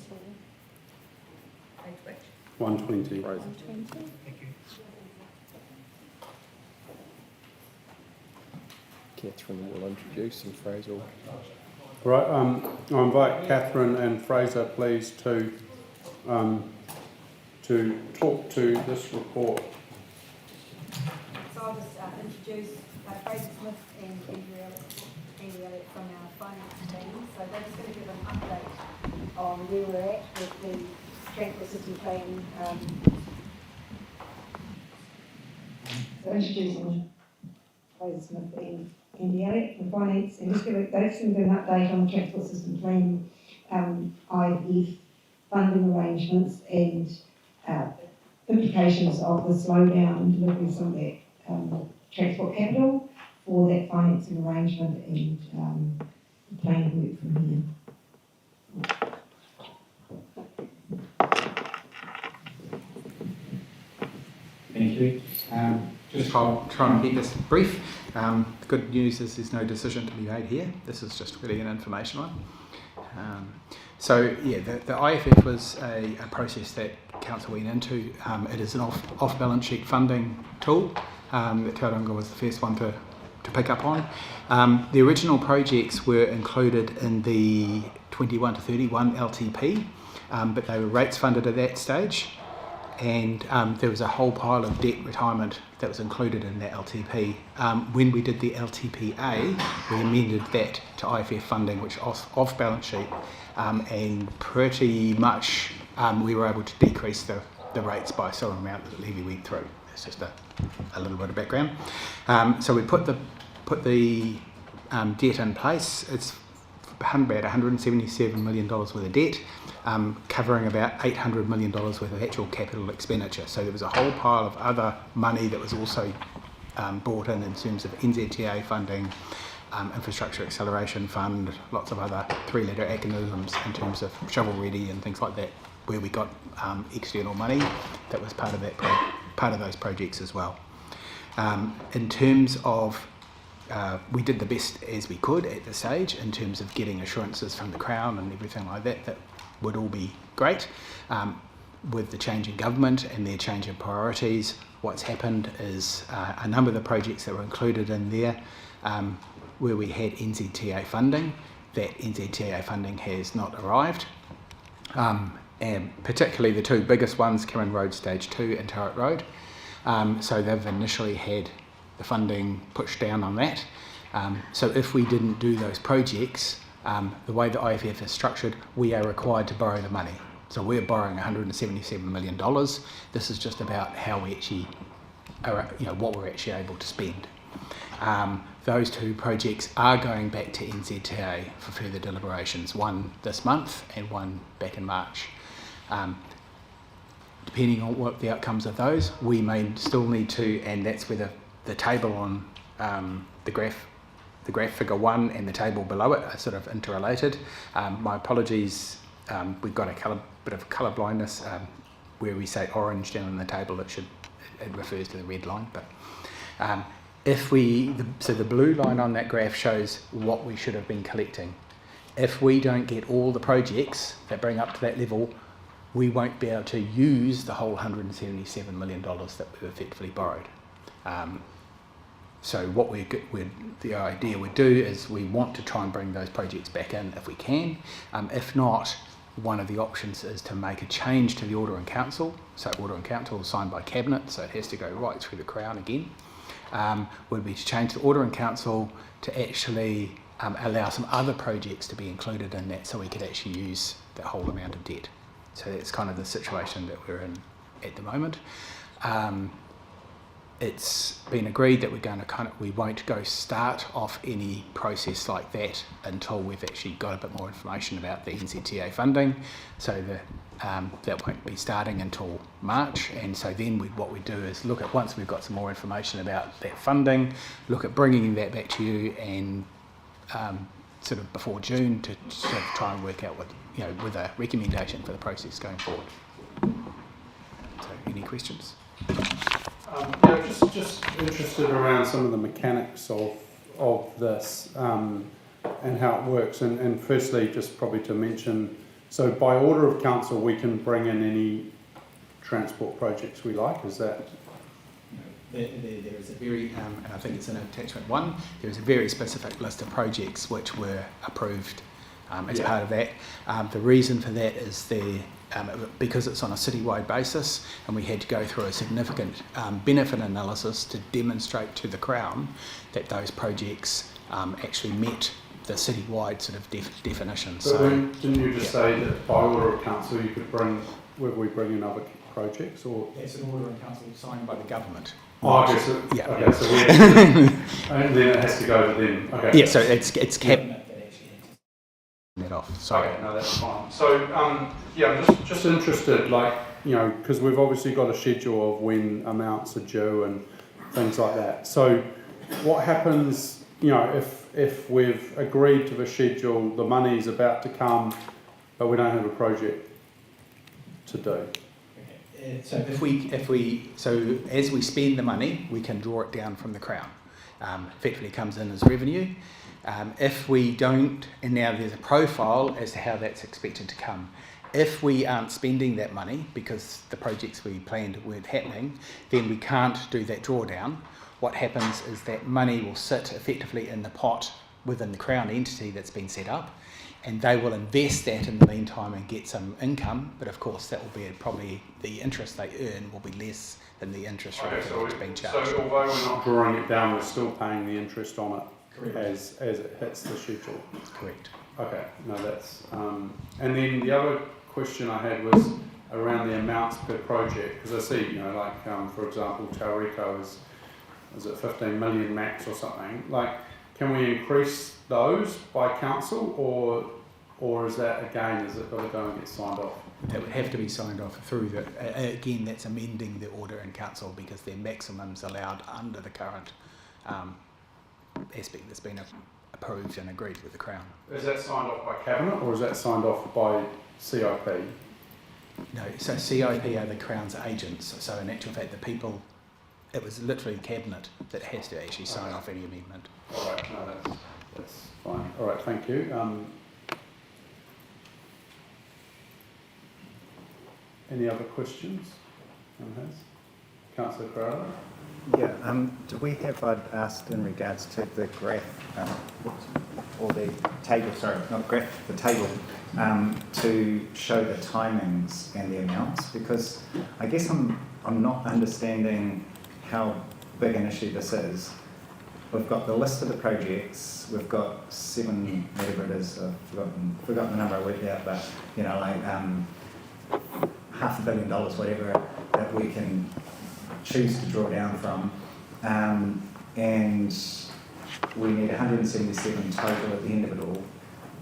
Page which? 120. 120. Thank you. Catherine will introduce and Fraser will. Right, I invite Catherine and Fraser, please, to talk to this report. So I'll just introduce Fraser Smith and Andy Elliott from our finance team. So they're just going to give an update on where we're at with the transport system plan. So introducing Fraser Smith and Andy Elliott from finance, and they're just going to give an update on the transport system plan, IFF funding arrangements and implications of the slowdown in delivering some of that transport capital for that financing arrangement, and the plan work from here. Thank you. Just I'll try and keep this brief. The good news is there's no decision to be made here. This is just really an information one. So yeah, the IFF was a process that Council went into. It is an off-balance sheet funding tool that Tauranga was the first one to pick up on. The original projects were included in the 21 to 31 LTP, but they were rates funded at that stage. and there was a whole pile of debt retirement that was included in that LTP. When we did the LTPA, we amended that to IFF funding, which off balance sheet, and pretty much we were able to decrease the rates by a certain amount that the levy went through. That's just a little bit of background. So we put the debt in place. It's about $177 million worth of debt, covering about $800 million worth of actual capital expenditure. So there was a whole pile of other money that was also brought in terms of NZTA funding, Infrastructure Acceleration Fund, lots of other three-letter acronyms in terms of shovel ready and things like that, where we got external money that was part of that part of those projects as well. In terms of we did the best as we could at the stage in terms of getting assurances from the Crown and everything like that. That would all be great. With the change in government and their change in priorities, what's happened is a number of the projects that were included in there where we had NZTA funding, that NZTA funding has not arrived. And particularly the two biggest ones, Cameron Road Stage 2 and Turret Road. So they've initially had the funding pushed down on that. So if we didn't do those projects, the way the IFF is structured, we are required to borrow the money. So we're borrowing $177 million. This is just about how we actually are, what we're actually able to spend. Those two projects are going back to NZTA for further deliberations, one this month and one back in March. Depending on what the outcomes of those, we may still need to, and that's where the table on the graph figure 1 and the table below it are sort of interrelated. My apologies, we've got a bit of colour blindness where we say orange down in the table, it refers to the red line. But so the blue line on that graph shows what we should have been collecting. If we don't get all the projects that bring up to that level, we won't be able to use the whole $177 million that we've effectively borrowed. So what the idea we do is we want to try and bring those projects back in if we can. If not, one of the options is to make a change to the Order in Council. So Order in Council is signed by Cabinet, so it has to go right through the Crown again. Would be to change the Order in Council to actually allow some other projects to be included in that, so we could actually use that whole amount of debt. So that's kind of the situation that we're in at the moment. It's been agreed that we won't go start off any process like that until we've actually got a bit more information about the NZTA funding. So that won't be starting until March. And so then what we do is look at, once we've got some more information about that funding, look at bringing that back to you and sort of before June to sort of try and work out what, with a recommendation for the process going forward. So any questions? Just interested around some of the mechanics of this and how it works. And firstly, just probably to mention, so by order of council, we can bring in any transport projects we like. Is that? There is a very, and I think it's in attachment 1, there is a very specific list of projects which were approved as part of that. The reason for that is because it's on a citywide basis, and we had to go through a significant benefit analysis to demonstrate to the Crown that those projects actually met the citywide sort of definition. But so didn't you just say that by order of council you could we bring in other projects, or? It's an order in council signed by the government. Oh, okay, so, yeah. Okay, so we and then it has to go to them. Okay. Yeah, so it's cabinet that actually that off. Sorry. Okay, no, that's fine. So I'm just interested, because we've obviously got a schedule of when amounts are due and things like that. So what happens, if we've agreed to the schedule, the money's about to come, but we don't have a project to do? So so as we spend the money, we can draw it down from the Crown. Effectively comes in as revenue. If we don't, and now there's a profile as to how that's expected to come. If we aren't spending that money because the projects we planned weren't happening, then we can't do that drawdown. What happens is that money will sit effectively in the pot within the Crown entity that's been set up, and they will invest that in the meantime and get some income, but of course that will be probably the interest they earn will be less than the interest rate that's being charged. So although we're not drawing it down, we're still paying the interest on it as it hits the schedule. Correct. Okay, no, that's and then the other question I had was around the amounts per project, because I see, like for example, Tauriko is it 15 million max or something? Like, can we increase those by council, or is that again, is it got to go and get signed off? That would have to be signed off through the, again, that's amending the order in council because their maximums allowed under the current aspect that's been approved and agreed with the Crown. Is that signed off by Cabinet or is that signed off by CIP? No, so CIP are the Crown's agents, so in actual fact the people, it was literally Cabinet that has to actually sign off any amendment. All right, no, that's fine. All right, thank you. Any other questions? Councillor Crowder? Yeah, do we have, I'd asked in regards to the graph, or the table, sorry, not graph, the table, to show the timings and the amounts, because I guess I'm not understanding how big an issue this is. We've got the list of the projects, we've got 7, whatever it is, I've forgotten the number I worked out, but, like $500 million, whatever, that we can choose to draw down from, and we need 177 total at the end of it all,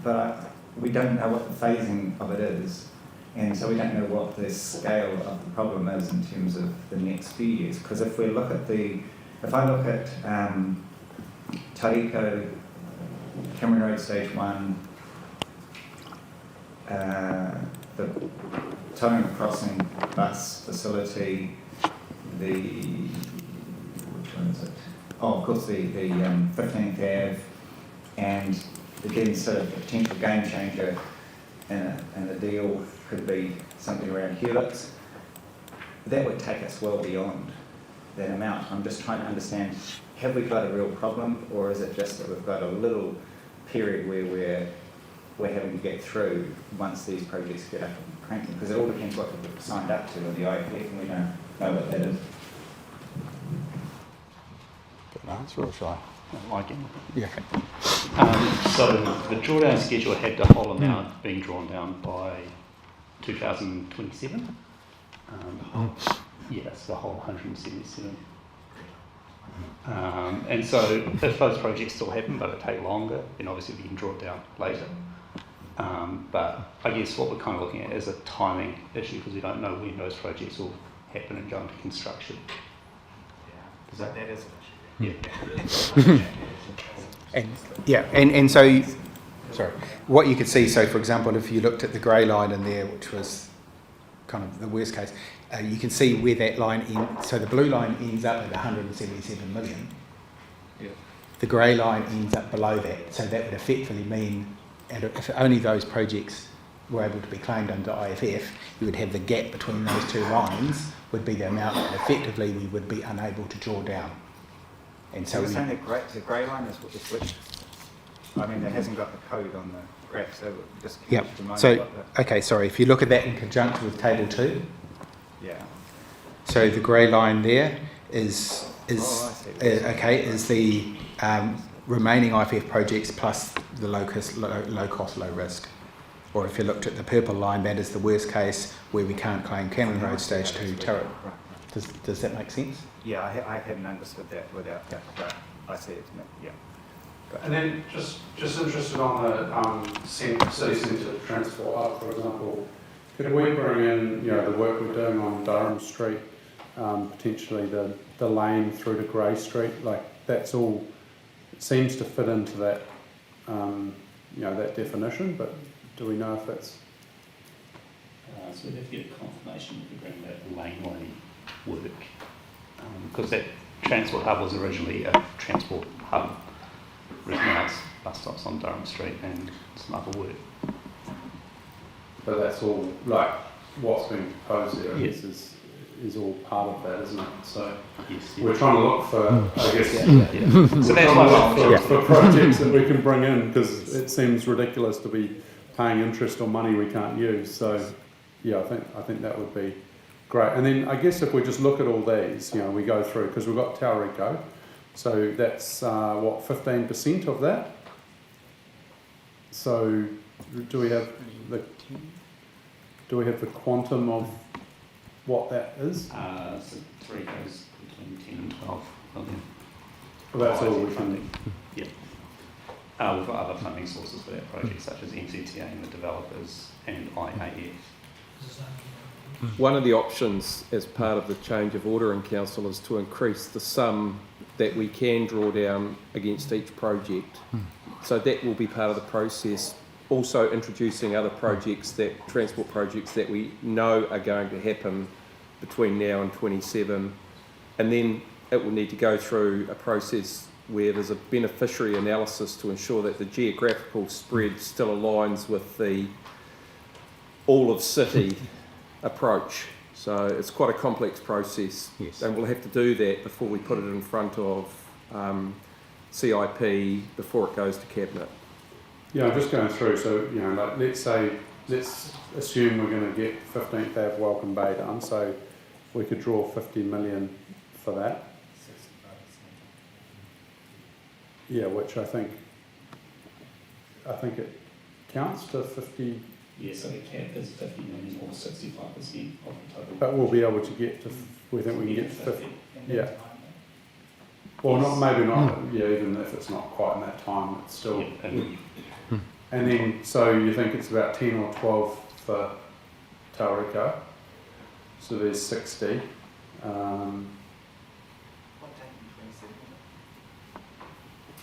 but we don't know what the phasing of it is, and so we don't know what the scale of the problem is in terms of the next few years, because if I look at Tauriko, Cameron Road Stage 1, the Tauranga Crossing bus facility, which one is it? Oh, of course, the 15th Ave, and again, sort of a potential game changer, and the deal could be something around Helix. That would take us well beyond that amount. I'm just trying to understand, have we got a real problem, or is it just that we've got a little period where we're having to get through once these projects get up and cranking? Because it all depends what we've signed up to in the IFF, and we don't know what that is. Good answer, or shall I? Yeah. So the drawdown schedule had the whole amount being drawn down by 2027. Yes, the whole 177. And so if those projects still happen but they take longer, then obviously we can draw it down later. But I guess what we're kind of looking at is a timing issue because we don't know when those projects will happen and go into construction. That is an issue. Yeah. And so, sorry, what you could see, so for example, if you looked at the grey line in there, which was kind of the worst case, you can see where that line ends. So the blue line ends up at 177 million. Yeah. The grey line ends up below that. So that would effectively mean, and if only those projects were able to be claimed under IFF, you would have the gap between those two lines would be the amount that effectively we would be unable to draw down. And so you're saying the grey line is which? I mean, it hasn't got the code on the graph, so just remind me what the... Okay, sorry, if you look at that in conjunction with Table 2. Yeah. So the grey line there is the remaining IFF projects plus the low cost, low risk. Or if you looked at the purple line, that is the worst case where we can't claim Cameron Road Stage 2 Turret. Does that make sense? Yeah, I hadn't understood that without that, but I see it. Yeah. And then just interested on the city centre transport hub, for example, could we bring in the work we're doing on Durham Street, potentially the lane through to Grey Street, like that's all, it seems to fit into that that definition, but do we know if that's... So we'd have to get a confirmation if we bring that laneway work, because that transport hub was originally a transport hub. Right now it's bus stops on Durham Street and some other work. But that's all, like, what's being proposed there is all part of that, isn't it? So we're trying to look for, I guess, So that's why for projects that we can bring in, because it seems ridiculous to be paying interest on money we can't use. So, yeah, I think that would be great. And then I guess if we just look at all these, we go through, because we've got Tauriko, so that's 15% of that. So do we have the quantum of what that is? So 3 goes between 10 and 12 million. Well, that's all we can. Yeah. We've got other funding sources for that project, such as NCTA and the developers and IAF. One of the options as part of the change of order in council is to increase the sum that we can draw down against each project. So that will be part of the process. Also introducing other projects, transport projects that we know are going to happen between now and 27. And then it will need to go through a process where there's a beneficiary analysis to ensure that the geographical spread still aligns with the all of city approach. So it's quite a complex process, and we'll have to do that before we put it in front of CIP before it goes to Cabinet. Yeah, I'm just going through, so, let's assume we're going to get 15th Ave Welcome Bay done, so we could draw 50 million for that. Yeah, which I think it counts to 50. Yeah, so the cap is 50 million or 65% of the total. But we'll be able to get to, we think we can get to 50. Yeah. Well, maybe not, even if it's not quite in that time, it's still. Yeah, and then, so you think it's about 10 or 12 for Tauriko. So there's 60.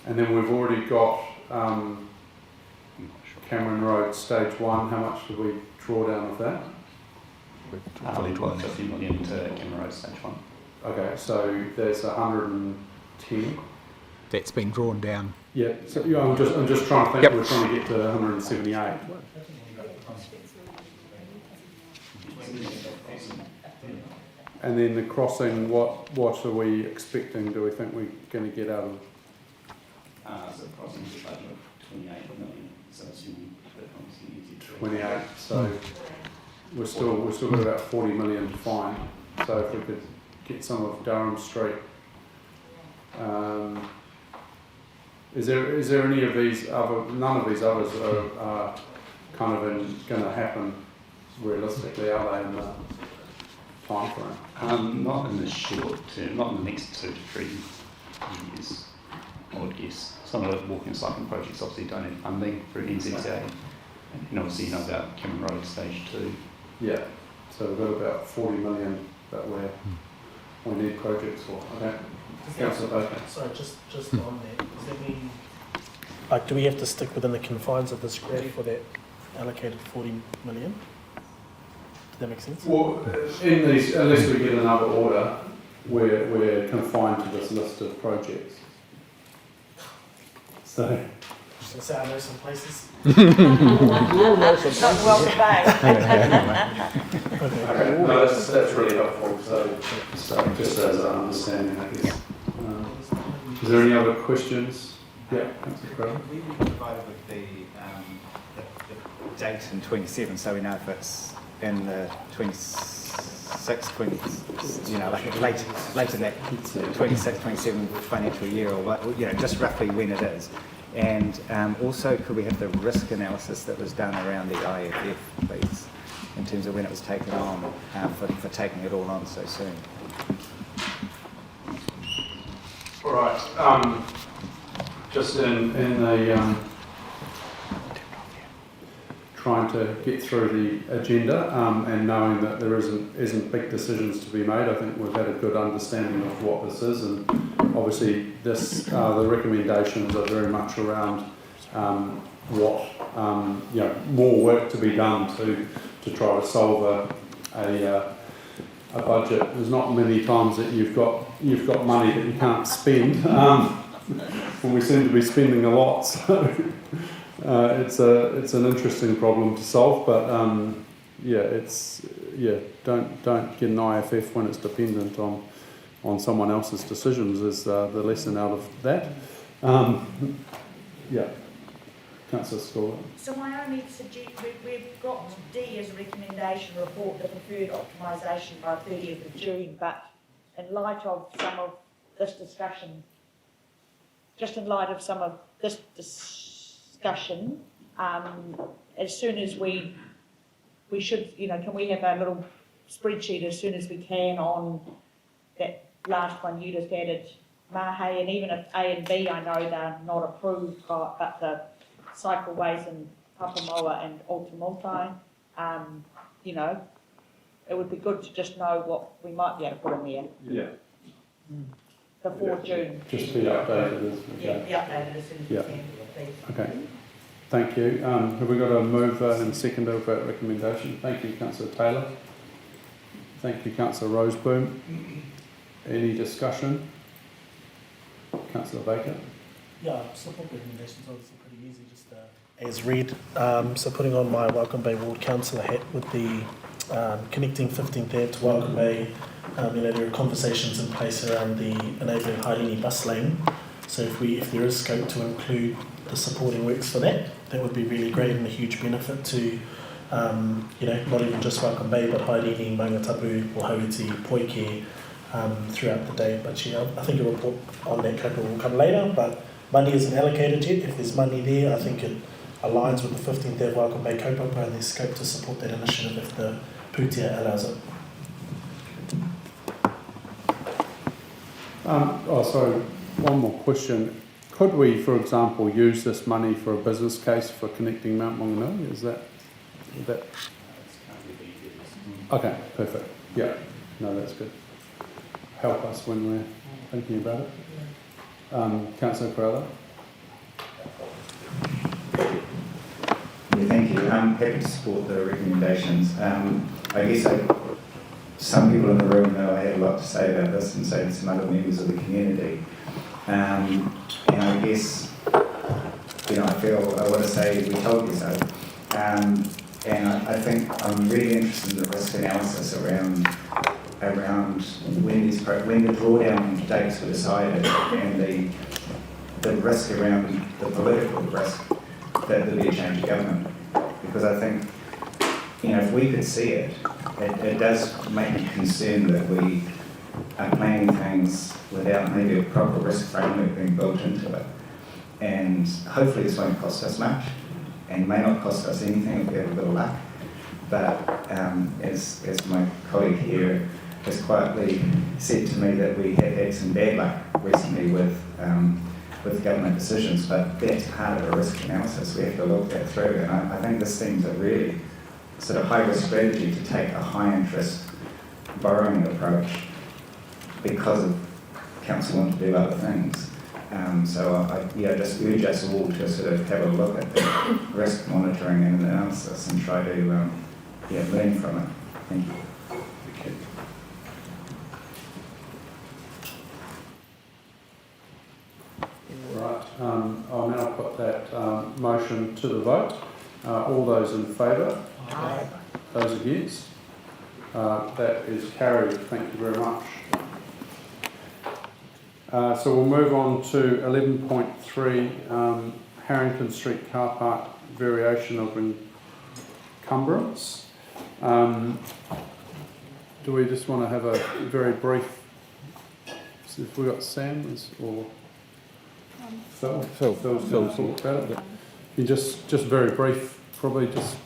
And then we've already got Cameron Road Stage 1. How much did we draw down of that? We've got 50 million to Cameron Road Stage 1. Okay, so there's 110. That's been drawn down. Yeah, so I'm just trying to think. We're trying to get to 178. And then the crossing, what are we expecting? Do we think we're going to get out of? So the crossing is a budget of 28 million. So assuming that obviously 28. So we're still got about 40 million to find. So if we could get some of Durham Street. Is there any of these other? None of these others are kind of going to happen realistically, are they, in the time frame? Not in the short term, not in the next 2 to 3 years, I would guess. Some of the walking and cycling projects obviously don't have funding through NCTA, and obviously about Cameron Road Stage 2. Yeah, so we've got about 40 million that we need projects for. Okay. Sorry, just on that, does that mean, do we have to stick within the confines of this graph for that allocated 40 million? Does that make sense? Well, in these, unless we get another order, we're confined to this list of projects. So. I was going to say, I know some places. Okay, no, that's really helpful. So just as an understanding, I guess. Is there any other questions? Yeah, thanks, Craig. We will be provided with the date in 27, so we know if it's in the 26, 20, like late in that 26, 27 financial year, or what, just roughly when it is. And also, could we have the risk analysis that was done around the IFF, please, in terms of when it was taken on, for taking it all on so soon? All right. Just in the trying to get through the agenda and knowing that there isn't big decisions to be made, I think we've had a good understanding of what this is, and obviously this the recommendations are very much around what more work to be done to try to solve a budget. There's not many times that you've got money that you can't spend, and we seem to be spending a lot. So it's an interesting problem to solve, but don't get an IFF when it's dependent on someone else's decisions. Is the lesson out of that? Councillor Scholar. So my only suggestion, we've got D as a recommendation report the preferred optimisation by 30th of June, but in light of some of this discussion, just in light of some of this discussion, as soon as we should, can we have a little spreadsheet as soon as we can on that last one you just added, Mahe, and even if A and B, I know they're not approved, but the cycleways in Papamoa and Altamultai, it would be good to just know what we might be able to put in there. Yeah. Before June. Just be updated. Yeah, be updated as soon as we can, please. Okay. Thank you. Have we got a mover and seconder of that recommendation? Thank you, Councillor Taylor. Thank you, Councillor Roseboom. Any discussion? Councillor Baker. Yeah, support recommendations obviously pretty easy, just as read. So putting on my Welcome Bay Ward Councillor hat with the connecting 15th Ave to Welcome Bay, there are conversations in place around the enabling Haerini bus lane. So if there is scope to include the supporting works for that, that would be really great and a huge benefit to, not even just Welcome Bay, but Haerini, Mangatapu, Ohauiti, Poike, throughout the day. But I think a report on that kaupapa will come later, but money isn't allocated yet. If there's money there, I think it aligns with the 15th Ave Welcome Bay kaupapa, and there's scope to support that initiative if the Pūtea allows it. Sorry, one more question. Could we, for example, use this money for a business case for connecting Mount Maunganui? Is that? Okay, perfect. Yeah, no, that's good. Help us when we're thinking about it. Councillor Corella. Yeah, thank you. I'm happy to support the recommendations. I guess some people in the room know I had a lot to say about this, and so did some other members of the community. And I guess, I want to say we told you so. And I think I'm really interested in the risk analysis around when the drawdown dates were decided and the risk around the political risk that there'll be a change of government. Because I think, if we could see it, it does make me concerned that we are planning things without maybe a proper risk framework being built into it. And hopefully this won't cost us much, and may not cost us anything if we have a bit of luck. But as my colleague here has quietly said to me, that we have had some bad luck recently with government decisions, but that's part of a risk analysis. We have to look that through, and I think this seems a really sort of high-risk strategy to take a high-interest borrowing approach because of council want to do other things. So I just urge us all to sort of have a look at the risk monitoring and analysis and try to learn from it. Thank you. Right, I'll now put that motion to the vote. All those in favour? Aye. Those against? That is carried. Thank you very much. So we'll move on to 11.3, Harrington Street car park variation of encumbrance. Do we just want to have a very brief, if we've got Sam or Phil's going to talk about it. You just very brief, probably just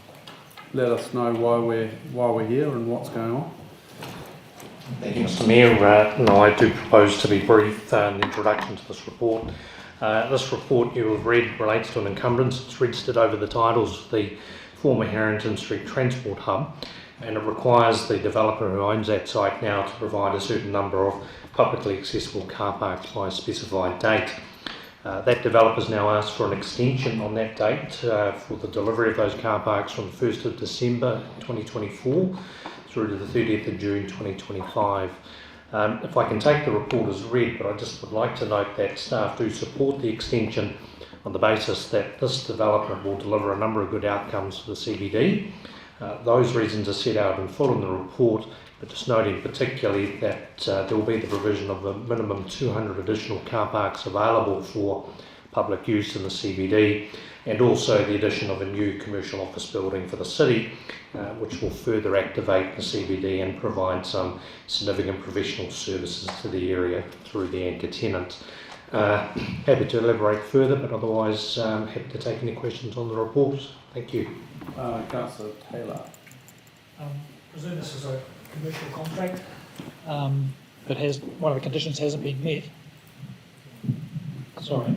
let us know why we're here and what's going on. Thank you, Mr. Mayor. I do propose to be brief in the introduction to this report. This report you have read relates to an encumbrance. It's registered over the titles of the former Harrington Street Transport Hub, and it requires the developer who owns that site now to provide a certain number of publicly accessible car parks by a specified date. That developer's now asked for an extension on that date for the delivery of those car parks from the 1st of December 2024 through to the 30th of June 2025. If I can take the report as read, but I just would like to note that staff do support the extension on the basis that this development will deliver a number of good outcomes for the CBD. Those reasons are set out in full in the report, but just noting particularly that there will be the provision of a minimum 200 additional car parks available for public use in the CBD, and also the addition of a new commercial office building for the city, which will further activate the CBD and provide some significant professional services to the area through the anchor tenant. Happy to elaborate further, but otherwise happy to take any questions on the report. Thank you. Councillor Taylor. Presume this is a commercial contract, but one of the conditions hasn't been met. Sorry.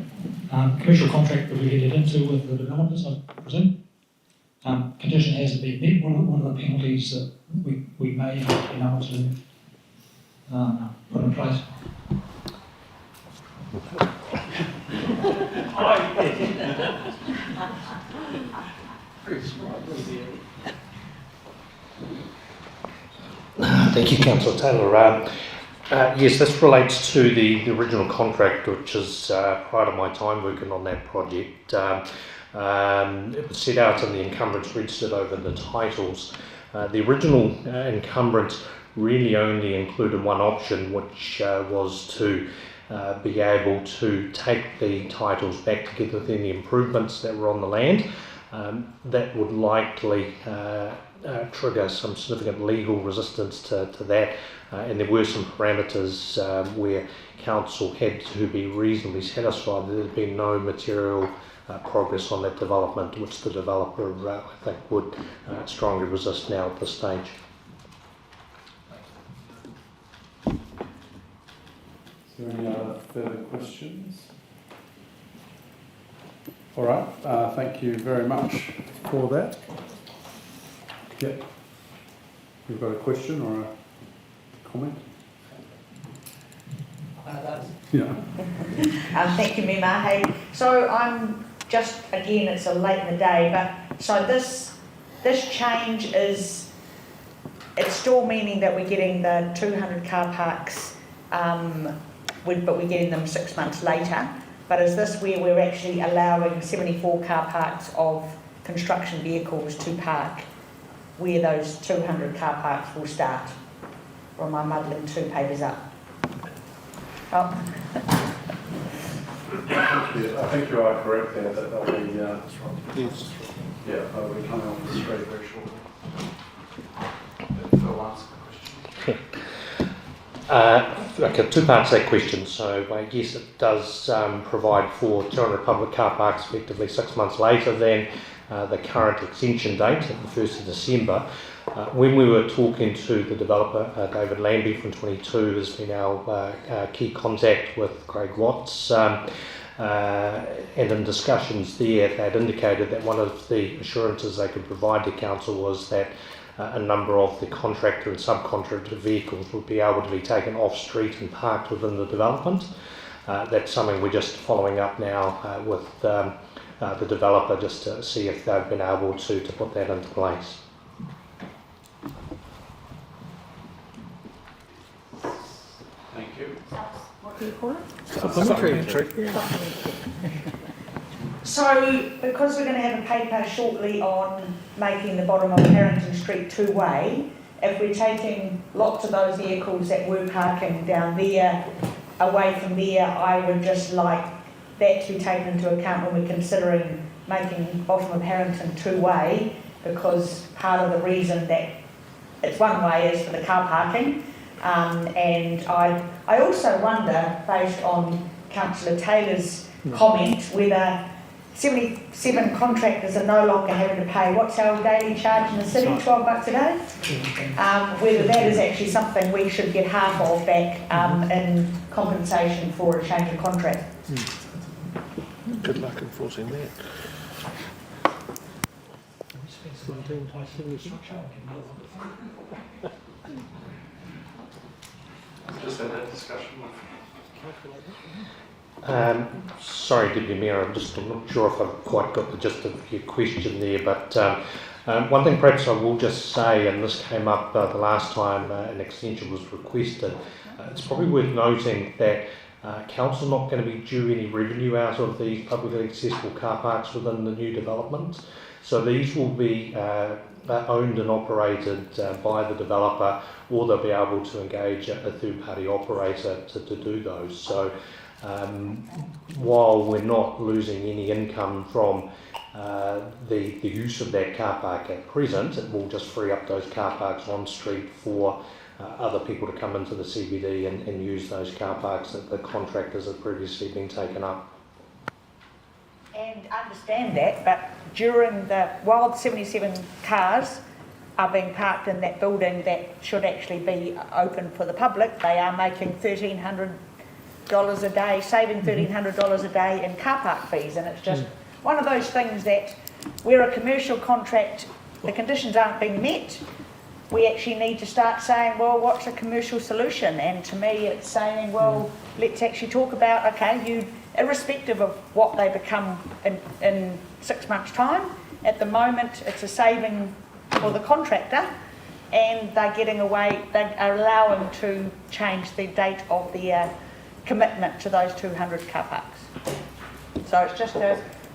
Commercial contract that we entered into with the developers, I presume. Condition hasn't been met. One of the penalties that we may have been able to put in place. Thank you, Councillor Taylor. Yes, this relates to the original contract, which is prior to my time working on that project. It was set out in the encumbrance registered over the titles. The original encumbrance really only included one option, which was to be able to take the titles back together with any improvements that were on the land. That would likely trigger some significant legal resistance to that, and there were some parameters where council had to be reasonably satisfied that there had been no material progress on that development, which the developer I think would strongly resist now at this stage. Is there any other further questions? All right, thank you very much for that. Yeah. You've got a question or a comment? Yeah. Thank you, Mima. Hey, so I'm just, again, it's a late in the day, but so this change is, it's still meaning that we're getting the 200 car parks, but we're getting them 6 months later. But is this where we're actually allowing 74 car parks of construction vehicles to park, where those 200 car parks will start? Or am I muddling two pages up? Oh. I think you are correct there, that they'll be, yes. Yeah, they'll be coming off the street very shortly. Phil, ask the question. Okay, two parts to that question. So I guess it does provide for 200 public car parks effectively 6 months later than the current extension date of the 1st of December. When we were talking to the developer, David Lambie from 22 has been our key contact with Craig Watts, and in discussions there they had indicated that one of the assurances they could provide to council was that a number of the contractor and subcontractor vehicles would be able to be taken off street and parked within the development. That's something we're just following up now with the developer, just to see if they've been able to put that into place. Thank you. What do you call it? Supplementary. So, because we're going to have a paper shortly on making the bottom of Harrington Street two-way, if we're taking lots of those vehicles that were parking down there away from there, I would just like that to be taken into account when we're considering making bottom of Harrington two-way, because part of the reason that it's one way is for the car parking. And I also wonder, based on Councillor Taylor's comment, whether 77 contractors are no longer having to pay, what's our daily charge in the city, $12 a day? Whether that is actually something we should get half of back in compensation for a change of contract. Good luck enforcing that. Just had that discussion with. Sorry, Deputy Mayor, I'm not sure if I've quite got the gist of your question there, but one thing perhaps I will just say, and this came up the last time an extension was requested, it's probably worth noting that Council's not going to be due any revenue out of these publicly accessible car parks within the new development. So these will be owned and operated by the developer, or they'll be able to engage a third-party operator to do those. So while we're not losing any income from the use of that car park at present. It will just free up those car parks on street for other people to come into the CBD and use those car parks that the contractors have previously been taken up. And understand that, but while the 77 cars are being parked in that building that should actually be open for the public, they are making $1,300 a day, saving $1,300 a day in car park fees, and it's just one of those things that where a commercial contract, the conditions aren't being met, we actually need to start saying, well, what's a commercial solution? And to me, it's saying, well, let's actually talk about, okay, irrespective of what they become in 6 months' time, at the moment, it's a saving for the contractor, and they're getting away, they are allowing to change the date of their commitment to those 200 car parks. So it's just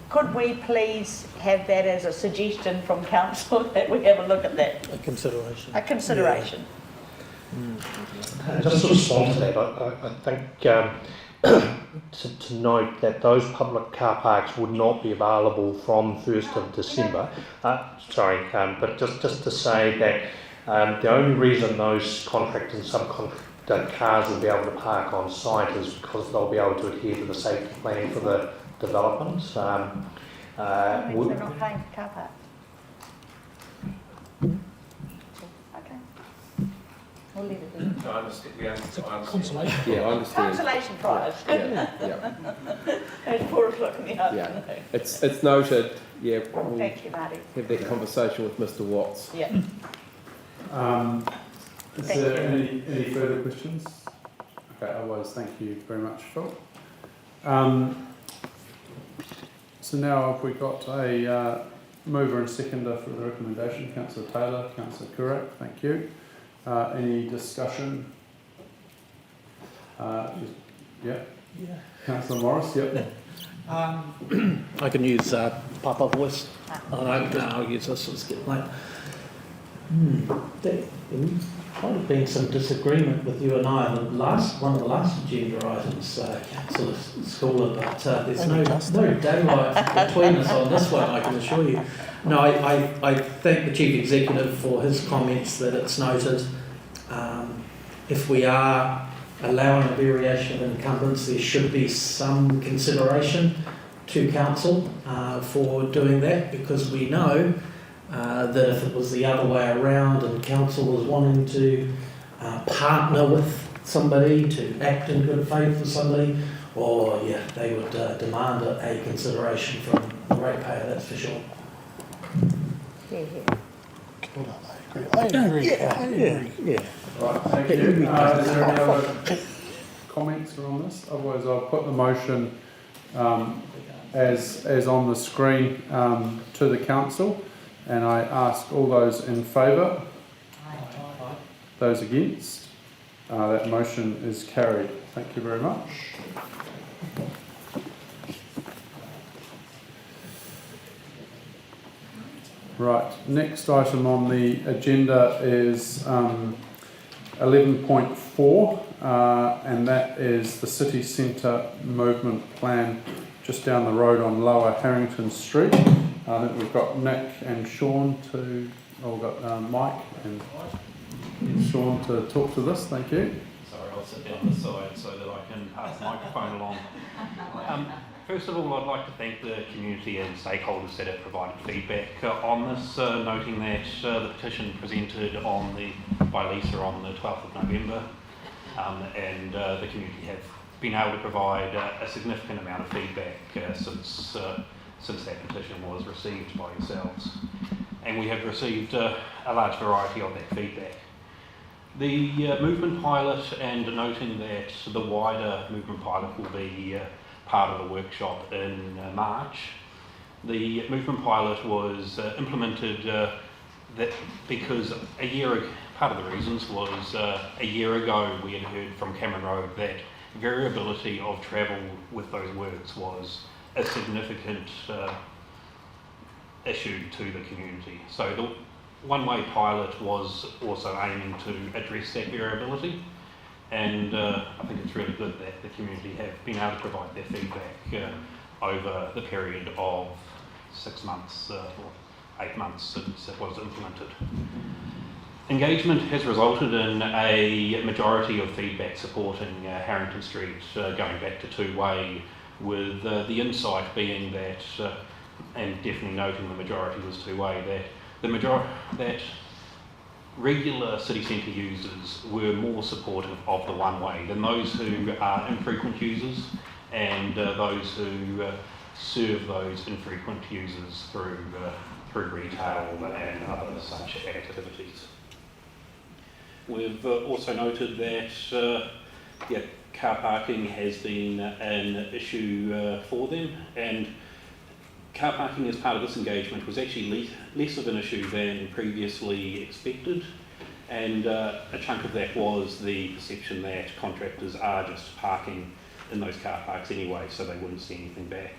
could we please have that as a suggestion from council that we have a look at that? A consideration. A consideration. Yeah. Just to respond to that, I think to note that those public car parks would not be available from 1st of December. But just to say that the only reason those contract and subcontractor cars will be able to park on site is because they'll be able to adhere to the safety plan for the development. They're not paying for car parks. Okay. We'll leave it there. I understand. Consolation. Yeah, I understand. Consolation prize. Yeah. At 4 o'clock in the afternoon. Yeah. It's noted. Yeah. We'll Thank you, Marty. have that conversation with Mr. Watts. Yeah. Is there any further questions? Okay, otherwise, thank you very much, Phil. So now have we got a mover and seconder for the recommendation? Councillor Taylor, Councillor Kurak, thank you. Any discussion? Yeah. Councillor Morris, yep. I can use Papa voice. I'll use this. It's getting late. There might have been some disagreement with you and I on one of the last agenda items, Councillor Schooler, but there's no daylight between us on this one, I can assure you. No, I thank the Chief Executive for his comments that it's noted. If we are allowing a variation of encumbrance, there should be some consideration to Council for doing that, because we know that if it was the other way around and Council was wanting to partner with somebody, to act in good faith for somebody, they would demand a consideration from the ratepayer, that's for sure. I agree. Yeah. Right, thank you. Is there any other comments on this? Otherwise, I'll put the motion as on the screen to the council, and I ask all those in favour. Those against. That motion is carried. Thank you very much. Right, next item on the agenda is 11.4, and that is the city centre movement plan just down the road on Lower Harrington Street. I think we've got Nick and Sean we've got Mike and Sean to talk to this. Thank you. Sorry, I'll sit down this side so that I can pass the microphone along. First of all, I'd like to thank the community and stakeholders that have provided feedback on this, noting that the petition presented by Lisa on the 12th of November, and the community have been able to provide a significant amount of feedback since that petition was received by yourselves. And we have received a large variety of that feedback. The movement pilot, and noting that the wider movement pilot will be part of the workshop in March. The movement pilot was implemented because part of the reasons was a year ago we had heard from Cameron Road that variability of travel with those works was a significant issue to the community. So the one-way pilot was also aiming to address that variability. And I think it's really good that the community have been able to provide their feedback over the period of 6 months or 8 months since it was implemented. Engagement has resulted in a majority of feedback supporting Harrington Street going back to two-way, with the insight being that, and definitely noting the majority was two-way, that regular city centre users were more supportive of the one-way than those who are infrequent users and those who serve those infrequent users through retail and other such activities. We've also noted that car parking has been an issue for them, and car parking as part of this engagement was actually less of an issue than previously expected, and a chunk of that was the perception that contractors are just parking in those car parks anyway, so they wouldn't see anything back.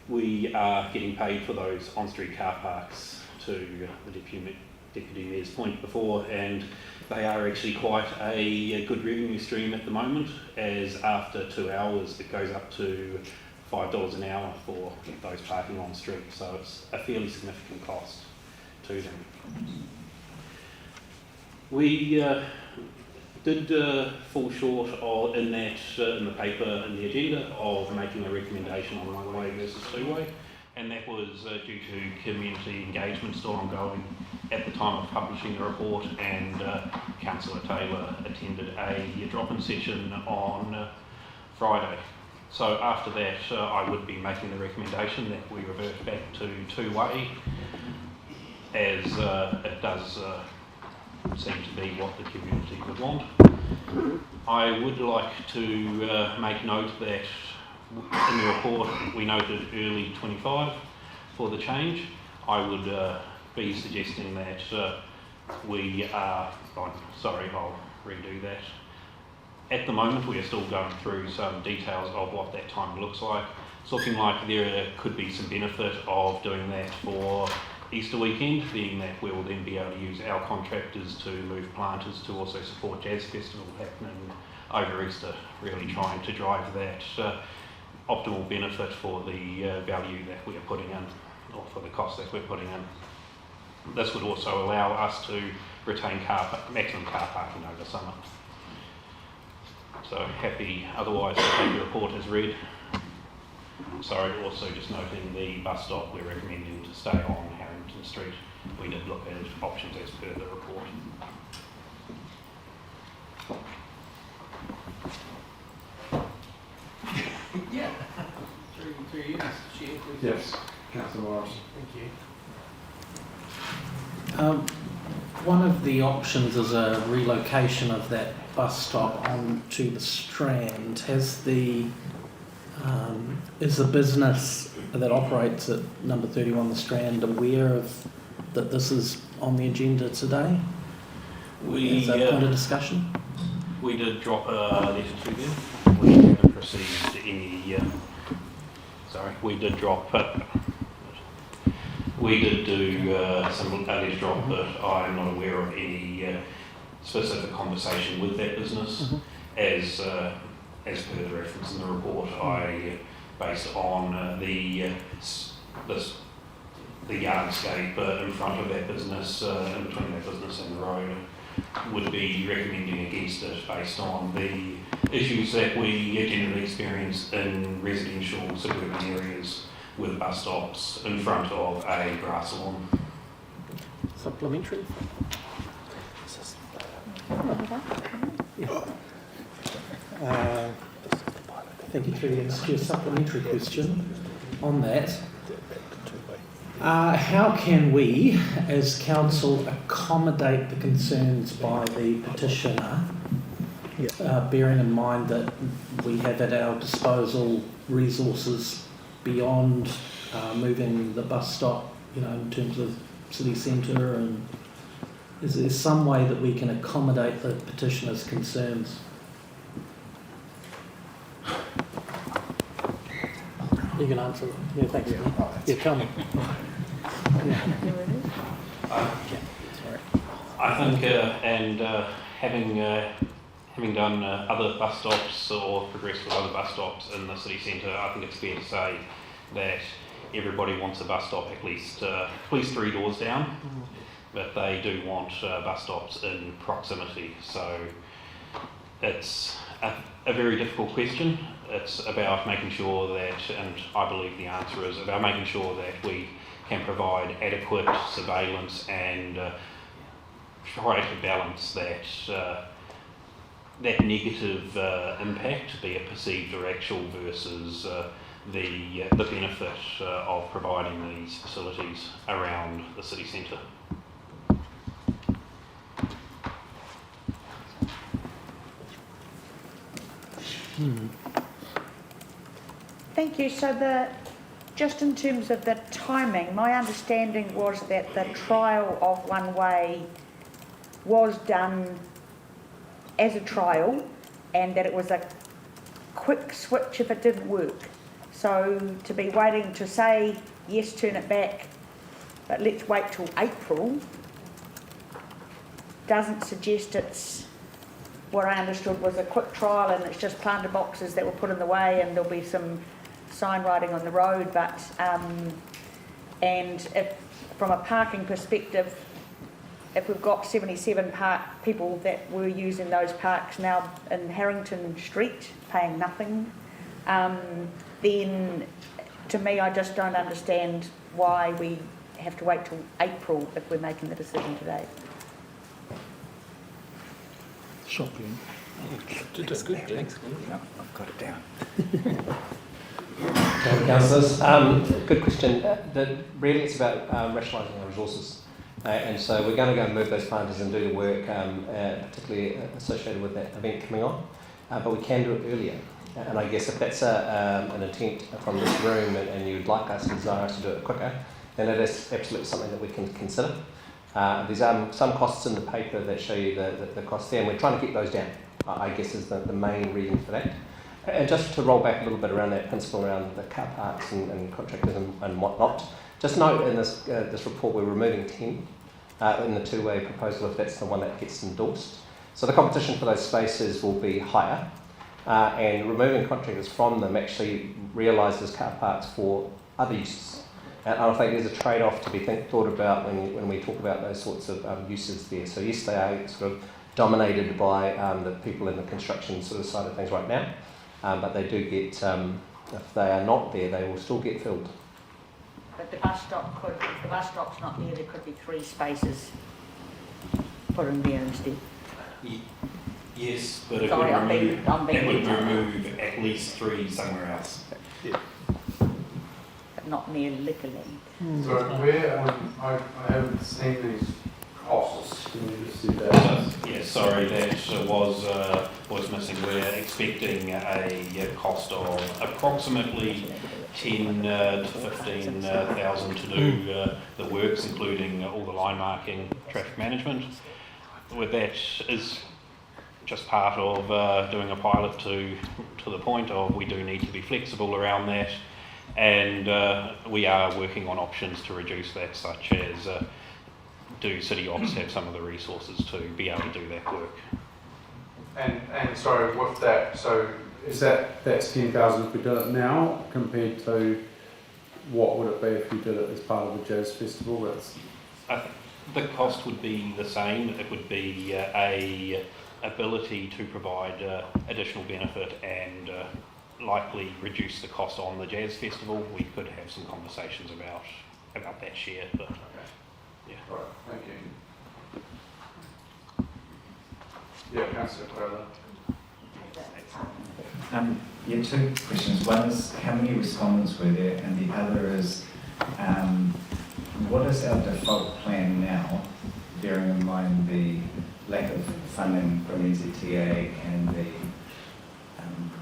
We are getting paid for those on-street car parks, to the Deputy Mayor's point before, and they are actually quite a good revenue stream at the moment, as after 2 hours it goes up to $5 an hour for those parking on street, so it's a fairly significant cost to them. We did fall short of, in the paper, in the agenda, of making a recommendation on one-way versus two-way, and that was due to community engagement still ongoing at the time of publishing the report, and Councillor Taylor attended a drop-in session on Friday. So after that, I would be making the recommendation that we revert back to two-way, as it does seem to be what the community would want. I would like to make note that in the report we noted early 25 for the change. I would be suggesting that we are, I'll redo that. At the moment we are still going through some details of what that time looks like. It's looking like there could be some benefit of doing that for Easter weekend, being that we will then be able to use our contractors to move planters to also support Jazz Festival happening over Easter, really trying to drive that optimal benefit for the value that we are putting in, or for the cost that we're putting in. This would also allow us to retain maximum car parking over summer. So happy otherwise to take the report as read. Sorry, also just noting the bus stop we're recommending to stay on Harrington Street. We did look at options as per the report. Yeah. Through you, Mr. Chair, please. Yes, Councillor Morris. Thank you. One of the options is a relocation of that bus stop onto the Strand. Is the business that operates at number 31 the Strand aware of that this is on the agenda today? Is that a point of discussion? We did drop a letter to them. We haven't received any. We did drop it. We did do some letter drop, but I'm not aware of any specific conversation with that business. As per the reference in the report, based on the yardscape in front of that business, in between that business and the road, would be recommending against it based on the issues that we generally experience in residential suburban areas with bus stops in front of a grass lawn. Supplementary? Thank you, Chair. A supplementary question on that. How can we, as council, accommodate the concerns by the petitioner, bearing in mind that we have at our disposal resources beyond moving the bus stop, in terms of city centre, and is there some way that we can accommodate the petitioner's concerns? You can answer them. Yeah, thanks. Yeah, tell me. I think, having done other bus stops or progressed with other bus stops in the city centre, I think it's fair to say that everybody wants a bus stop at least 3 doors down, but they do want bus stops in proximity. So it's a very difficult question. It's about making sure that, and I believe the answer is about making sure that we can provide adequate surveillance and try to balance that negative impact, be it perceived or actual, versus the benefit of providing these facilities around the city centre. Thank you. So just in terms of the timing, my understanding was that the trial of one way was done as a trial and that it was a quick switch if it didn't work. So to be waiting to say, yes, turn it back, but let's wait till April, doesn't suggest it's, what I understood was a quick trial and it's just planter boxes that were put in the way and there'll be some sign writing on the road. But and if from a parking perspective, if we've got 77 people that were using those parks now in Harrington Street paying nothing, then to me I just don't understand why we have to wait till April if we're making the decision today. Shocking. That's good, thanks. No, I've got it down. Councillors, good question. Really it's about rationalising our resources. And so we're going to go and move those planters and do the work, particularly associated with that event coming on. But we can do it earlier. And I guess if that's an intent from this room and you'd like us and desire us to do it quicker, then it is absolutely something that we can consider. There's some costs in the paper that show you the costs there, and we're trying to keep those down, I guess is the main reason for that. And just to roll back a little bit around that principle around the car parks and contractors and whatnot, just note in this report we're removing 10 in the two-way proposal if that's the one that gets endorsed. So the competition for those spaces will be higher, and removing contractors from them actually realises car parks for other uses. And I think there's a trade-off to be thought about when we talk about those sorts of uses there. So yes, they are sort of dominated by the people in the construction sort of side of things right now, but they do get, if they are not there, they will still get filled. But the bus stop could, if the bus stop's not there, there could be 3 spaces put in there instead. Yes, but it Sorry, would remove at least 3 somewhere else. Yeah. But not near liquor lane. So where, I haven't seen these costs. Can you just see that? Yeah, sorry, that was missing. We're expecting a cost of approximately 10 to 15,000 to do the works, including all the line marking, traffic management. With that is just part of doing a pilot to the point of we do need to be flexible around that, and we are working on options to reduce that, such as do city ops have some of the resources to be able to do that work. And sorry, with that, so is that's 10,000 if we did it now compared to what would it be if we did it as part of the jazz festival? The cost would be the same. It would be a ability to provide additional benefit and likely reduce the cost on the jazz festival. We could have some conversations about that share, but yeah. Right, thank you. Yeah, Councillor Taylor. Yeah, 2 questions. One is how many respondents were there, and the other is what is our default plan now, bearing in mind the lack of funding from NZTA and the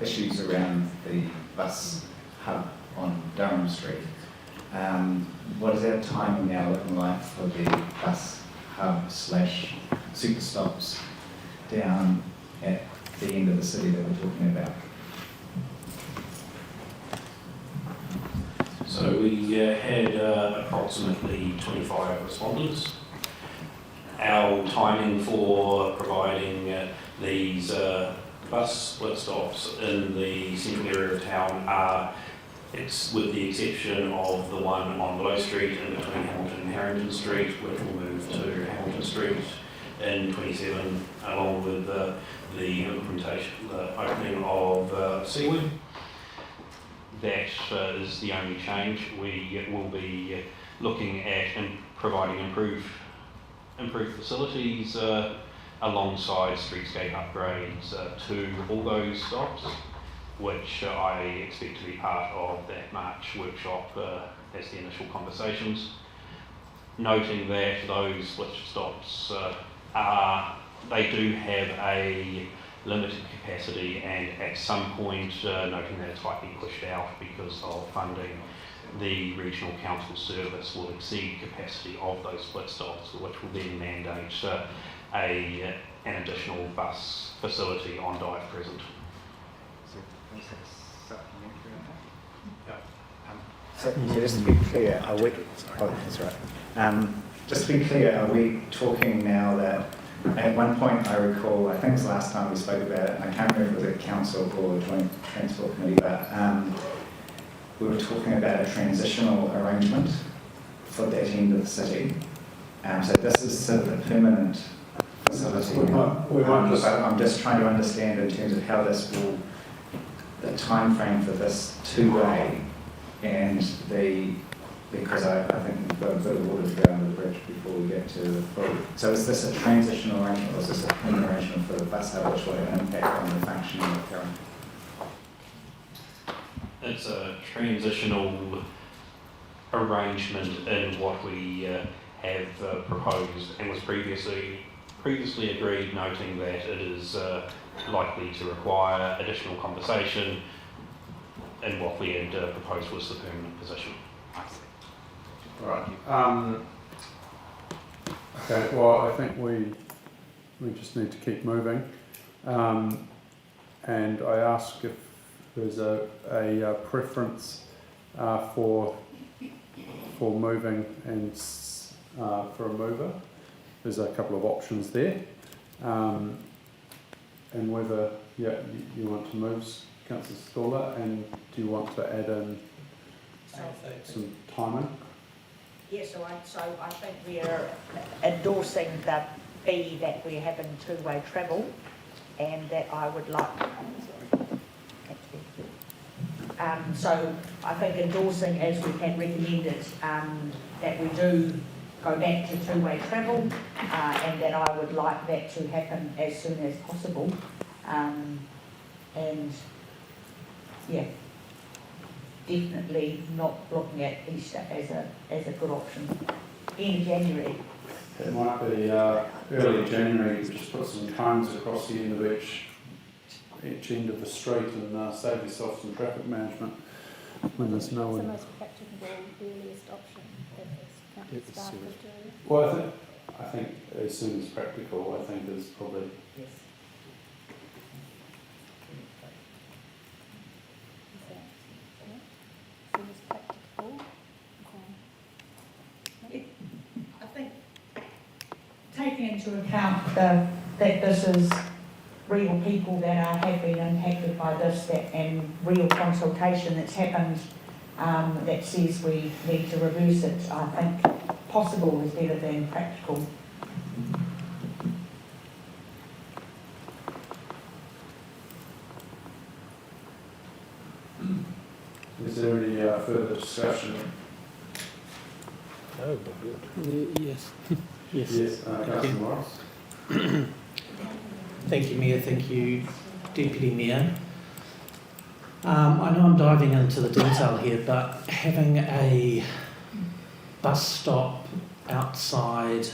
issues around the bus hub on Durham Street. What is our timing now looking like for the bus hub / super stops down at the end of the city that we're talking about? So we had approximately 25 respondents. Our timing for providing these bus split stops in the central area of town are It's with the exception of the one on Low Street in between Hamilton and Harrington Street, which will move to Hamilton Street in 27, along with the implementation, the opening of Seaway. That is the only change. We will be looking at providing improved facilities alongside streetscape upgrades to all those stops, which I expect to be part of that March workshop as the initial conversations. Noting that those split stops they do have a limited capacity, and at some point, noting that it's likely pushed out because of funding, the regional council service will exceed capacity of those split stops, which will then mandate an additional bus facility on dive present. So just to be clear, are we? Oh, that's right. Just to be clear, are we talking now that at one point I recall, I think it was last time we spoke about it, and I can't remember if it was a council or a joint transport committee, but we were talking about a transitional arrangement for that end of the city. So this is sort of a permanent facility. But I'm just trying to understand in terms of how this will, the time frame for this two-way, and because I think we've got a bit of water to go under the bridge before we get to the full. So is this a transitional arrangement, or is this a permanent arrangement for the bus hub, which will have an impact on the functioning of the current? It's a transitional arrangement in what we have proposed and was previously agreed, noting that it is likely to require additional conversation, and what we had proposed was the permanent position. Right. Okay, well, I think we just need to keep moving. And I ask if there's a preference for moving and for a mover. There's a couple of options there. And whether you want to move, Councillor Stoller, and do you want to add in some timing? Yes, so I think we're endorsing the B, that we're having two-way travel, and that I would like. So I think endorsing, as we had recommended, that we do go back to two-way travel, and that I would like that to happen as soon as possible, and yeah. Definitely not looking at Easter as a good option. In January. It might be early January. You just put some cones across the end of each end of the street and save yourself some traffic management when there's no one. It's the most practicable, earliest option that the staff could do. Well, I think as soon as practical, I think is probably. Yes. I think taking into account that this is real people that have been impacted by this, and real consultation that's happened that says we need to reverse it, I think possible is better than practical. Is there any further discussion? Oh, good. Yes. Yes. Councillor Morris. Thank you, Mayor. Thank you, Deputy Mayor. I know I'm diving into the detail here, but having a bus stop outside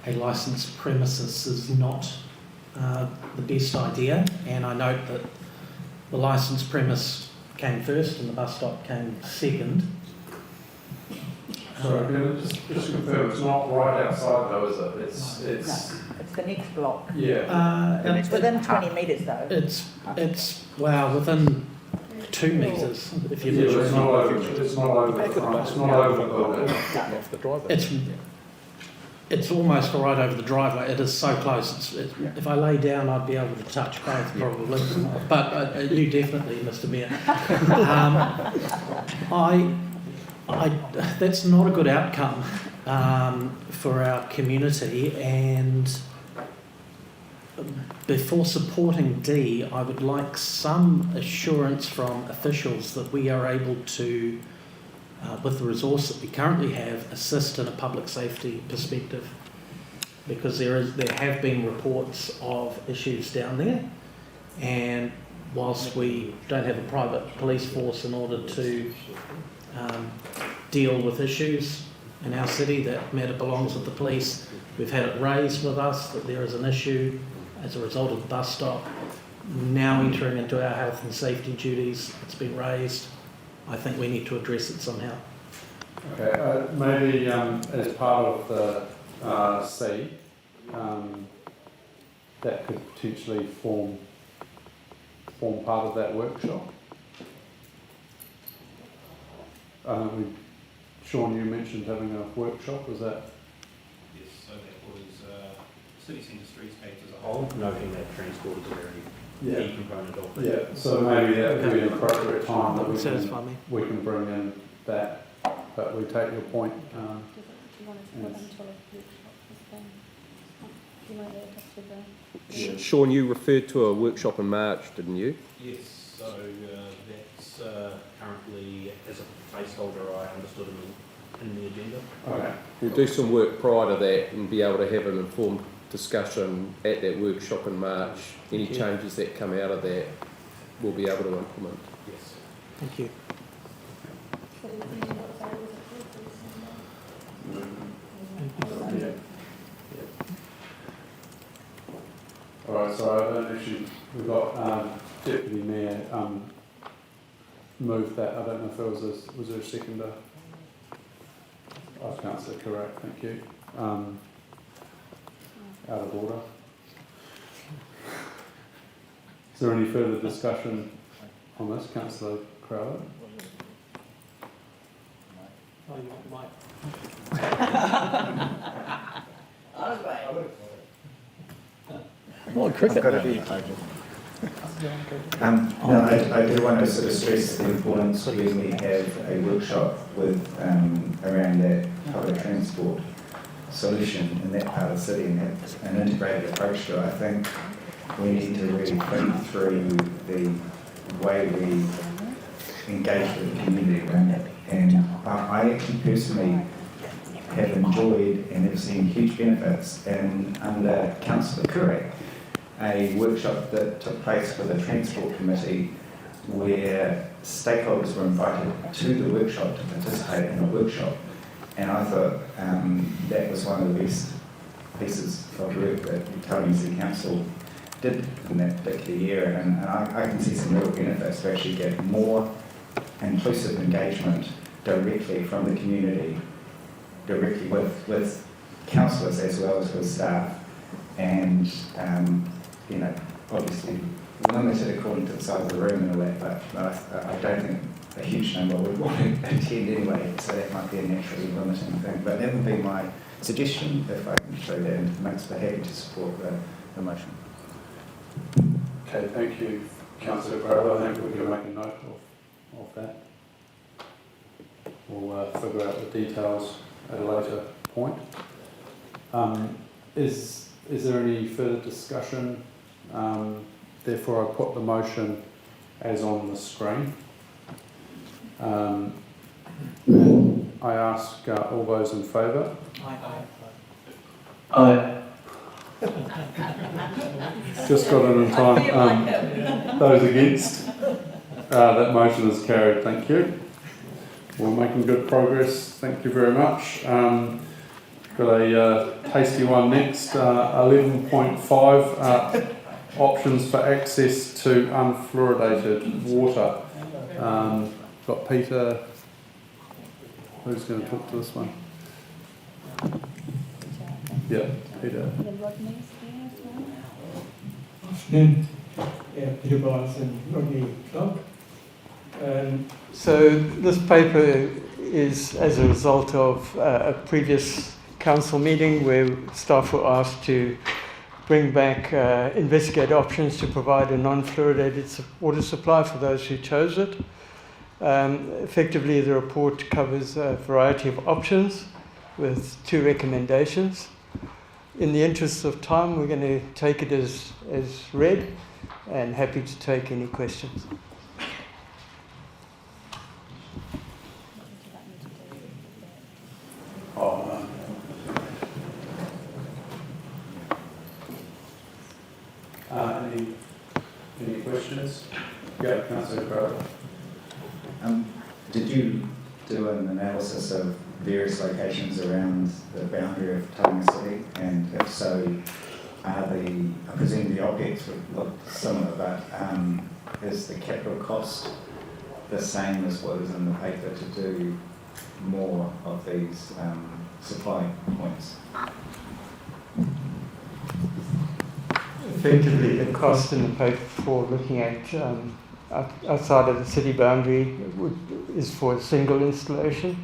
a licensed premises is not the best idea, and I note that the licensed premise came first and the bus stop came second. Sorry, just confirm, it's not right outside though, is it? No, it's the next block. Yeah. And it's within 20 metres though. It's within 2 metres if you measure. It's not over the front, it's not over the building. It's it's almost right over the driveway. It is so close. If I lay down, I'd be able to touch both probably. But you definitely, Mr. Mayor. That's not a good outcome for our community. And before supporting D, I would like some assurance from officials that we are able to, with the resource that we currently have, assist in a public safety perspective, because there have been reports of issues down there, and whilst we don't have a private police force in order to deal with issues in our city, that matter belongs with the police. We've had it raised with us that there is an issue as a result of the bus stop. Now entering into our health and safety duties, it's been raised. I think we need to address it somehow. Okay, maybe as part of the C, that could potentially form part of that workshop. Sean, you mentioned having a workshop. Was that? Yes, so that was city centre streetscapes as a whole, noting that transport is a very key component of it. Yeah, so maybe that would be an appropriate time that we can bring in that, but we take your point. Sean, you referred to a workshop in March, didn't you? Yes, so that's currently, as a placeholder, I understood in the agenda. Okay. We'll do some work prior to that and be able to have an informed discussion at that workshop in March. Any changes that come out of that, we'll be able to implement. Yes. Thank you. All right, so I don't actually, we've got Deputy Mayor moved that. I don't know if there was there a seconder? Vice Councillor, correct, thank you. Out of order. Is there any further discussion on this, Councillor Crowder? Oh, you want Mike? More cricket. I do want to sort of stress the importance when we have a workshop with around that public transport solution in that part of the city and have an integrated approach to it. I think we need to really think through the way we engage with the community around it. And I actually personally have enjoyed and have seen huge benefits under Councillor Curry, a workshop that took place with the Transport Committee where stakeholders were invited to the workshop to participate in a workshop. And I thought that was one of the best pieces of work that Tony City Council did in that particular year. And I can see some real benefits to actually get more inclusive engagement directly from the community, directly with councillors as well as with staff. And obviously limited according to the size of the room and all that, but I don't think a huge number would want to attend anyway, so that might be a naturally limiting thing. But that would be my suggestion, if I can show that into the mix, but happy to support the motion. Okay, thank you, Councillor Crowder. I think we're going to make a note of that. We'll figure out the details at a later point. Is there any further discussion? Therefore, I put the motion as on the screen. I ask all those in favour. Aye. Just got it in time. Those against? That motion is carried. Thank you. We're making good progress. Thank you very much. Got a tasty one next. 11.5 options for access to unfluoridated water. Got Peter. Who's going to talk to this one? Yeah, Peter. Afternoon. Yeah, Peter Barnes and Rodney Clark. So this paper is as a result of a previous council meeting where staff were asked to bring back, investigate options to provide a non-fluoridated water supply for those who chose it. Effectively, the report covers a variety of options with 2 recommendations. In the interest of time, we're going to take it as read, and happy to take any questions. Any questions? Yeah, Councillor Crowley. Did you do an analysis of various locations around the boundary of Tauranga City? And if so, I presume the objects would look similar, but is the capital cost the same as what is in the paper to do more of these supply points? Effectively, the cost in the paper for looking at outside of the city boundary is for a single installation.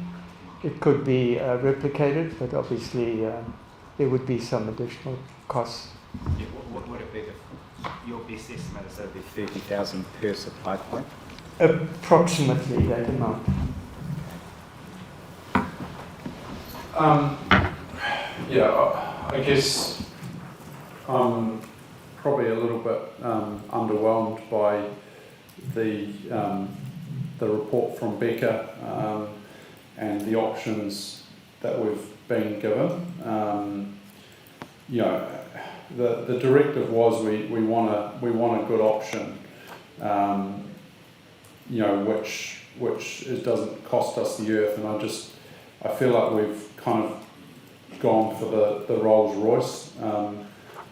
It could be replicated, but obviously there would be some additional costs. Yeah, what would it be? Your best estimate is that it would be 30,000 per supply point? Approximately that amount. I guess I'm probably a little bit underwhelmed by the report from Becca and the options that we've been given. The directive was we want a good option, which it doesn't cost us the earth, and I feel like we've kind of gone for the Rolls Royce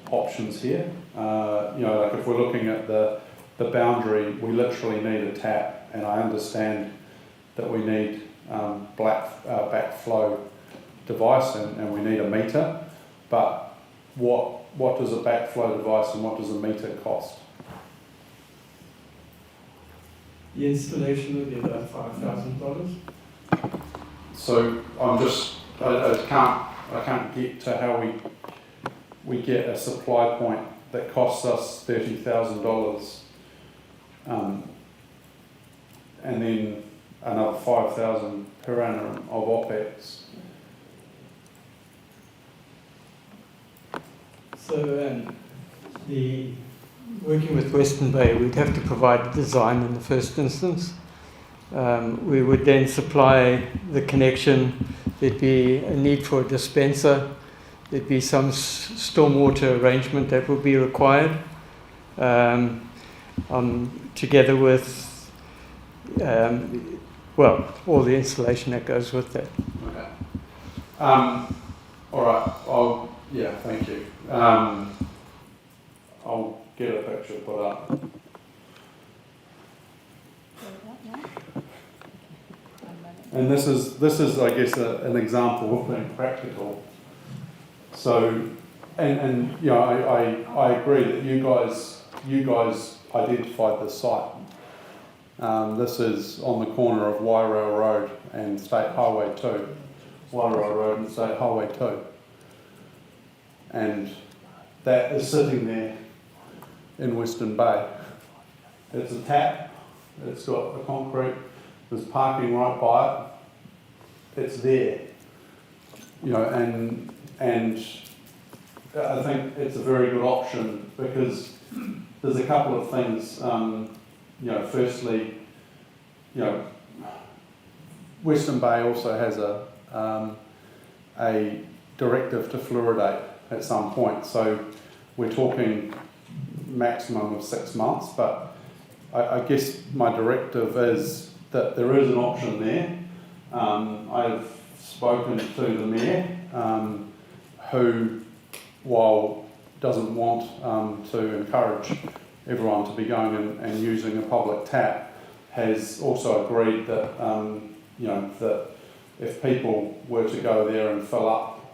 options here. Like if we're looking at the boundary, we literally need a tap, and I understand that we need backflow device and we need a meter, but what does a backflow device and what does a meter cost? The installation would be about $5,000. So I can't get to how we get a supply point that costs us $30,000, and then another $5,000 per annum of OPEX. So working with Western Bay, we'd have to provide a design in the first instance. We would then supply the connection. There'd be a need for a dispenser. There'd be some stormwater arrangement that would be required, together with, all the installation that goes with that. Okay. All right. Thank you. I'll get a picture put up. And this is I guess an example of being practical. So, I agree that you guys identified the site. This is on the corner of Wairau Road and State Highway 2. Wairau Road and State Highway 2. And that is sitting there in Western Bay. It's a tap, it's got the concrete, there's parking right by it, it's there. And I think it's a very good option because there's a couple of things. Firstly, Western Bay also has a directive to fluoridate at some point. So we're talking maximum of 6 months, but I guess my directive is that there is an option there. I've spoken to the Mayor, who, while doesn't want to encourage everyone to be going and using a public tap, has also agreed that that if people were to go there and fill up,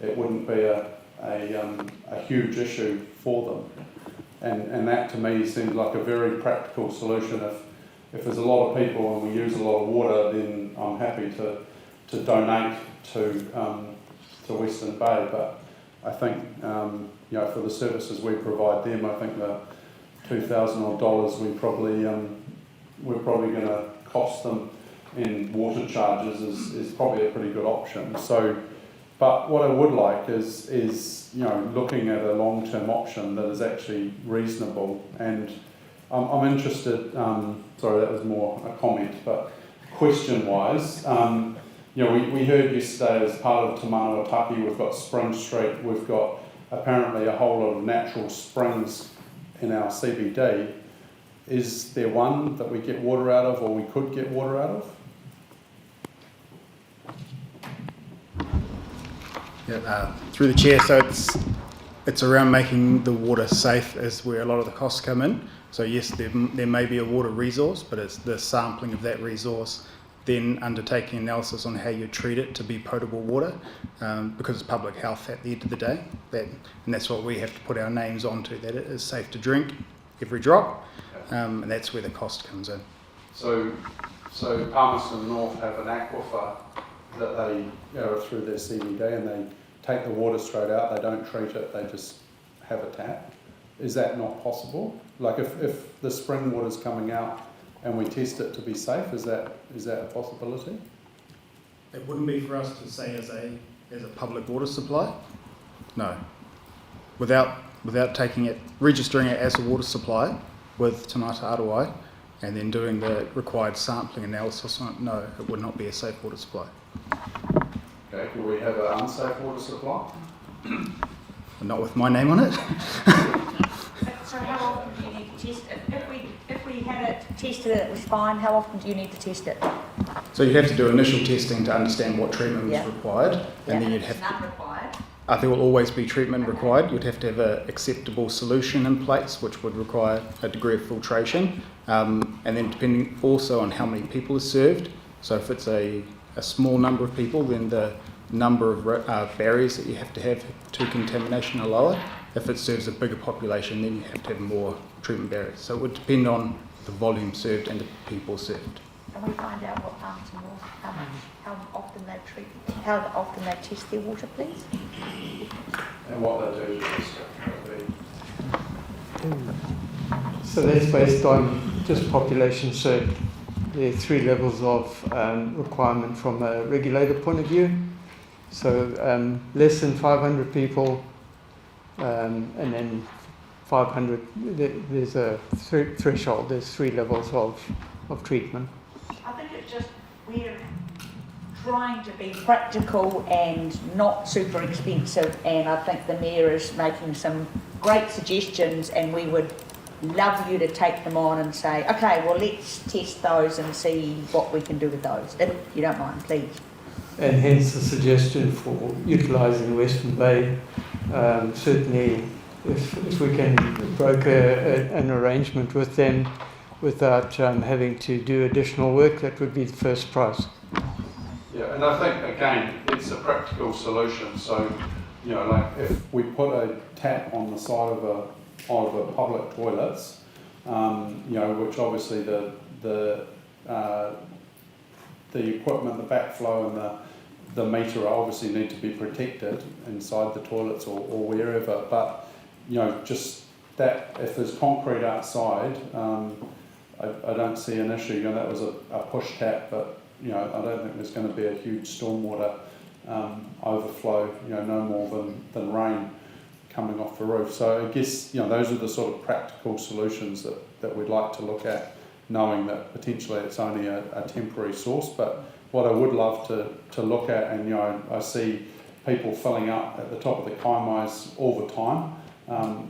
it wouldn't be a huge issue for them. And that to me seems like a very practical solution. If there's a lot of people and we use a lot of water, then I'm happy to donate to Western Bay, but I think you know, for the services we provide them, I think the $2,000 odd we probably we're probably going to cost them in water charges is probably a pretty good option. So, but what I would like is you know, looking at a long-term option that is actually reasonable. And I'm interested. Sorry, that was more a comment, but question-wise. You know, we heard yesterday as part of Te Manawa we've got Spring Street, we've got apparently a whole lot of natural springs in our CBD. Is there one that we get water out of, or we could get water out of? Yeah, through the chair, so it's around making the water safe is where a lot of the costs come in. So yes, there may be a water resource, but it's the sampling of that resource, then undertaking analysis on how you treat it to be potable water, because it's public health at the end of the day. And that's what we have to put our names onto, that it is safe to drink, every drop, and that's where the cost comes in. So Palmerston North have an aquifer that they go through their CBD and they take the water straight out, they don't treat it, they just have a tap. Is that not possible? Like if the spring water's coming out and we test it to be safe, is that a possibility? It wouldn't be for us to say as a public water supply. No. Without taking it, registering it as a water supply with Te Mata Arawai and then doing the required sampling analysis on it, no, it would not be a safe water supply. Okay, could we have an unsafe water supply? Not with my name on it. So how often do you need to test it? If we had it tested and it was fine, how often do you need to test it? So you have to do initial testing to understand what treatment was required, and then you'd have none required. There will always be treatment required. You'd have to have an acceptable solution in place, which would require a degree of filtration, and then depending also on how many people are served. So if it's a small number of people, then the number of barriers that you have to contamination are lower. If it serves a bigger population, then you have to have more treatment barriers. So it would depend on the volume served and the people served. Can we find out what Palmerston North, how often they test their water, please? And what they do So that's based on just population served. There are 3 levels of requirement from a regulator point of view. So less than 500 people, and then 500, there's a threshold, there's 3 levels of treatment. I think it's just we're trying to be practical and not super expensive, and I think the Mayor is making some great suggestions, and we would love you to take them on and say, okay, well, let's test those and see what we can do with those, if you don't mind, please. And hence the suggestion for utilising the Western Bay. Certainly, if we can broker an arrangement with them without having to do additional work, that would be the first prize. Yeah, and I think, again, it's a practical solution. So, you know, like if we put a tap on the side of a public toilets, you know, which obviously the equipment, the backflow and the meter obviously need to be protected inside the toilets or wherever, but you know, just that if there's concrete outside, I don't see an issue. You know, that was a push tap, but you know, I don't think there's going to be a huge stormwater overflow, you know, no more than rain coming off the roof. So I guess, you know, those are the sort of practical solutions that we'd like to look at, knowing that potentially it's only a temporary source. But what I would love to look at, and you know, I see people filling up at the top of the kaimais all the time.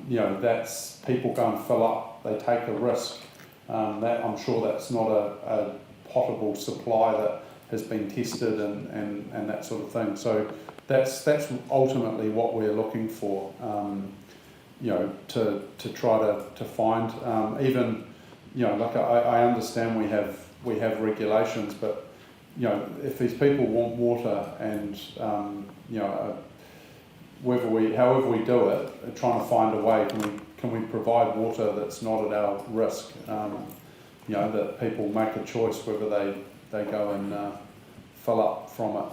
You know, that's people go and fill up, they take a risk. That I'm sure that's not a potable supply that has been tested and that sort of thing. So that's ultimately what we're looking for. You know, to try to find even, you know, like I understand we have regulations, but you know, if these people want water and you know, however we do it, trying to find a way, can we provide water that's not at our risk? You know, that people make a choice whether they go and fill up from it.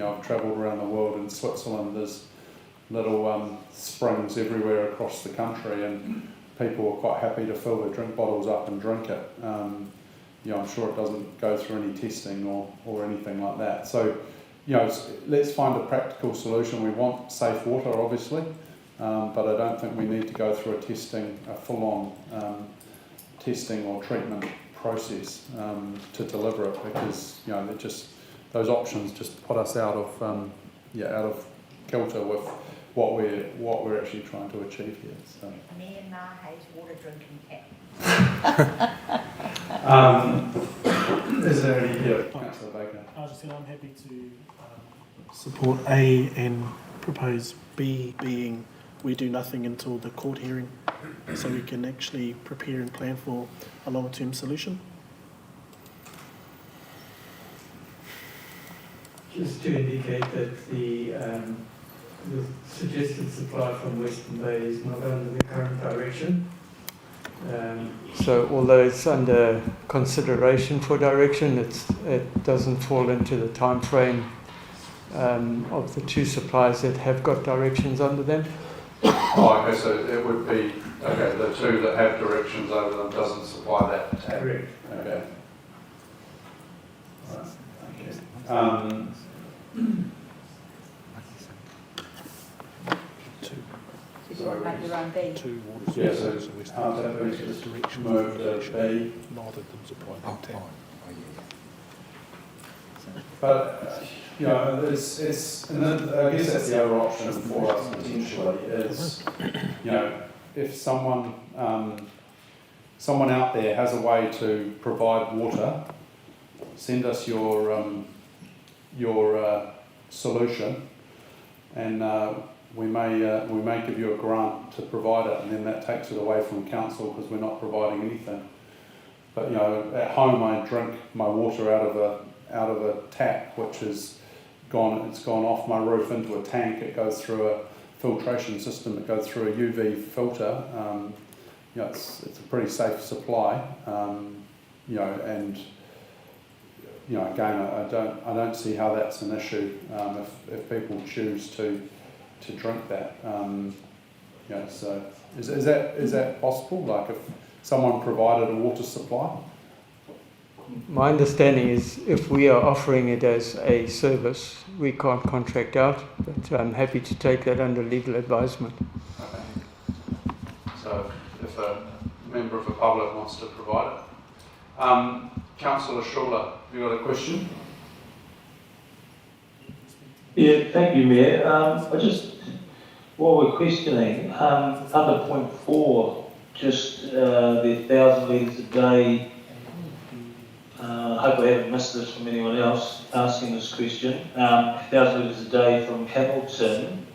I've travelled around the world. In Switzerland, there's little springs everywhere across the country, and people are quite happy to fill their drink bottles up and drink it. I'm sure it doesn't go through any testing or anything like that. So, let's find a practical solution. We want safe water, obviously, but I don't think we need to go through a full-on testing or treatment process to deliver it, because those options just put us out of kilter with what we're actually trying to achieve here. So. Mayor Nahe's water drinking tap. Is there any? Yeah, Councillor Baker. I was just saying I'm happy to support A and propose B, being we do nothing until the court hearing, so we can actually prepare and plan for a longer-term solution. Just to indicate that the suggested supply from Western Bay is not under the current direction. So although it's under consideration for direction, it doesn't fall into the time frame of the two suppliers that have got directions under them. Oh, okay, so it would be, the two that have directions over them doesn't supply that tab. Correct. Okay. Right, okay. Sorry, make your own B. Yeah, so that just move the B. But and I guess that's the other option for us potentially is, if someone out there has a way to provide water, send us your solution, and we may give you a grant to provide it, and then that takes it away from council because we're not providing anything. But at home I drink my water out of a tap, which is it's gone off my roof into a tank. It goes through a filtration system. It goes through a UV filter. It's a pretty safe supply. And again, I don't see how that's an issue if people choose to drink that. So is that possible? Like if someone provided a water supply? My understanding is if we are offering it as a service, we can't contract out, but I'm happy to take that under legal advisement. Okay. So if a member of the public wants to provide it. Councillor Schuller, have you got a question? Yeah, thank you, Mayor. While we're questioning, under point 4, just the 1,000 litres a day. I hope I haven't missed this from anyone else asking this question. 1,000 litres a day from Hamilton,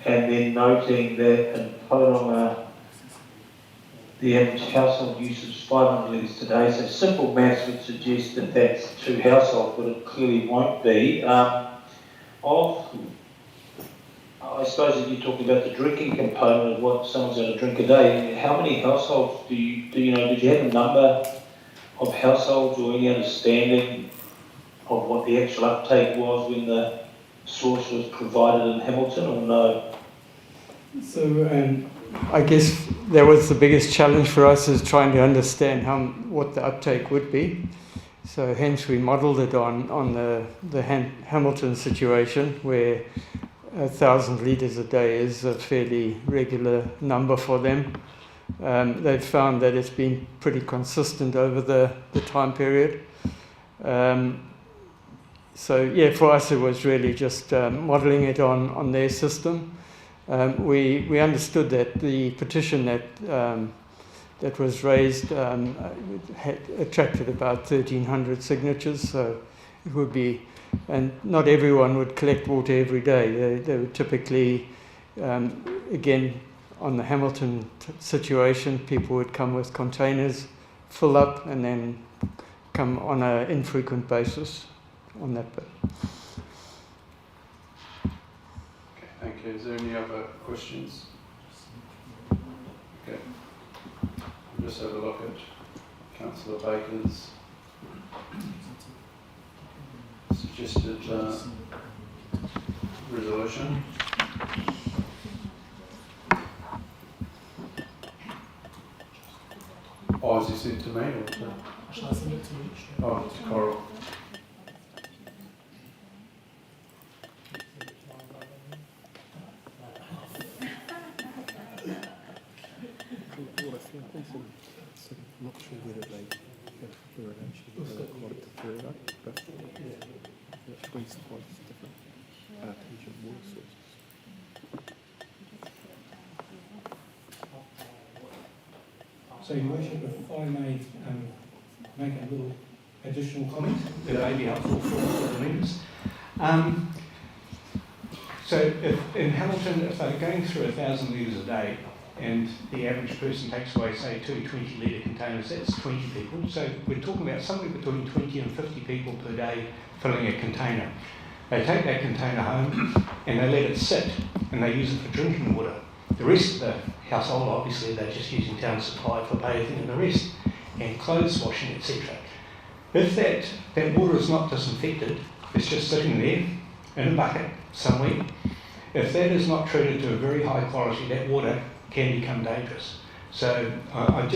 and then noting that in Tauranga the average household usage is 500 litres today. So simple maths would suggest that that's 2 households, but it clearly won't be. I suppose if you talk about the drinking component of what someone's going to drink a day, how many households do you know? Did you have a number of households or any understanding of what the actual uptake was when the source was provided in Hamilton, or no? So I guess that was the biggest challenge for us, is trying to understand what the uptake would be. So hence we modelled it on the Hamilton situation, where 1,000 litres a day is a fairly regular number for them. They've found that it's been pretty consistent over the time period. So yeah, for us it was really just modelling it on their system. We understood that the petition that was raised had attracted about 1,300 signatures, so it would be, and not everyone would collect water every day. They would typically, again, on the Hamilton situation, people would come with containers, fill up, and then come on an infrequent basis on that bit. Okay, thank you. Is there any other questions? Okay. I'll just have a look at Councillor Baker's suggested resolution. Oh, is he sent to me or to? Shall I send it to you? Oh, it's Coral. I'm not sure whether they were actually quite prefer it, but at least quite different tangent water sources. So, Your Worship, if I may make a little additional comment that may be helpful for the members. So if in Hamilton, if they're going through 1,000 litres a day and the average person takes away, say, 2 20-litre containers, that's 20 people. So we're talking about somewhere between 20 and 50 people per day filling a container. They take that container home and they let it sit and they use it for drinking water. The rest of the household, obviously, they're just using town supply for bathing and the rest, and clothes washing, etc. If that water is not disinfected, it's just sitting there in a bucket somewhere. If that is not treated to a very high quality, that water can become dangerous. So I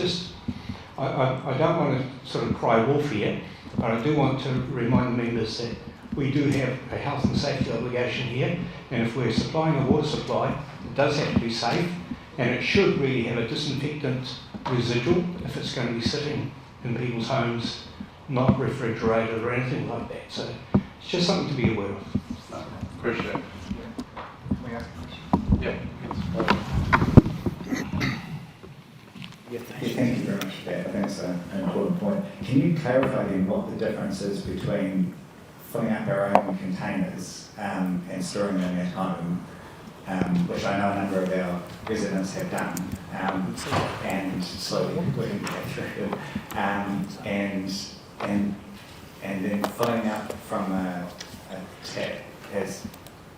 don't want to sort of cry wolf here, but I do want to remind the members that we do have a health and safety obligation here, and if we're supplying a water supply, it does have to be safe, and it should really have a disinfectant residual if it's going to be sitting in people's homes, not refrigerated or anything like that. So it's just something to be aware of. No, appreciate it. Can we ask a question? Yeah. Yeah, thank you very much for that. I think it's an important point. Can you clarify then what the difference is between filling up our own containers and storing them at home, which I know a number of our residents have done, and slowly working back through, and then filling up from a tap, as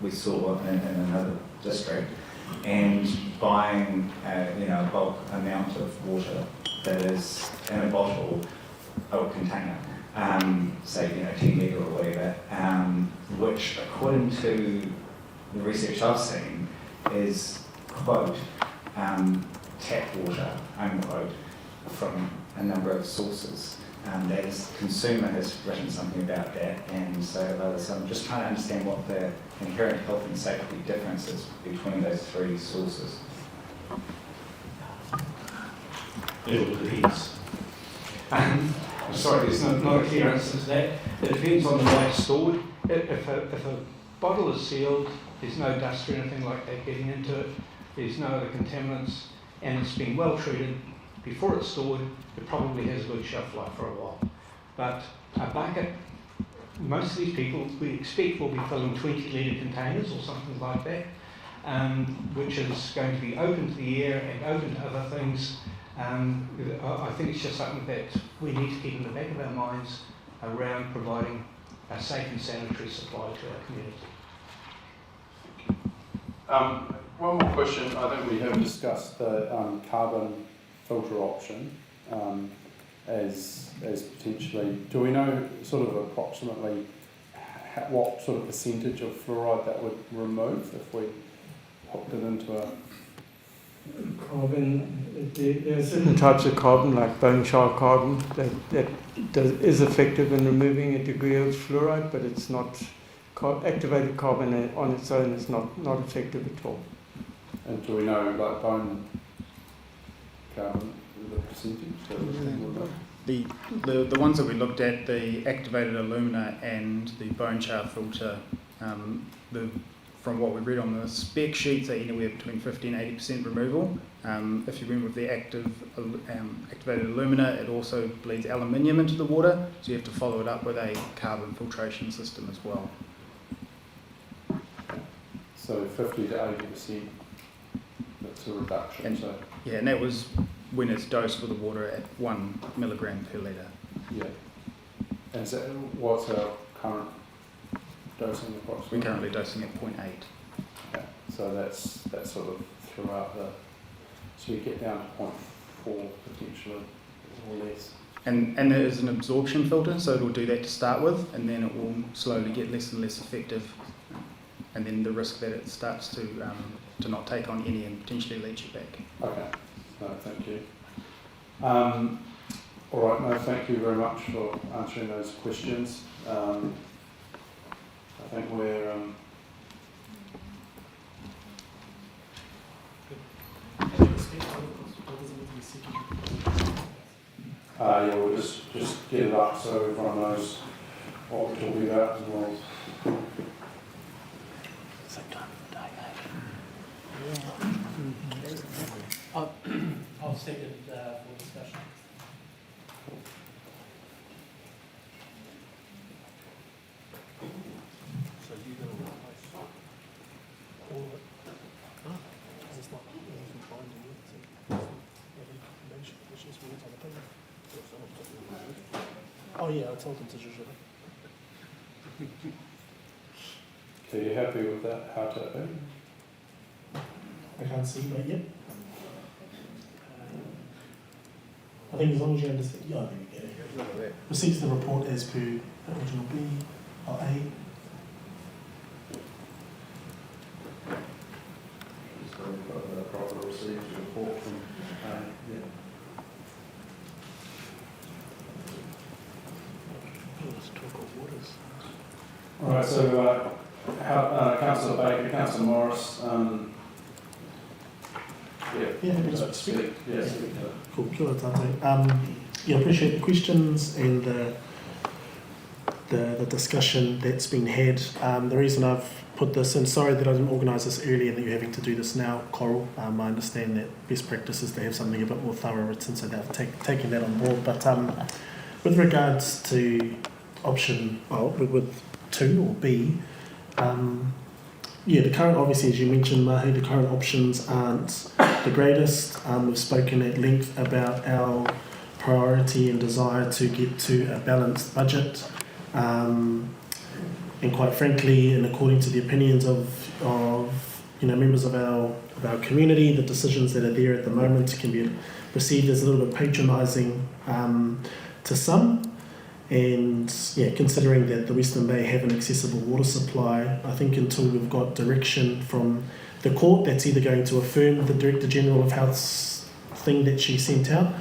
we saw in another district, and buying a bulk amount of water that is in a bottle or container, say 10 litre or whatever, which according to the research I've seen is, quote, tap water, unquote, from a number of sources. As consumer has written something about that, and so have others. So I'm just trying to understand what the inherent health and safety difference is between those three sources. It all depends. Sorry, there's not a clear answer to that. It depends on the way it's stored. If a bottle is sealed, there's no dust or anything like that getting into it, there's no other contaminants, and it's been well treated before it's stored, it probably has a good shelf life for a while. But a bucket, most of these people we expect will be filling 20-litre containers or something like that, which is going to be open to the air and open to other things. I think it's just something that we need to keep in the back of our minds around providing a safe and sanitary supply to our community. One more question. I think we have discussed the carbon filter option as potentially. Do we know sort of approximately what sort of percentage of fluoride that would remove if we popped it into a carbon? There are certain types of carbon, like bone char carbon, that is effective in removing a degree of fluoride, but it's not activated carbon on its own is not effective at all. And do we know, like bone carbon, the percentage? The ones that we looked at, the activated alumina and the bone char filter, from what we read on the spec sheets, are anywhere between 50 and 80% removal. If you went with the activated alumina, it also bleeds aluminium into the water, so you have to follow it up with a carbon filtration system as well. So 50 to 80%, that's a reduction. And, so. Yeah, and that was when it's dosed with the water at 1 milligram per litre. Yeah. And so what's our current dosing approximately? We're currently dosing at 0.8. Okay. So that's sort of throughout the. So we get down to 0.4 potentially or less. and there is an absorption filter, so it will do that to start with, and then it will slowly get less and less effective, and then the risk that it starts to not take on any and potentially leach it back. Okay, no, thank you. All right, no, thank you very much for answering those questions. I think we're yeah, we'll just get it up so everyone knows what we're talking about as well. I'll second for discussion. So you're going to replace all of it? Because it's not binding yet, so it's just words on the paper. Oh yeah, I told them to just So you're happy with that? How to be? I can't see, but yep. I think as long as you understand, yeah, there we go. Receives the report as per original B or A. So we've got the proper received report from yeah. All right, so Councillor Baker, Councillor Morris, Yeah, happy to speak. Yeah, cool. Kia ora tātou. Yeah, appreciate the questions and the discussion that's been had. The reason I've put this in, sorry that I didn't organise this earlier and that you're having to do this now, Coral. I understand that best practice is to have something a bit more thorough written, so they've taken that on board. But with regards to option, well, with 2 or B, yeah, the current, obviously, as you mentioned, Mahi, the current options aren't the greatest. We've spoken at length about our priority and desire to get to a balanced budget. And quite frankly, and according to the opinions of members of our community, the decisions that are there at the moment can be perceived as a little bit patronising to some. And yeah, considering that the Western Bay have an accessible water supply, I think until we've got direction from the court that's either going to affirm the Director General of Health's thing that she sent out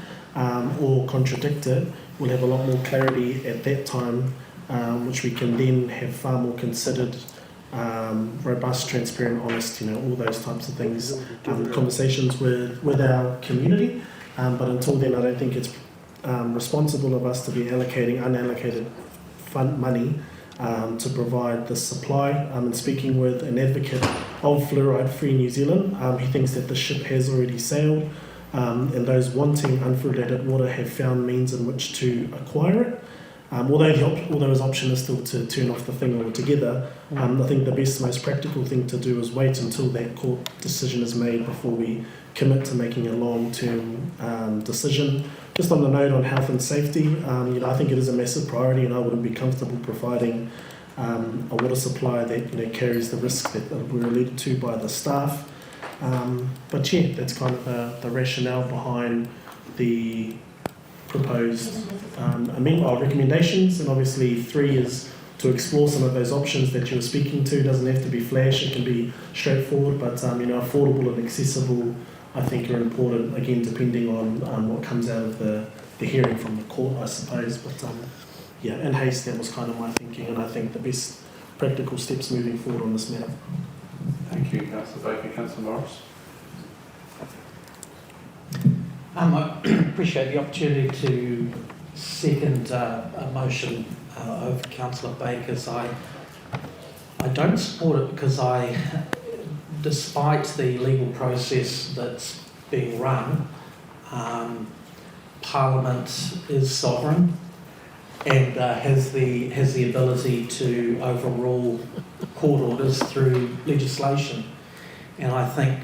or contradict it, we'll have a lot more clarity at that time, which we can then have far more considered, robust, transparent, honest, all those types of things, conversations with our community. But until then, I don't think it's responsible of us to be allocating unallocated fund money to provide the supply. And speaking with an advocate of fluoride-free New Zealand, he thinks that the ship has already sailed, and those wanting unfluoridated water have found means in which to acquire it. Although his option is still to turn off the thing altogether, I think the best, most practical thing to do is wait until that court decision is made before we commit to making a long-term decision. Just on the note on health and safety, I think it is a massive priority, and I wouldn't be comfortable providing a water supply that carries the risk that we're alluded to by the staff. But yeah, that's kind of the rationale behind the proposed recommendations, and obviously 3 is to explore some of those options that you were speaking to. It doesn't have to be flash, it can be straightforward, but affordable and accessible, I think, are important, again, depending on what comes out of the hearing from the court, I suppose. But yeah, in haste, that was kind of my thinking, and I think the best practical steps moving forward on this matter. Thank you, Councillor Baker. Councillor Morris. I appreciate the opportunity to second a motion of Councillor Baker's. I don't support it because despite the legal process that's being run, Parliament is sovereign and has the ability to overrule court orders through legislation. And I think,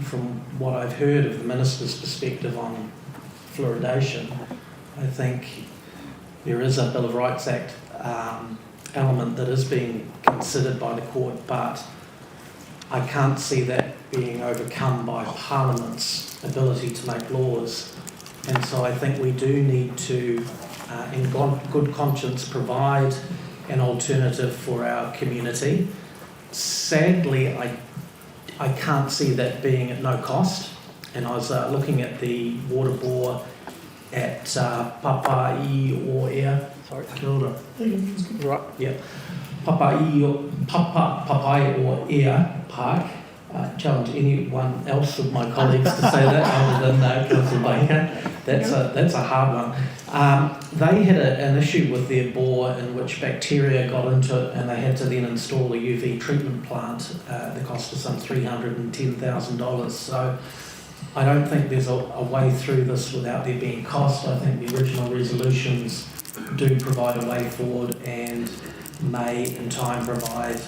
from what I've heard of the Minister's perspective on fluoridation, I think there is a Bill of Rights Act element that is being considered by the court, but I can't see that being overcome by Parliament's ability to make laws And so I think we do need to, in good conscience, provide an alternative for our community. Sadly, I can't see that being at no cost. And I was looking at the water bore at Papai or Air. Sorry, Kilda. Right. Yeah. Papai or Air Park. Challenge anyone else of my colleagues to say that other than Councillor Baker. That's a hard one. They had an issue with their bore in which bacteria got into it, and they had to then install a UV treatment plant. The cost of some $310,000. So I don't think there's a way through this without there being cost. I think the original resolutions do provide a way forward and may in time provide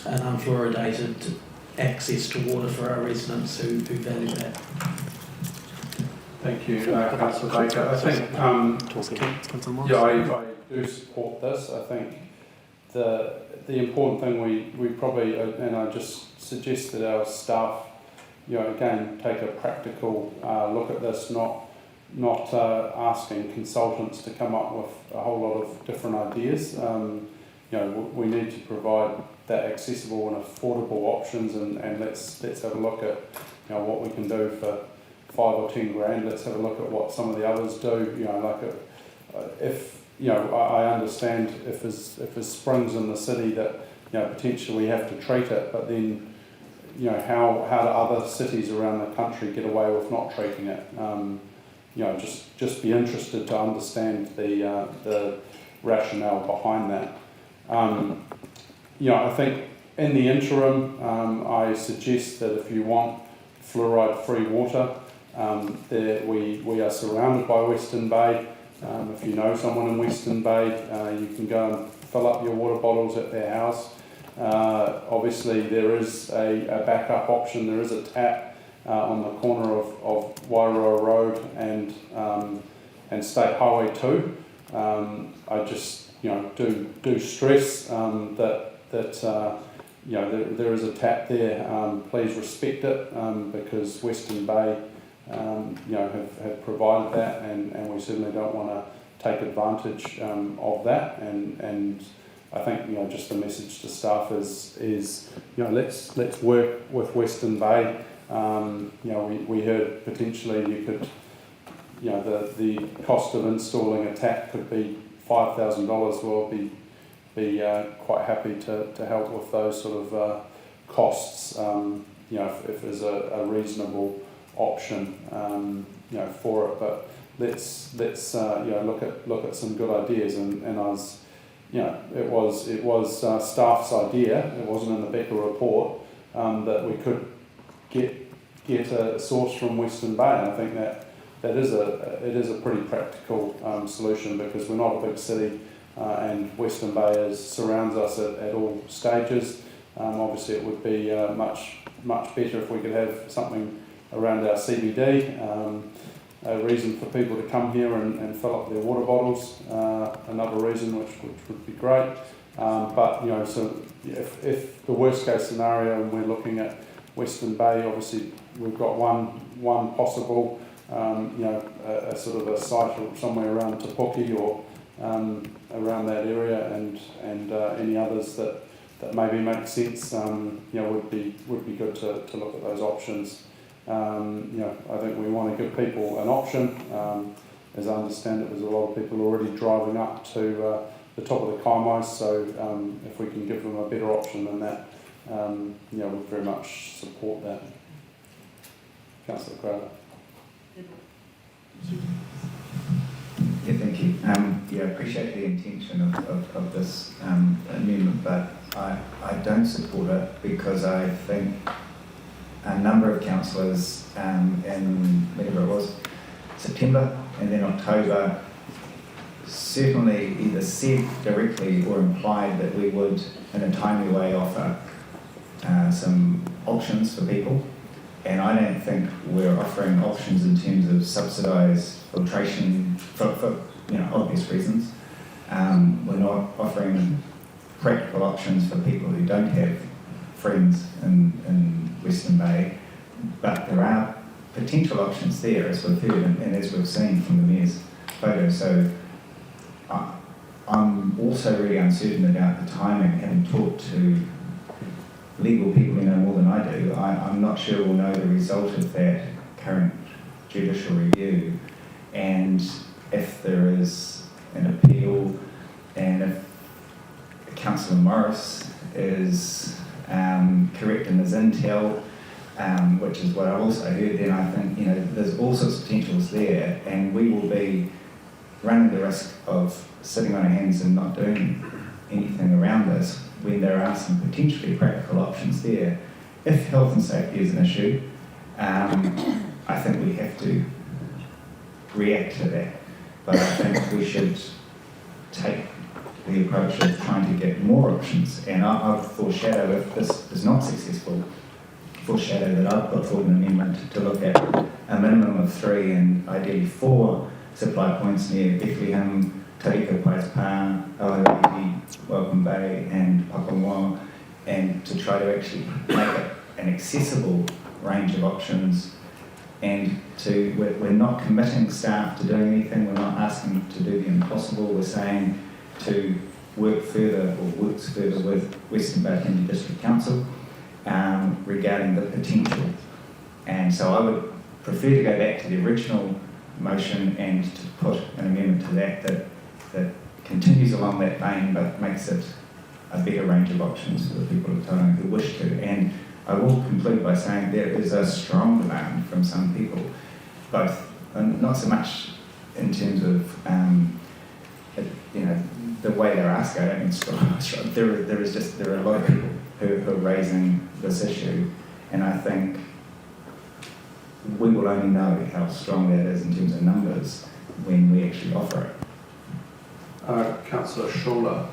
an unfluoridated access to water for our residents who value that. Thank you, Councillor Baker. I think, I do support this. I think the important thing we probably, and I just suggest that our staff, again, take a practical look at this, not asking consultants to come up with a whole lot of different ideas. We need to provide that accessible and affordable options, and let's have a look at what we can do for 5 or 10 grand. Let's have a look at what some of the others do. I understand if there's springs in the city that potentially we have to treat it, but then how do other cities around the country get away with not treating it? Just be interested to understand the rationale behind that. I think in the interim, I suggest that if you want fluoride-free water, we are surrounded by Western Bay. If you know someone in Western Bay, you can go and fill up your water bottles at their house. Obviously, there is a backup option. There is a tap on the corner of Wairoa Road and State Highway 2. I just do stress that there is a tap there. Please respect it because Western Bay have provided that, and we certainly don't want to take advantage of that. And I think just the message to staff is let's work with Western Bay. We heard potentially you could the cost of installing a tap could be $5,000. We'll be quite happy to help with those sort of costs. If there's a reasonable option for it, but let's look at some good ideas. And I was it was staff's idea. It wasn't in the Becker report that we could get a source from Western Bay, and I think that it is a pretty practical solution because we're not a big city, and Western Bay surrounds us at all stages. Obviously, it would be much better if we could have something around our CBD, a reason for people to come here and fill up their water bottles, another reason which would be great. But so if the worst case scenario, and we're looking at Western Bay, obviously we've got one possible, a sort of a site somewhere around Te Puke or around that area, and any others that maybe make sense, would be good to look at those options. I think we want to give people an option. As I understand it, there's a lot of people already driving up to the top of the Kaimai, so if we can give them a better option than that, we very much support that. Councillor Crowder. Yeah, thank you. I appreciate the intention of this amendment, but I don't support it because I think a number of councillors in whatever it was, September and then October, certainly either said directly or implied that we would, in a timely way, offer some options for people. And I don't think we're offering options in terms of subsidised filtration for obvious reasons. We're not offering practical options for people who don't have friends in Western Bay, but there are potential options there, as we've heard and as we've seen from the Mayor's photo. So I'm also really uncertain about the timing. Having talked to legal people who know more than I do, I'm not sure we'll know the result of that current judicial review, and if there is an appeal, and if Councillor Morris is correct in his intel, which is what I've also heard, then I think there's all sorts of potentials there, and we will be running the risk of sitting on our hands and not doing anything around this when there are some potentially practical options there. If health and safety is an issue, I think we have to react to that. But I think we should take the approach of trying to get more options. And I'll foreshadow, if this is not successful, foreshadow that I've put forward an amendment to look at a minimum of 3 and ideally 4 supply points near Bethlehem, Tariko Paispa, Aotearoa, Welcome Bay and Papamoa, and to try to actually make it an accessible range of options. And we're not committing staff to doing anything, we're not asking to do the impossible, we're saying to works further with Western Bay Hindi District Council regarding the potential. And so I would prefer to go back to the original motion and to put an amendment to that continues along that vein but makes it a better range of options for the people of Tauranga who wish to. And I will conclude by saying there is a strong demand from some people, both, not so much in terms of the way they're asked. I don't mean strong. There are a lot of people who are raising this issue, and I think we will only know how strong that is in terms of numbers when we actually offer it. Councillor Schuller.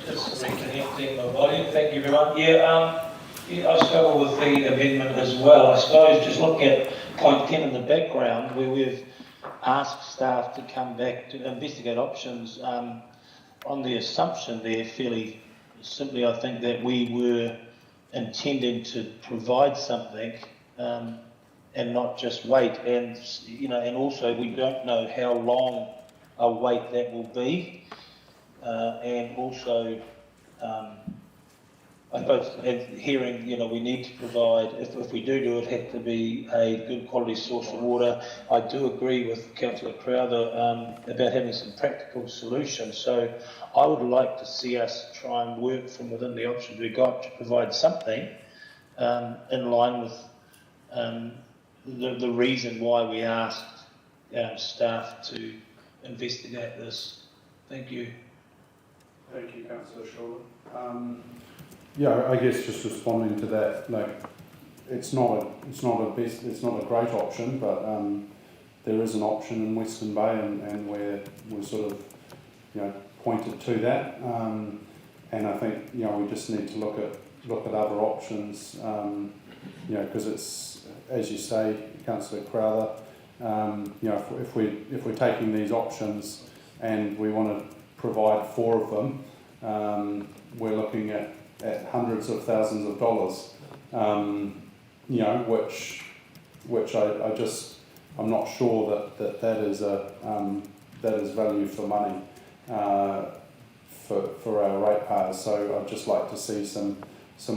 Just reconnecting my volume. Thank you very much. I struggle with the amendment as well. I suppose just looking at point 10 in the background, where we've asked staff to come back to investigate options on the assumption there, fairly simply, I think that we were intending to provide something and not just wait. And and also we don't know how long a wait that will be, and also I suppose hearing we need to provide, if we do it, have to be a good quality source of water. I do agree with Councillor Crowther about having some practical solutions. So I would like to see us try and work from within the options we've got to provide something in line with the reason why we asked staff to investigate this. Thank you. Thank you, Councillor Schuller. I guess just responding to that, it's not a great option, but there is an option in Western Bay, and we're sort of pointed to that, and I think we just need to look at other options, because it's, as you say, Councillor Crowther, if we're taking these options and we want to provide 4 of them, we're looking at hundreds of thousands of dollars, which I'm not sure that is value for money for our ratepayers. So I'd just like to see some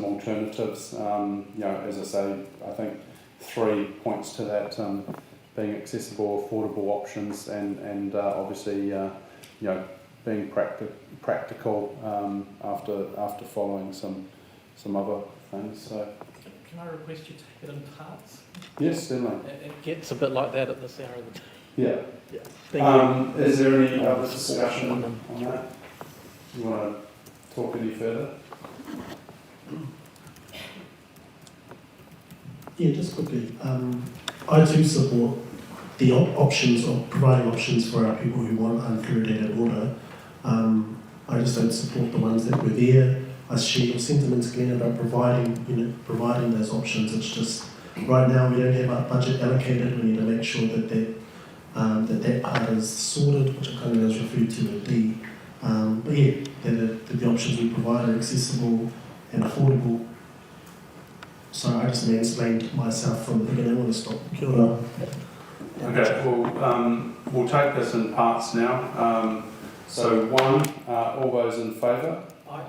alternatives. As I say, I think 3 points to that, being accessible, affordable options, and obviously being practical after following some other things. So, can I request you take it in parts? Yes, certainly. It gets a bit like that at this hour of the day. Yeah. Thank you. Is there any other discussion on that? You want to talk any further? Yeah, just quickly. I do support the options of providing options for our people who want unfluoridated water. I just don't support the ones that were there. I share your sentiments, Glenn, about providing those options. It's just right now we don't have our budget allocated. We need to make sure that part is sorted, which I kind of as referred to with D. But yeah, that the options we provide are accessible and affordable. So I just explained myself from the beginning. I want to stop. Kia ora. Okay, well, we'll take this in parts now. So 1, all those in favour? Aye.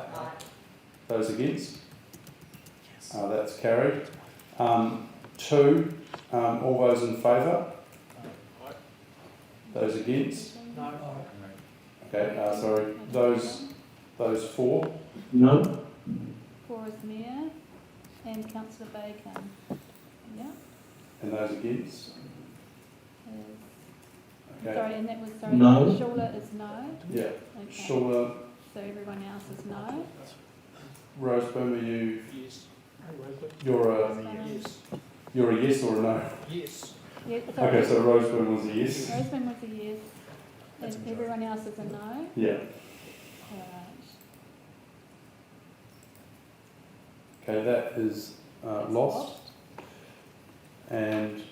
Those against? That's carried. 2, all those in favour? Those against? No. Okay, sorry, those 4? No. 4 is Mayor and Councillor Bacon. Yeah. And those against? Okay. Sorry, and that was, No. Shula is no? Yeah. Okay. Shula, So everyone else is no? Roseburn, are you? Yes. You're a yes or a no? Yes. Yeah, sorry. Okay, so Roseburn was a yes. Roseman was a yes. And everyone else is a no? Yeah. Alright. Okay, that is lost. And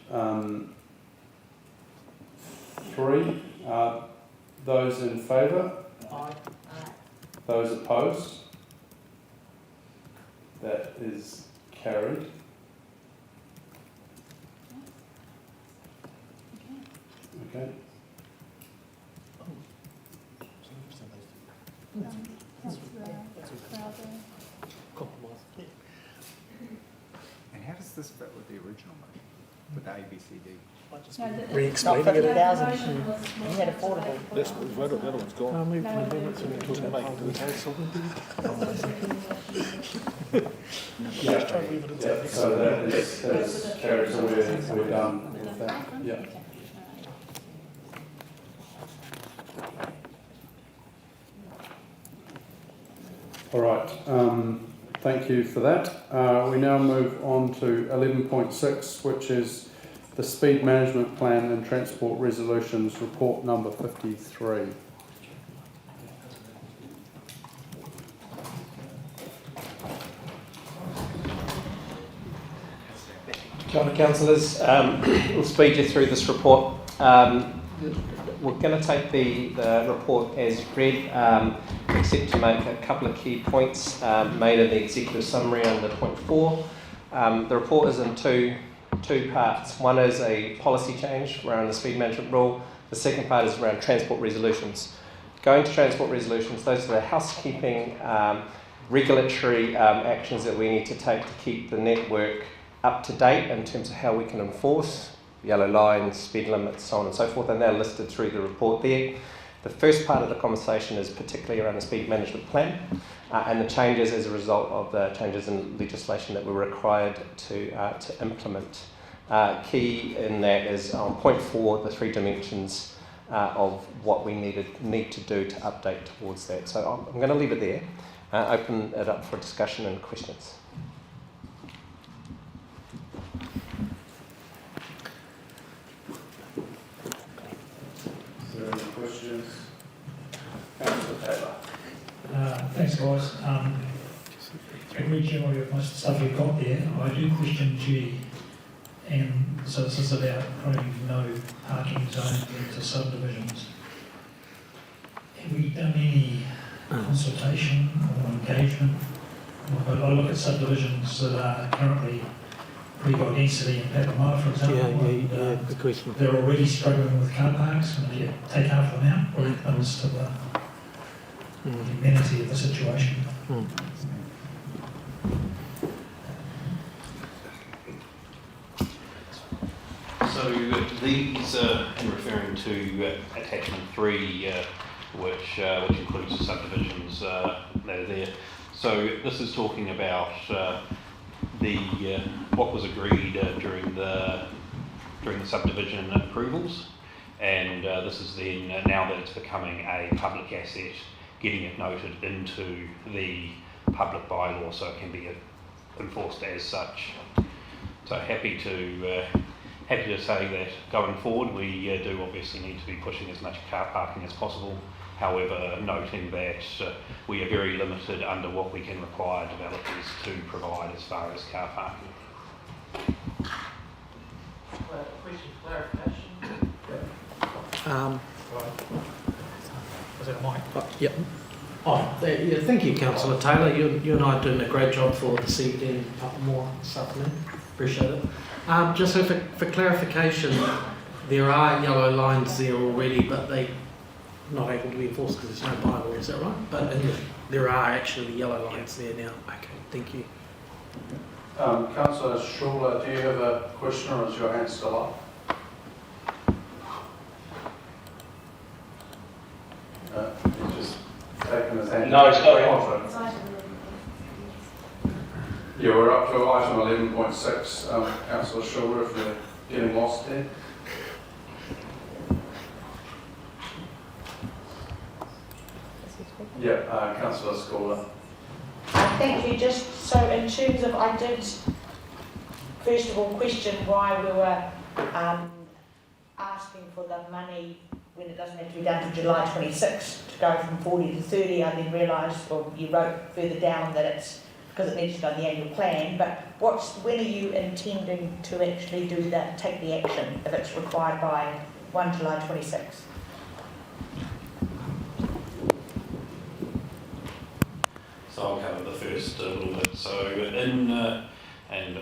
3, those in favour? Aye. Those opposed? That is carried. Okay. And how does this fit with the original motion, with the ABCD? Re-explaining it. 50,000. You had affordable. That's what the other one's gone. Yeah, so that is carried, so we're done with that. Yeah. All right, thank you for that. We now move on to 11.6, which is the Speed Management Plan and Transport Resolutions, report number 53. Kia ora, councillors. We'll speed you through this report. We're going to take the report as read, except to make a couple of key points made in the executive summary under point 4. The report is in two parts. One is a policy change around the speed management rule. The second part is around transport resolutions. Going to transport resolutions, those are the housekeeping regulatory actions that we need to take to keep the network up to date in terms of how we can enforce yellow lines, speed limits, so on and so forth, and they're listed through the report there. The first part of the conversation is particularly around the speed management plan and the changes as a result of the changes in legislation that we're required to implement. Key in that is on point 4, the 3 dimensions of what we need to do to update towards that. So I'm going to leave it there, open it up for discussion and questions. Is there any questions? Councillor Taylor. Thanks, guys. I agree generally with most of the stuff you've got there. I do question G, and so this is about putting no parking zones into subdivisions. Have we done any consultation or engagement? I look at subdivisions that are currently pretty high density in Papamara, for example. Good question. They're already struggling with car parks, and if you take half of them out, what happens to the amenity of the situation? So these are referring to attachment 3, which includes the subdivisions that are there. So this is talking about what was agreed during the subdivision approvals, and this is then now that it's becoming a public asset, getting it noted into the public bylaw so it can be enforced as such. So happy to say that going forward we do obviously need to be pushing as much car parking as possible. However, noting that we are very limited under what we can require developers to provide as far as car parking. Question clarification. Was that a mic? Yep. Yeah, thank you, Councillor Taylor. You and I are doing a great job for this evening, more this afternoon. Appreciate it. Just so for clarification, there are yellow lines there already, but they're not able to be enforced because there's no bylaw, is that right? But there are actually yellow lines there now. Okay, thank you. Councillor Schuler, do you have a question or is your hand still up? He's just taken his hand. No, sorry. Yeah, we're up to item 11.6. Councillor Schuler, if you're getting lost there. Yeah, Councillor Schuler. Thank you. Just so in terms of, I did first of all question why we were asking for the money when it doesn't have to be done till July 26 to go from 40 to 30. I then realised, well, you wrote further down that it's because it needs to go in the annual plan. But when are you intending to actually do that, take the action if it's required by 1 July 26? So I'll cover the first little bit.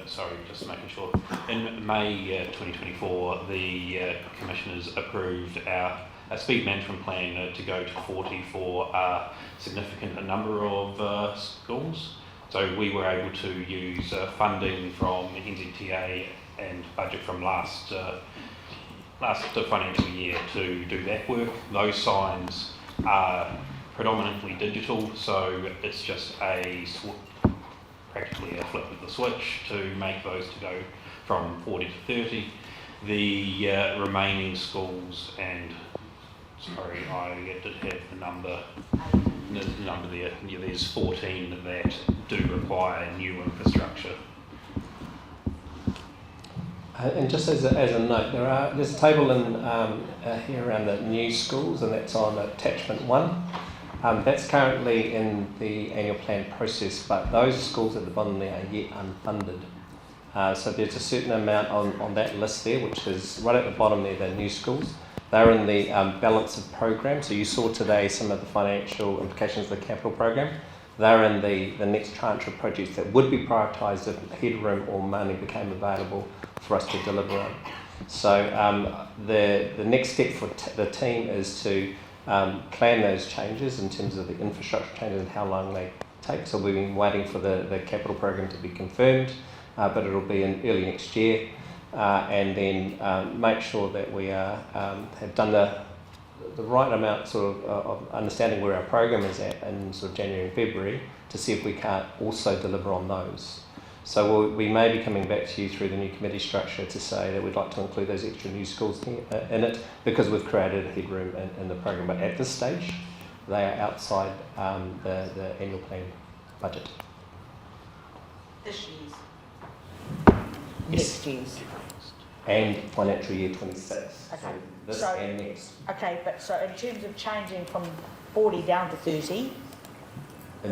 So just making sure, in May 2024, the Commissioners approved our speed management plan to go to 40 for a significant number of schools. So we were able to use funding from NZTA and budget from last financial year to do that work. Those signs are predominantly digital, so it's just practically a flip of the switch to make those to go from 40 to 30. The remaining schools, and sorry, I did have the number there. Yeah, there's 14 that do require new infrastructure. And just as a note, there's a table in here around the new schools, and that's on attachment 1. That's currently in the annual plan process, but those schools at the bottom there are yet unfunded. So there's a certain amount on that list there, which is right at the bottom there, the new schools. They're in the balance of program. So you saw today some of the financial implications of the capital program. They're in the next tranche of projects that would be prioritised if headroom or money became available for us to deliver on. So the next step for the team is to plan those changes in terms of the infrastructure changes and how long they take. So we've been waiting for the capital program to be confirmed, but it'll be in early next year, and then make sure that we have done the right amount of understanding where our program is at in sort of January and February to see if we can't also deliver on those. So we may be coming back to you through the new committee structure to say that we'd like to include those extra new schools in it because we've created a headroom in the program. But at this stage, they are outside the annual plan budget. This year's? Next year's? And financial year 26. Okay. So this and next. Okay, but so in terms of changing from 40 down to 30,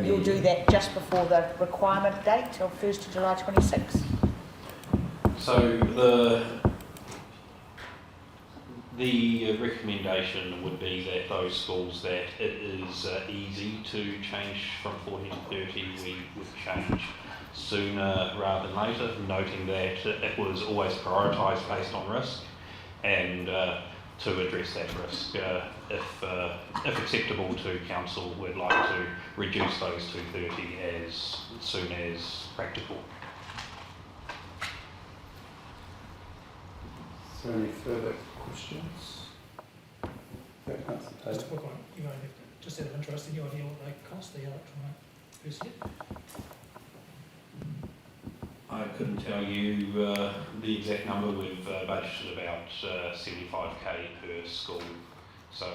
you'll do that just before the requirement date of 1st of July 26? So the recommendation would be that those schools that it is easy to change from 40 to 30, we would change sooner rather than later, noting that it was always prioritised based on risk, and to address that risk, if acceptable to council, we'd like to reduce those to 30 as soon as practical. So any further questions? Just a quick one. Just out of interest, any idea what they cost, the electronic first year? I couldn't tell you the exact number. We've budgeted about 75k per school. So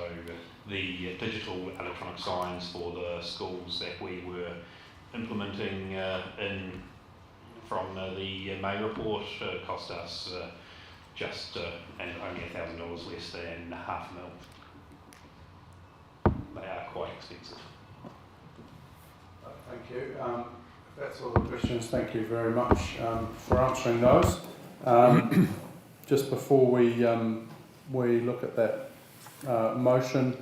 the digital electronic signs for the schools that we were implementing from the May report cost us just and only $1,000 less than $500,000. They are quite expensive. Thank you. That's all the questions. Thank you very much for answering those. Just before we look at that motion,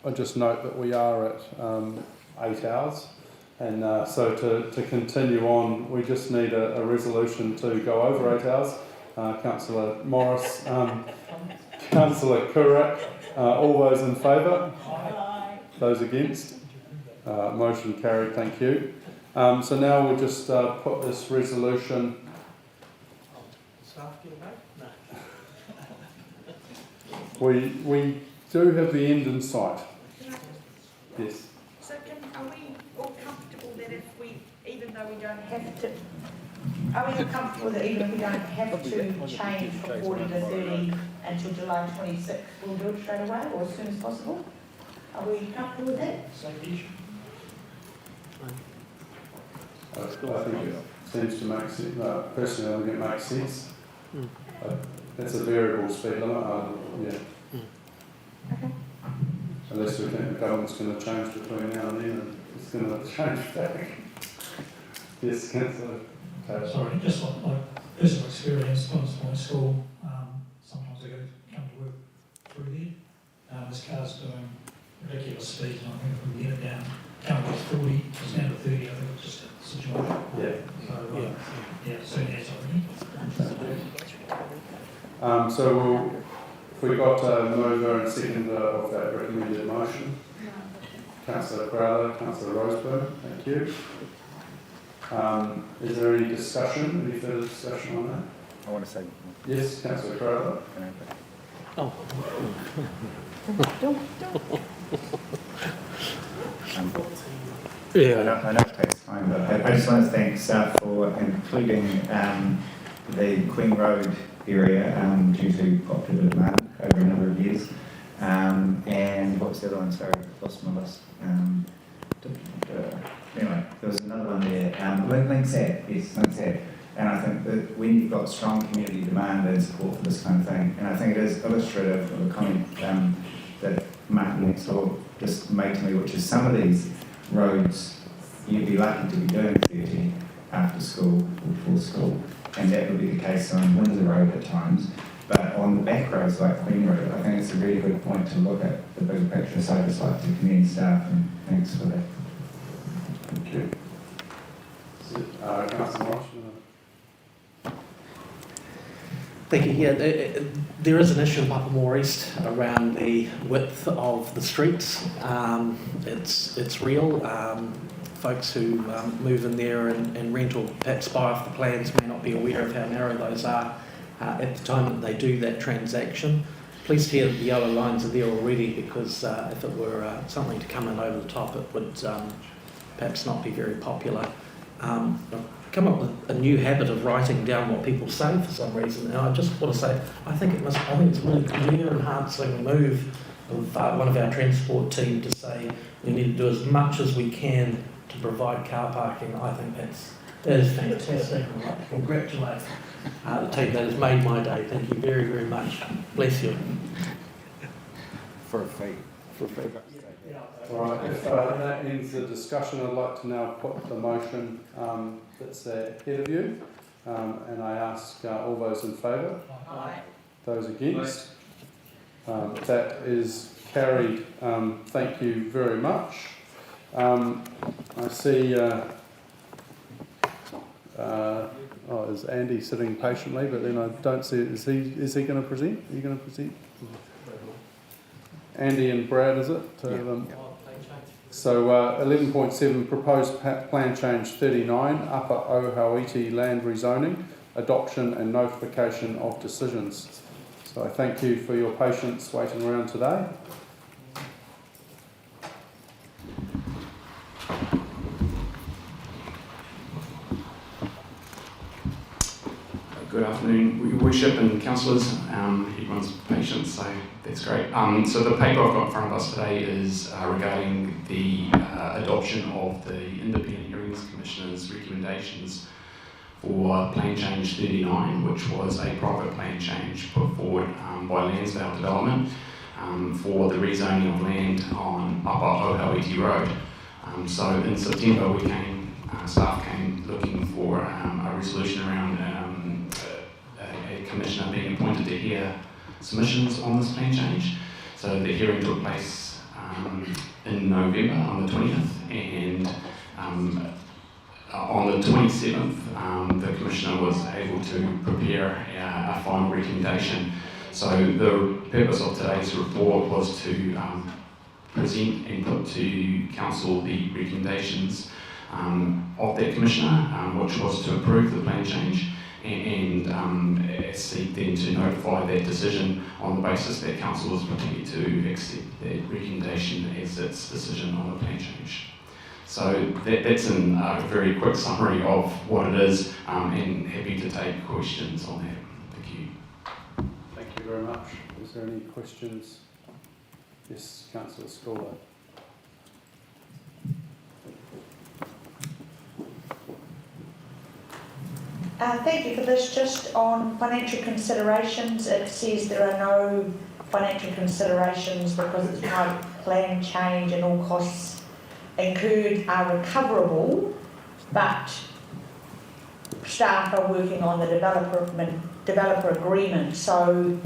I just note that we are at 8 hours, and so to continue on, we just need a resolution to go over 8 hours. Councillor Morris, Councillor Kurak, all those in favour? Those against? Motion carried, thank you. So now we'll just put this resolution. We do have the end in sight. Yes. So are we all comfortable that if we, even though we don't have to, are we all comfortable that even if we don't have to change from 40 to 30 until July 26th, we'll do it straight away or as soon as possible? Are we comfortable with that? I think it seems to make sense. Personally, I think it makes sense. It's a variable speed limit. Unless we think the government's going to change between now and then, and it's going to change back. Yes, Councillor. Sorry, just like my personal experience, when I was at my school, sometimes I come to work through there. This car's doing ridiculous speeds, and I think if we get it down, come to 40, it's down to 30, I think it's just a situation. So, certainly that's what I need. So we got a mover and seconder of that recommended motion. Councillor Crowther, Councillor Roseburn, thank you. Is there any discussion, any further discussion on that? I want to say. Yes, Councillor Crowther. Oh. I know it takes time, but I just want to thank staff for including the Queen Road area due to popular demand over a number of years. And what was the other one? Sorry, lost my list. Anyway, there was another one there. Linksat, yes, Linksat. And I think that when you've got strong community demand and support for this kind of thing, and I think it is illustrative of a comment that Martin next door just made to me, which is some of these roads you'd be lucky to be doing 30 after school or before school, and that would be the case on Windsor Road at times. But on the back roads like Queen Road, I think it's a really good point to look at the big picture. So I just like to commend staff, and thanks for that. Thank you. Councillor Ross. Thank you. Yeah, there is an issue in Papamoor East around the width of the streets. It's real. Folks who move in there and rent or perhaps buy off the plans may not be aware of how narrow those are at the time that they do that transaction. Pleased to hear that the yellow lines are there already, because if it were something to come in over the top, it would perhaps not be very popular. I've come up with a new habit of writing down what people say for some reason, and I just want to say I think it's a really clear, enhancing move of one of our transport team to say we need to do as much as we can to provide car parking. I think that is fantastic. I'd like to congratulate the team. That has made my day. Thank you very, very much. Bless you. For a fee. All right, if that ends the discussion, I'd like to now put the motion that's ahead of you, and I ask all those in favour? Aye. Those against? That is carried. Thank you very much. I see, is Andy sitting patiently, but then I don't see, is he going to present? Are you going to present? Andy and Brad, is it? So 11.7, proposed plan change 39, Upper Ohauiti land rezoning, adoption and notification of decisions. So I thank you for your patience waiting around today. Good afternoon, your worship and councillors. Everyone's patient, so that's great. So the paper I've got in front of us today is regarding the adoption of the Independent Hearings Commissioner's recommendations for Plan Change 39, which was a private plan change put forward by Lansdale Development for the rezoning of land on Upper Ohauiti Road. So in September, staff came looking for a resolution around a commissioner being appointed to hear submissions on this plan change. So the hearing took place in November on the 20th, and on the 27th, the Commissioner was able to prepare a final recommendation. So the purpose of today's report was to present and put to Council the recommendations of that Commissioner, which was to approve the plan change and seek then to notify that decision on the basis that Council was prepared to accept that recommendation as its decision on the plan change. So that's a very quick summary of what it is, and happy to take questions on that. Thank you. Thank you very much. Is there any questions? Yes, Councillor Scholar. Thank you for this. Just on financial considerations, it says there are no financial considerations because it's part of plan change and all costs incurred are recoverable, but staff are working on the developer agreement. So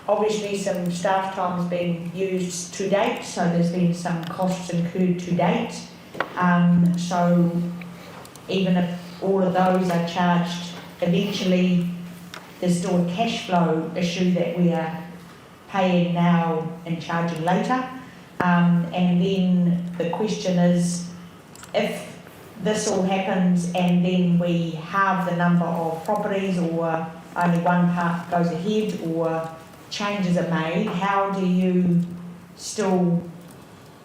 obviously some staff time has been used to date, so there's been some costs incurred to date. So even if all of those are charged eventually, there's still a cash flow issue that we are paying now and charging later. And then the question is, if this all happens and then we have the number of properties or only one part goes ahead or changes are made, how do you still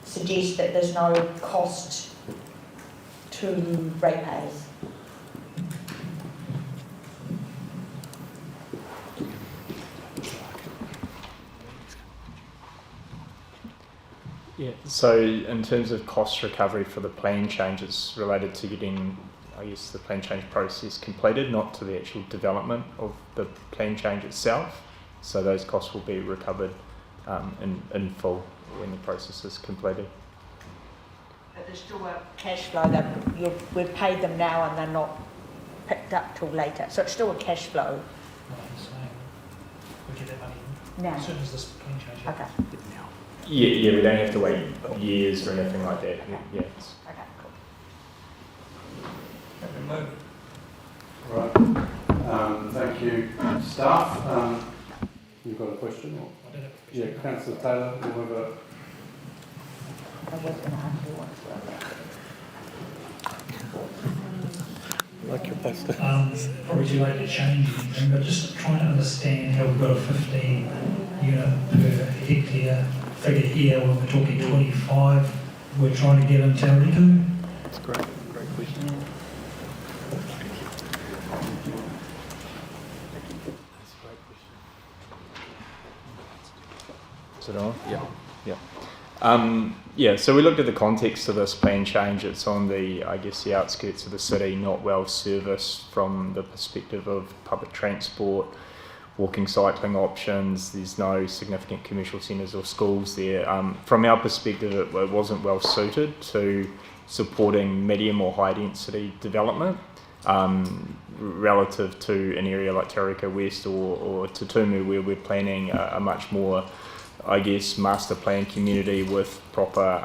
suggest that there's no cost to ratepayers? Yeah, so in terms of cost recovery for the plan change, it's related to getting, I guess, the plan change process completed, not to the actual development of the plan change itself. So those costs will be recovered in full when the process is completed. But there's still a cash flow that we've paid them now and they're not picked up till later. So it's still a cash flow. We get that money now. As soon as this plan change. Okay. Yeah, we don't have to wait years or anything like that. Yeah. Okay, cool. Right. Thank you, staff. You've got a question? Or? Yeah, Councillor Taylor, whoever. I was going to ask you one as well. Like your poster. Probably too late to change anything, but just trying to understand how we've got a 15 unit per hectare figure here when we're talking 25. We're trying to get in Tauriko. That's great. Great question. Is it on? Yeah. Yeah, so we looked at the context of this plan change. It's on the, I guess, the outskirts of the city, not well serviced from the perspective of public transport, walking, cycling options. There's no significant commercial centres or schools there. From our perspective, it wasn't well suited to supporting medium or high density development relative to an area like Tauriko West or Te Tumu, where we're planning a much more, I guess, master plan community with proper,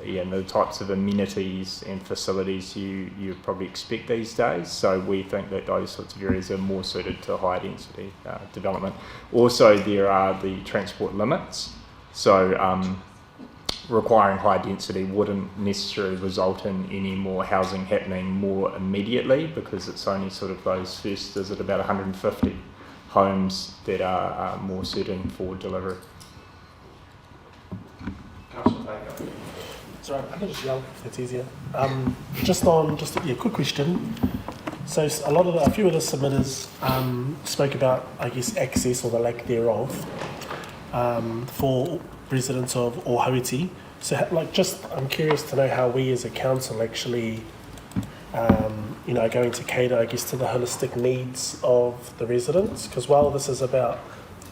the types of amenities and facilities you probably expect these days. So we think that those sorts of areas are more suited to high density development. Also, there are the transport limits. So requiring high density wouldn't necessarily result in any more housing happening more immediately, because it's only sort of those first, there's at about 150 homes that are more suited for delivery. Sorry, I can just yell. It's easier. Just a quick question. So a few of the submitters spoke about, I guess, access or the lack thereof for residents of Ohauiti. So, I'm curious to know how we as a council actually, are going to cater, I guess, to the holistic needs of the residents. Because while this is about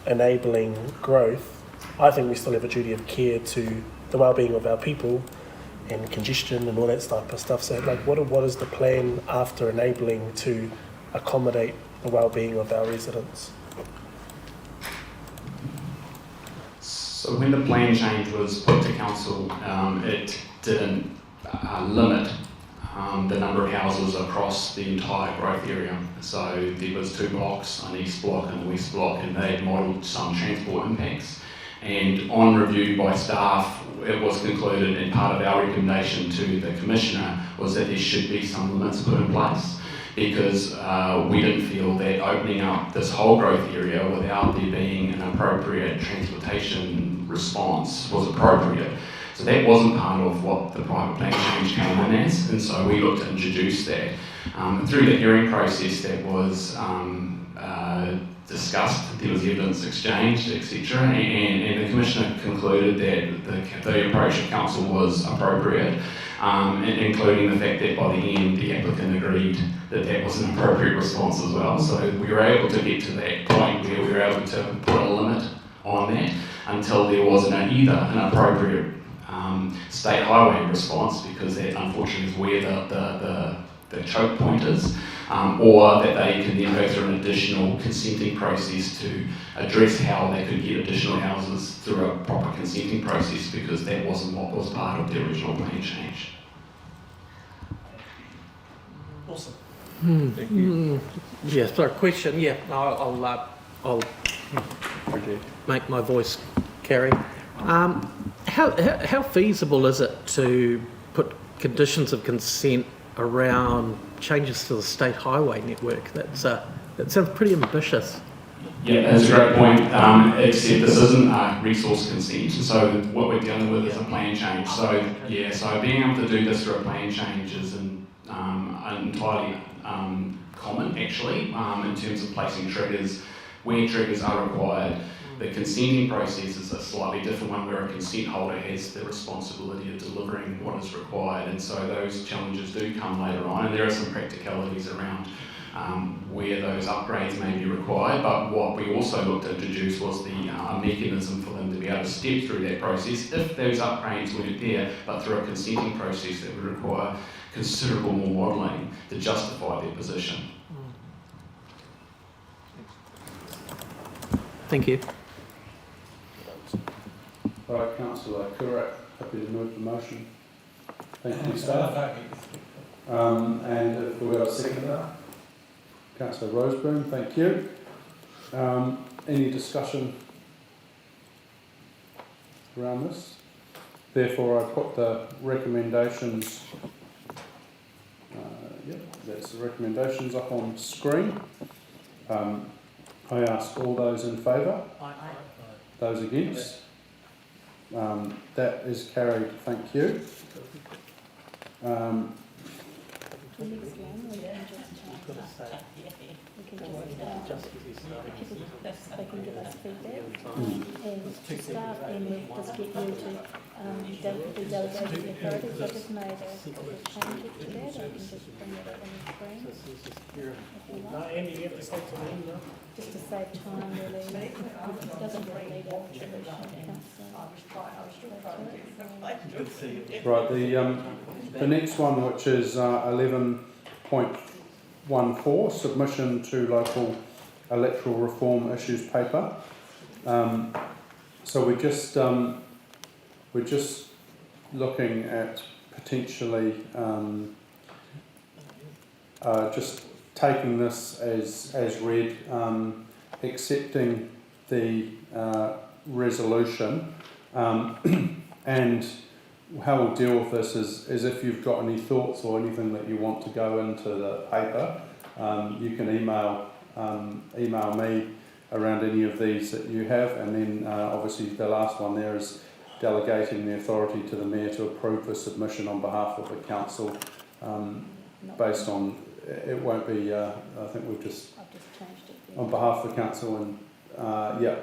enabling growth, I think we still have a duty of care to the well-being of our people and congestion and all that type of stuff. So, what is the plan after enabling to accommodate the well-being of our residents? So when the plan change was put to council, it didn't limit the number of houses across the entire growth area. So there was 2 blocks, an east block and a west block, and they had modelled some transport impacts. And on review by staff, it was concluded, and part of our recommendation to the Commissioner was that there should be some limits put in place, because we didn't feel that opening up this whole growth area without there being an appropriate transportation response was appropriate. So that wasn't part of what the private plan change came in as, and so we looked to introduce that. Through the hearing process that was discussed, there was evidence exchanged, etc., and the Commissioner concluded that the approach of council was appropriate, including the fact that by the end the applicant agreed that that was an appropriate response as well. So we were able to get to that point where we were able to put a limit on that until there was either an appropriate state highway response, because that unfortunately is where the choke point is, or that they can then go through an additional consenting process to address how they could get additional houses through a proper consenting process, because that wasn't what was part of the original plan change. Awesome. Yeah, so question, yeah, I'll make my voice carry. How feasible is it to put conditions of consent around changes to the state highway network? That sounds pretty ambitious. Yeah, that's a great point, except this isn't a resource consent, so what we're dealing with is a plan change. So yeah, so being able to do this through a plan change is entirely common, actually, in terms of placing triggers, where triggers are required. The consenting process is a slightly different one, where a consent holder has the responsibility of delivering what is required, and so those challenges do come later on, and there are some practicalities around where those upgrades may be required. But what we also looked to introduce was the mechanism for them to be able to step through that process if those upgrades weren't there, but through a consenting process that would require considerable more modelling to justify their position. Thank you. All right, Councillor Kurak, happy to move the motion. Thank you, staff. And if we've got a seconder, Councillor Roseburn, thank you. Any discussion around this? Therefore, I put the recommendations, that's the recommendations up on screen. I ask all those in favour? Aye. Those against? That is carried, thank you. They can give us feedback, and staff then will just get you to delegate the authority. So I just made a change to that. I can just bring it up on the screen if you like. Andy, you have to say to me, no? Just to save time, really. It doesn't really need a resolution. Right, the next one, which is 11.14, submission to local electoral reform issues paper. So we're just looking at potentially just taking this as read, accepting the resolution, and how we'll deal with this is if you've got any thoughts or anything that you want to go into the paper, you can email me around any of these that you have, and then obviously the last one there is delegating the authority to the Mayor to approve the submission on behalf of the Council, based on, it won't be, I think I've just changed it on behalf of the Council, and yeah.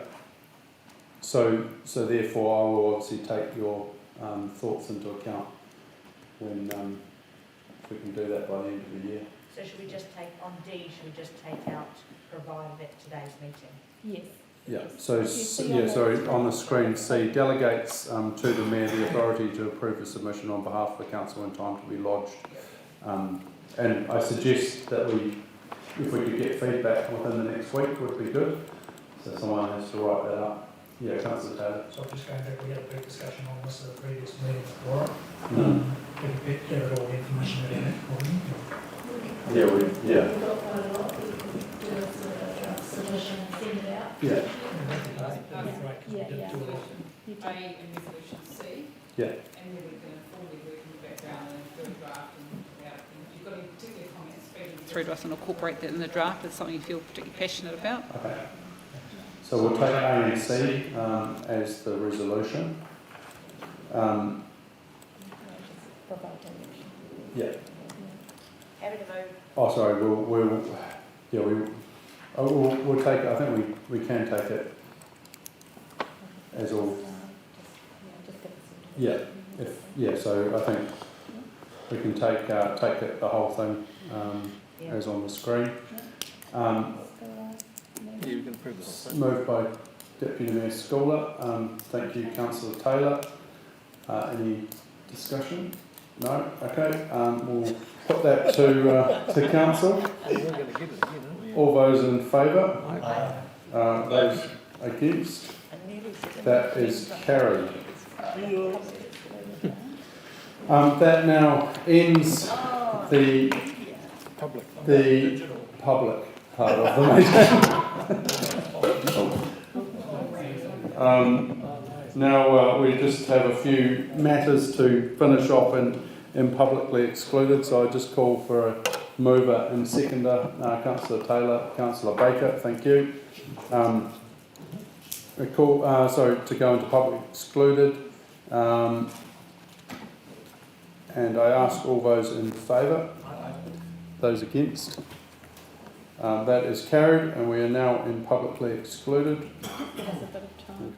So therefore I will obviously take your thoughts into account when if we can do that by the end of the year. So should we just take, on D, should we just take out provided at today's meeting? Yes. Yeah, so, sorry, on the screen, C, delegates to the Mayor the authority to approve the submission on behalf of the Council in time to be lodged. And I suggest that if we could get feedback within the next week, would be good. So someone has to write that up. Yeah, Councillor Taylor. So I'm just going back, we had a big discussion on this at the previous meeting at Warren. Mm. We gathered all the information about that for you. Yeah, yeah. Submission and send it out. Yeah. Yeah. A and resolution C. Yeah. And then we're going to formally work in the background and do a draft and about it. If you've got any particular comments, feed them through to us and incorporate that in the draft. If it's something you feel particularly passionate about. Okay. So we'll take A and C as the resolution. Yeah. Oh, sorry. We'll take it. I think we can take it as all. Yeah. So I think we can take it, the whole thing as on the screen. Moved by Deputy Mayor Schooler. Thank you, Councillor Taylor. Any discussion? No? Okay. We'll put that to Council. All those in favour? Those against? That is carried. That now ends the public part of the meeting. Now we just have a few matters to finish off in publicly excluded, so I just call for a mover and seconder, Councillor Taylor, Councillor Baker, thank you. A call, to go into public excluded, and I ask all those in favour, those against. That is carried, and we are now in publicly excluded. It has a bit of time.